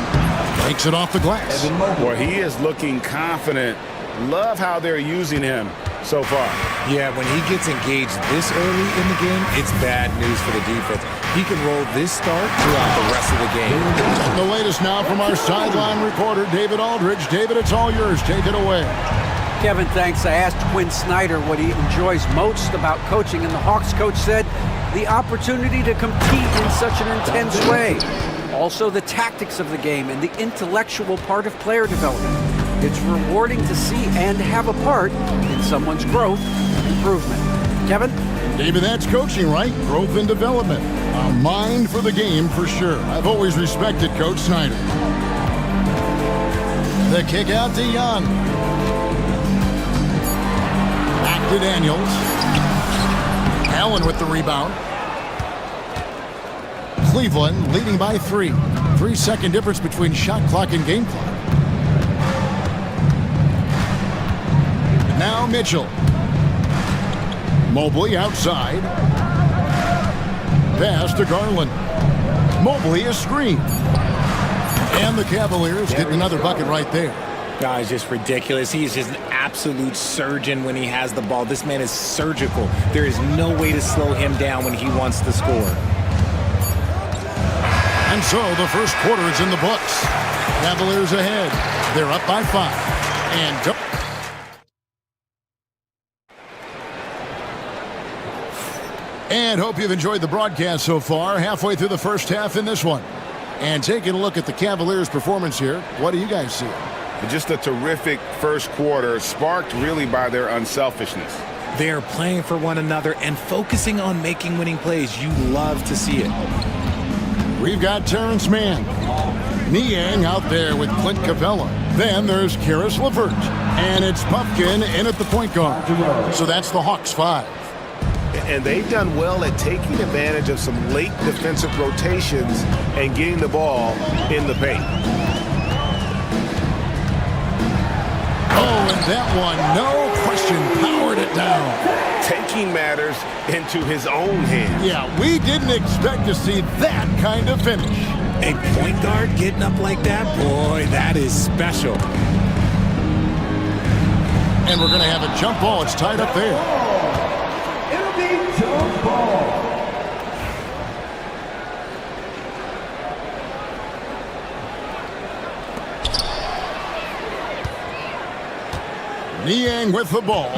Takes it off the glass. Boy, he is looking confident. Love how they're using him so far. Yeah, when he gets engaged this early in the game, it's bad news for the defense. He can roll this start throughout the rest of the game. The latest now from our sideline reporter, David Aldridge. David, it's all yours. Take it away. Kevin, thanks. I asked Quinn Snyder what he enjoys most about coaching, and the Hawks coach said the opportunity to compete in such an intense way. Also, the tactics of the game and the intellectual part of player development. It's rewarding to see and have a part in someone's growth and improvement. Kevin? David, that's coaching, right? Growth and development. A mind for the game, for sure. I've always respected Coach Snyder. The kick out to Young. Back to Daniels. Allen with the rebound. Cleveland leading by 3. 3-second difference between shot clock and game clock. Now Mitchell. Mobley outside. Pass to Garland. Mobley is screened. And the Cavaliers get another bucket right there. Guys, just ridiculous. He is just an absolute surgeon when he has the ball. This man is surgical. There is no way to slow him down when he wants to score. And so the first quarter is in the books. Cavaliers ahead. They're up by 5. And hope you've enjoyed the broadcast so far. Halfway through the first half in this one. And taking a look at the Cavaliers' performance here, what do you guys see? Just a terrific first quarter, sparked really by their unselfishness. They are playing for one another and focusing on making winning plays. You love to see it. We've got Terrence Mann. Niang out there with Clint Capella. Then there's Karis LeVert. And it's Puffkin in at the point guard. So that's the Hawks 5. And they've done well at taking advantage of some late defensive rotations and getting the ball in the paint. Oh, and that one, no question, powered it down. Taking matters into his own hands. Yeah, we didn't expect to see that kind of finish. A point guard getting up like that? Boy, that is special. And we're going to have a jump ball. It's tied up there. It'll be jump ball. Niang with the ball.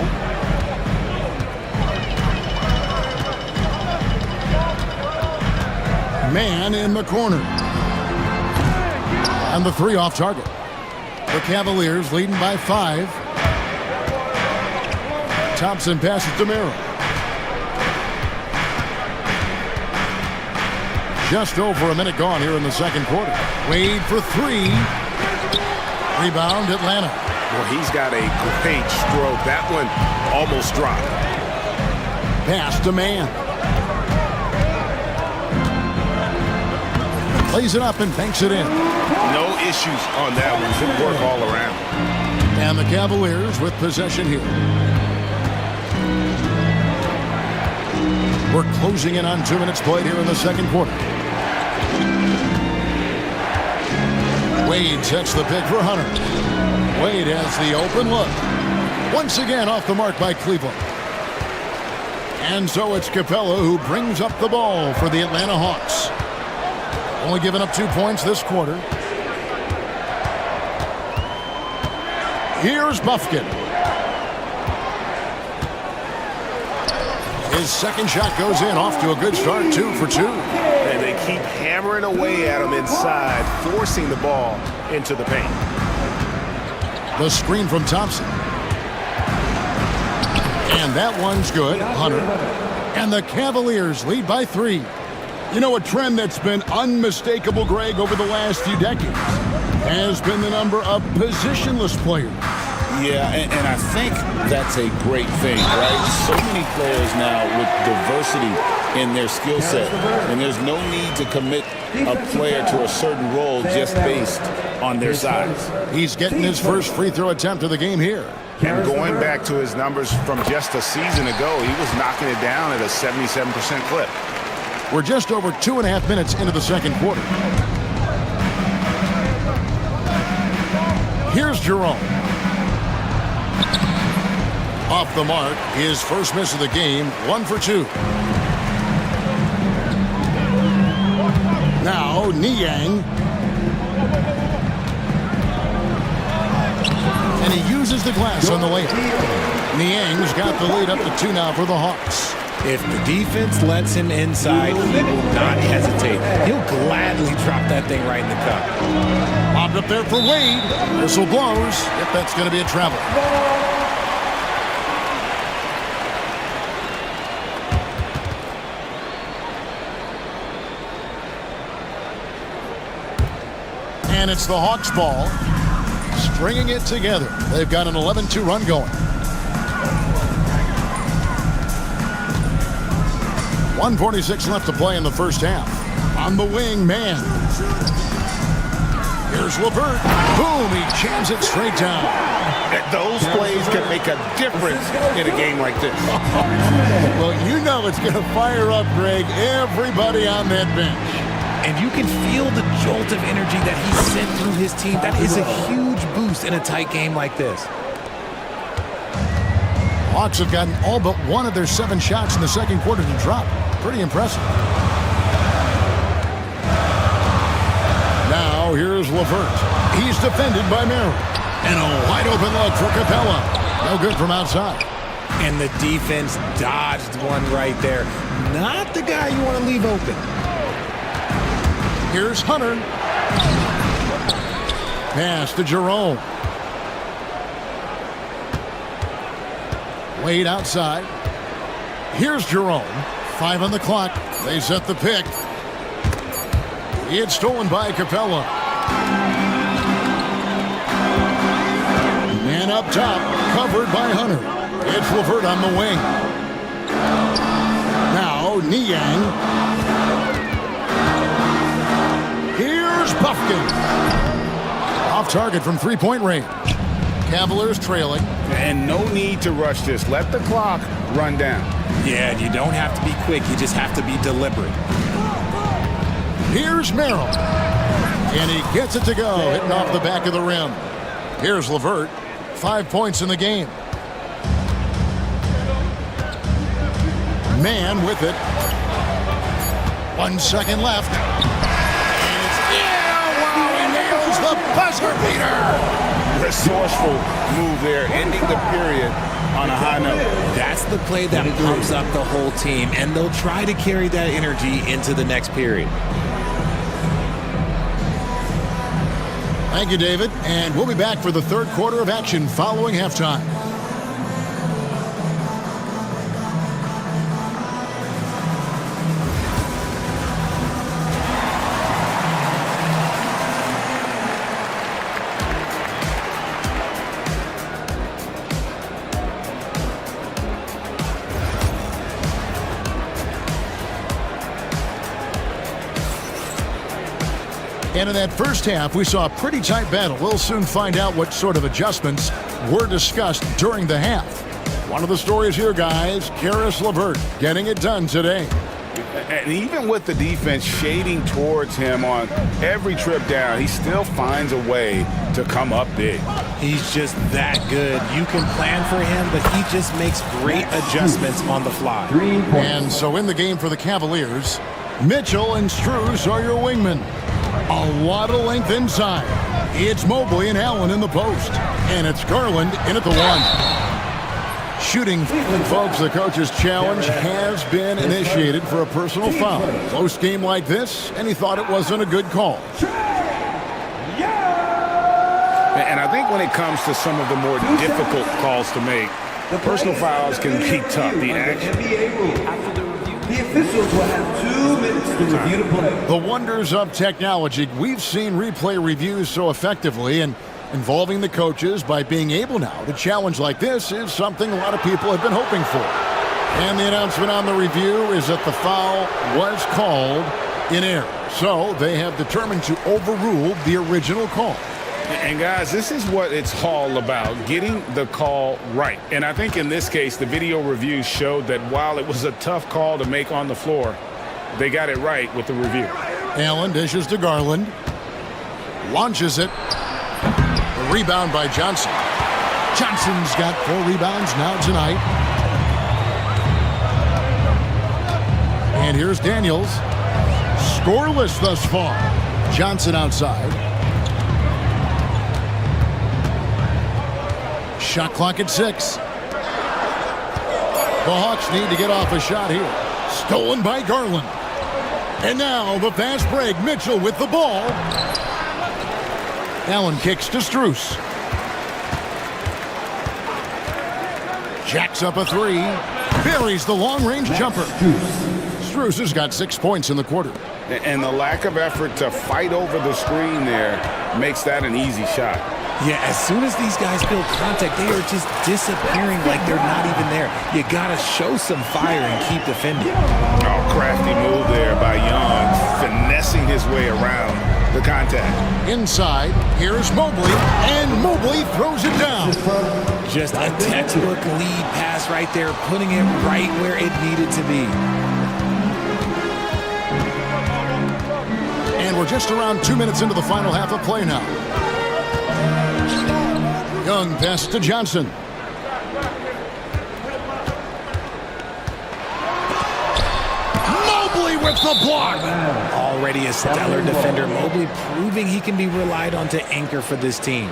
Man in the corner. And the 3 off target. The Cavaliers leading by 5. Thompson passes to Merrill. Just over a minute gone here in the second quarter. Wade for 3. Rebound Atlanta. Well, he's got a great stroke. That one almost dropped. Pass to Man. Plays it up and banks it in. No issues on that one. Good work all around. And the Cavaliers with possession here. We're closing in on 2 minutes played here in the second quarter. Wade sets the pick for Hunter. Wade has the open look. Once again off the mark by Cleveland. And so it's Capella who brings up the ball for the Atlanta Hawks. Only giving up 2 points this quarter. Here's Buffkin. His second shot goes in, off to a good start, 2 for 2. And they keep hammering away at him inside, forcing the ball into the paint. The screen from Thompson. And that one's good, Hunter. And the Cavaliers lead by 3. You know, a trend that's been unmistakable, Greg, over the last few decades has been the number of positionless players. Yeah, and I think that's a great thing, right? So many players now with diversity in their skill set, and there's no need to commit a player to a certain role just based on their size. He's getting his first free throw attempt of the game here. And going back to his numbers from just a season ago, he was knocking it down at a 77% clip. We're just over 2.5 minutes into the second quarter. Here's Jerome. Off the mark, his first miss of the game, 1 for 2. Now, Niang. And he uses the glass on the layup. Niang's got the lead up to 2 now for the Hawks. If the defense lets him inside, he will not hesitate. He'll gladly drop that thing right in the cup. Popped up there for Wade. Whistle blows. If that's going to be a travel. And it's the Hawks' ball. Stringing it together. They've got an 11-2 run going. 1:46 left to play in the first half. On the wing, Man. Here's LeVert. Boom, he jams it straight down. Those plays can make a difference in a game like this. Well, you know it's going to fire up, Greg, everybody on that bench. And you can feel the jolt of energy that he sent through his team. That is a huge boost in a tight game like this. Hawks have gotten all but one of their 7 shots in the second quarter to drop. Pretty impressive. Now here's LeVert. He's defended by Merrill. And a wide open look for Capella. No good from outside. And the defense dodged one right there. Not the guy you want to leave open. Here's Hunter. Pass to Jerome. Wade outside. Here's Jerome. 5 on the clock. They set the pick. It's stolen by Capella. Man up top, covered by Hunter. It's LeVert on the wing. Now Niang. Here's Buffkin. Off target from 3-point range. Cavaliers trailing. And no need to rush this. Let the clock run down. Yeah, and you don't have to be quick. You just have to be deliberate. Here's Merrill. And he gets it to go, hitting off the back of the rim. Here's LeVert. 5 points in the game. Man with it. 1 second left. And it's wow, he nails the buzzer beater. Resourceful move there, ending the period on a high note. That's the play that pumps up the whole team, and they'll try to carry that energy into the next period. Thank you, David. And we'll be back for the third quarter of action following halftime. And in that first half, we saw a pretty tight battle. We'll soon find out what sort of adjustments were discussed during the half. One of the stories here, guys, Caris LeVert getting it done today. And even with the defense shading towards him on every trip down, he still finds a way to come up big. He's just that good. You can plan for him, but he just makes great adjustments on the fly. And so in the game for the Cavaliers, Mitchell and Strus are your wingmen. A lot of length inside. It's Mobley and Allen in the post. And it's Garland in at the 1. Shooting, folks, the coach's challenge has been initiated for a personal foul. Close game like this, and he thought it wasn't a good call. And I think when it comes to some of the more difficult calls to make, personal fouls can be tough. The action. The officials will have 2 minutes to review the play. The wonders of technology. We've seen replay reviews so effectively, and involving the coaches by being able now to challenge like this is something a lot of people have been hoping for. And the announcement on the review is that the foul was called in error. So they have determined to overrule the original call. And guys, this is what it's all about, getting the call right. And I think in this case, the video review showed that while it was a tough call to make on the floor, they got it right with the review. Allen dishes to Garland. Launches it. The rebound by Johnson. Johnson's got 4 rebounds now tonight. And here's Daniels. Scoreless thus far. Johnson outside. Shot clock at 6. The Hawks need to get off a shot here. Stolen by Garland. And now the fast break. Mitchell with the ball. Allen kicks to Strus. Jacks up a 3. Buries the long-range jumper. Strus has got 6 points in the quarter. And the lack of effort to fight over the screen there makes that an easy shot. Yeah, as soon as these guys feel contact, they are just disappearing like they're not even there. You got to show some fire and keep defending. Oh, crafty move there by Young, finessing his way around the contact. Inside, here's Mobley, and Mobley throws it down. Just a textbook lead pass right there, putting it right where it needed to be. And we're just around 2 minutes into the final half of play now. Young pass to Johnson. Mobley with the block. Already a stellar defender. Mobley proving he can be relied on to anchor for this team.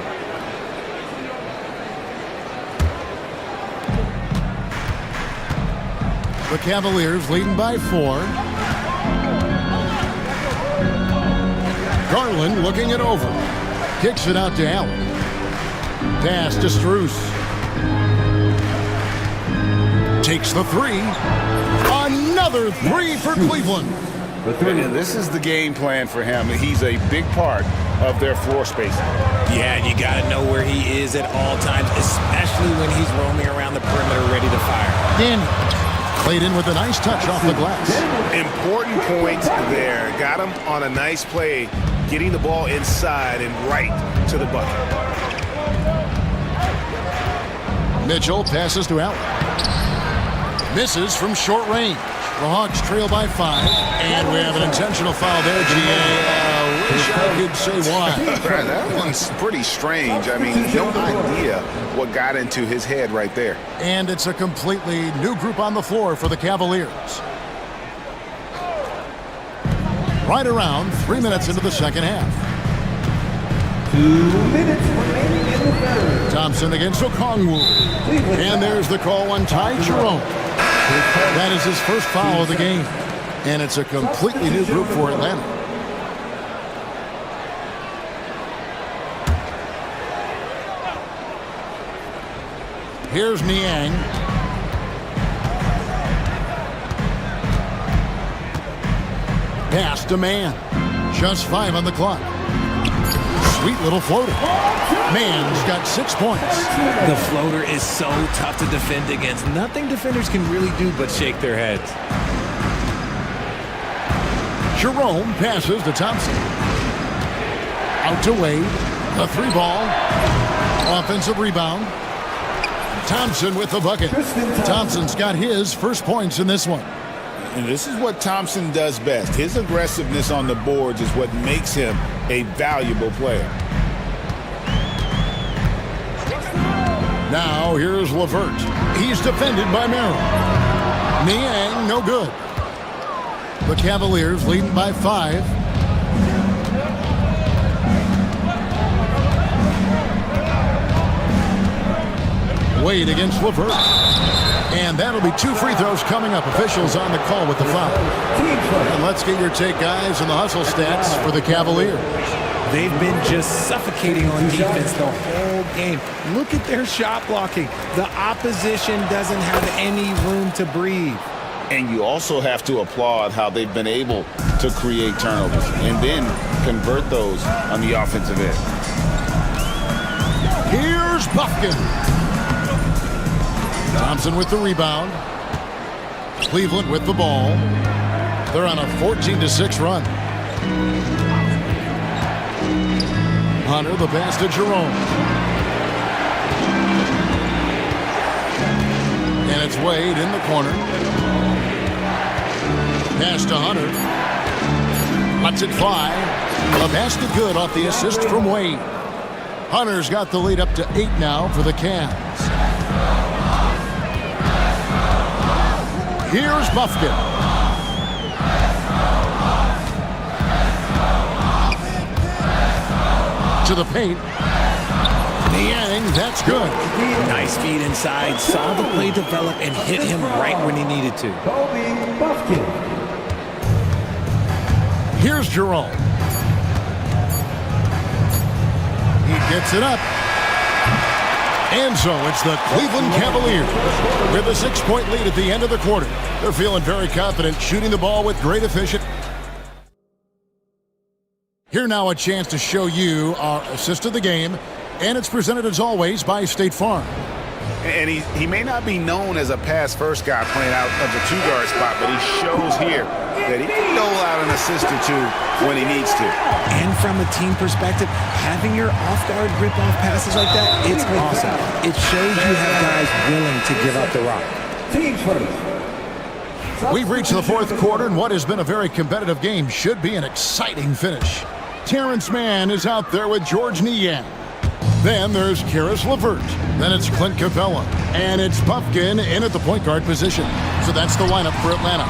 The Cavaliers leading by 4. Garland looking it over. Kicks it out to Allen. Pass to Strus. Takes the 3. Another 3 for Cleveland. And this is the game plan for him. He's a big part of their floor spacing. Yeah, and you got to know where he is at all times, especially when he's roaming around the perimeter ready to fire. Danny played in with a nice touch off the glass. Important points there. Got him on a nice play, getting the ball inside and right to the bucket. Mitchell passes to Allen. Misses from short range. The Hawks trail by 5, and we have an intentional foul there, GA. Wish I could say why. That one's pretty strange. I mean, no idea what got into his head right there. And it's a completely new group on the floor for the Cavaliers. Right around 3 minutes into the second half. 2 minutes remaining in the third. Thompson against Okongwu. And there's the call on Ty Jerome. That is his first foul of the game. And it's a completely new group for Atlanta. Here's Niang. Pass to Mann. Just 5 on the clock. Sweet little floater. Mann's got 6 points. The floater is so tough to defend against. Nothing defenders can really do but shake their heads. Jerome passes to Thompson. Out to Wade. A 3-ball. Offensive rebound. Thompson with the bucket. Thompson's got his first points in this one. And this is what Thompson does best. His aggressiveness on the boards is what makes him a valuable player. Now here's LeVert. He's defended by Merrill. Niang, no good. The Cavaliers leading by 5. Wade against LeVert. And that'll be 2 free throws coming up. Officials on the call with the foul. And let's get your take, guys, on the hustle stats for the Cavaliers. They've been just suffocating on defense the whole game. Look at their shot blocking. The opposition doesn't have any room to breathe. And you also have to applaud how they've been able to create turnovers and then convert those on the offensive end. Here's Buffkin. Thompson with the rebound. Cleveland with the ball. They're on a 14-6 run. Hunter, the pass to Jerome. And it's Wade in the corner. Pass to Hunter. Lets it fly. A basket good off the assist from Wade. Hunter's got the lead up to 8 now for the Cavs. Here's Buffkin. To the paint. Niang, that's good. Nice feed inside. Saw the play develop and hit him right when he needed to. Here's Jerome. He gets it up. And so it's the Cleveland Cavaliers with a 6-point lead at the end of the quarter. They're feeling very confident, shooting the ball with great efficiency. Here now a chance to show you our assist of the game, and it's presented as always by State Farm. And he may not be known as a pass-first guy playing out of the 2-guard spot, but he shows here that he can dole out an assist or 2 when he needs to. And from a team perspective, having your off-guard rip-off passes like that, it's awesome. It shows you have guys willing to give up the rock. Team first. We've reached the fourth quarter, and what has been a very competitive game should be an exciting finish. Terrence Mann is out there with George Niang. Then there's Karis LeVert. Then it's Clint Capella. And it's Puffkin in at the point guard position. So that's the lineup for Atlanta.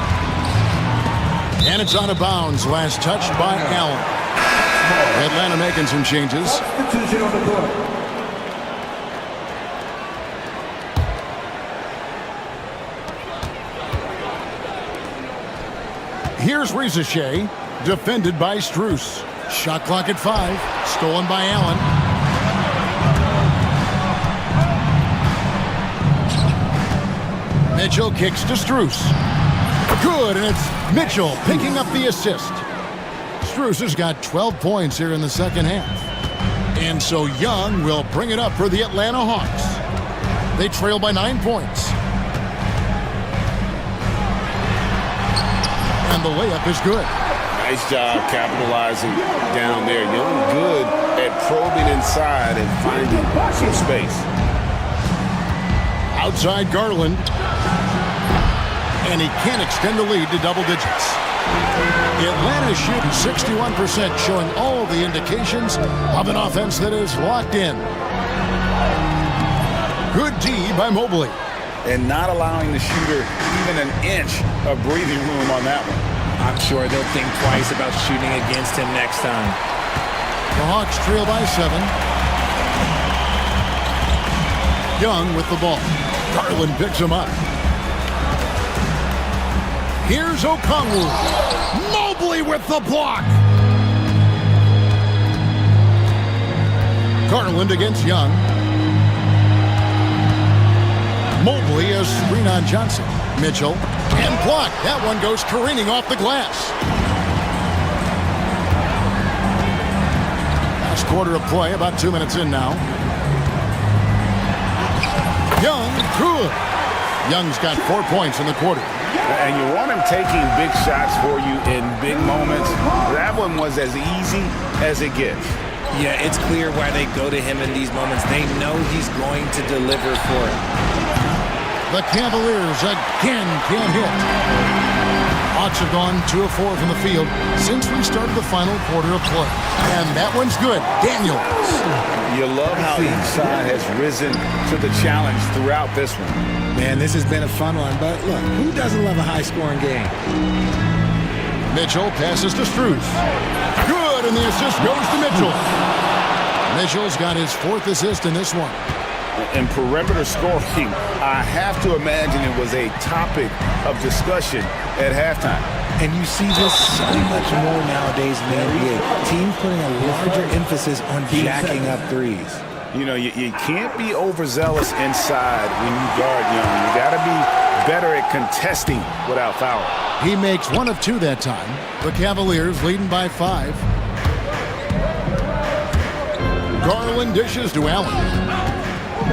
And it's out of bounds. Last touched by Allen. Atlanta making some changes. Substitution on the court. Here's Rizachet, defended by Strus. Shot clock at 5, stolen by Allen. Mitchell kicks to Strus. Good, and it's Mitchell picking up the assist. Strus has got 12 points here in the second half. And so Young will bring it up for the Atlanta Hawks. They trail by 9 points. And the layup is good. Nice job capitalizing down there. Young good at probing inside and finding some space. Outside Garland. And he can't extend the lead to double digits. Atlanta is shooting 61%, showing all the indications of an offense that is locked in. Good D by Mobley. And not allowing the shooter even an inch of breathing room on that one. I'm sure they'll think twice about shooting against him next time. The Hawks trail by 7. Young with the ball. Garland picks him up. Here's Okongwu. Mobley with the block. Garland against Young. Mobley a screen on Johnson. Mitchell. And blocked. That one goes careening off the glass. Last quarter of play, about 2 minutes in now. Young, good. Young's got 4 points in the quarter. And you want him taking big shots for you in big moments. That one was as easy as it gets. Yeah, it's clear why they go to him in these moments. They know he's going to deliver for it. The Cavaliers again can't hit. Hawks have gone 2 of 4 from the field since we started the final quarter of play. And that one's good. Daniels. You love how each side has risen to the challenge throughout this one. Man, this has been a fun one, but look, who doesn't love a high-scoring game? Mitchell passes to Strus. Good, and the assist goes to Mitchell. Mitchell's got his 4th assist in this one. In perimeter scoring, I have to imagine it was a topic of discussion at halftime. And you see this so much more nowadays in the NBA. Teams putting a larger emphasis on jacking up threes. You know, you can't be overzealous inside when you guard Young. You got to be better at contesting without fouling. He makes 1 of 2 that time. The Cavaliers leading by 5. Garland dishes to Allen.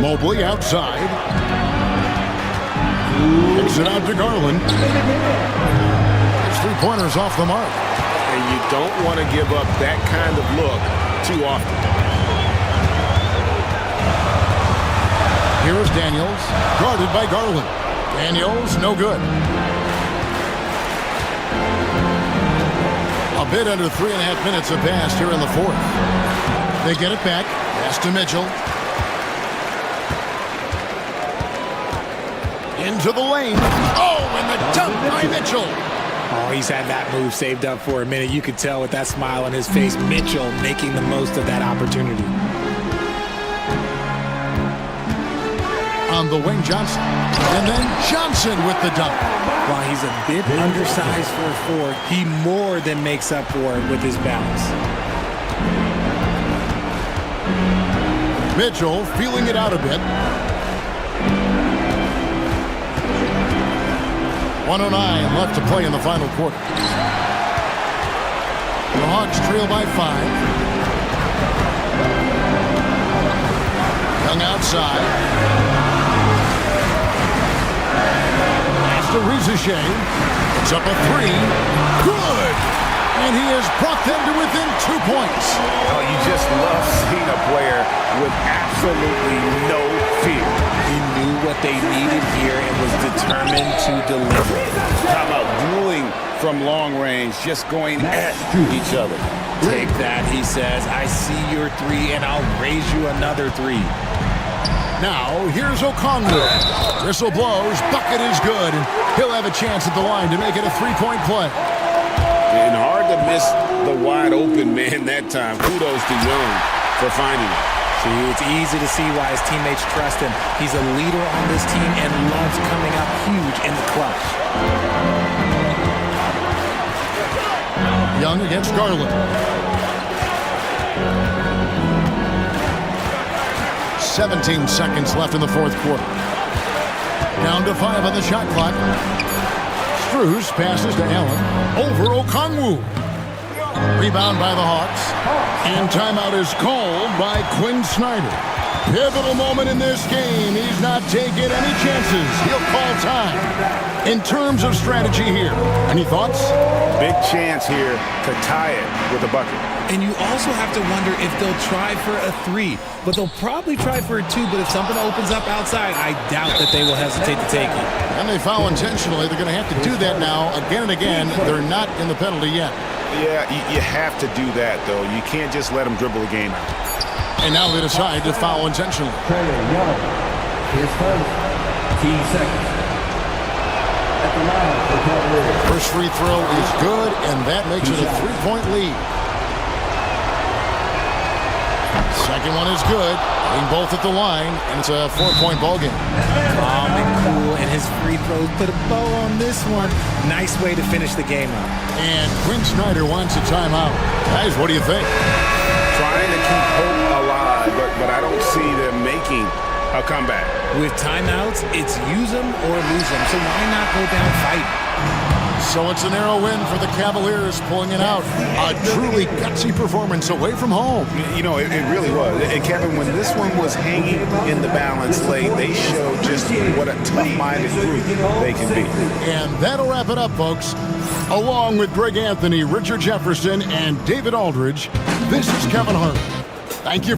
Mobley outside. Kicks it out to Garland. His 3-pointers off the mark. And you don't want to give up that kind of look too often. Here is Daniels, guarded by Garland. Daniels, no good. A bit under 3.5 minutes have passed here in the 4th. They get it back. Pass to Mitchell. Into the lane. Oh, and the dunk by Mitchell. Oh, he's had that move saved up for a minute. You could tell with that smile on his face. Mitchell making the most of that opportunity. On the wing, Johnson. And then Johnson with the dunk. While he's a bit undersized for a 4, he more than makes up for it with his balance. Mitchell feeling it out a bit. 1:09 left to play in the final quarter. The Hawks trail by 5. Young outside. Pass to Rizachet. It's up a 3. Good! And he has brought them to within 2 points. Oh, you just love seeing a player with absolutely no fear. He knew what they needed here and was determined to deliver. from long range, just going at each other. Take that, he says. I see your three, and I'll raise you another three. Now, here's O'Connor. Whistle blows, bucket is good, and he'll have a chance at the line to make it a three-point play. And hard to miss the wide open man that time. Kudos to Young for finding it. See, it's easy to see why his teammates trust him. He's a leader on this team and loves coming up huge in the clutch. Young against Garland. 17 seconds left in the fourth quarter. Down to 5 on the shot clock. Struz passes to Allen. Over Okongwu. Rebound by the Hawks. And timeout is called by Quinn Snyder. Pivotal moment in this game. He's not taking any chances. He'll call time. In terms of strategy here, any thoughts? Big chance here to tie it with a bucket. And you also have to wonder if they'll try for a three. But they'll probably try for a two. But if something opens up outside, I doubt that they will hesitate to take it. And they foul intentionally. They're going to have to do that now again and again. They're not in the penalty yet. Yeah, you have to do that, though. You can't just let them dribble the game out. And now they decide to foul intentionally. Young, his first, 10 seconds. At the line for Cavaliers. First free throw is good, and that makes it a three-point lead. Second one is good. Getting both at the line, and it's a 4-point ball game. Calm and cool, and his free throws put a bow on this one. Nice way to finish the game up. And Quinn Snyder wants a timeout. Guys, what do you think? Trying to keep hope alive, but I don't see them making a comeback. With timeouts, it's use them or lose them, so why not go down fighting? So it's a narrow win for the Cavaliers, pulling it out. A truly gutsy performance away from home. You know, it really was. And Kevin, when this one was hanging in the balance late, they showed just what a tough-minded group they can be. And that'll wrap it up, folks. Along with Greg Anthony, Richard Jefferson, and David Aldridge, this is Kevin Hart. Thank you.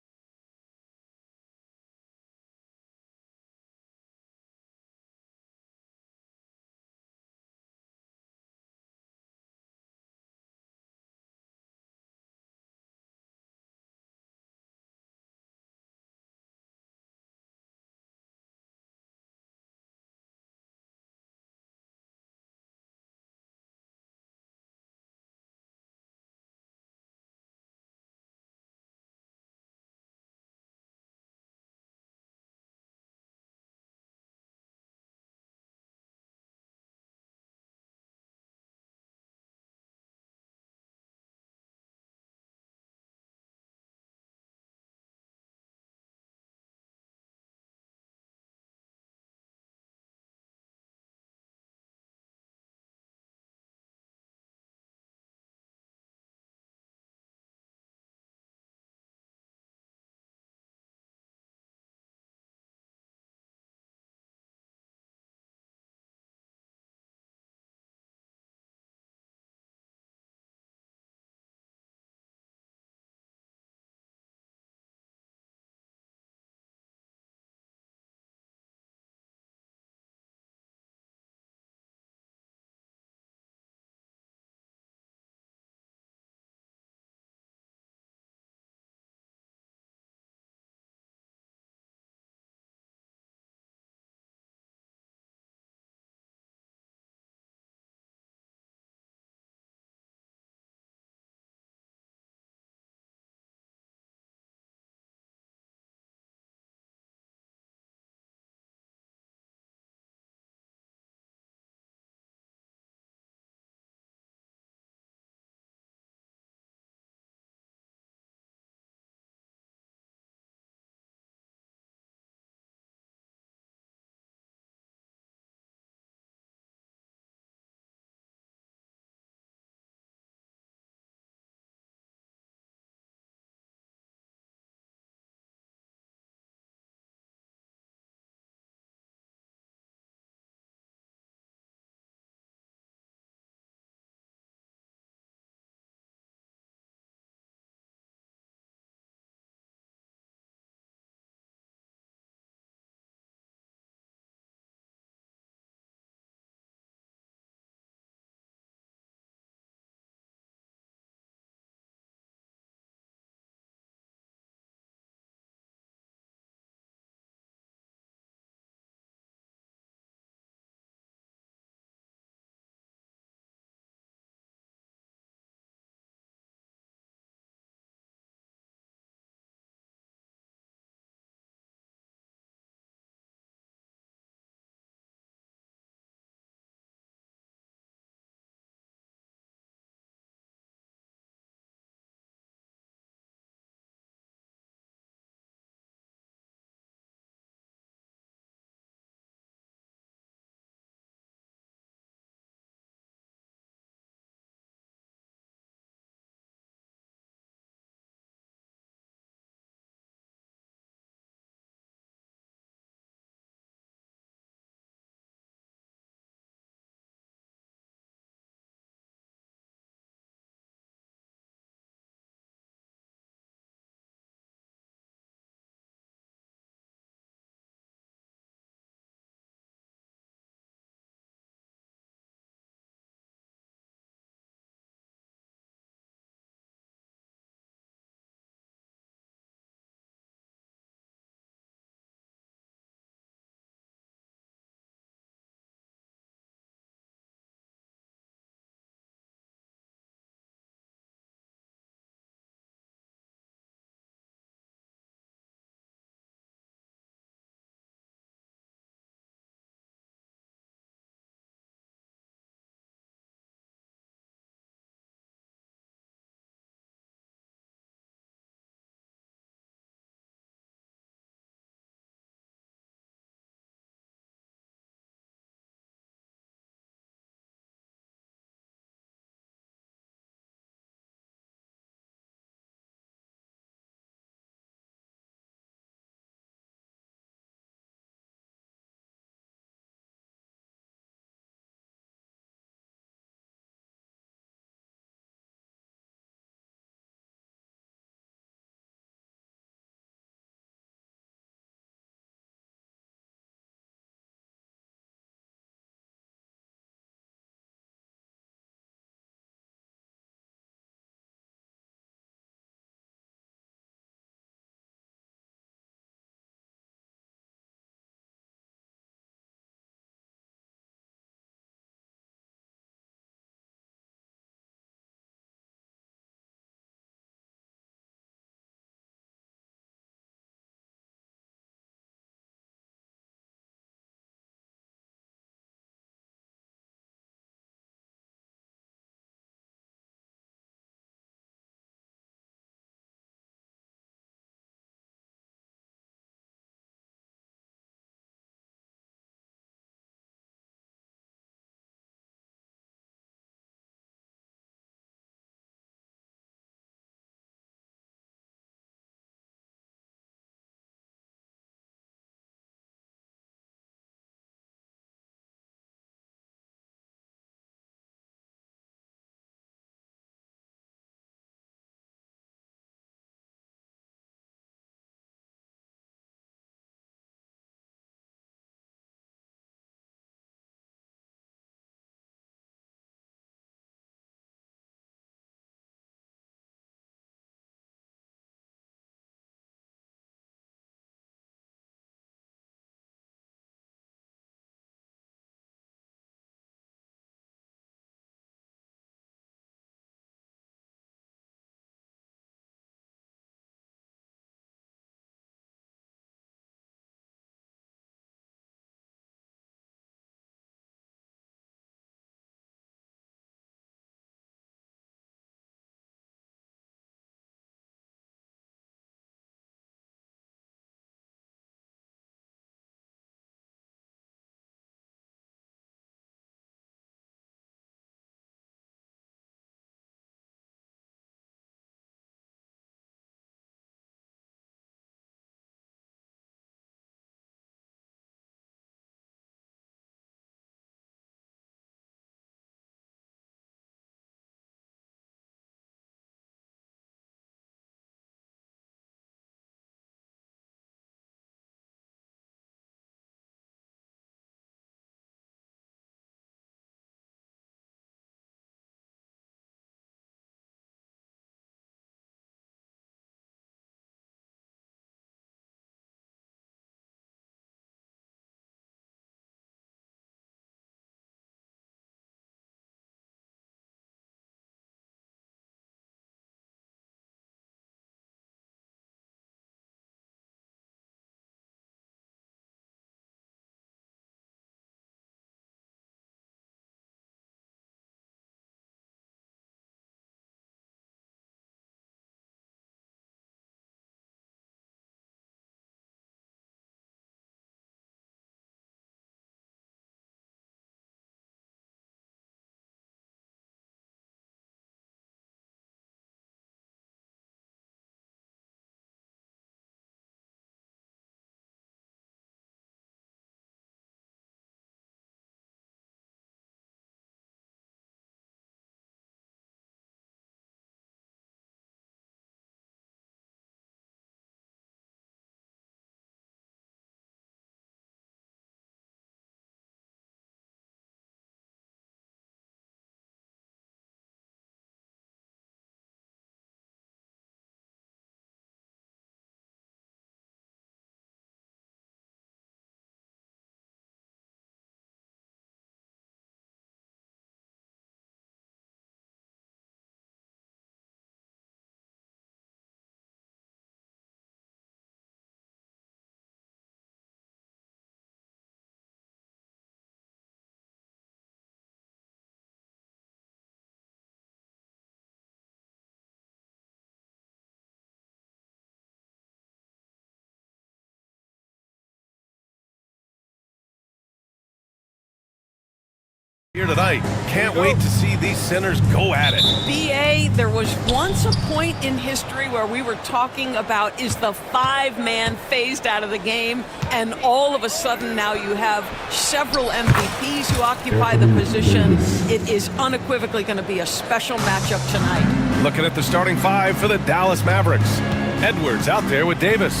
Here tonight. Can't wait to see these centers go at it. BA, there was once a point in history where we were talking about, is the five-man phased out of the game? And all of a sudden now you have several MVPs who occupy the position. It is unequivocally going to be a special matchup tonight. Looking at the starting five for the Dallas Mavericks. Edwards out there with Davis.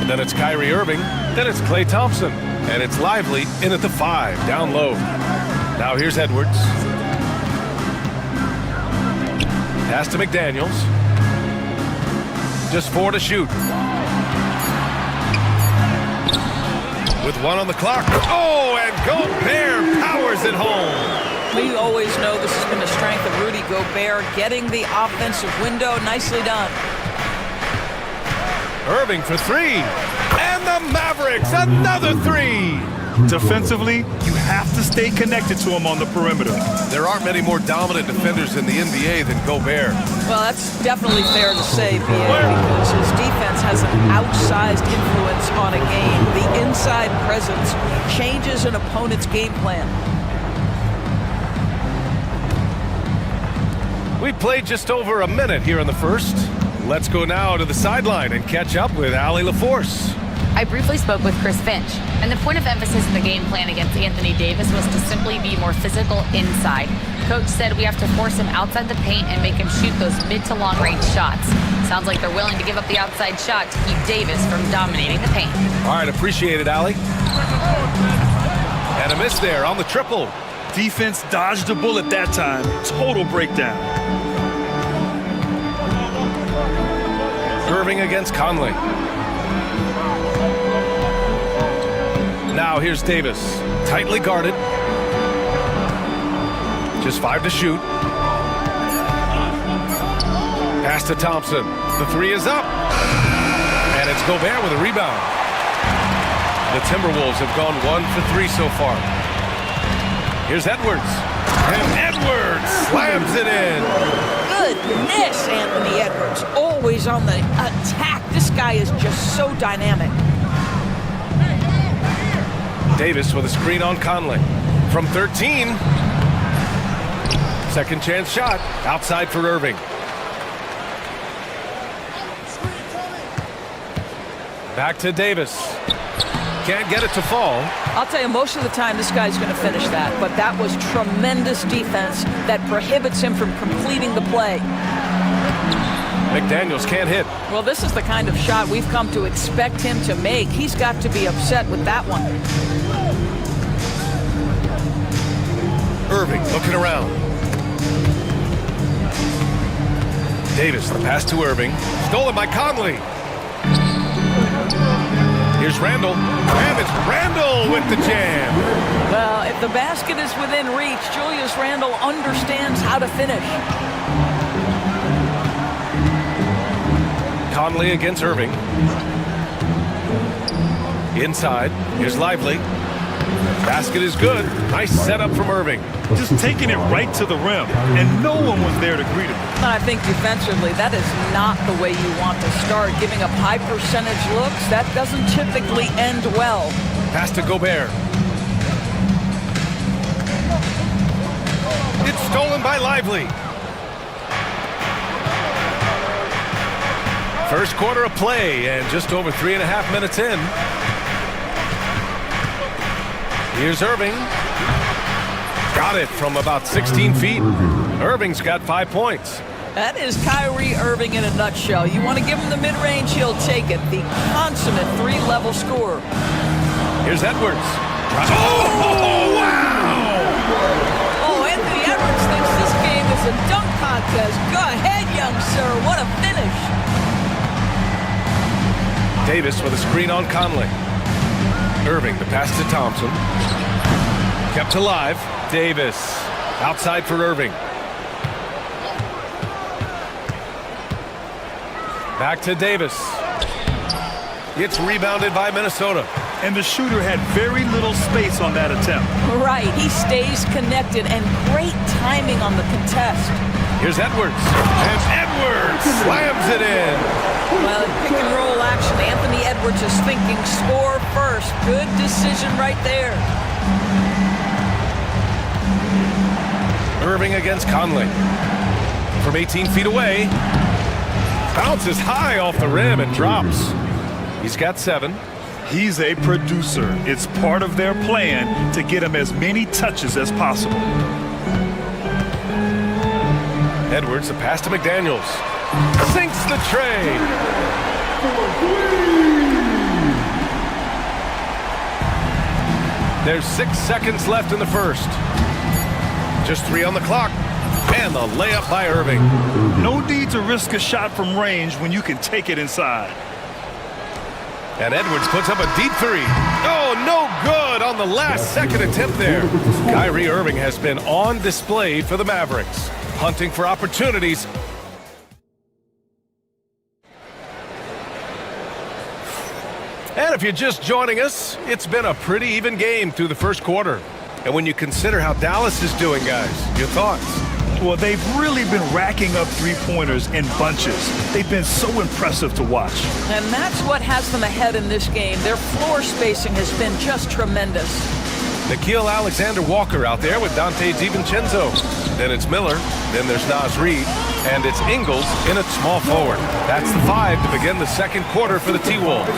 Then it's Kyrie Irving. Then it's Klay Thompson. And it's Lively in at the 5, down low. Now here's Edwards. Pass to McDaniels. Just 4 to shoot. With 1 on the clock. Oh, and Gobert powers it home. We always know this has been the strength of Rudy Gobert, getting the offensive window. Nicely done. Irving for 3. And the Mavericks, another 3. Defensively, you have to stay connected to him on the perimeter. There aren't many more dominant defenders in the NBA than Gobert. Well, that's definitely fair to say, BA, because his defense has an outsized influence on a game. The inside presence changes an opponent's game plan. We played just over a minute here in the first. Let's go now to the sideline and catch up with Allie LaForce. I briefly spoke with Chris Finch, and the point of emphasis in the game plan against Anthony Davis was to simply be more physical inside. Coach said we have to force him outside the paint and make him shoot those mid to long range shots. Sounds like they're willing to give up the outside shot to keep Davis from dominating the paint. All right, appreciate it, Allie. And a miss there on the triple. Defense dodged a bullet that time. Total breakdown. Irving against Conley. Now here's Davis, tightly guarded. Just 5 to shoot. Pass to Thompson. The 3 is up. And it's Gobert with a rebound. The Timberwolves have gone 1 for 3 so far. Here's Edwards. And Edwards slams it in. Goodness, Anthony Edwards, always on the attack. This guy is just so dynamic. Davis with a screen on Conley. From 13. Second chance shot. Outside for Irving. Back to Davis. Can't get it to fall. I'll tell you, most of the time this guy's going to finish that, but that was tremendous defense that prohibits him from completing the play. McDaniels can't hit. Well, this is the kind of shot we've come to expect him to make. He's got to be upset with that one. Irving looking around. Davis, the pass to Irving. Stolen by Conley. Here's Randall. And it's Randall with the jam. Well, if the basket is within reach, Julius Randle understands how to finish. Conley against Irving. Inside. Here's Lively. Basket is good. Nice setup from Irving. Just taking it right to the rim, and no one was there to greet him. I think defensively, that is not the way you want to start. Giving up high percentage looks, that doesn't typically end well. Pass to Gobert. It's stolen by Lively. First quarter of play, and just over 3.5 minutes in. Here's Irving. Got it from about 16 feet. Irving's got 5 points. That is Kyrie Irving in a nutshell. You want to give him the mid-range, he'll take it. The consummate 3-level scorer. Here's Edwards. Oh, wow! Oh, Anthony Edwards thinks this game is a dunk contest. Go ahead, young sir. What a finish. Davis with a screen on Conley. Irving, the pass to Thompson. Kept alive. Davis. Outside for Irving. Back to Davis. It's rebounded by Minnesota. And the shooter had very little space on that attempt. Right. He stays connected, and great timing on the contest. Here's Edwards. And Edwards slams it in. Well, in pick and roll action, Anthony Edwards is thinking score first. Good decision right there. Irving against Conley. From 18 feet away. Bounces high off the rim and drops. He's got 7. He's a producer. It's part of their plan to get him as many touches as possible. Edwards, the pass to McDaniels. Sinks the tray. There's 6 seconds left in the first. Just 3 on the clock. And the layup by Irving. No need to risk a shot from range when you can take it inside. And Edwards puts up a deep 3. Oh, no good on the last second attempt there. Kyrie Irving has been on display for the Mavericks, hunting for opportunities. And if you're just joining us, it's been a pretty even game through the first quarter. And when you consider how Dallas is doing, guys, your thoughts? Well, they've really been racking up three-pointers in bunches. They've been so impressive to watch. And that's what has them ahead in this game. Their floor spacing has been just tremendous. Nickeil Alexander-Walker out there with Dante DiVincenzo. Then it's Miller. Then there's Naz Reid. And it's Ingles in at small forward. That's the 5 to begin the second quarter for the T-Wolves.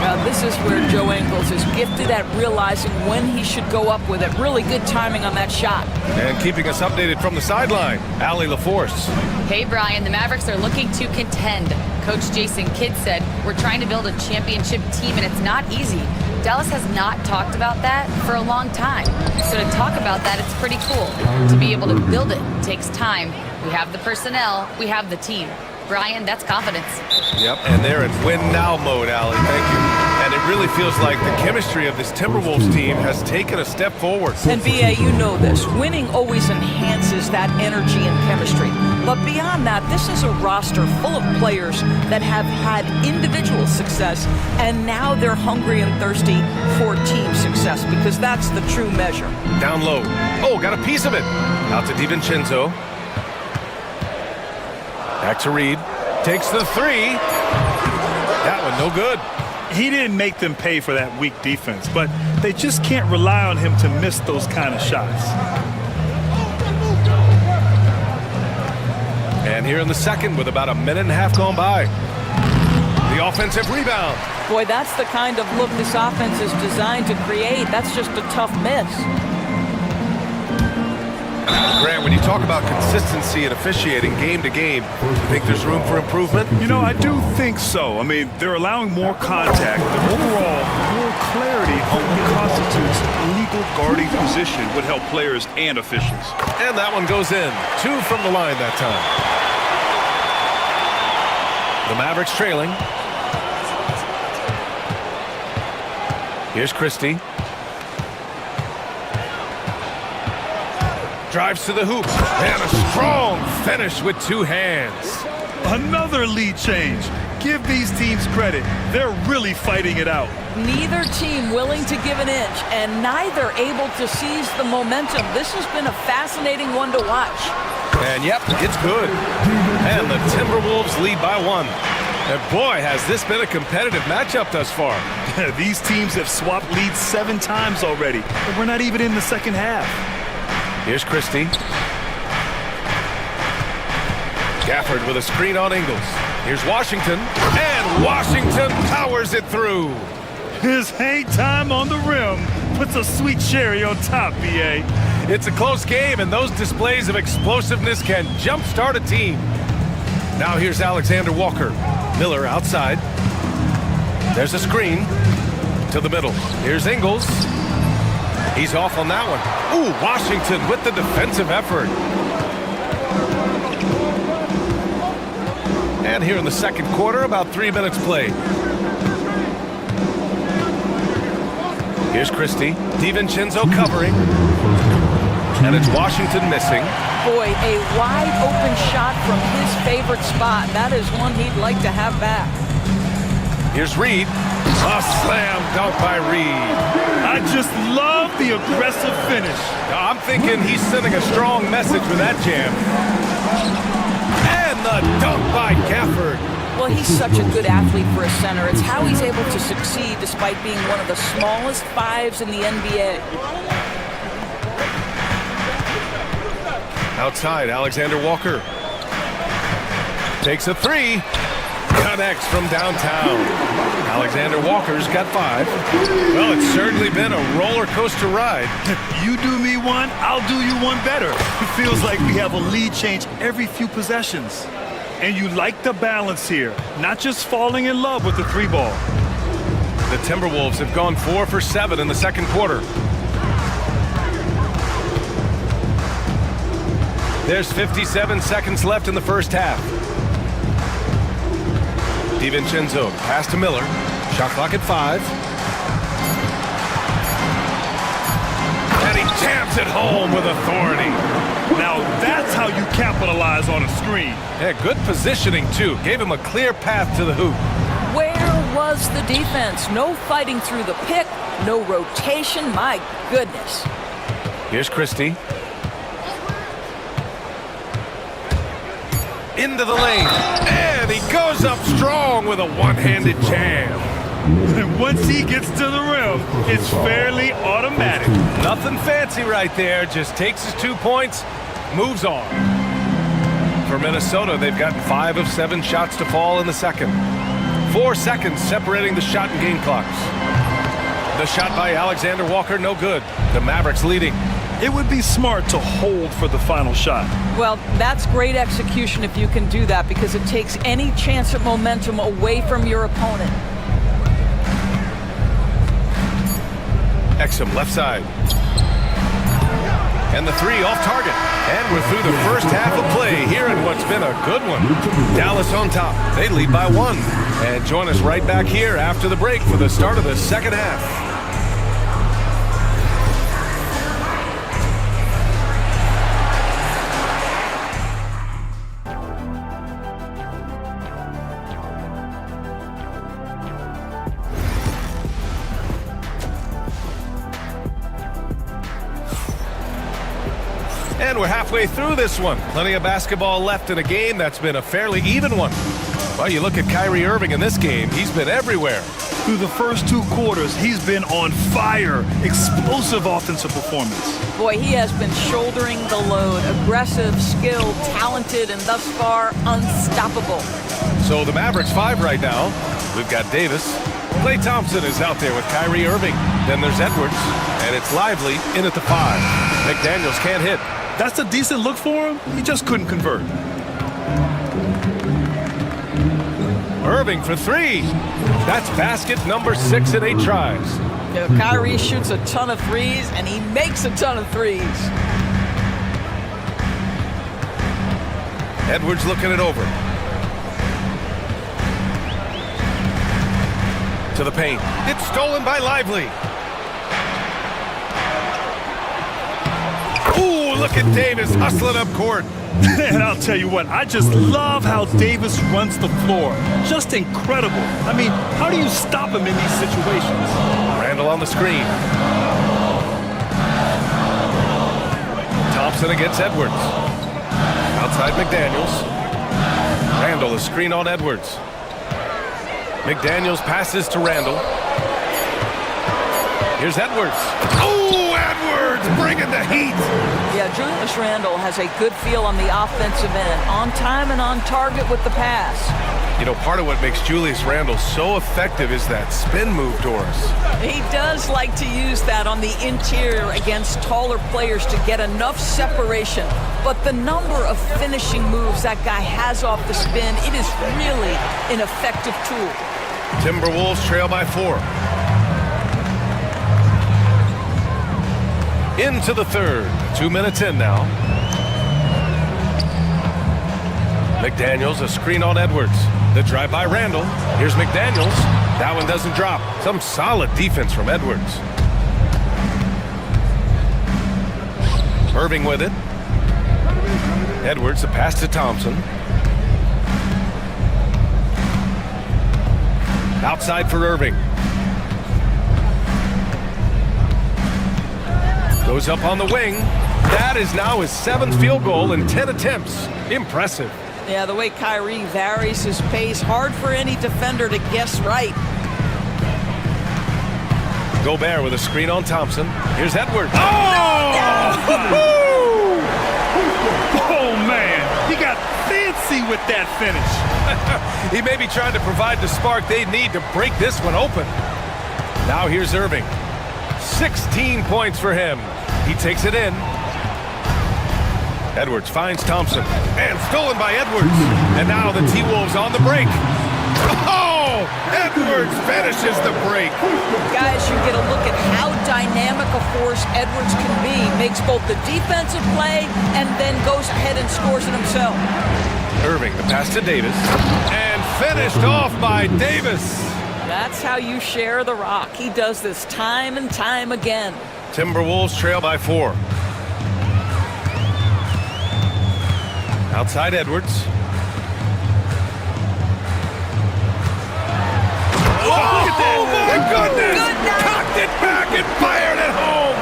Now this is where Joe Ingles is gifted at realizing when he should go up with it. Really good timing on that shot. And keeping us updated from the sideline, Allie LaForce. Hey, Brian, the Mavericks are looking to contend. Coach Jason Kidd said, we're trying to build a championship team, and it's not easy. Dallas has not talked about that for a long time. So to talk about that, it's pretty cool. To be able to build it takes time. We have the personnel, we have the team. Brian, that's confidence. Yep, and they're in win-now mode, Allie. Thank you. And it really feels like the chemistry of this Timberwolves team has taken a step forward. And B.A., you know this. Winning always enhances that energy and chemistry. But beyond that, this is a roster full of players that have had individual success, and now they're hungry and thirsty for team success, because that's the true measure. Down low. Oh, got a piece of it. Out to DiVincenzo. Back to Reid. Takes the 3. That one no good. He didn't make them pay for that weak defense, but they just can't rely on him to miss those kind of shots. And here in the second with about a minute and a half gone by. The offensive rebound. Boy, that's the kind of look this offense is designed to create. That's just a tough miss. Grant, when you talk about consistency and officiating game to game, you think there's room for improvement? You know, I do think so. I mean, they're allowing more contact, but overall, more clarity on what constitutes legal guarding position would help players and officials. And that one goes in. 2 from the line that time. The Mavericks trailing. Here's Christie. Drives to the hoop, and a strong finish with 2 hands. Another lead change. Give these teams credit. They're really fighting it out. Neither team willing to give an inch, and neither able to seize the momentum. This has been a fascinating one to watch. And yep, it's good. And the Timberwolves lead by 1. And boy, has this been a competitive matchup thus far. These teams have swapped leads 7 times already, and we're not even in the second half. Here's Christie. Gafford with a screen on Ingles. Here's Washington. And Washington powers it through. His hang time on the rim puts a sweet cherry on top, B.A. It's a close game, and those displays of explosiveness can jumpstart a team. Now here's Alexander Walker. Miller outside. There's a screen to the middle. Here's Ingles. He's off on that one. Ooh, Washington with the defensive effort. And here in the second quarter, about 3 minutes played. Here's Christie. DiVincenzo covering. And it's Washington missing. Boy, a wide open shot from his favorite spot. That is one he'd like to have back. Here's Reid. A slam dunk by Reid. I just love the aggressive finish. I'm thinking he's sending a strong message with that jam. And the dunk by Gafford. Well, he's such a good athlete for a center. It's how he's able to succeed despite being one of the smallest 5s in the NBA. Outside, Alexander Walker. Takes a three. Connects from downtown. Alexander Walker's got 5. Well, it's certainly been a roller coaster ride. You do me one, I'll do you one better. It feels like we have a lead change every few possessions. And you like the balance here, not just falling in love with the 3 ball. The Timberwolves have gone 4 for 7 in the second quarter. There's 57 seconds left in the first half. DiVincenzo, pass to Miller. Shot clock at 5. And he jams it home with authority. Now that's how you capitalize on a screen. Yeah, good positioning, too. Gave him a clear path to the hoop. Where was the defense? No fighting through the pick, no rotation. My goodness. Here's Christie. Into the lane. And he goes up strong with a one-handed jam. And once he gets to the rim, it's fairly automatic. Nothing fancy right there. Just takes his 2 points, moves on. For Minnesota, they've gotten 5 of 7 shots to fall in the second. 4 seconds separating the shot and game clocks. The shot by Alexander Walker, no good. The Mavericks leading. It would be smart to hold for the final shot. Well, that's great execution if you can do that, because it takes any chance at momentum away from your opponent. Exum left side. And the 3 off target. And we're through the first half of play here in what's been a good one. Dallas on top. They lead by 1. And join us right back here after the break for the start of the second half. And we're halfway through this one. Plenty of basketball left in a game that's been a fairly even one. Well, you look at Kyrie Irving in this game, he's been everywhere. Through the first 2 quarters, he's been on fire. Explosive offensive performance. Boy, he has been shouldering the load. Aggressive, skilled, talented, and thus far, unstoppable. So the Mavericks 5 right now. We've got Davis. Klay Thompson is out there with Kyrie Irving. Then there's Edwards. And it's Lively in at the 5. McDaniels can't hit. That's a decent look for him. He just couldn't convert. Irving for 3. That's basket number 6 in 8 tries. You know, Kyrie shoots a ton of threes, and he makes a ton of threes. Edwards looking it over. To the paint. It's stolen by Lively. Ooh, look at Davis hustling up court. And I'll tell you what, I just love how Davis runs the floor. Just incredible. I mean, how do you stop him in these situations? Randall on the screen. Thompson against Edwards. Outside McDaniels. Randall, a screen on Edwards. McDaniels passes to Randall. Here's Edwards. Oh, Edwards bringing the heat. Yeah, Julius Randle has a good feel on the offensive end. On time and on target with the pass. You know, part of what makes Julius Randle so effective is that spin move, Doris. He does like to use that on the interior against taller players to get enough separation. But the number of finishing moves that guy has off the spin, it is really an effective tool. Timberwolves trail by 4. Into the third. 2 minutes in now. McDaniels, a screen on Edwards. The drive by Randall. Here's McDaniels. That one doesn't drop. Some solid defense from Edwards. Irving with it. Edwards, a pass to Thompson. Outside for Irving. Goes up on the wing. That is now his 7th field goal in 10 attempts. Impressive. Yeah, the way Kyrie varies his pace, hard for any defender to guess right. Gobert with a screen on Thompson. Here's Edwards. Oh! with that finish. He may be trying to provide the spark they need to break this one open. Now here's Irving. 16 points for him. He takes it in. Edwards finds Thompson. And stolen by Edwards. And now the T-Wolves on the break. Oh! Edwards finishes the break. Guys, you get a look at how dynamic a force Edwards can be. Makes both the defensive play and then goes ahead and scores it himself. Irving, the pass to Davis. And finished off by Davis. That's how you share the rock. He does this time and time again. Timberwolves trail by 4. Outside Edwards. Oh my goodness! Cocked it back and fired it home!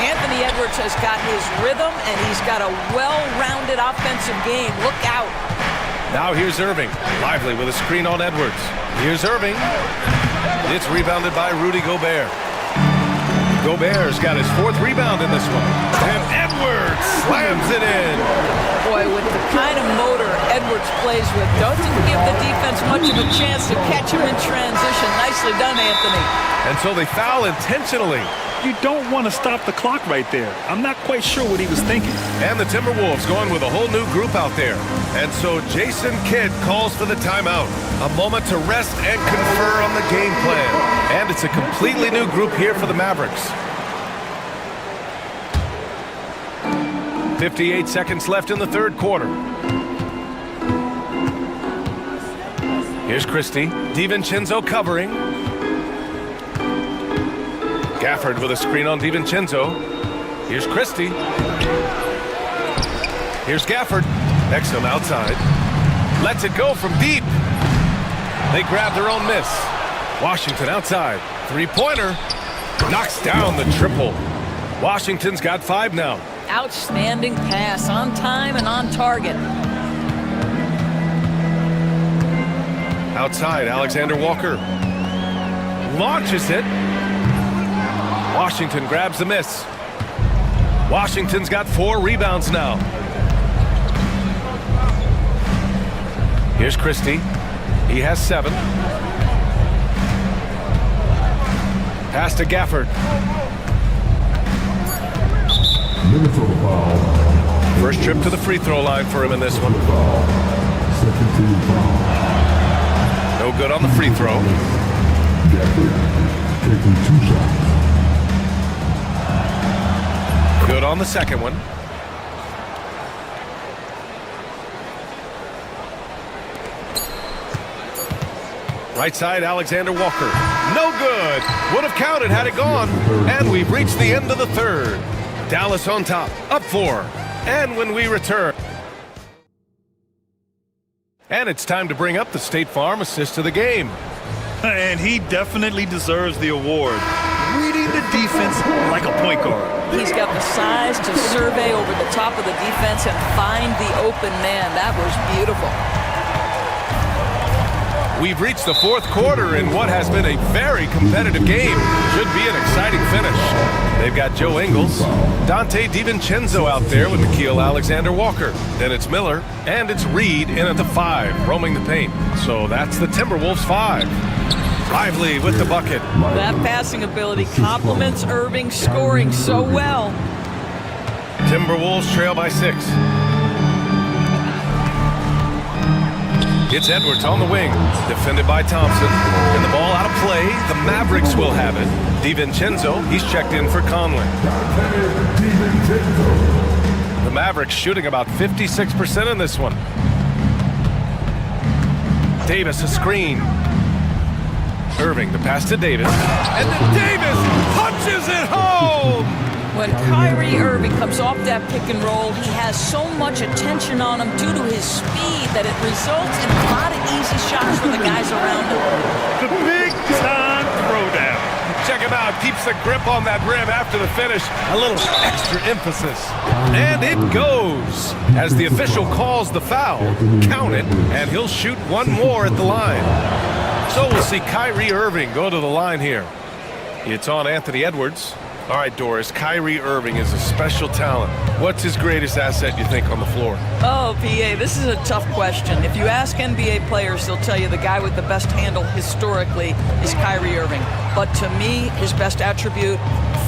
Anthony Edwards has got his rhythm and he's got a well-rounded offensive game. Look out. Now here's Irving. Lively with a screen on Edwards. Here's Irving. It's rebounded by Rudy Gobert. Gobert's got his 4th rebound in this one. And Edwards slams it in. Boy, with the kind of motor Edwards plays with, doesn't give the defense much of a chance to catch him in transition. Nicely done, Anthony. And so they foul intentionally. You don't want to stop the clock right there. I'm not quite sure what he was thinking. And the Timberwolves going with a whole new group out there. And so Jason Kidd calls for the timeout. A moment to rest and confer on the game plan. And it's a completely new group here for the Mavericks. 58 seconds left in the 3rd quarter. Here's Christie. DiVincenzo covering. Gafford with a screen on DiVincenzo. Here's Christie. Here's Gafford. Exum outside. Lets it go from deep. They grab their own miss. Washington outside. 3-pointer. Knocks down the triple. Washington's got 5 now. Outstanding pass, on time and on target. Outside, Alexander Walker. Launches it. Washington grabs the miss. Washington's got 4 rebounds now. Here's Christie. He has 7. Pass to Gafford. Minnesota foul. First trip to the free throw line for him in this one. Second team foul. No good on the free throw. Gafford taking 2 shots. Good on the second one. Right side, Alexander Walker. No good. Would have counted had it gone. And we've reached the end of the 3rd. Dallas on top, up 4. And when we return. And it's time to bring up the State Farm assist of the game. And he definitely deserves the award. Reading the defense like a point guard. He's got the size to survey over the top of the defense and find the open man. That was beautiful. We've reached the 4th quarter in what has been a very competitive game. Should be an exciting finish. They've got Joe Ingles, Dante DiVincenzo out there with Nickeil Alexander-Walker. Then it's Miller, and it's Reed in at the 5, roaming the paint. So that's the Timberwolves 5. Lively with the bucket. That passing ability complements Irving scoring so well. Timberwolves trail by 6. It's Edwards on the wing, defended by Thompson. And the ball out of play, the Mavericks will have it. DiVincenzo, he's checked in for Conley. The Mavericks shooting about 56% in this one. Davis a screen. Irving, the pass to Davis. And then Davis punches it home! When Kyrie Irving comes off that pick and roll, he has so much attention on him due to his speed that it results in a lot of easy shots for the guys around him. The big-time throwdown. Check him out. Keeps the grip on that rim after the finish. A little extra emphasis. And it goes. As the official calls the foul, count it, and he'll shoot one more at the line. So we'll see Kyrie Irving go to the line here. It's on Anthony Edwards. All right, Doris, Kyrie Irving is a special talent. What's his greatest asset, you think, on the floor? Oh, PA, this is a tough question. If you ask NBA players, they'll tell you the guy with the best handle historically is Kyrie Irving. But to me, his best attribute,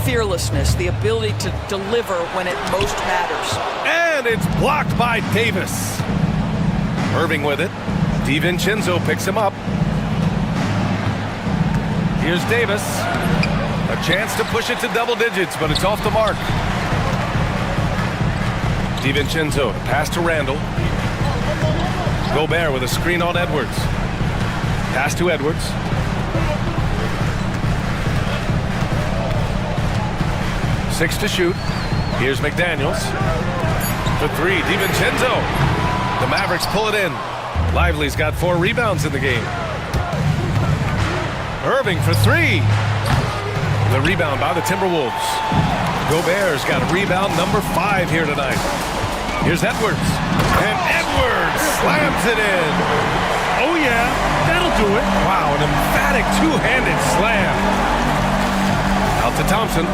fearlessness, the ability to deliver when it most matters. And it's blocked by Davis. Irving with it. DiVincenzo picks him up. Here's Davis. A chance to push it to double digits, but it's off the mark. DiVincenzo, pass to Randall. Gobert with a screen on Edwards. Pass to Edwards. Six to shoot. Here's McDaniels. For three, DiVincenzo. The Mavericks pull it in. Lively's got 4 rebounds in the game. Irving for three. The rebound by the Timberwolves. Gobert's got rebound number 5 here tonight. Here's Edwards. And Edwards slams it in. Oh, yeah, that'll do it. Wow, an emphatic two-handed slam. Out to Thompson.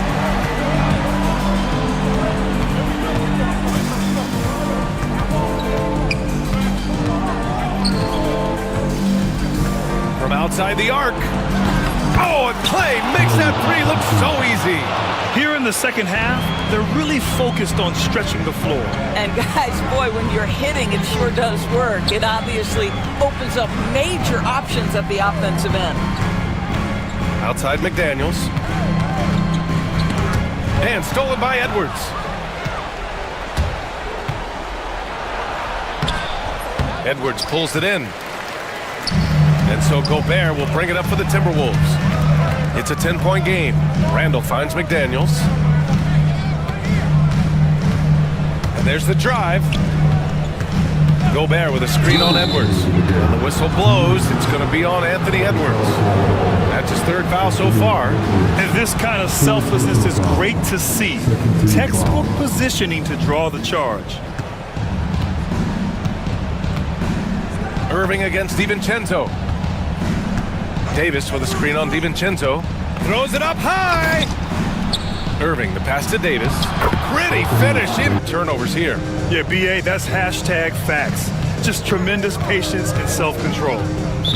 From outside the arc. Oh, and Clay makes that three look so easy. Here in the second half, they're really focused on stretching the floor. And guys, boy, when you're hitting, it sure does work. It obviously opens up major options at the offensive end. Outside McDaniels. And stolen by Edwards. Edwards pulls it in. And so Gobert will bring it up for the Timberwolves. It's a 10-point game. Randall finds McDaniels. And there's the drive. Gobert with a screen on Edwards. When the whistle blows, it's going to be on Anthony Edwards. That's his 3rd foul so far. And this kind of selflessness is great to see. Textbook positioning to draw the charge. Irving against DiVincenzo. Davis with a screen on DiVincenzo. Throws it up high. Irving, the pass to Davis. Pretty finish in. Turnovers here. Yeah, BA, that's hashtag facts. Just tremendous patience and self-control.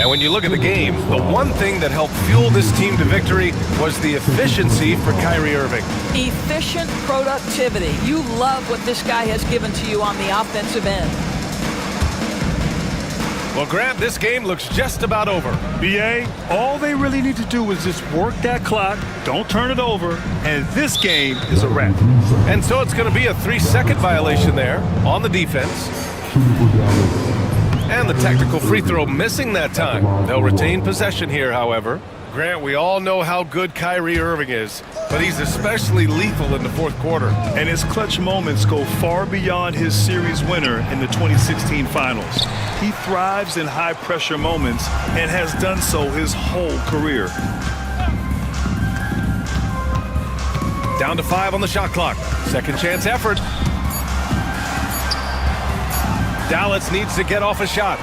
And when you look at the game, the one thing that helped fuel this team to victory was the efficiency for Kyrie Irving. Efficient productivity. You love what this guy has given to you on the offensive end. Well, Grant, this game looks just about over. BA, all they really need to do is just work that clock, don't turn it over, and this game is a wrap. And so it's going to be a 3-second violation there on the defense. And the technical free throw missing that time. They'll retain possession here, however. Grant, we all know how good Kyrie Irving is, but he's especially lethal in the 4th quarter. And his clutch moments go far beyond his series winner in the 2016 finals. He thrives in high-pressure moments and has done so his whole career. Down to 5 on the shot clock. Second chance effort. Dallas needs to get off a shot.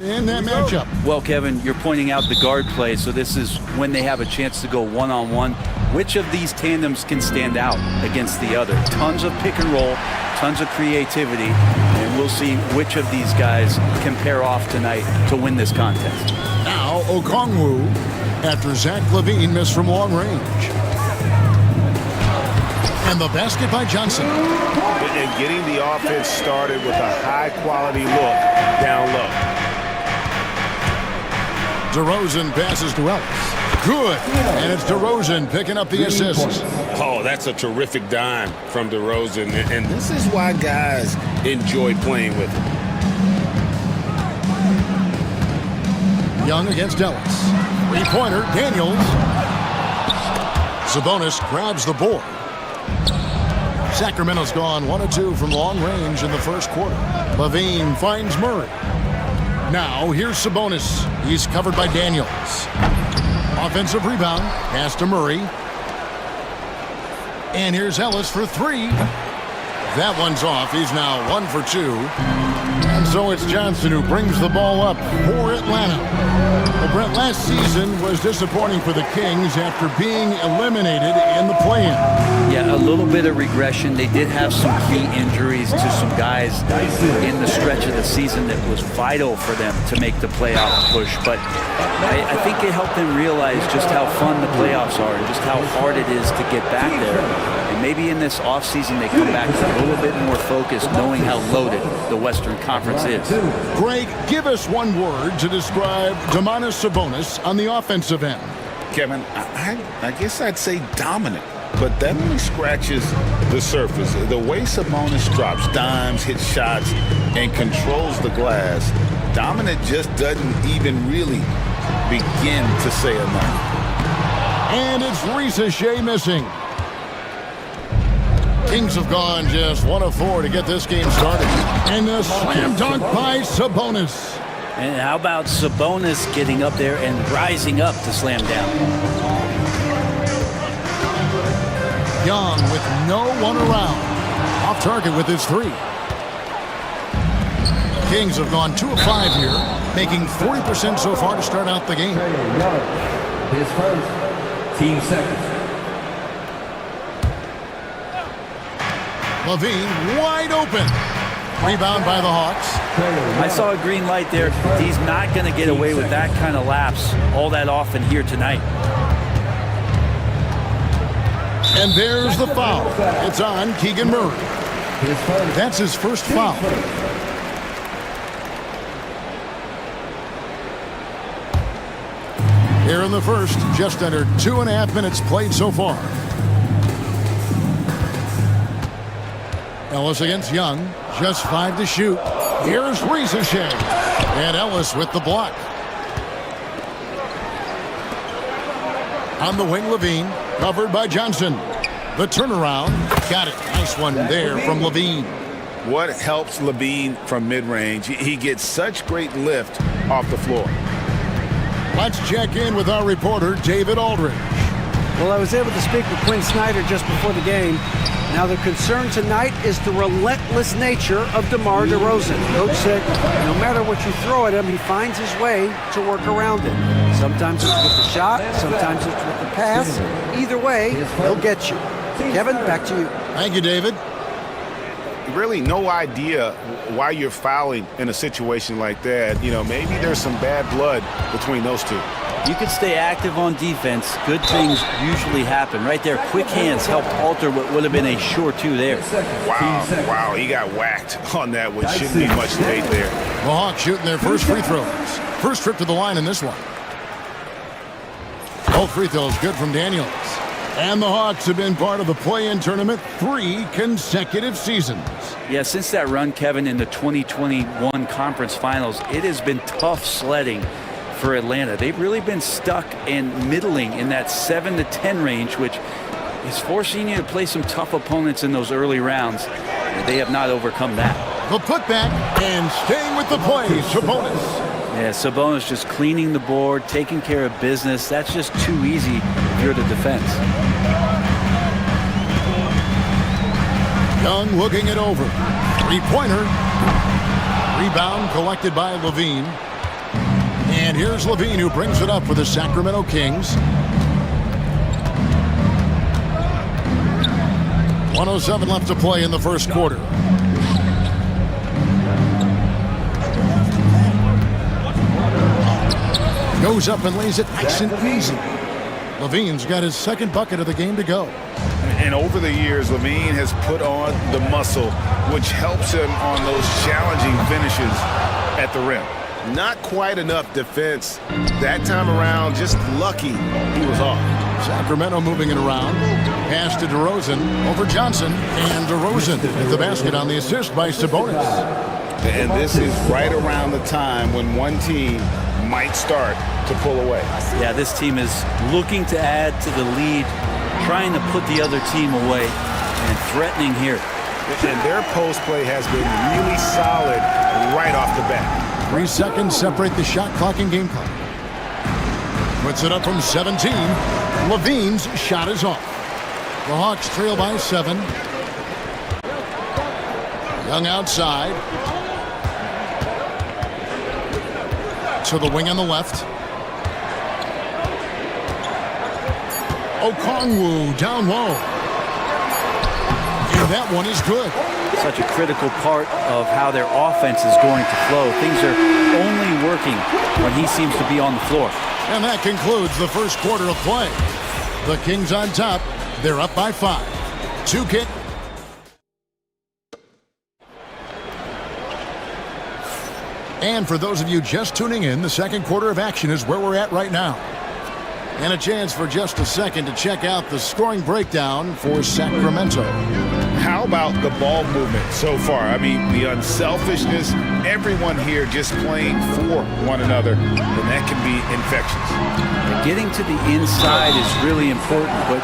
in that matchup. Well, Kevin, you're pointing out the guard play, so this is when they have a chance to go one-on-one. Which of these tandems can stand out against the other? Tons of pick and roll, tons of creativity, and we'll see which of these guys can pair off tonight to win this contest. Now Okongwu after Zach LaVine missed from long range. And the basket by Johnson. And getting the offense started with a high-quality look down low. DeRozan passes to Ellis. Good. And it's DeRozan picking up the assist. Oh, that's a terrific dime from DeRozan. And this is why guys enjoy playing with him. Young against Ellis. Three-pointer, Daniels. Sabonis grabs the board. Sacramento's gone 1 of 2 from long range in the first quarter. LaVine finds Murray. Now here's Sabonis. He's covered by Daniels. Offensive rebound. Pass to Murray. And here's Ellis for 3. That one's off. He's now 1 for 2. And so it's Johnson who brings the ball up for Atlanta. Well, Brett, last season was disappointing for the Kings after being eliminated in the play-in. Yeah, a little bit of regression. They did have some key injuries to some guys in the stretch of the season that was vital for them to make the playoff push. But I think it helped them realize just how fun the playoffs are and just how hard it is to get back there. And maybe in this offseason they come back a little bit more focused, knowing how loaded the Western Conference is. Greg, give us one word to describe Domantas Sabonis on the offensive end. Kevin, I guess I'd say dominant. But that only scratches the surface. The way Sabonis drops dimes, hits shots, and controls the glass, dominant just doesn't even really begin to say enough. And it's Risa Shea missing. Kings have gone just 1 of 4 to get this game started. And the slam dunk by Sabonis. And how about Sabonis getting up there and rising up to slam down? Young with no one around. Off target with his 3. Kings have gone 2 of 5 here, making 40% so far to start out the game. His first, team second. LaVine wide open. Rebound by the Hawks. I saw a green light there. He's not going to get away with that kind of lapse all that often here tonight. And there's the foul. It's on Keegan Murray. That's his first foul. Here in the first, just under 2.5 minutes played so far. Ellis against Young, just 5 to shoot. Here's Risa Shea. And Ellis with the block. On the wing, LaVine, covered by Johnson. The turnaround, got it. Nice one there from LaVine. What helps LaVine from mid-range? He gets such great lift off the floor. Let's check in with our reporter, David Aldridge. Well, I was able to speak with Quinn Snyder just before the game. Now, the concern tonight is the relentless nature of DeMar DeRozan. Coach said no matter what you throw at him, he finds his way to work around it. Sometimes it's with the shot, sometimes it's with the pass. Either way, he'll get you. Kevin, back to you. Thank you, David. Really no idea why you're fouling in a situation like that. You know, maybe there's some bad blood between those two. You can stay active on defense. Good things usually happen. Right there, quick hands helped alter what would have been a sure 2 there. Wow, he got whacked on that, which shouldn't be much debate there. The Hawks shooting their first free throws. First trip to the line in this one. Both free throws good from Daniels. And the Hawks have been part of the play-in tournament 3 consecutive seasons. Yeah, since that run, Kevin, in the 2021 conference finals, it has been tough sledding for Atlanta. They've really been stuck and middling in that 7 to 10 range, which is forcing you to play some tough opponents in those early rounds. They have not overcome that. The putback and staying with the play, Sabonis. Yeah, Sabonis just cleaning the board, taking care of business. That's just too easy if you're the defense. Young looking it over. Three-pointer. Rebound collected by LaVine. And here's Levine, who brings it up for the Sacramento Kings. 1:07 left to play in the first quarter. Goes up and lays it nice and easy. Levine's got his second bucket of the game to go. And over the years, Levine has put on the muscle, which helps him on those challenging finishes at the rim. Not quite enough defense that time around. Just lucky he was off. Sacramento moving it around. Pass to DeRozan over Johnson. And DeRozan at the basket on the assist by Sabonis. And this is right around the time when one team might start to pull away. Yeah, this team is looking to add to the lead, trying to put the other team away, and threatening here. And their post play has been really solid right off the bat. 3 seconds separate the shot clock and game clock. Puts it up from 17. Levine's shot is off. The Hawks trail by 7. Young outside. To the wing on the left. Okongwu down low. And that one is good. Such a critical part of how their offense is going to flow. Things are only working when he seems to be on the floor. And that concludes the first quarter of play. The Kings on top. They're up by 5. 2 kick. And for those of you just tuning in, the second quarter of action is where we're at right now. And a chance for just a second to check out the scoring breakdown for Sacramento. How about the ball movement so far? I mean, the unselfishness, everyone here just playing for one another, and that can be infectious. Getting to the inside is really important, but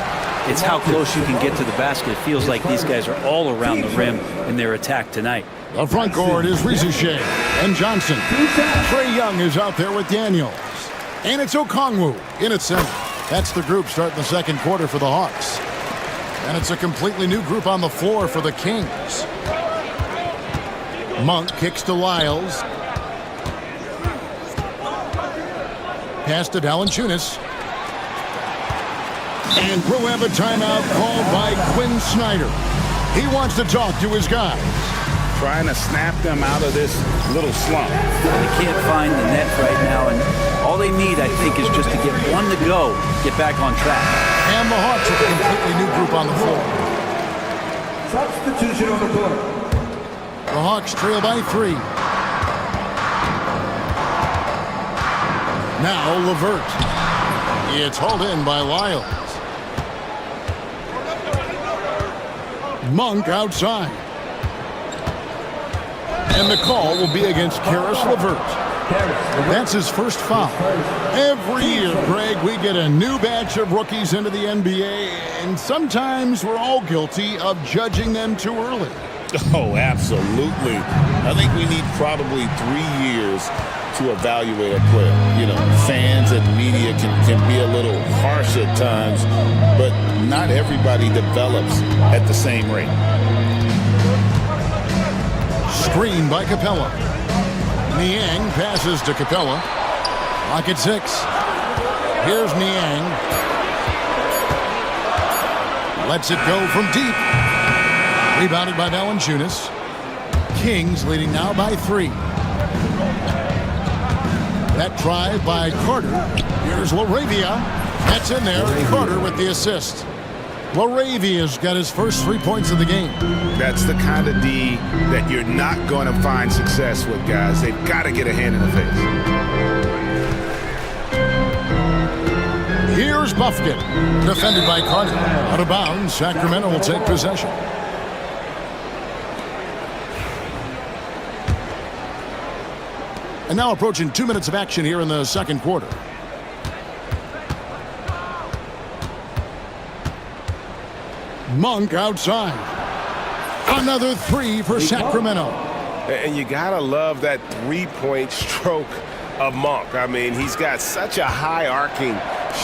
it's how close you can get to the basket. It feels like these guys are all around the rim in their attack tonight. The front court is Rizuche and Johnson. Trae Young is out there with Daniels. And it's Okongwu in at center. That's the group starting the second quarter for the Hawks. And it's a completely new group on the floor for the Kings. Monk kicks to Lyles. Pass to Valanciunas. And we'll have a timeout called by Quinn Snyder. He wants to talk to his guys. Trying to snap them out of this little slump. They can't find the net right now, and all they need, I think, is just to get one to go, get back on track. And the Hawks are a completely new group on the floor. Substitution on the court. The Hawks trail by 3. Now LeVert. It's hauled in by Lyles. Monk outside. And the call will be against Karis LeVert. That's his first foul. Every year, Greg, we get a new batch of rookies into the NBA, and sometimes we're all guilty of judging them too early. Oh, absolutely. I think we need probably 3 years to evaluate a player. You know, fans and media can be a little harsh at times, but not everybody develops at the same rate. Screen by Capella. Niang passes to Capella. Lock at 6. Here's Niang. Lets it go from deep. Rebounded by Valanciunas. Kings leading now by 3. That drive by Carter. Here's LaRavia. That's in there. Carter with the assist. LaRavia's got his first 3 points of the game. That's the kind of D that you're not going to find success with, guys. They've got to get a hand in the face. Here's Buffkin. Defended by Carter. Out of bounds. Sacramento will take possession. And now approaching 2 minutes of action here in the second quarter. Monk outside. Another 3 for Sacramento. And you gotta love that three-point stroke of Monk. I mean, he's got such a high arcing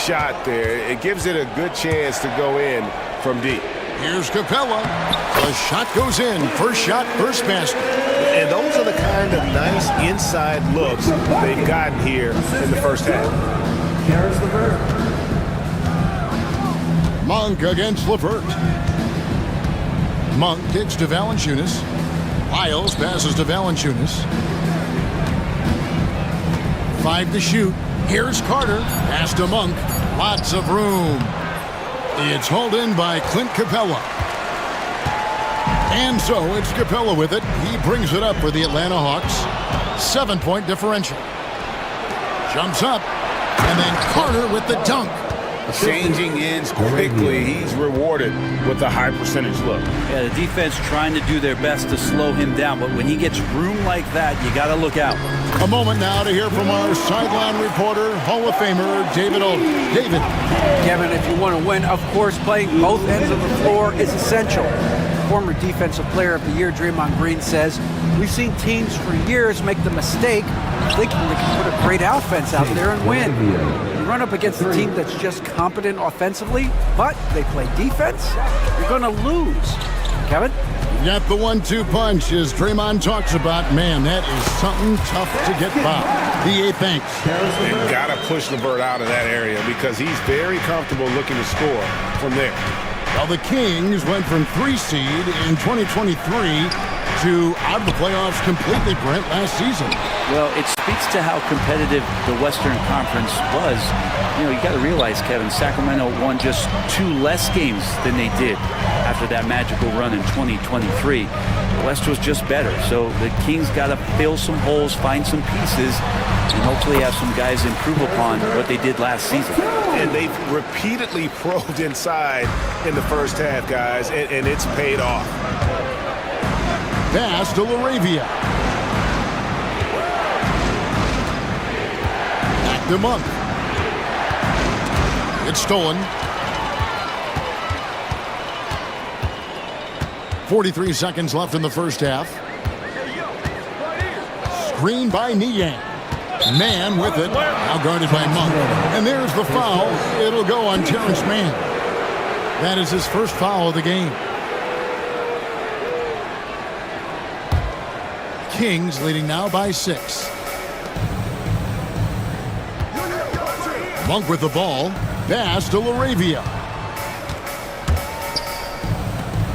shot there. It gives it a good chance to go in from deep. Here's Capella. The shot goes in. First shot, first basket. And those are the kind of nice inside looks they've gotten here in the first half. Monk against Levert. Monk kicks to Valanciunas. Lyles passes to Valanciunas. 5 to shoot. Here's Carter. Pass to Monk. Lots of room. It's hauled in by Clint Capella. And so it's Capella with it. He brings it up for the Atlanta Hawks. 7-point differential. Jumps up. And then Carter with the dunk. Changing ends quickly. He's rewarded with a high percentage look. Yeah, the defense trying to do their best to slow him down, but when he gets room like that, you got to look out. A moment now to hear from our sideline reporter, Hall of Famer David Oldham. David. Kevin, if you want to win, of course, playing both ends of the floor is essential. Former Defensive Player of the Year Draymond Green says, we've seen teams for years make the mistake of thinking they can put a great offense out there and win. You run up against a team that's just competent offensively, but they play defense, you're going to lose. Kevin? Got the 1-2 punch as Draymond talks about. Man, that is something tough to get by. DA thanks. They've got to push Levert out of that area because he's very comfortable looking to score from there. Well, the Kings went from 3 seed in 2023 to out of the playoffs completely, Brent, last season. Well, it speaks to how competitive the Western Conference was. You know, you got to realize, Kevin, Sacramento won just 2 less games than they did after that magical run in 2023. The West was just better, so the Kings got to fill some holes, find some pieces, and hopefully have some guys improve upon what they did last season. And they've repeatedly probed inside in the first half, guys, and it's paid off. Pass to LaRavia. Back to Monk. It's stolen. 43 seconds left in the first half. Screen by Niang. Mann with it. Now guarded by Monk. And there's the foul. It'll go on Terrence Mann. That is his first foul of the game. Kings leading now by 6. Monk with the ball. Pass to LaRavia.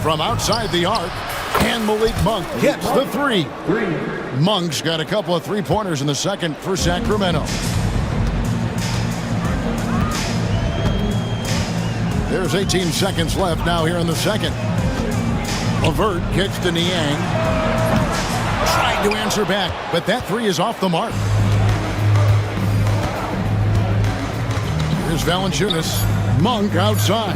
From outside the arc, and Malik Monk gets the 3. Monk's got a couple of 3-pointers in the second for Sacramento. There's 18 seconds left now here in the second. Levert kicks to Niang. Trying to answer back, but that 3 is off the mark. Here's Valanciunas. Monk outside.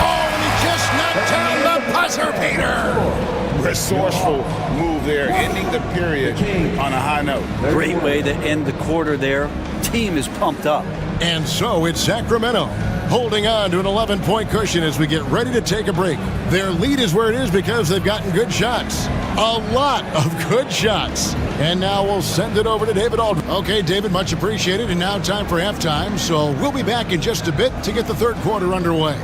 Oh, and he just knocked down the buzzer beater. Resourceful move there, ending the period on a high note. Great way to end the quarter there. Team is pumped up. And so it's Sacramento holding on to an 11-point cushion as we get ready to take a break. Their lead is where it is because they've gotten good shots. A lot of good shots. And now we'll send it over to David Aldridge. Okay, David, much appreciated. And now time for halftime. So we'll be back in just a bit to get the third quarter underway.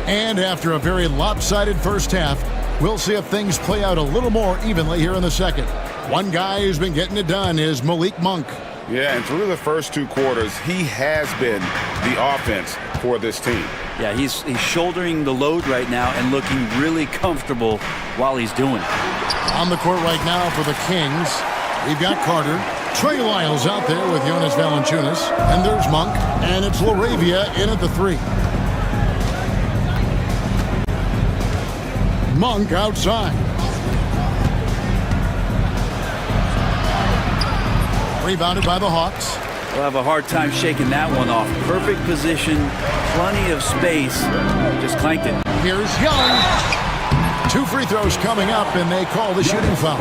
And after a very lopsided first half, we'll see if things play out a little more evenly here in the second. One guy who's been getting it done is Malik Monk. Yeah, and through the first 2 quarters, he has been the offense for this team. Yeah, he's shouldering the load right now and looking really comfortable while he's doing it. On the court right now for the Kings, we've got Carter. Trey Lyles out there with Jonas Valanciunas. And there's Monk. And it's LaRavia in at the 3. Monk outside. Rebounded by the Hawks. We'll have a hard time shaking that one off. Perfect position, plenty of space. Just clanked it. Here's Young. 2 free throws coming up, and they call the shooting foul.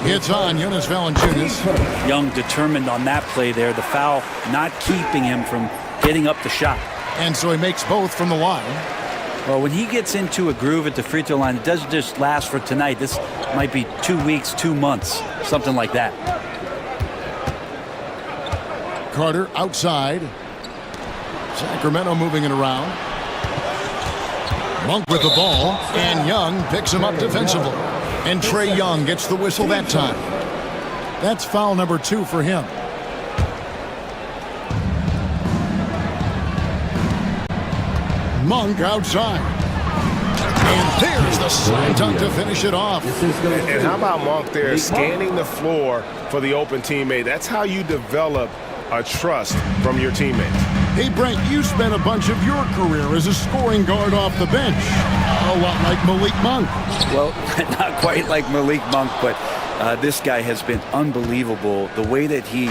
It's on Jonas Valanciunas. Young determined on that play there. The foul not keeping him from getting up the shot. And so he makes both from the line. Well, when he gets into a groove at the free throw line, it doesn't just last for tonight. This might be 2 weeks, 2 months, something like that. Carter outside. Sacramento moving it around. Monk with the ball, and Young picks him up defensively. And Trae Young gets the whistle that time. That's foul number 2 for him. Monk outside. And there's the slam dunk to finish it off. And how about Monk there scanning the floor for the open teammate? That's how you develop a trust from your teammates. Hey, Brent, you spent a bunch of your career as a scoring guard off the bench. A lot like Malik Monk. Well, not quite like Malik Monk, but this guy has been unbelievable. The way that he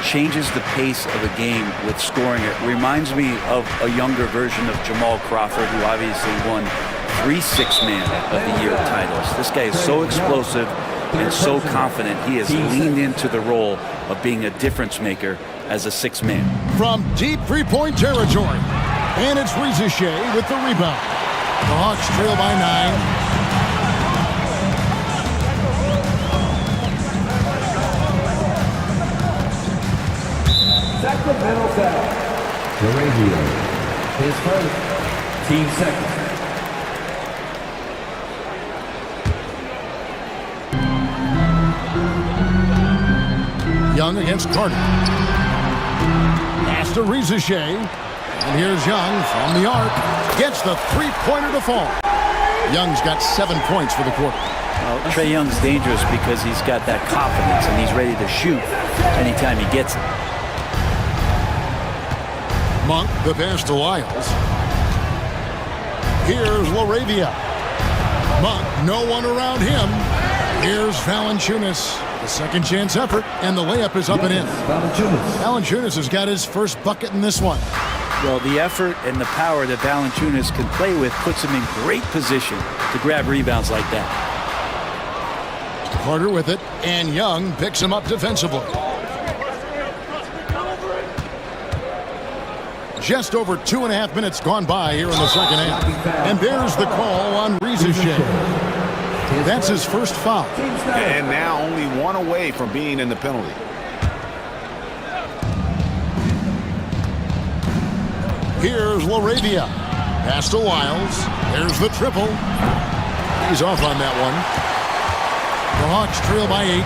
changes the pace of a game with scoring. It reminds me of a younger version of Jamal Crawford, who obviously won 3 Six-Man of the Year titles. This guy is so explosive and so confident. He has leaned into the role of being a difference maker as a 6-man. From deep three-point territory. And it's Rizichet with the rebound. The Hawks trail by 9. Sacramento foul. Garagio. His first. Team second. Young against Carter. Pass to Rizichet. And here's Young from the arc. Gets the three-pointer to fall. Young's got 7 points for the quarter. Well, Trae Young's dangerous because he's got that confidence and he's ready to shoot anytime he gets it. Monk, the pass to Lyles. Here's LaRavia. Monk, no one around him. Here's Valanciunas. The second chance effort, and the layup is up and in. Valanciunas has got his first bucket in this one. Well, the effort and the power that Valanciunas can play with puts him in great position to grab rebounds like that. Carter with it, and Young picks him up defensively. Just over 2.5 minutes gone by here in the second half. And there's the call on Rizichet. That's his first foul. And now only one away from being in the penalty. Here's LaRavia. Pass to Lyles. There's the triple. He's off on that one. The Hawks trail by 8.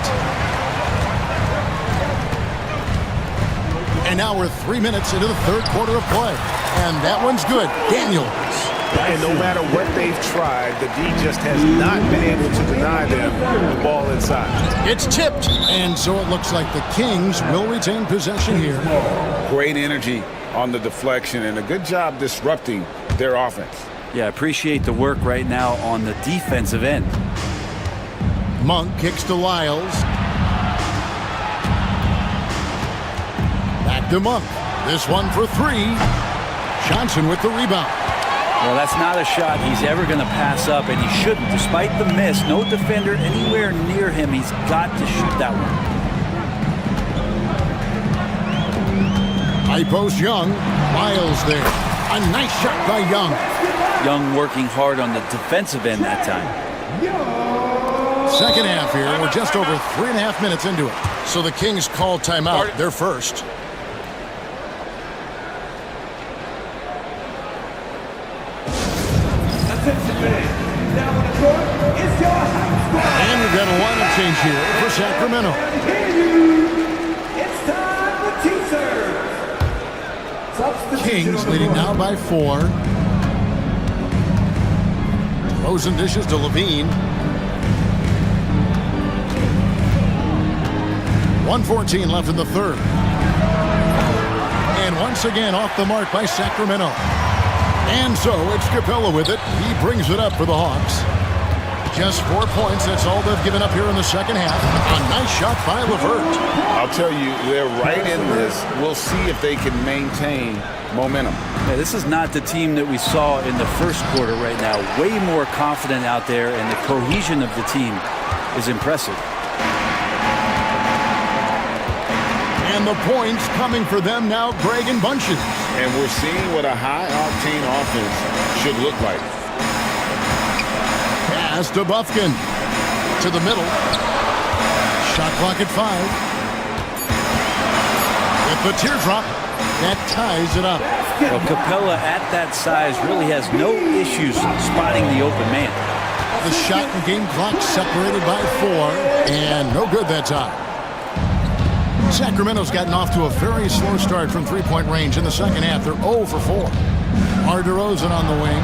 And now we're 3 minutes into the third quarter of play. And that one's good. Daniels. And no matter what they've tried, the D just has not been able to deny them the ball inside. It's tipped. And so it looks like the Kings will retain possession here. Great energy on the deflection and a good job disrupting their offense. Yeah, appreciate the work right now on the defensive end. Monk kicks to Lyles. Back to Monk. This one for 3. Johnson with the rebound. Well, that's not a shot he's ever going to pass up, and he shouldn't. Despite the miss, no defender anywhere near him. He's got to shoot that one. High post Young. Lyles there. A nice shot by Young. Young working hard on the defensive end that time. Second half here. We're just over 3.5 minutes into it. So the Kings call timeout. They're first. And we've got a lineup change here for Sacramento. It's time for team serves. Kings leading now by 4. Throws and dishes to Levine. 1:14 left in the third. And once again off the mark by Sacramento. And so it's Capella with it. He brings it up for the Hawks. Just 4 points. That's all they've given up here in the second half. A nice shot by LeVert. I'll tell you, they're right in this. We'll see if they can maintain momentum. Yeah, this is not the team that we saw in the first quarter right now. Way more confident out there, and the cohesion of the team is impressive. And the points coming for them now, Greg, in bunches. And we're seeing what a high-octane offense should look like. Pass to Bufkin. To the middle. Shot clock at 5. With the teardrop, that ties it up. Well, Capella at that size really has no issues spotting the open man. The shot and game clock separated by 4, and no good that time. Sacramento's gotten off to a very slow start from three-point range in the second half. They're 0 for 4. DeRozan on the wing.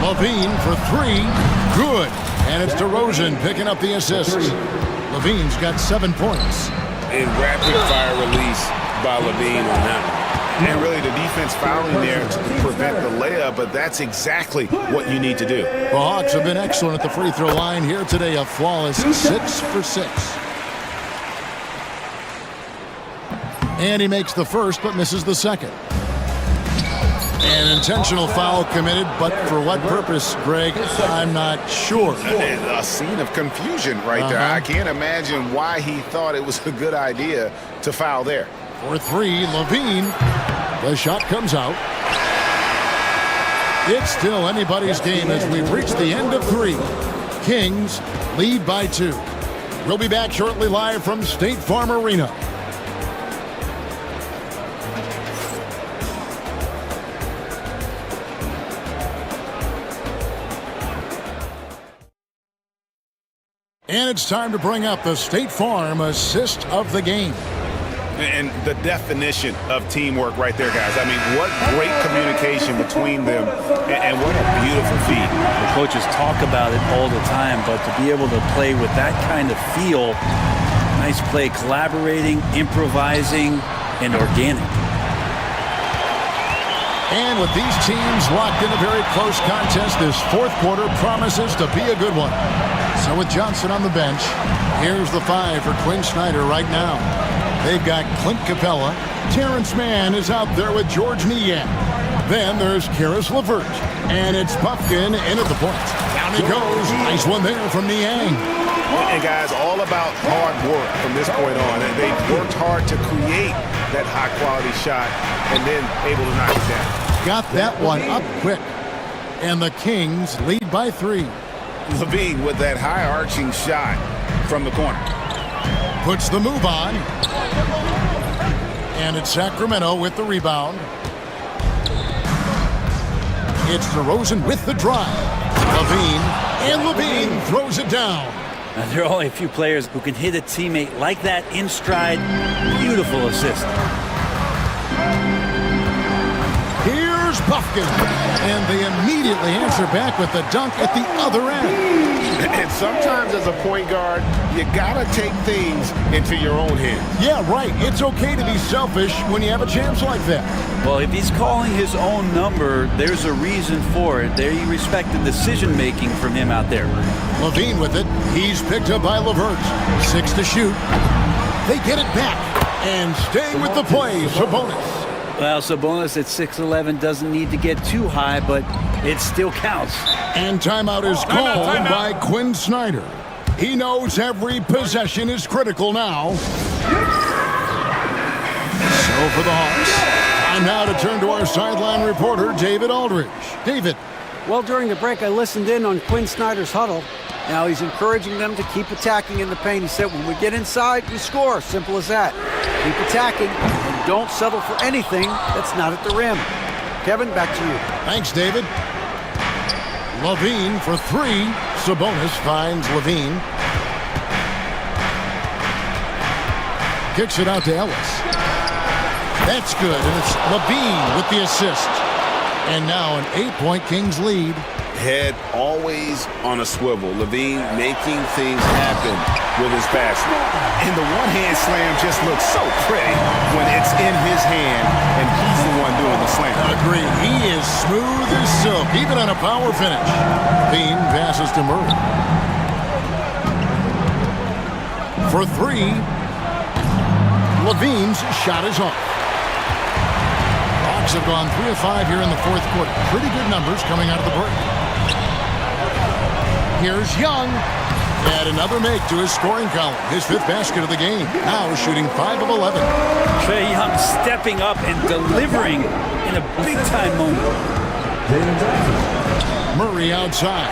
Levine for 3. Good. And it's DeRozan picking up the assist. Levine's got 7 points. A rapid-fire release by Levine on that one. And really the defense fouling there to prevent the layup, but that's exactly what you need to do. The Hawks have been excellent at the free throw line here today. A flawless 6 for 6. And he makes the first, but misses the second. An intentional foul committed, but for what purpose, Greg, I'm not sure. A scene of confusion right there. I can't imagine why he thought it was a good idea to foul there. For 3, Levine. The shot comes out. It's still anybody's game as we've reached the end of 3. Kings lead by 2. We'll be back shortly live from State Farm Arena. And it's time to bring up the State Farm assist of the game. And the definition of teamwork right there, guys. I mean, what great communication between them, and what a beautiful feat. The coaches talk about it all the time, but to be able to play with that kind of feel, nice play, collaborating, improvising, and organic. And with these teams locked in a very close contest, this fourth quarter promises to be a good one. So with Johnson on the bench, here's the 5 for Quinn Snyder right now. They've got Clint Capella. Terrence Mann is out there with George Niang. Then there's Karis LeVert. And it's Bufkin in at the point. Down he goes. Nice one there from Niang. And guys, all about hard work from this point on. And they worked hard to create that high-quality shot and then able to knock it down. Got that one up quick. And the Kings lead by 3. Levine with that high-arching shot from the corner. Puts the move on. And it's Sacramento with the rebound. It's DeRozan with the drive. Levine, and Levine throws it down. Now, there are only a few players who can hit a teammate like that in stride. Beautiful assist. Here's Bufkin. And they immediately answer back with the dunk at the other end. And sometimes as a point guard, you gotta take things into your own hands. Yeah, right. It's okay to be selfish when you have a chance like that. Well, if he's calling his own number, there's a reason for it. They respect the decision-making from him out there. Levine with it. He's picked up by LeVert. 6 to shoot. They get it back and stay with the play. Sabonis. Well, Sabonis at 6'11" doesn't need to get too high, but it still counts. And timeout is called by Quinn Snyder. He knows every possession is critical now. So for the Hawks. Time now to turn to our sideline reporter, David Aldridge. David. Well, during the break, I listened in on Quinn Snyder's huddle. Now he's encouraging them to keep attacking in the paint. He said, when we get inside, we score. Simple as that. Keep attacking and don't settle for anything that's not at the rim. Kevin, back to you. Thanks, David. Levine for 3. Sabonis finds Levine. Kicks it out to Ellis. That's good, and it's Levine with the assist. And now an 8-point Kings lead. Head always on a swivel. Levine making things happen with his passing. And the one-hand slam just looks so pretty when it's in his hand and he's the one doing the slam. Agree. He is smooth as silk, even on a power finish. Levine passes to Murray. For 3. Levine's shot is off. Hawks have gone 3 of 5 here in the fourth quarter. Pretty good numbers coming out of the break. Here's Young. Add another make to his scoring column. His 5th basket of the game. Now shooting 5 of 11. Trae Young stepping up and delivering in a big-time moment. Murray outside.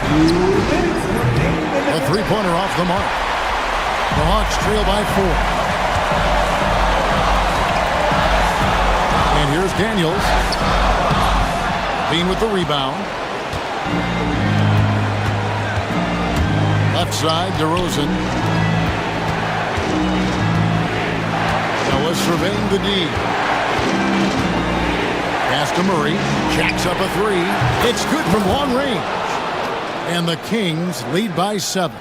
A three-pointer off the mark. The Hawks trail by 4. And here's Daniels. Bean with the rebound. Left side, DeRozan. Ellis surveying the D. Pass to Murray. Jacks up a 3. It's good from long range. And the Kings lead by 7.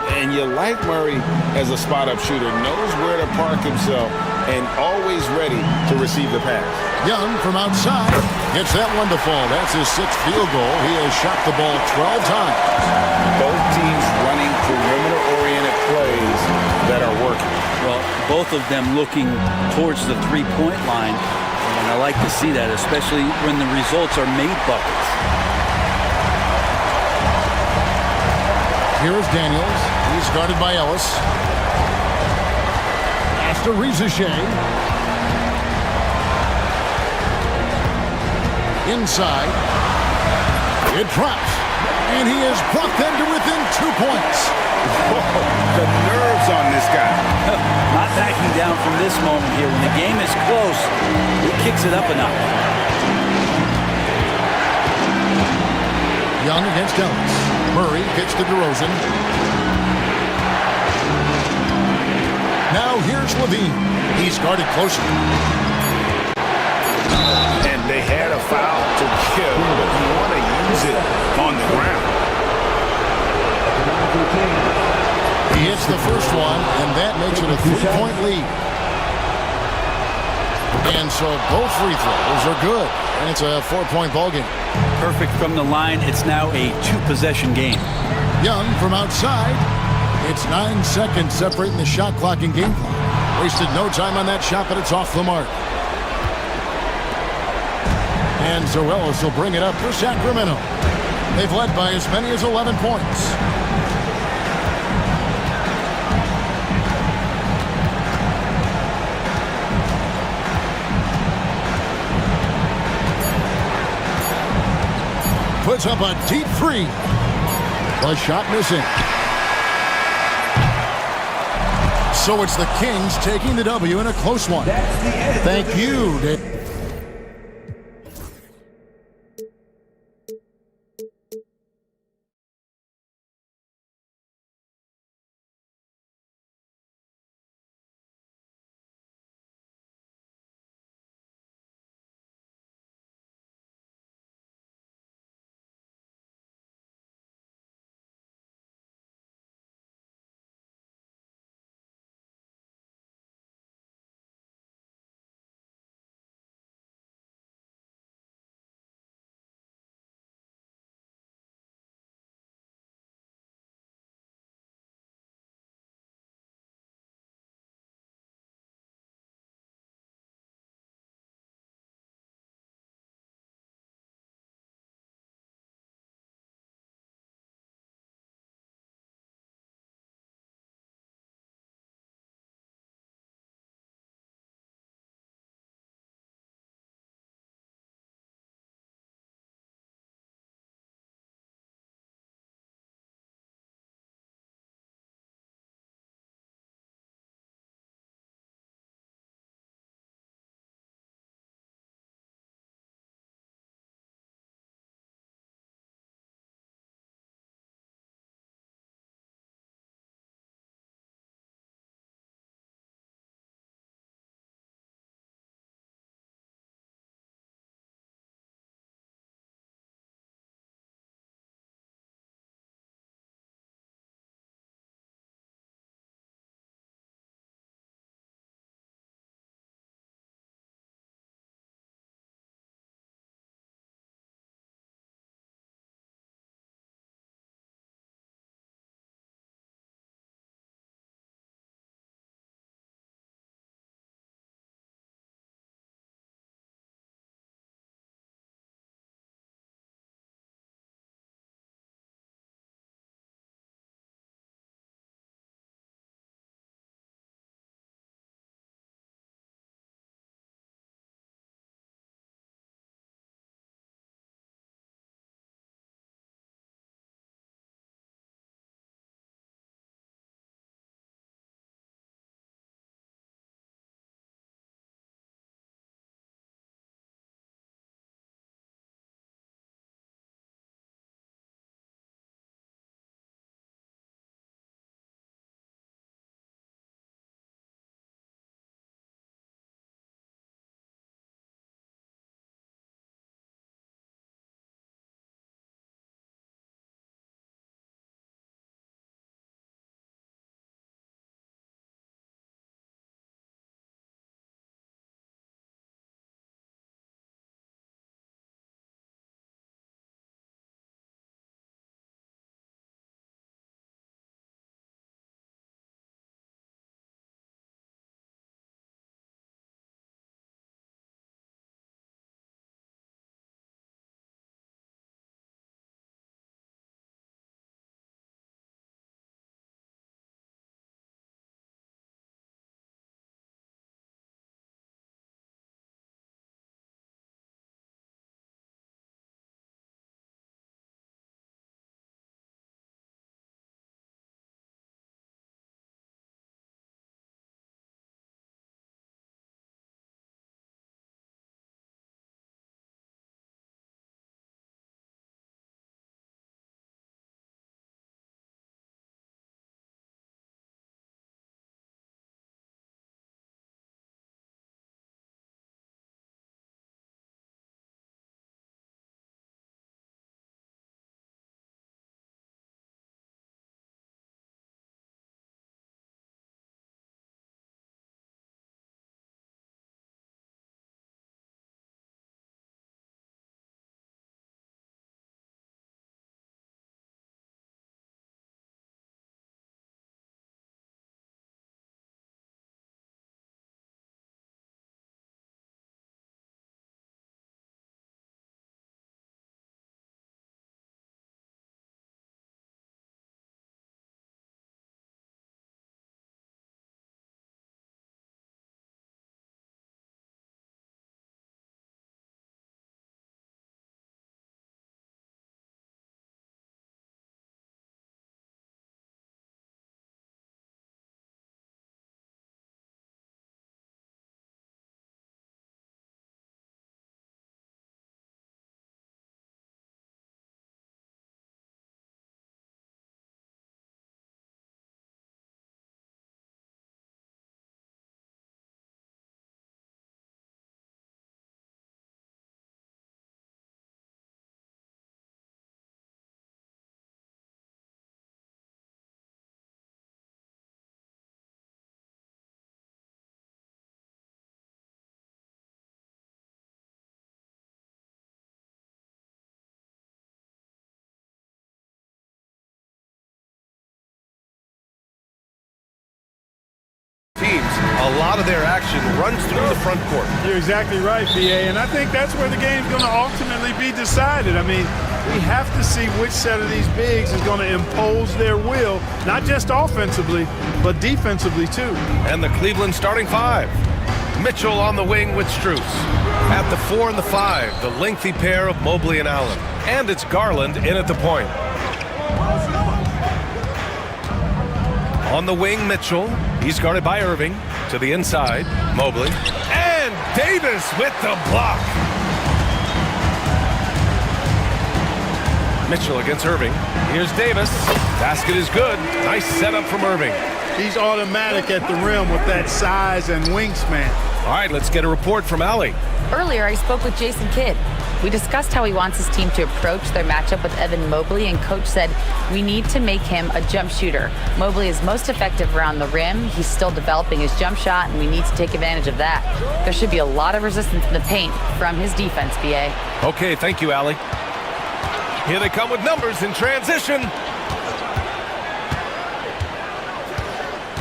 And you like Murray as a spot-up shooter. Knows where to park himself and always ready to receive the pass. Young from outside gets that one to fall. That's his 6th field goal. He has shot the ball 12 times. Both teams running perimeter-oriented plays that are working. Well, both of them looking towards the three-point line. And I like to see that, especially when the results are made buckets. Here's Daniels. He's guarded by Ellis. Pass to Rizichet. Inside. It drops. And he has brought them to within 2 points. The nerves on this guy. Not backing down from this moment here. When the game is close, he kicks it up a notch. Young against Ellis. Murray gets to DeRozan. Now here's Levine. He's guarded closer. And they had a foul to give, but you want to use it on the ground. He hits the first one, and that makes it a 3-point lead. And so both free throws are good, and it's a 4-point ball game. Perfect from the line. It's now a 2-possession game. Young from outside. It's 9 seconds separating the shot clock and game clock. Wasted no time on that shot, but it's off the mark. And Zarellas will bring it up for Sacramento. They've led by as many as 11 points. Puts up a deep 3. The shot missing. So it's the Kings taking the W in a close one. Thank you, Dave. teams, a lot of their action runs through the front court. You're exactly right, BA, and I think that's where the game's going to ultimately be decided. I mean, we have to see which set of these bigs is going to impose their will, not just offensively, but defensively too. And the Cleveland starting five. Mitchell on the wing with Strus. At the 4 and the 5, the lengthy pair of Mobley and Allen. And it's Garland in at the point. On the wing, Mitchell. He's guarded by Irving. To the inside, Mobley. And Davis with the block. Mitchell against Irving. Here's Davis. Basket is good. Nice setup from Irving. He's automatic at the rim with that size and wingspan. All right, let's get a report from Allie. Earlier, I spoke with Jason Kidd. We discussed how he wants his team to approach their matchup with Evan Mobley, and Coach said, we need to make him a jump shooter. Mobley is most effective around the rim. He's still developing his jump shot, and we need to take advantage of that. There should be a lot of resistance in the paint from his defense, BA. Okay, thank you, Allie. Here they come with numbers in transition.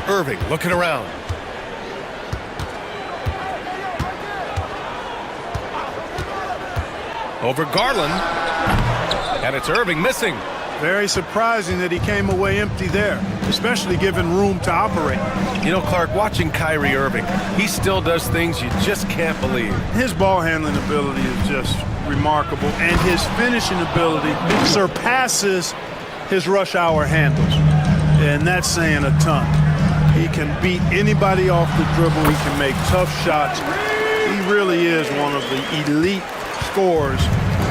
Irving looking around. Over Garland. And it's Irving missing. Very surprising that he came away empty there, especially given room to operate. You know, Clark, watching Kyrie Irving, he still does things you just can't believe. His ball handling ability is just remarkable, and his finishing ability surpasses his rush hour handles. And that's saying a ton. He can beat anybody off the dribble. He can make tough shots. He really is one of the elite scorers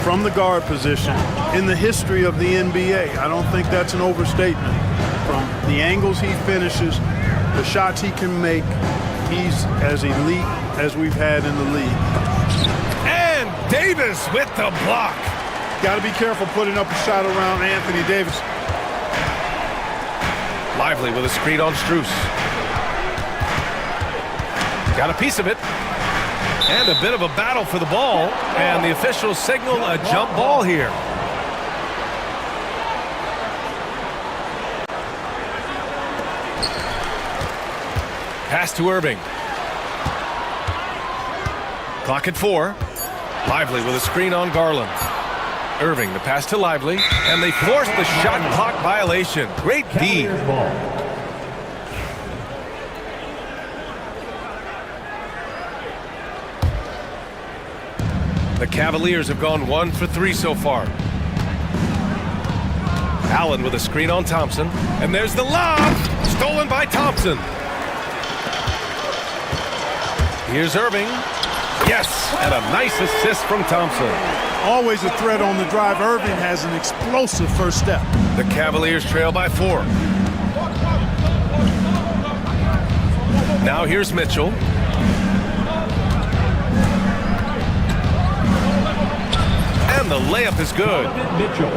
from the guard position in the history of the NBA. I don't think that's an overstatement. From the angles he finishes, the shots he can make, he's as elite as we've had in the league. And Davis with the block. Got to be careful putting up a shot around Anthony Davis. Lively with a screen on Strus. Got a piece of it. And a bit of a battle for the ball. And the officials signal a jump ball here. Pass to Irving. Clock at 4. Lively with a screen on Garland. Irving, the pass to Lively. And they force the shot clock violation. Great D. The Cavaliers have gone 1 for 3 so far. Allen with a screen on Thompson. And there's the lob. Stolen by Thompson. Here's Irving. Yes, and a nice assist from Thompson. Always a threat on the drive. Irving has an explosive first step. The Cavaliers trail by 4. Now here's Mitchell. And the layup is good.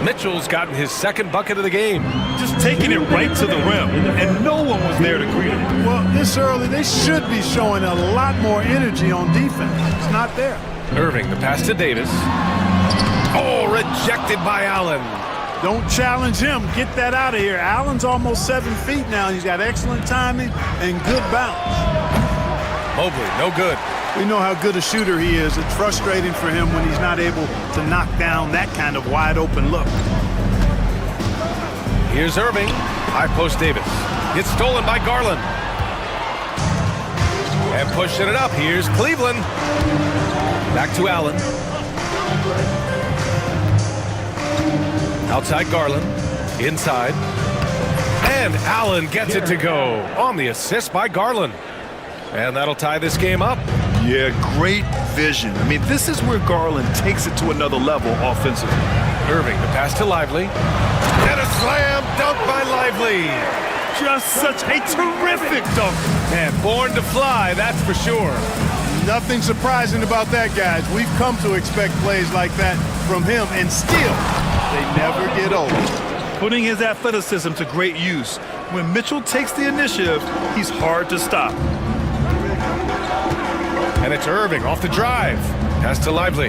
Mitchell's gotten his second bucket of the game. Just taking it right to the rim, and no one was there to greet him. Well, this early, they should be showing a lot more energy on defense. It's not there. Irving, the pass to Davis. Oh, rejected by Allen. Don't challenge him. Get that out of here. Allen's almost 7 feet now. He's got excellent timing and good bounce. Mobley, no good. We know how good a shooter he is. It's frustrating for him when he's not able to knock down that kind of wide open look. Here's Irving. High post Davis. Gets stolen by Garland. And pushing it up. Here's Cleveland. Back to Allen. Outside Garland. Inside. And Allen gets it to go on the assist by Garland. And that'll tie this game up. Yeah, great vision. I mean, this is where Garland takes it to another level offensively. Irving, the pass to Lively. And a slam dunk by Lively. Just such a terrific dunk. And born to fly, that's for sure. Nothing surprising about that, guys. We've come to expect plays like that from him, and still, they never get old. Putting his athleticism to great use. When Mitchell takes the initiative, he's hard to stop. And it's Irving off the drive. Pass to Lively.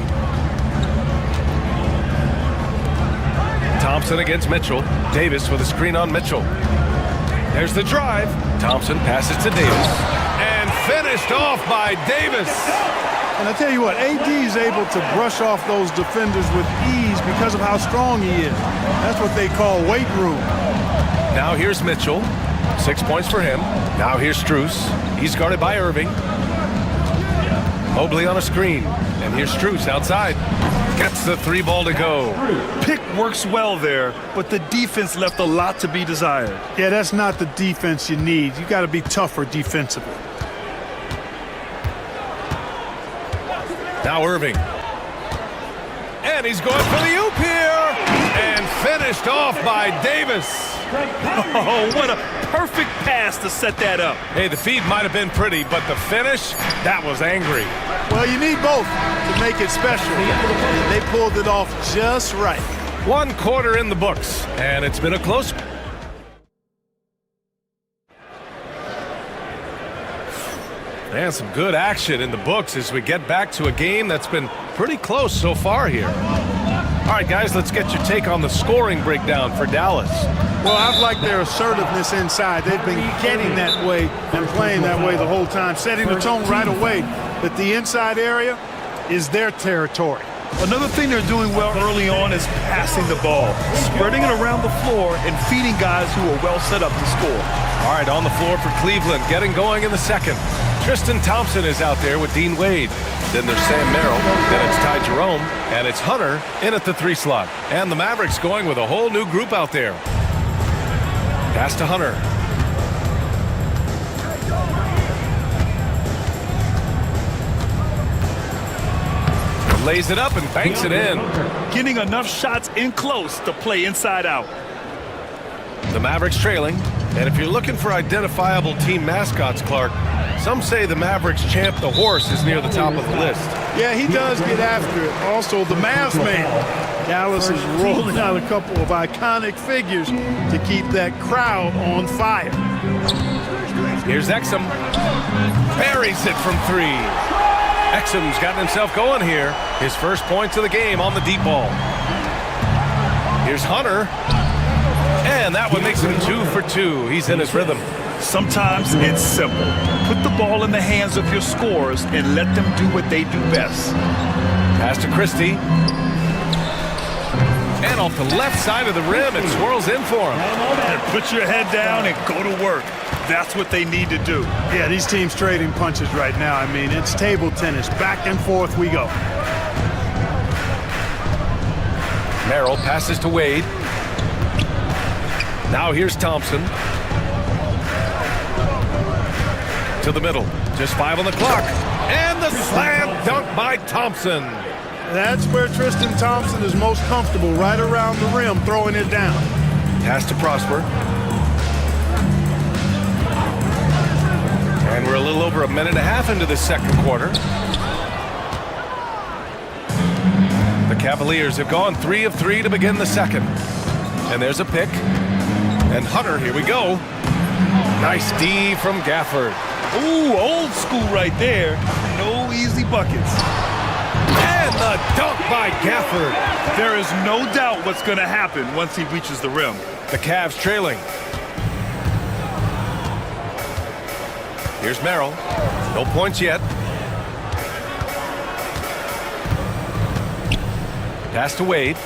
Thompson against Mitchell. Davis with a screen on Mitchell. There's the drive. Thompson passes to Davis. And finished off by Davis. And I tell you what, AD is able to brush off those defenders with ease because of how strong he is. That's what they call weight room. Now here's Mitchell. 6 points for him. Now here's Strus. He's guarded by Irving. Mobley on a screen. And here's Strus outside. Gets the 3 ball to go. Pick works well there, but the defense left a lot to be desired. Yeah, that's not the defense you need. You got to be tougher defensively. Now Irving. And he's going for the oop here. And finished off by Davis. Oh, what a perfect pass to set that up. Hey, the feed might have been pretty, but the finish, that was angry. Well, you need both to make it special. And they pulled it off just right. 1 quarter in the books, and it's been a close. And some good action in the books as we get back to a game that's been pretty close so far here. All right, guys, let's get your take on the scoring breakdown for Dallas. Well, I've liked their assertiveness inside. They've been getting that way and playing that way the whole time, setting the tone right away that the inside area is their territory. Another thing they're doing well early on is passing the ball, spreading it around the floor and feeding guys who are well set up to score. All right, on the floor for Cleveland, getting going in the second. Tristan Thompson is out there with Dean Wade. Then there's Sam Merrill, then it's Ty Jerome, and it's Hunter in at the 3 slot. And the Mavericks going with a whole new group out there. Pass to Hunter. Lays it up and banks it in. Getting enough shots in close to play inside out. The Mavericks trailing. And if you're looking for identifiable team mascots, Clark, some say the Mavericks champ, the horse, is near the top of the list. Yeah, he does get after it. Also, the Mavs man. Dallas is rolling out a couple of iconic figures to keep that crowd on fire. Here's Exum. Buries it from 3. Exum's gotten himself going here. His first points of the game on the deep ball. Here's Hunter. And that one makes him 2 for 2. He's in his rhythm. Sometimes it's simple. Put the ball in the hands of your scorers and let them do what they do best. Pass to Christie. And off the left side of the rim, it swirls in for him. And put your head down and go to work. That's what they need to do. Yeah, these teams trading punches right now. I mean, it's table tennis. Back and forth we go. Merrill passes to Wade. Now here's Thompson. To the middle. Just 5 on the clock. And the slam dunk by Thompson. That's where Tristan Thompson is most comfortable, right around the rim, throwing it down. Pass to Prosper. And we're a little over a minute and a half into the second quarter. The Cavaliers have gone 3 of 3 to begin the second. And there's a pick. And Hunter, here we go. Nice D from Gafford. Ooh, old school right there. No easy buckets. And the dunk by Gafford. There is no doubt what's going to happen once he reaches the rim. The Cavs trailing. Here's Merrill. No points yet. Pass to Wade.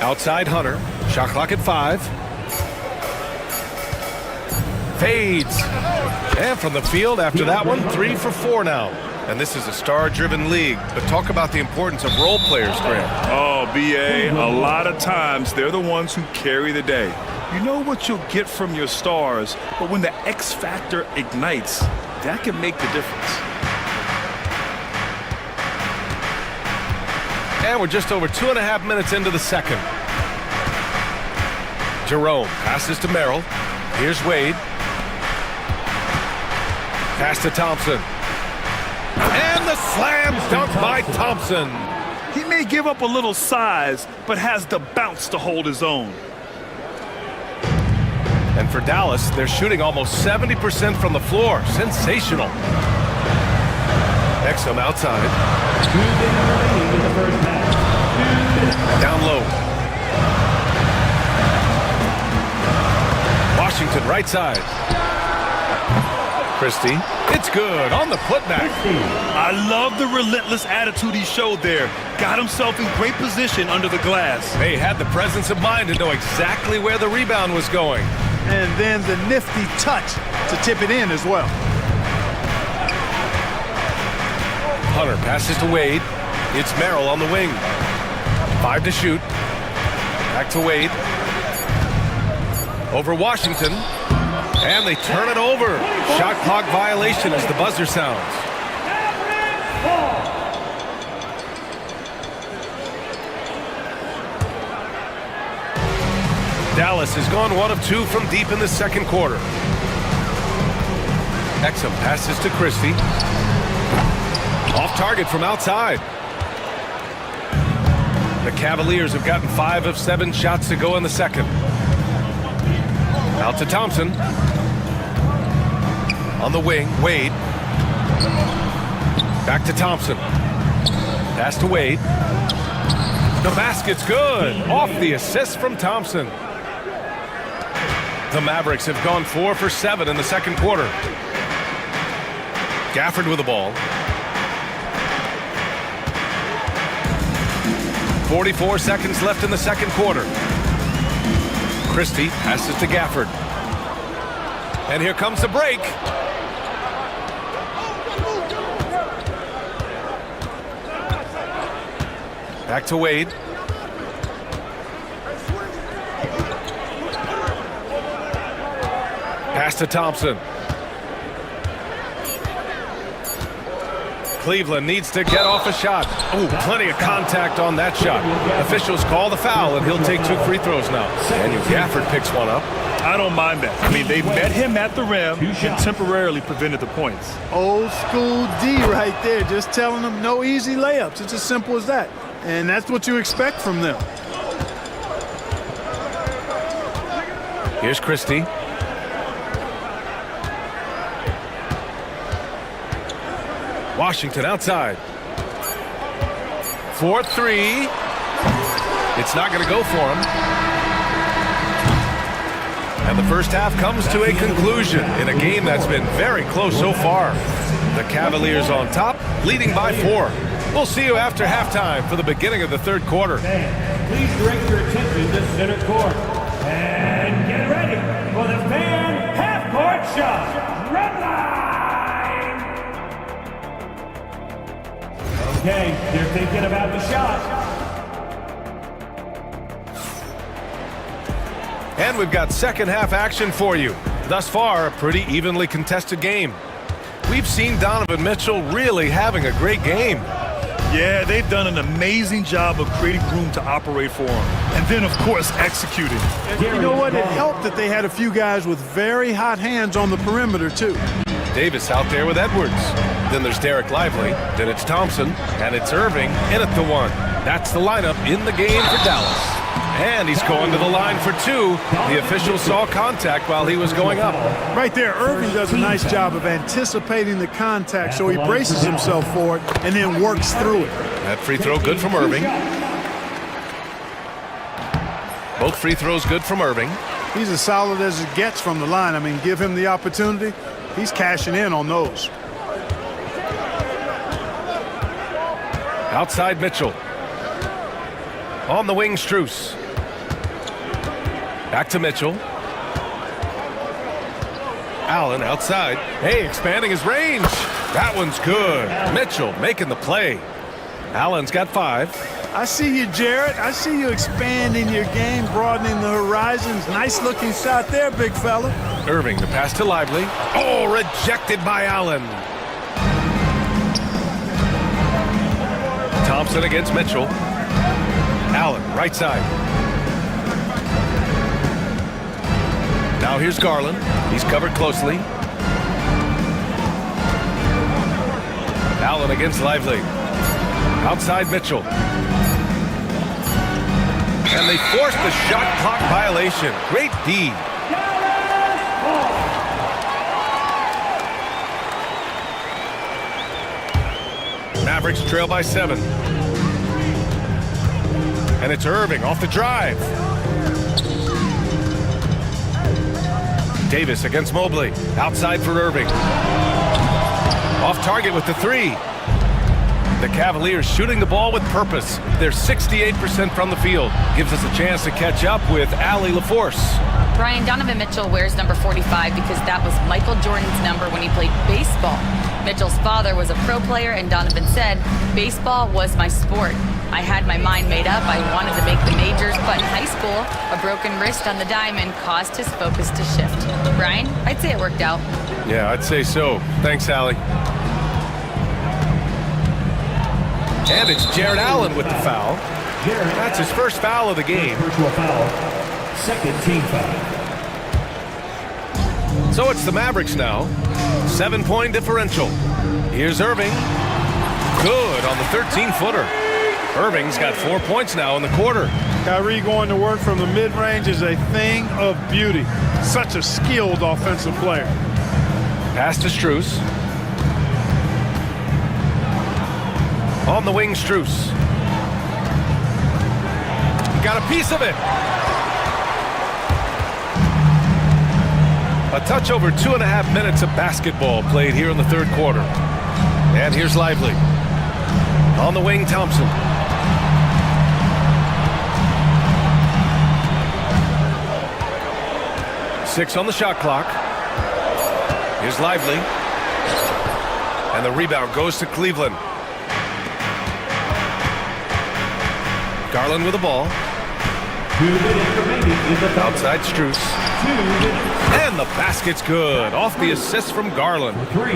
Outside Hunter. Shot clock at 5. Fades. And from the field after that one, 3 for 4 now. And this is a star-driven league. But talk about the importance of role players, Graham. Oh, B.A., a lot of times they're the ones who carry the day. You know what you'll get from your stars, but when the X factor ignites, that can make the difference. And we're just over 2.5 minutes into the second. Jerome passes to Merrill. Here's Wade. Pass to Thompson. And the slam dunk by Thompson. He may give up a little size, but has the bounce to hold his own. And for Dallas, they're shooting almost 70% from the floor. Sensational. Exum outside. Down low. Washington, right side. Christie, it's good on the putback. I love the relentless attitude he showed there. Got himself in great position under the glass. They had the presence of mind to know exactly where the rebound was going. And then the nifty touch to tip it in as well. Hunter passes to Wade. It's Merrill on the wing. 5 to shoot. Back to Wade. Over Washington. And they turn it over. Shot clock violation as the buzzer sounds. Dallas has gone 1 of 2 from deep in the second quarter. Exum passes to Christie. Off target from outside. The Cavaliers have gotten 5 of 7 shots to go in the second. Out to Thompson. On the wing, Wade. Back to Thompson. Pass to Wade. The basket's good. Off the assist from Thompson. The Mavericks have gone 4 for 7 in the second quarter. Gafford with the ball. 44 seconds left in the second quarter. Christie passes to Gafford. And here comes the break. Back to Wade. Pass to Thompson. Cleveland needs to get off a shot. Oh, plenty of contact on that shot. Officials call the foul, and he'll take 2 free throws now. Daniel Gafford picks one up. I don't mind that. I mean, they met him at the rim and temporarily prevented the points. Old school D right there, just telling them no easy layups. It's as simple as that. And that's what you expect from them. Here's Christie. Washington outside. 4-3. It's not going to go for him. And the first half comes to a conclusion in a game that's been very close so far. The Cavaliers on top, leading by 4. We'll see you after halftime for the beginning of the third quarter. Please direct your attention to center court. And get ready for the fan half-court shot. Red line! Okay, they're thinking about the shot. And we've got second half action for you. Thus far, a pretty evenly contested game. We've seen Donovan Mitchell really having a great game. Yeah, they've done an amazing job of creating room to operate for him. And then, of course, executing. You know what? It helped that they had a few guys with very hot hands on the perimeter, too. Davis out there with Edwards. Then there's Derek Lively. Then it's Thompson. And it's Irving in at the 1. That's the lineup in the game for Dallas. And he's going to the line for 2. The official saw contact while he was going up. Right there, Irving does a nice job of anticipating the contact, so he braces himself for it and then works through it. That free throw good from Irving. Both free throws good from Irving. He's as solid as it gets from the line. I mean, give him the opportunity. He's cashing in on those. Outside Mitchell. On the wing, Strus. Back to Mitchell. Allen outside. Hey, expanding his range. That one's good. Mitchell making the play. Allen's got 5. I see you, Jarrett. I see you expanding your game, broadening the horizons. Nice looking shot there, big fella. Irving, the pass to Lively. Oh, rejected by Allen. Thompson against Mitchell. Allen, right side. Now here's Garland. He's covered closely. Allen against Lively. Outside Mitchell. And they forced the shot clock violation. Great D. Mavericks trail by 7. And it's Irving off the drive. Davis against Mobley. Outside for Irving. Off target with the three. The Cavaliers shooting the ball with purpose. They're 68% from the field. Gives us a chance to catch up with Allie LaForce. Brian, Donovan Mitchell wears number 45 because that was Michael Jordan's number when he played baseball. Mitchell's father was a pro player, and Donovan said, "Baseball was my sport. I had my mind made up. I wanted to make the majors, but in high school, a broken wrist on the diamond caused his focus to shift." Brian, I'd say it worked out. Yeah, I'd say so. Thanks, Allie. And it's Jared Allen with the foul. That's his first foul of the game. Personal foul. Second team foul. So it's the Mavericks now. 7-point differential. Here's Irving. Good on the 13-footer. Irving's got 4 points now in the quarter. Kyrie going to work from the mid-range is a thing of beauty. Such a skilled offensive player. Pass to Strus. On the wing, Strus. He got a piece of it. A touch over 2.5 minutes of basketball played here in the third quarter. And here's Lively. On the wing, Thompson. Six on the shot clock. Here's Lively. And the rebound goes to Cleveland. Garland with the ball. 2 minutes remaining in the foul. Outside Strus. 2 minutes. And the basket's good. Off the assist from Garland. 3.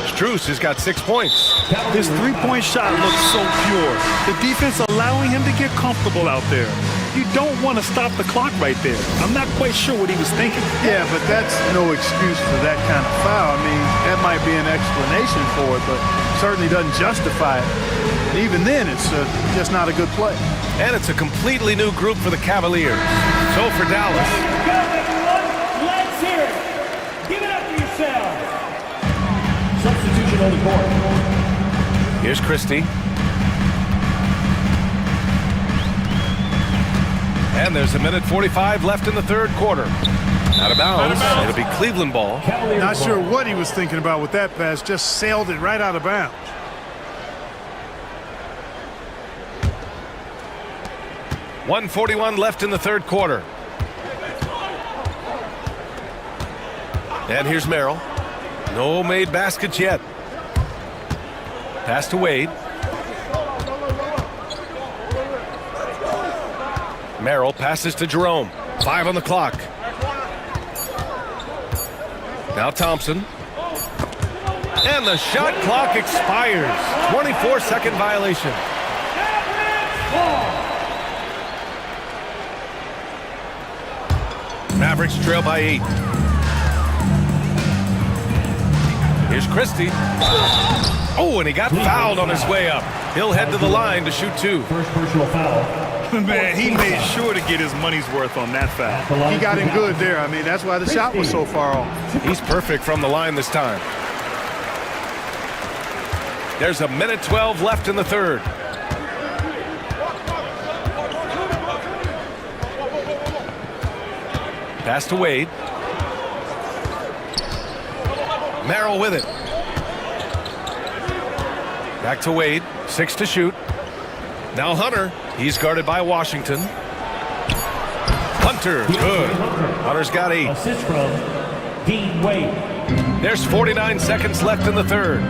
Strus has got 6 points. His three-point shot looks so pure. The defense allowing him to get comfortable out there. You don't want to stop the clock right there. I'm not quite sure what he was thinking. Yeah, but that's no excuse for that kind of foul. I mean, that might be an explanation for it, but certainly doesn't justify it. Even then, it's just not a good play. And it's a completely new group for the Cavaliers. So for Dallas. Go, everyone. Let's hear it. Give it up for yourselves. Substitution on the court. Here's Christie. And there's 1:45 left in the third quarter. Out of bounds. It'll be Cleveland ball. Not sure what he was thinking about with that pass. Just sailed it right out of bounds. .141 left in the third quarter. And here's Merrill. No made baskets yet. Pass to Wade. Merrill passes to Jerome. 5 on the clock. Now Thompson. And the shot clock expires. 24-second violation. Mavericks trail by 8. Here's Christie. Oh, and he got fouled on his way up. He'll head to the line to shoot 2. First personal foul. Man, he made sure to get his money's worth on that foul. He got in good there. I mean, that's why the shot was so far off. He's perfect from the line this time. There's 1:12 left in the third. Pass to Wade. Merrill with it. Back to Wade. 6 to shoot. Now Hunter. He's guarded by Washington. Hunter, good. Hunter's got 8. Assist from Dean Wade. There's 49 seconds left in the third.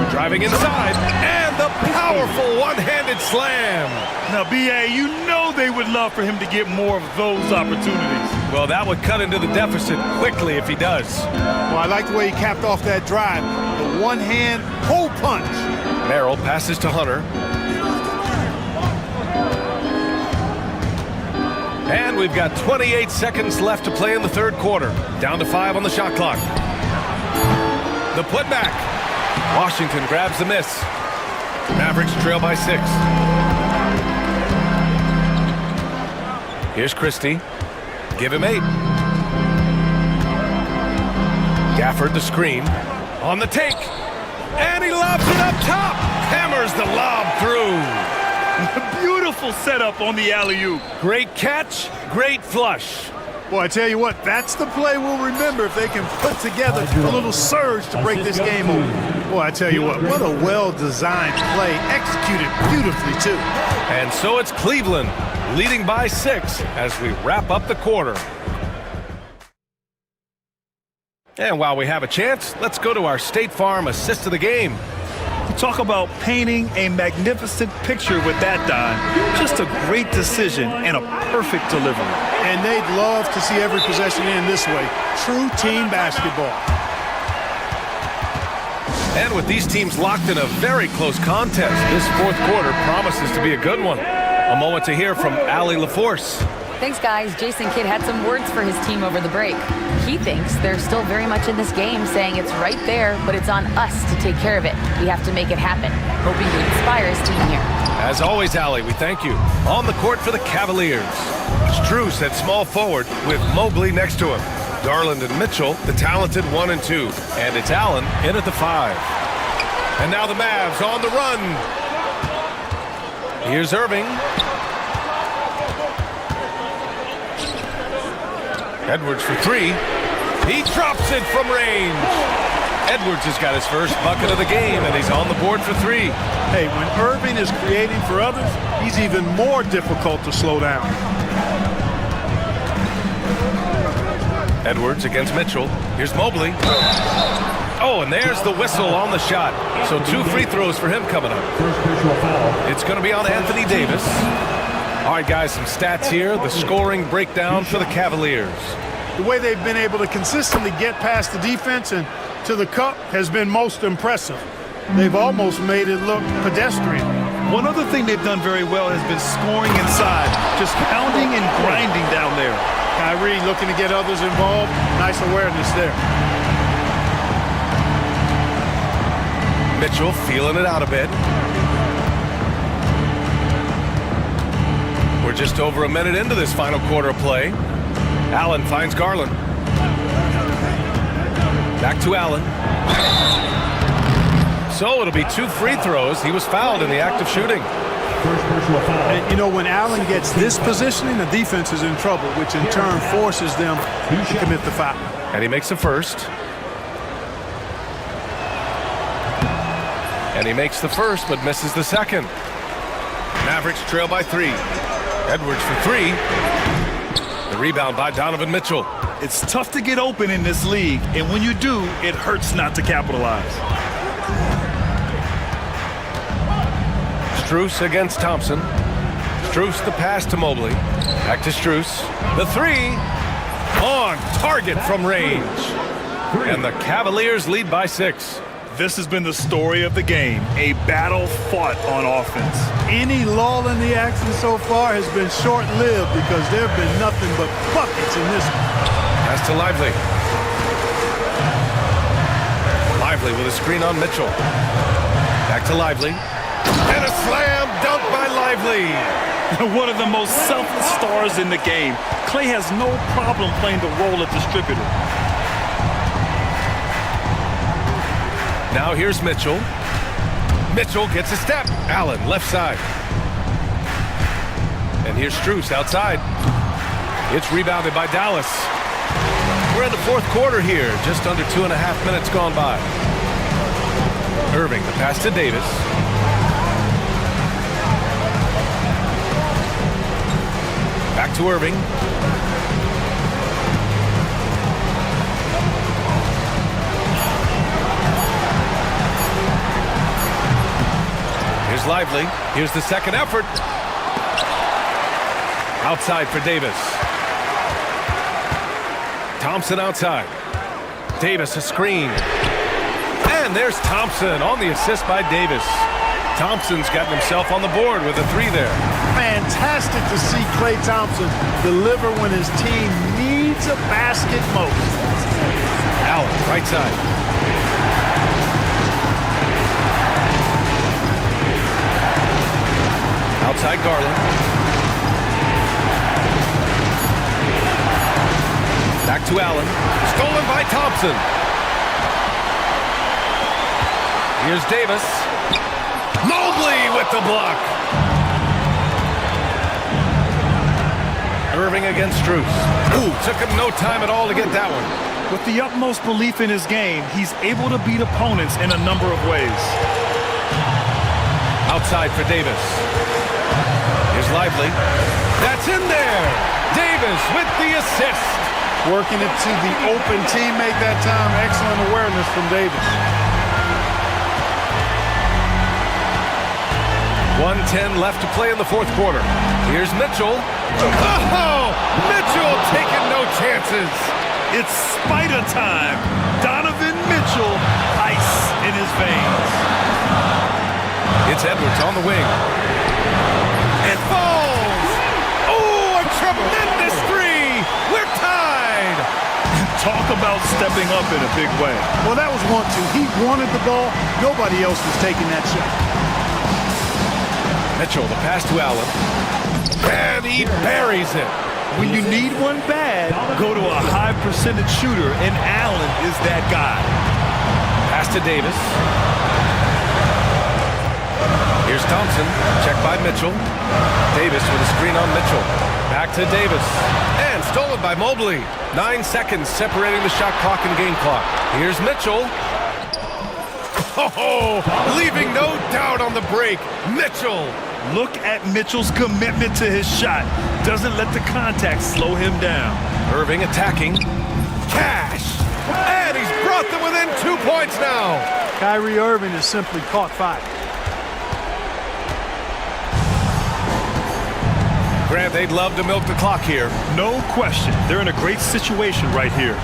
Driving inside, and the powerful one-handed slam. Now, B.A., you know they would love for him to get more of those opportunities. Well, that would cut into the deficit quickly if he does. Well, I like the way he capped off that drive. The one-hand pull punch. Merrill passes to Hunter. And we've got 28 seconds left to play in the third quarter. Down to 5 on the shot clock. The putback. Washington grabs the miss. Mavericks trail by 6. Here's Christie. Give him 8. Gafford the screen. On the take. And he lobs it up top. Hammers the lob through. Beautiful setup on the alley-oop. Great catch, great flush. Boy, I tell you what, that's the play we'll remember if they can put together a little surge to break this game open. Boy, I tell you what a well-designed play, executed beautifully, too. And so it's Cleveland leading by 6 as we wrap up the quarter. And while we have a chance, let's go to our State Farm assist of the game. Talk about painting a magnificent picture with that, Don. Just a great decision and a perfect delivery. And they'd love to see every possession end this way. True team basketball. And with these teams locked in a very close contest, this fourth quarter promises to be a good one. A moment to hear from Allie LaForce. Thanks, guys. Jason Kidd had some words for his team over the break. He thinks they're still very much in this game, saying it's right there, but it's on us to take care of it. We have to make it happen. Hoping to inspire his team here. As always, Allie, we thank you. On the court for the Cavaliers, Strus at small forward with Mobley next to him. Garland and Mitchell, the talented 1 and 2. And it's Allen in at the 5. And now the Mavs on the run. Here's Irving. Edwards for 3. He drops it from range. Edwards has got his first bucket of the game, and he's on the board for 3. Hey, when Irving is creating for others, he's even more difficult to slow down. Edwards against Mitchell. Here's Mobley. Oh, and there's the whistle on the shot. So 2 free throws for him coming up. It's going to be on Anthony Davis. All right, guys, some stats here. The scoring breakdown for the Cavaliers. The way they've been able to consistently get past the defense and to the cup has been most impressive. They've almost made it look pedestrian. One other thing they've done very well has been scoring inside, just pounding and grinding down there. Kyrie looking to get others involved. Nice awareness there. Mitchell feeling it out a bit. We're just over a minute into this final quarter of play. Allen finds Garland. Back to Allen. So it'll be 2 free throws. He was fouled in the act of shooting. And, you know, when Allen gets this positioning, the defense is in trouble, which in turn forces them to commit the foul. And he makes the first. And he makes the first, but misses the second. Mavericks trail by 3. Edwards for 3. The rebound by Donovan Mitchell. It's tough to get open in this league, and when you do, it hurts not to capitalize. Strus against Thompson. Strus the pass to Mobley. Back to Strus. The 3. On target from range. And the Cavaliers lead by 6. This has been the story of the game, a battle fought on offense. Any lull in the action so far has been short-lived because there have been nothing but buckets in this one. Pass to Lively. Lively with a screen on Mitchell. Back to Lively. And a slam dunk by Lively. One of the most selfless stars in the game. Clay has no problem playing the role of distributor. Now here's Mitchell. Mitchell gets a step. Allen, left side. And here's Strus outside. It's rebounded by Dallas. We're in the fourth quarter here. Just under 2.5 minutes gone by. Irving, the pass to Davis. Back to Irving. Here's Lively. Here's the second effort. Outside for Davis. Thompson outside. Davis a screen. And there's Thompson on the assist by Davis. Thompson's gotten himself on the board with a 3 there. Fantastic to see Klay Thompson deliver when his team needs a basket most. Allen, right side. Outside Garland. Back to Allen. Stolen by Thompson. Here's Davis. Mobley with the block. Irving against Strus. Ooh, took him no time at all to get that one. With the utmost belief in his game, he's able to beat opponents in a number of ways. Outside for Davis. Here's Lively. That's in there. Davis with the assist. Working it to the open teammate that time. Excellent awareness from Davis. 1:10 left to play in the fourth quarter. Here's Mitchell. Oh, Mitchell taking no chances. It's spider time. Donovan Mitchell, ice in his veins. It's Edwards on the wing. It falls. Oh, a tremendous three. We're tied. Talk about stepping up in a big way. Well, that was 1-2. He wanted the ball. Nobody else was taking that shot. Mitchell, the pass to Allen. And he buries it. When you need one bad, go to a high percentage shooter, and Allen is that guy. Pass to Davis. Here's Thompson. Check by Mitchell. Davis with a screen on Mitchell. Back to Davis. And stolen by Mobley. 9 seconds separating the shot clock and game clock. Here's Mitchell. Oh, leaving no doubt on the break. Mitchell. Look at Mitchell's commitment to his shot. Doesn't let the contact slow him down. Irving attacking. Cash. And he's brought them within 2 points now. Kyrie Irving has simply caught fire. Grant, they'd love to milk the clock here. No question. They're in a great situation right here.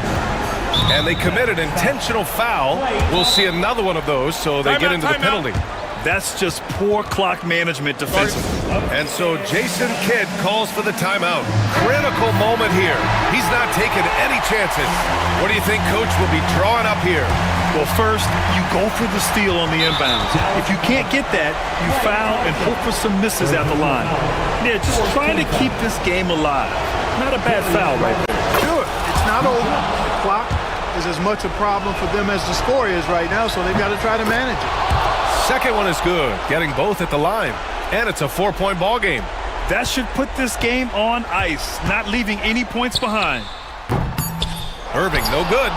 And they committed intentional foul. We'll see another one of those, so they get into the penalty. That's just poor clock management defensively. And so Jason Kidd calls for the timeout. Critical moment here. He's not taking any chances. What do you think Coach will be drawing up here? Well, first, you go for the steal on the inbounds. If you can't get that, you foul and hope for some misses at the line. Yeah, just trying to keep this game alive. Not a bad foul right there. Sure, it's not over. The clock is as much a problem for them as the score is right now, so they've got to try to manage it. Second one is good, getting both at the line. And it's a 4-point ball game. That should put this game on ice, not leaving any points behind. Irving, no good.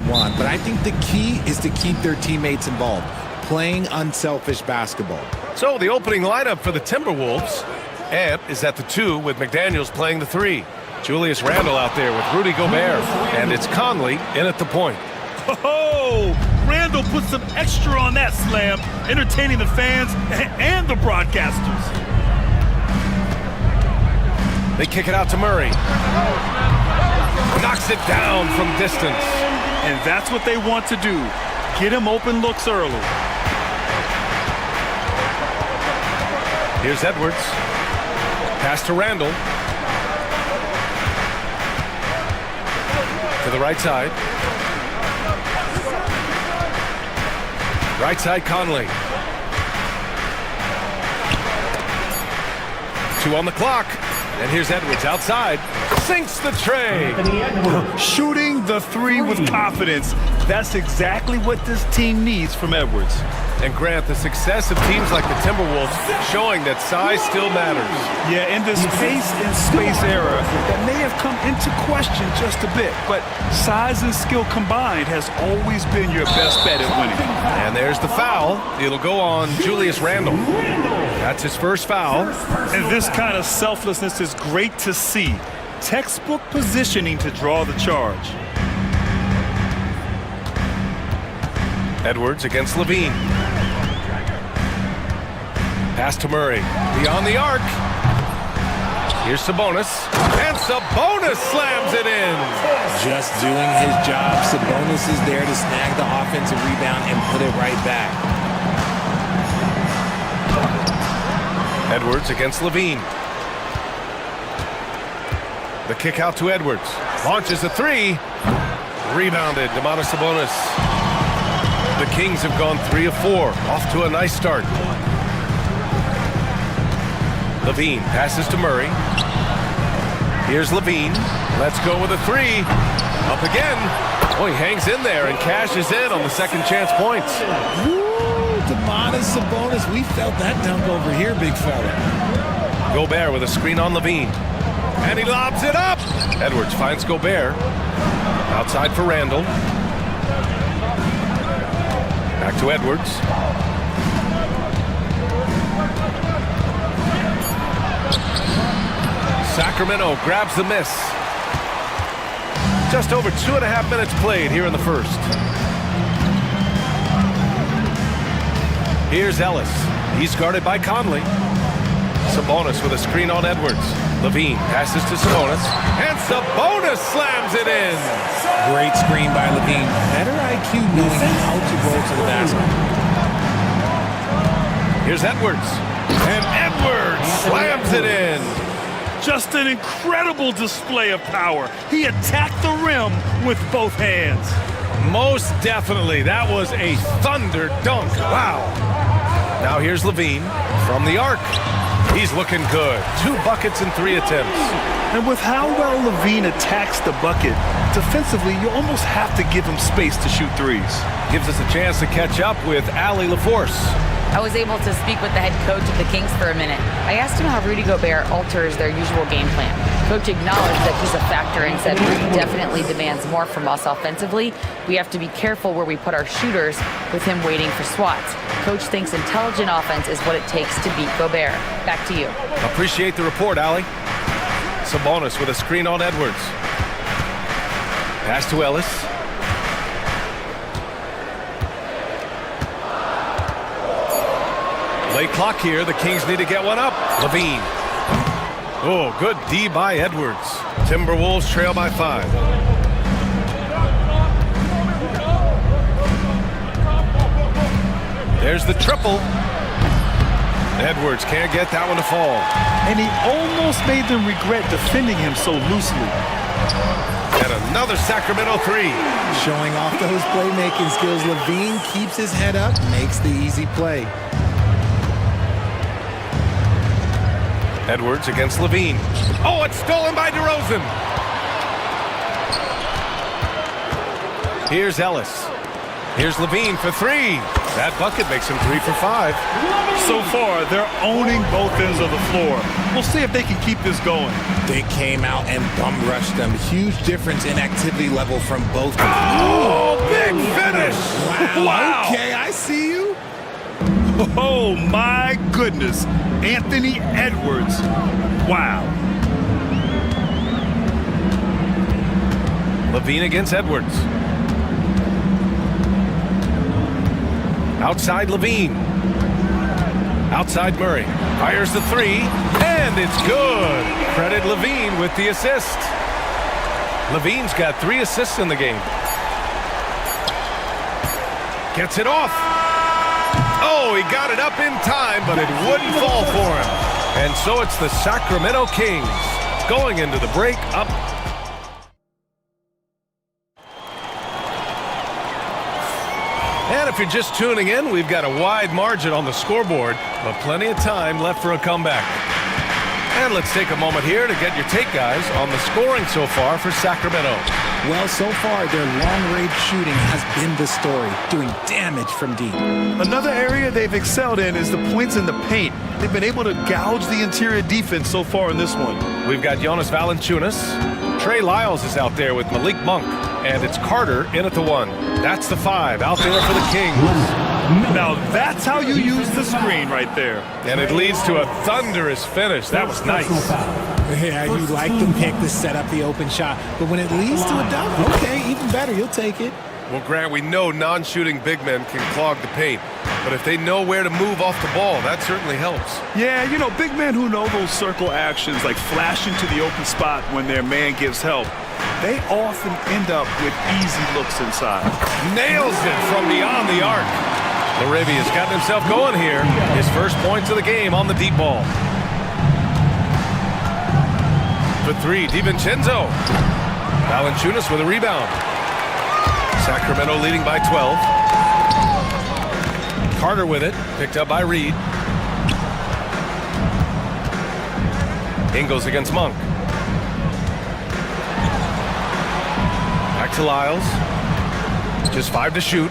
want. But I think the key is to keep their teammates involved, playing unselfish basketball. So the opening lineup for the Timberwolves. Amp is at the 2 with McDaniels playing the 3. Julius Randle out there with Rudy Gobert. And it's Conley in at the point. Oh, Randall put some extra on that slam, entertaining the fans and the broadcasters. They kick it out to Murray. Knocks it down from distance. And that's what they want to do. Get him open looks early. Here's Edwards. Pass to Randall. To the right side. Right side, Conley. 2 on the clock. And here's Edwards outside. Sinks the tray. Shooting the 3 with confidence. That's exactly what this team needs from Edwards. And Grant, the success of teams like the Timberwolves showing that size still matters. Yeah, in this pace and space era, that may have come into question just a bit, but size and skill combined has always been your best bet at winning. And there's the foul. It'll go on Julius Randle. That's his first foul. And this kind of selflessness is great to see. Textbook positioning to draw the charge. Edwards against Levine. Pass to Murray. Beyond the arc. Here's Sabonis. And Sabonis slams it in. Just doing his job. Sabonis is there to snag the offensive rebound and put it right back. Edwards against Levine. The kick out to Edwards. Launches a 3. Rebounded. Domantas Sabonis. The Kings have gone 3 of 4. Off to a nice start. Levine passes to Murray. Here's Levine. Let's go with a 3. Up again. Oh, he hangs in there and cashes in on the second chance points. Woo, Domantas Sabonis. We felt that dunk over here, big fella. Gobert with a screen on Levine. And he lobs it up. Edwards finds Gobert. Outside for Randall. Back to Edwards. Sacramento grabs the miss. Just over 2.5 minutes played here in the first. Here's Ellis. He's guarded by Conley. Sabonis with a screen on Edwards. Levine passes to Sabonis. And Sabonis slams it in. Great screen by Levine. Better IQ knowing how to roll to the basket. Here's Edwards. And Edwards slams it in. Just an incredible display of power. He attacked the rim with both hands. Most definitely. That was a thunder dunk. Wow. Now here's Levine from the arc. He's looking good. 2 buckets in 3 attempts. And with how well Levine attacks the bucket, defensively, you almost have to give him space to shoot 3s. Gives us a chance to catch up with Allie LaForce. I was able to speak with the head coach of the Kings for a minute. I asked him how Rudy Gobert alters their usual game plan. Coach acknowledged that he's a factor and said Rudy definitely demands more from us offensively. We have to be careful where we put our shooters with him waiting for swats. Coach thinks intelligent offense is what it takes to beat Gobert. Back to you. Appreciate the report, Allie. Sabonis with a screen on Edwards. Pass to Ellis. Late clock here. The Kings need to get one up. Levine. Oh, good D by Edwards. Timberwolves trail by 5. There's the triple. Edwards can't get that one to fall. And he almost made them regret defending him so loosely. And another Sacramento 3. Showing off those playmaking skills. Levine keeps his head up, makes the easy play. Edwards against Levine. Oh, it's stolen by DeRozan. Here's Ellis. Here's Levine for 3. That bucket makes him 3 for 5. So far, they're owning both ends of the floor. We'll see if they can keep this going. They came out and bum rushed them. Huge difference in activity level from both. Oh, Big finish. Wow. Okay, I see you. Oh, my goodness. Anthony Edwards. Wow. Levine against Edwards. Outside Levine. Outside Murray. Fires the three, and it's good. Credit Levine with the assist. Levine's got 3 assists in the game. Gets it off. Oh, he got it up in time, but it wouldn't fall for him. And so it's the Sacramento Kings going into the break up. And if you're just tuning in, we've got a wide margin on the scoreboard, but plenty of time left for a comeback. And let's take a moment here to get your take, guys, on the scoring so far for Sacramento. Well, so far, their long-range shooting has been the story, doing damage from deep. Another area they've excelled in is the points in the paint. They've been able to gouge the interior defense so far in this one. We've got Jonas Valanciunas. Trey Lyles is out there with Malik Monk. And it's Carter in at the 1. That's the 5 out there for the Kings. Now that's how you use the screen right there. And it leads to a thunderous finish. That was nice. Yeah, you like the pick to set up the open shot. But when it leads to a dunk, okay, even better, you'll take it. Well, Grant, we know non-shooting big men can clog the paint. But if they know where to move off the ball, that certainly helps. Yeah, you know, big men who know those circle actions, like flashing to the open spot when their man gives help, they often end up with easy looks inside. Nails it from beyond the arc. Larabia's gotten himself going here. His first points of the game on the deep ball. For 3, DiVincenzo. Valanciunas with a rebound. Sacramento leading by 12. Carter with it, picked up by Reed. Ingles against Monk. Back to Lyles. Just 5 to shoot.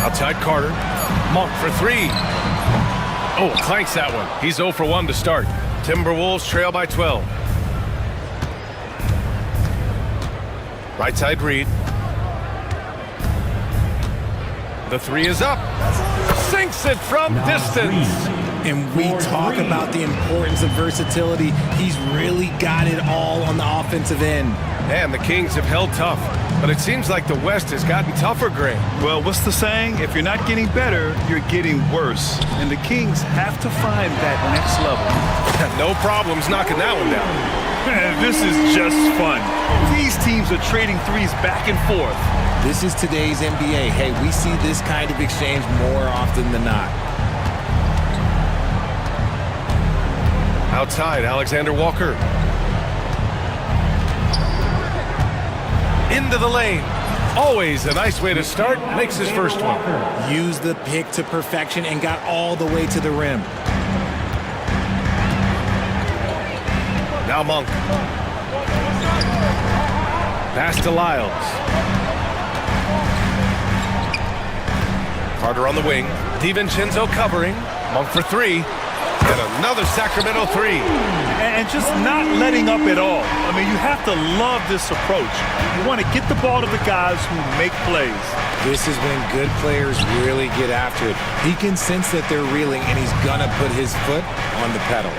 Outside Carter. Monk for 3. Oh, clanks that one. He's 0 for 1 to start. Timberwolves trail by 12. Right side Reed. The 3 is up. Sinks it from distance. And we talk about the importance of versatility. He's really got it all on the offensive end. Man, the Kings have held tough, but it seems like the West has gotten tougher, Grant. Well, what's the saying? If you're not getting better, you're getting worse. And the Kings have to find that next level. No problems knocking that one down. This is just fun. These teams are trading threes back and forth. This is today's NBA. Hey, we see this kind of exchange more often than not. Outside, Alexander Walker. Into the lane. Always a nice way to start. Makes his first one. Used the pick to perfection and got all the way to the rim. Now Monk. Pass to Lyles. Carter on the wing. DiVincenzo covering. Monk for 3. And another Sacramento 3. And just not letting up at all. I mean, you have to love this approach. You want to get the ball to the guys who make plays. This is when good players really get after it. He can sense that they're reeling, and he's going to put his foot on the pedal.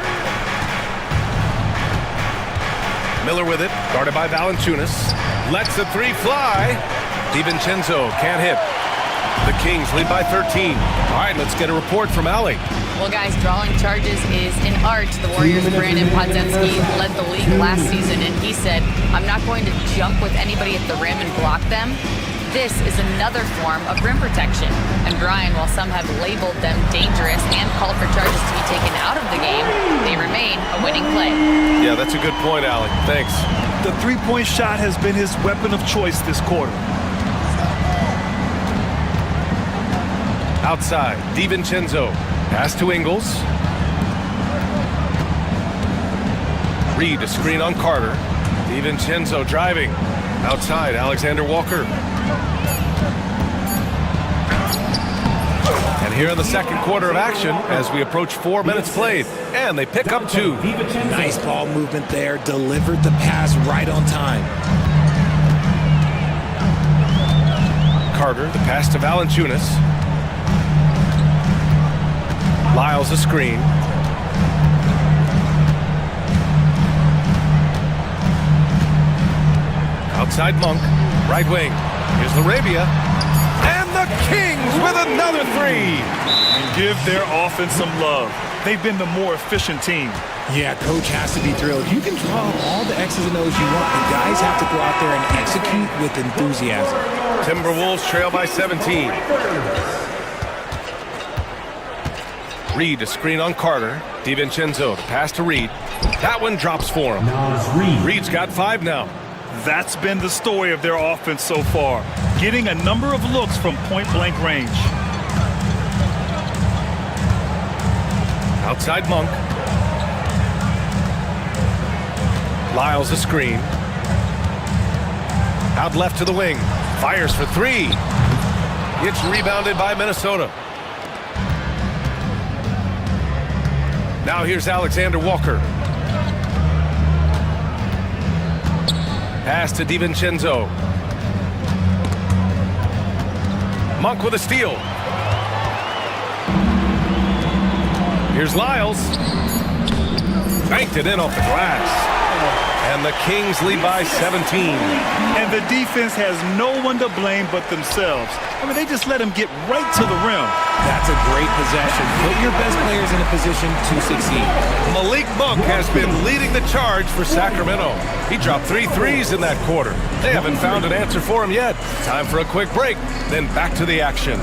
Miller with it, guarded by Valanciunas. Lets the 3 fly. DiVincenzo can't hit. The Kings lead by 13. All right, let's get a report from Allie. Well, guys, drawing charges is an art. The Warriors' Brandon Podziemski led the league last season, and he said, I'm not going to jump with anybody at the rim and block them. This is another form of rim protection. And Brian, while some have labeled them dangerous and called for charges to be taken out of the game, they remain a winning play. Yeah, that's a good point, Allie. Thanks. The three-point shot has been his weapon of choice this quarter. Outside, DiVincenzo. Pass to Ingles. Reed, a screen on Carter. DiVincenzo driving. Outside, Alexander Walker. And here in the second quarter of action as we approach 4 minutes played. And they pick up 2. Nice ball movement there. Delivered the pass right on time. Carter, the pass to Valanciunas. Lyles a screen. Outside Monk, right wing. Here's Laravia. And the Kings with another three. And give their offense some love. They've been the more efficient team. Yeah, coach has to be thrilled. You can draw all the X's and O's you want, but guys have to go out there and execute with enthusiasm. Timberwolves trail by 17. Reed, a screen on Carter. DiVincenzo, pass to Reed. That one drops for him. Now it's Reed. Reed's got 5 now. That's been the story of their offense so far, getting a number of looks from point-blank range. Outside Monk. Lyles a screen. Out left to the wing. Fires for 3. It's rebounded by Minnesota. Now here's Alexander Walker. Pass to DiVincenzo. Monk with a steal. Here's Lyles. Banked it in off the glass. And the Kings lead by 17. And the defense has no one to blame but themselves. I mean, they just let him get right to the rim. That's a great possession. Put your best players in a position to succeed. Malik Monk has been leading the charge for Sacramento. He dropped 3 threes in that quarter. They haven't found an answer for him yet. Time for a quick break, then back to the action.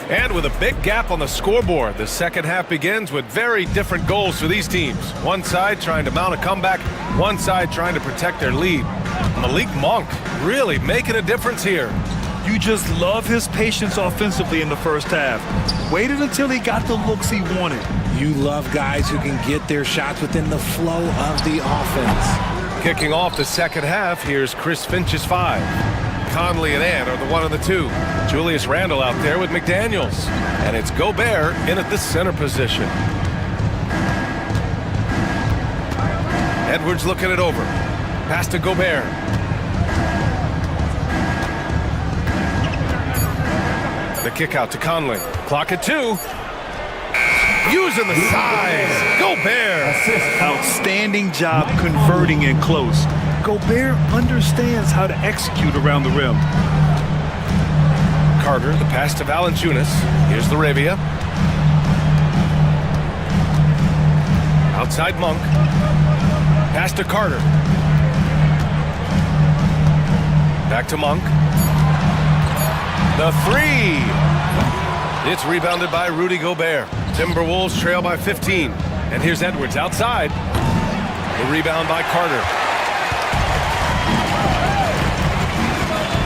And with a big gap on the scoreboard, the second half begins with very different goals for these teams. One side trying to mount a comeback, one side trying to protect their lead. Malik Monk really making a difference here. You just love his patience offensively in the first half. Waited until he got the looks he wanted. You love guys who can get their shots within the flow of the offense. Kicking off the second half, here's Chris Finch's 5. Conley and Ant are the 1 and the 2. Julius Randle out there with McDaniels. And it's Gobert in at the center position. Edwards looking it over. Pass to Gobert. The kick out to Conley. Clock at 2. Using the size. Gobert. Outstanding job converting in close. Gobert understands how to execute around the rim. Carter, the pass to Valanciunas. Here's Laravia. Outside Monk. Pass to Carter. Back to Monk. The 3. It's rebounded by Rudy Gobert. Timberwolves trail by 15. And here's Edwards outside. The rebound by Carter.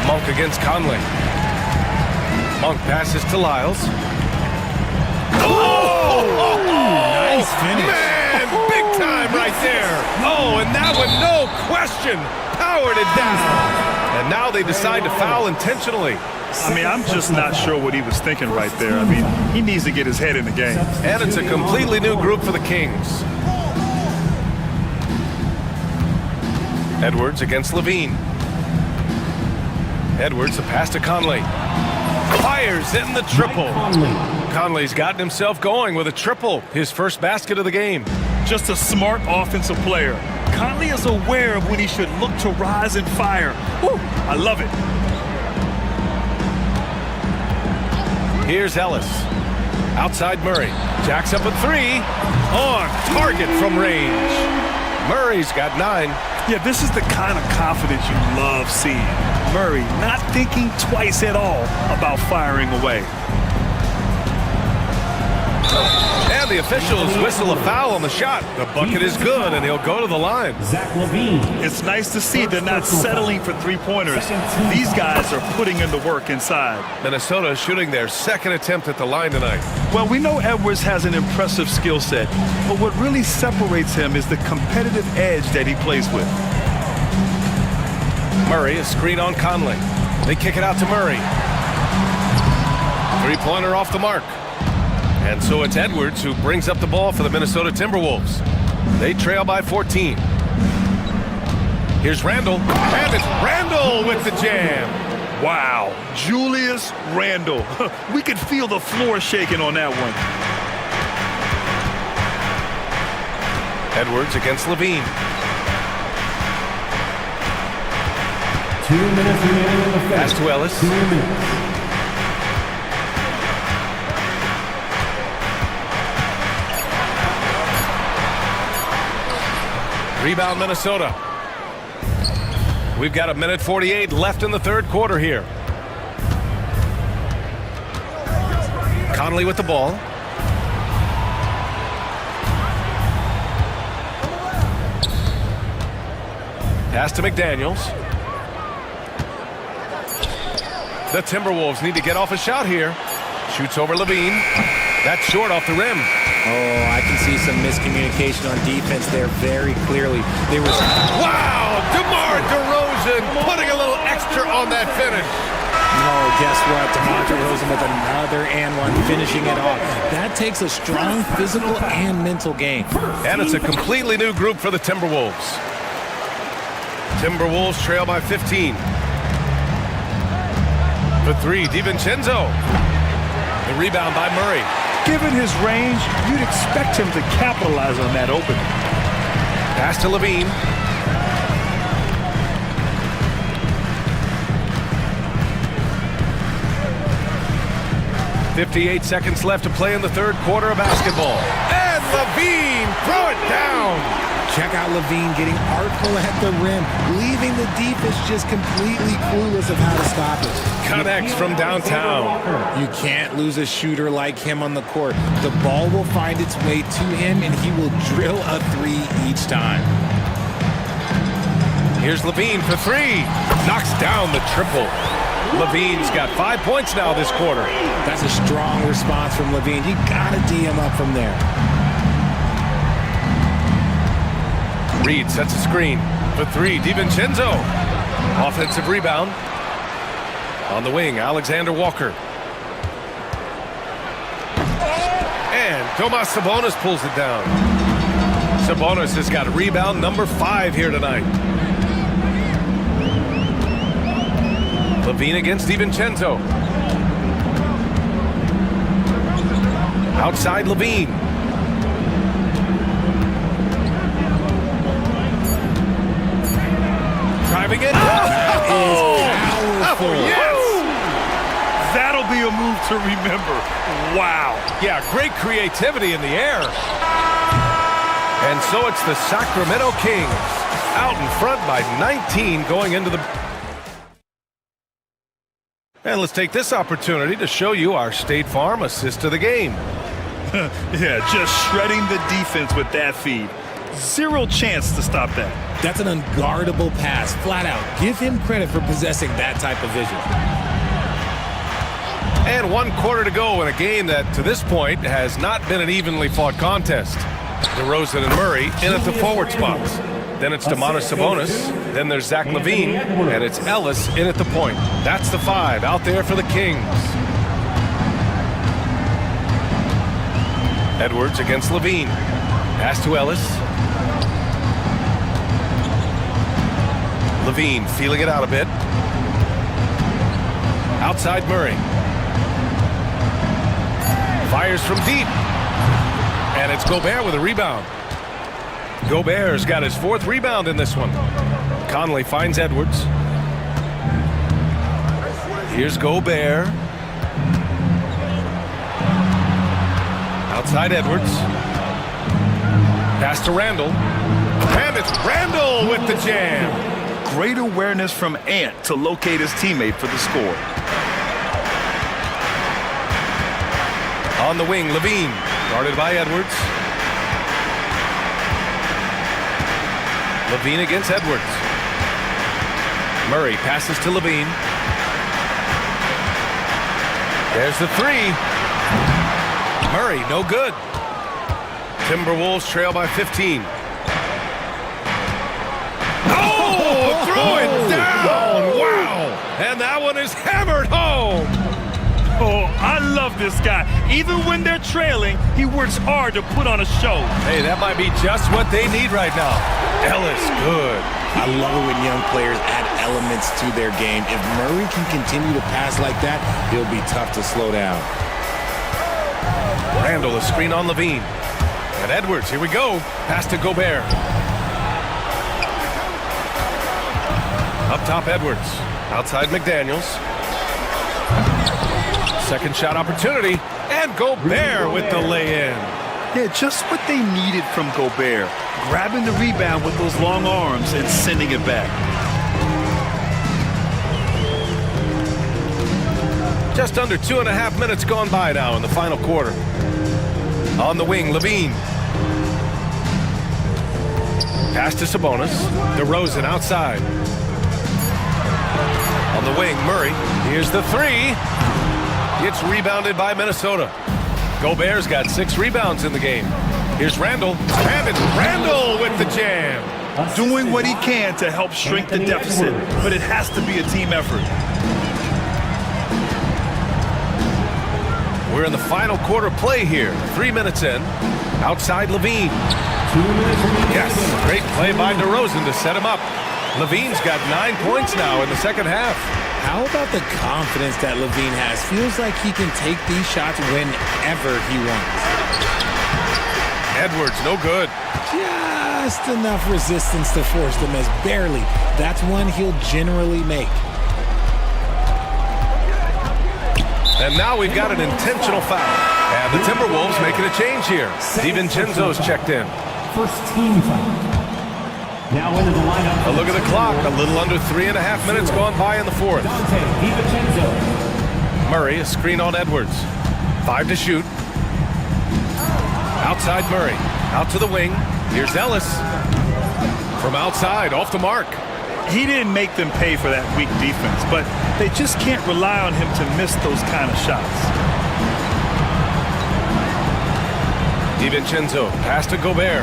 Monk against Conley. Monk passes to Lyles. Oh! Nice finish. Man, big time right there. Oh, and that one, no question, powered it down. And now they decide to foul intentionally. I mean, I'm just not sure what he was thinking right there. I mean, he needs to get his head in the game. And it's a completely new group for the Kings. Edwards against Levine. Edwards, a pass to Conley. Fires in the triple. Conley's gotten himself going with a triple, his first basket of the game. Just a smart offensive player. Conley is aware of when he should look to rise and fire. Woo, I love it. Here's Ellis. Outside Murray. Jacks up a 3. On target from range. Murray's got 9. Yeah, this is the kind of confidence you love seeing. Murray not thinking twice at all about firing away. And the officials whistle a foul on the shot. The bucket is good, and he'll go to the line. It's nice to see they're not settling for three-pointers. These guys are putting in the work inside. Minnesota shooting their second attempt at the line tonight. Well, we know Edwards has an impressive skill set, but what really separates him is the competitive edge that he plays with. Murray, a screen on Conley. They kick it out to Murray. Three-pointer off the mark. And so it's Edwards who brings up the ball for the Minnesota Timberwolves. They trail by 14. Here's Randall. And it's Randall with the jam. Wow, Julius Randle. We could feel the floor shaking on that one. Edwards against Levine. 2 minutes remaining in the fifth. Pass to Ellis. 2 minutes. Rebound Minnesota. We've got 1:48 left in the third quarter here. Conley with the ball. Pass to McDaniels. The Timberwolves need to get off a shot here. Shoots over Levine. That's short off the rim. Oh, I can see some miscommunication on defense there very clearly. They were... Wow! DeMar DeRozan putting a little extra on that finish. No, guess what? DeMar DeRozan with another and one, finishing it off. That takes a strong physical and mental game. And it's a completely new group for the Timberwolves. Timberwolves trail by 15. For three, DiVincenzo. The rebound by Murray. Given his range, you'd expect him to capitalize on that opening. Pass to Levine. .58 seconds left to play in the third quarter of basketball. And Levine, throw it down. Check out Levine getting artful at the rim, leaving the defense just completely clueless of how to stop it. Connects from downtown. You can't lose a shooter like him on the court. The ball will find its way to him, and he will drill a three each time. Here's Levine for three. Knocks down the triple. Levine's got 5 points now this quarter. That's a strong response from Levine. You gotta D him up from there. Reed sets a screen for three. DiVincenzo. Offensive rebound. On the wing, Alexander Walker. And Domas Sabonis pulls it down. Sabonis has got rebound number 5 here tonight. Levine against DiVincenzo. Outside Levine. Driving it. Powerful. Yes! That'll be a move to remember. Wow. Yeah, great creativity in the air. And so it's the Sacramento Kings out in front by 19 going into the... And let's take this opportunity to show you our State Farm assist to the game. Yeah, just shredding the defense with that feed. Zero chance to stop that. That's an unguardable pass, flat out. Give him credit for possessing that type of vision. And 1 quarter to go in a game that, to this point, has not been an evenly fought contest. DeRozan and Murray in at the forward spots. Then it's Domantas Sabonis. Then there's Zach LaVine. And it's Ellis in at the point. That's the 5 out there for the Kings. Edwards against LaVine. Pass to Ellis. LaVine feeling it out a bit. Outside Murray. Fires from deep. And it's Gobert with a rebound. Gobert's got his 4th rebound in this one. Conley finds Edwards. Here's Gobert. Outside Edwards. Pass to Randall. And it's Randall with the jam. Great awareness from Ant to locate his teammate for the score. On the wing, LaVine. Guarded by Edwards. Levine against Edwards. Murray passes to Levine. There's the three. Murray, no good. Timberwolves trail by 15. Oh, throw it down! Wow! And that one is hammered home. Oh, I love this guy. Even when they're trailing, he works hard to put on a show. Hey, that might be just what they need right now. Ellis, good. I love it when young players add elements to their game. If Murray can continue to pass like that, he'll be tough to slow down. Randall, a screen on Levine. And Edwards, here we go. Pass to Gobert. Up top, Edwards. Outside, McDaniels. Second shot opportunity. And Gobert with the lay-in. Yeah, just what they needed from Gobert. Grabbing the rebound with those long arms and sending it back. Just under 2.5 minutes gone by now in the final quarter. On the wing, Levine. Pass to Sabonis. DeRozan outside. On the wing, Murray. Here's the three. It's rebounded by Minnesota. Gobert's got 6 rebounds in the game. Here's Randall. And it's Randall with the jam. Doing what he can to help shrink the deficit, but it has to be a team effort. We're in the final quarter play here. 3 minutes in. Outside Levine. 2 minutes remaining. Yes, great play by DeRozan to set him up. Levine's got 9 points now in the second half. How about the confidence that Levine has? Feels like he can take these shots whenever he wants. Edwards, no good. Just enough resistance to force the miss. Barely. That's one he'll generally make. And now we've got an intentional foul. And the Timberwolves making a change here. DiVincenzo's checked in. First team foul. Now into the lineup. A look at the clock. A little under 3.5 minutes gone by in the fourth. Murray, a screen on Edwards. 5 to shoot. Outside Murray. Out to the wing. Here's Ellis. From outside, off the mark. He didn't make them pay for that weak defense, but they just can't rely on him to miss those kind of shots. DiVincenzo, pass to Gobert.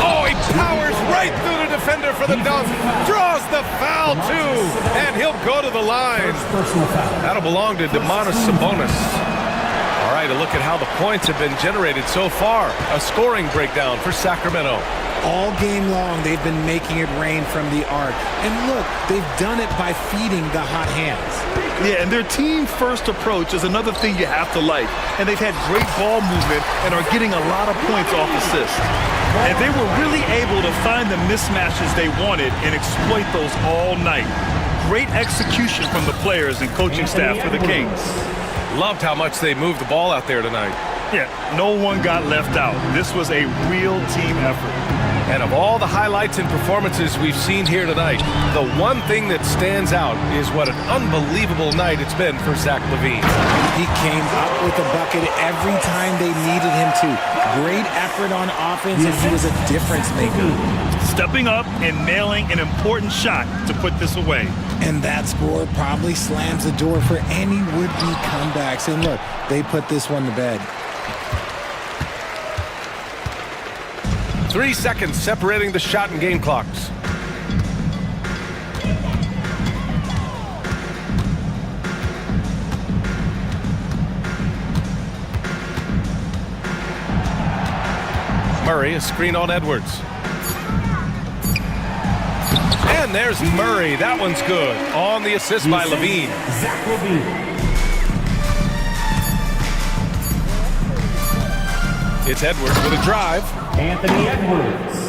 Oh, he powers right through the defender for the dunk. Draws the foul, too. And he'll go to the line. That'll belong to Domantas Sabonis. All right, a look at how the points have been generated so far. A scoring breakdown for Sacramento. All game long, they've been making it rain from the arc. And look, they've done it by feeding the hot hands. Yeah, and their team-first approach is another thing you have to like. And they've had great ball movement and are getting a lot of points off assists. And they were really able to find the mismatches they wanted and exploit those all night. Great execution from the players and coaching staff for the Kings. Loved how much they moved the ball out there tonight. Yeah, no one got left out. This was a real team effort. And of all the highlights and performances we've seen here tonight, the one thing that stands out is what an unbelievable night it's been for Zach LaVine. He came up with the bucket every time they needed him to. Great effort on offense, and he was a difference maker. Stepping up and nailing an important shot to put this away. And that score probably slams the door for any would-be comebacks. And look, they put this one to bed. 3 seconds separating the shot and game clocks. Murray, a screen on Edwards. And there's Murray. That one's good. On the assist by LaVine. Zach LaVine. It's Edwards with a drive. Anthony Edwards.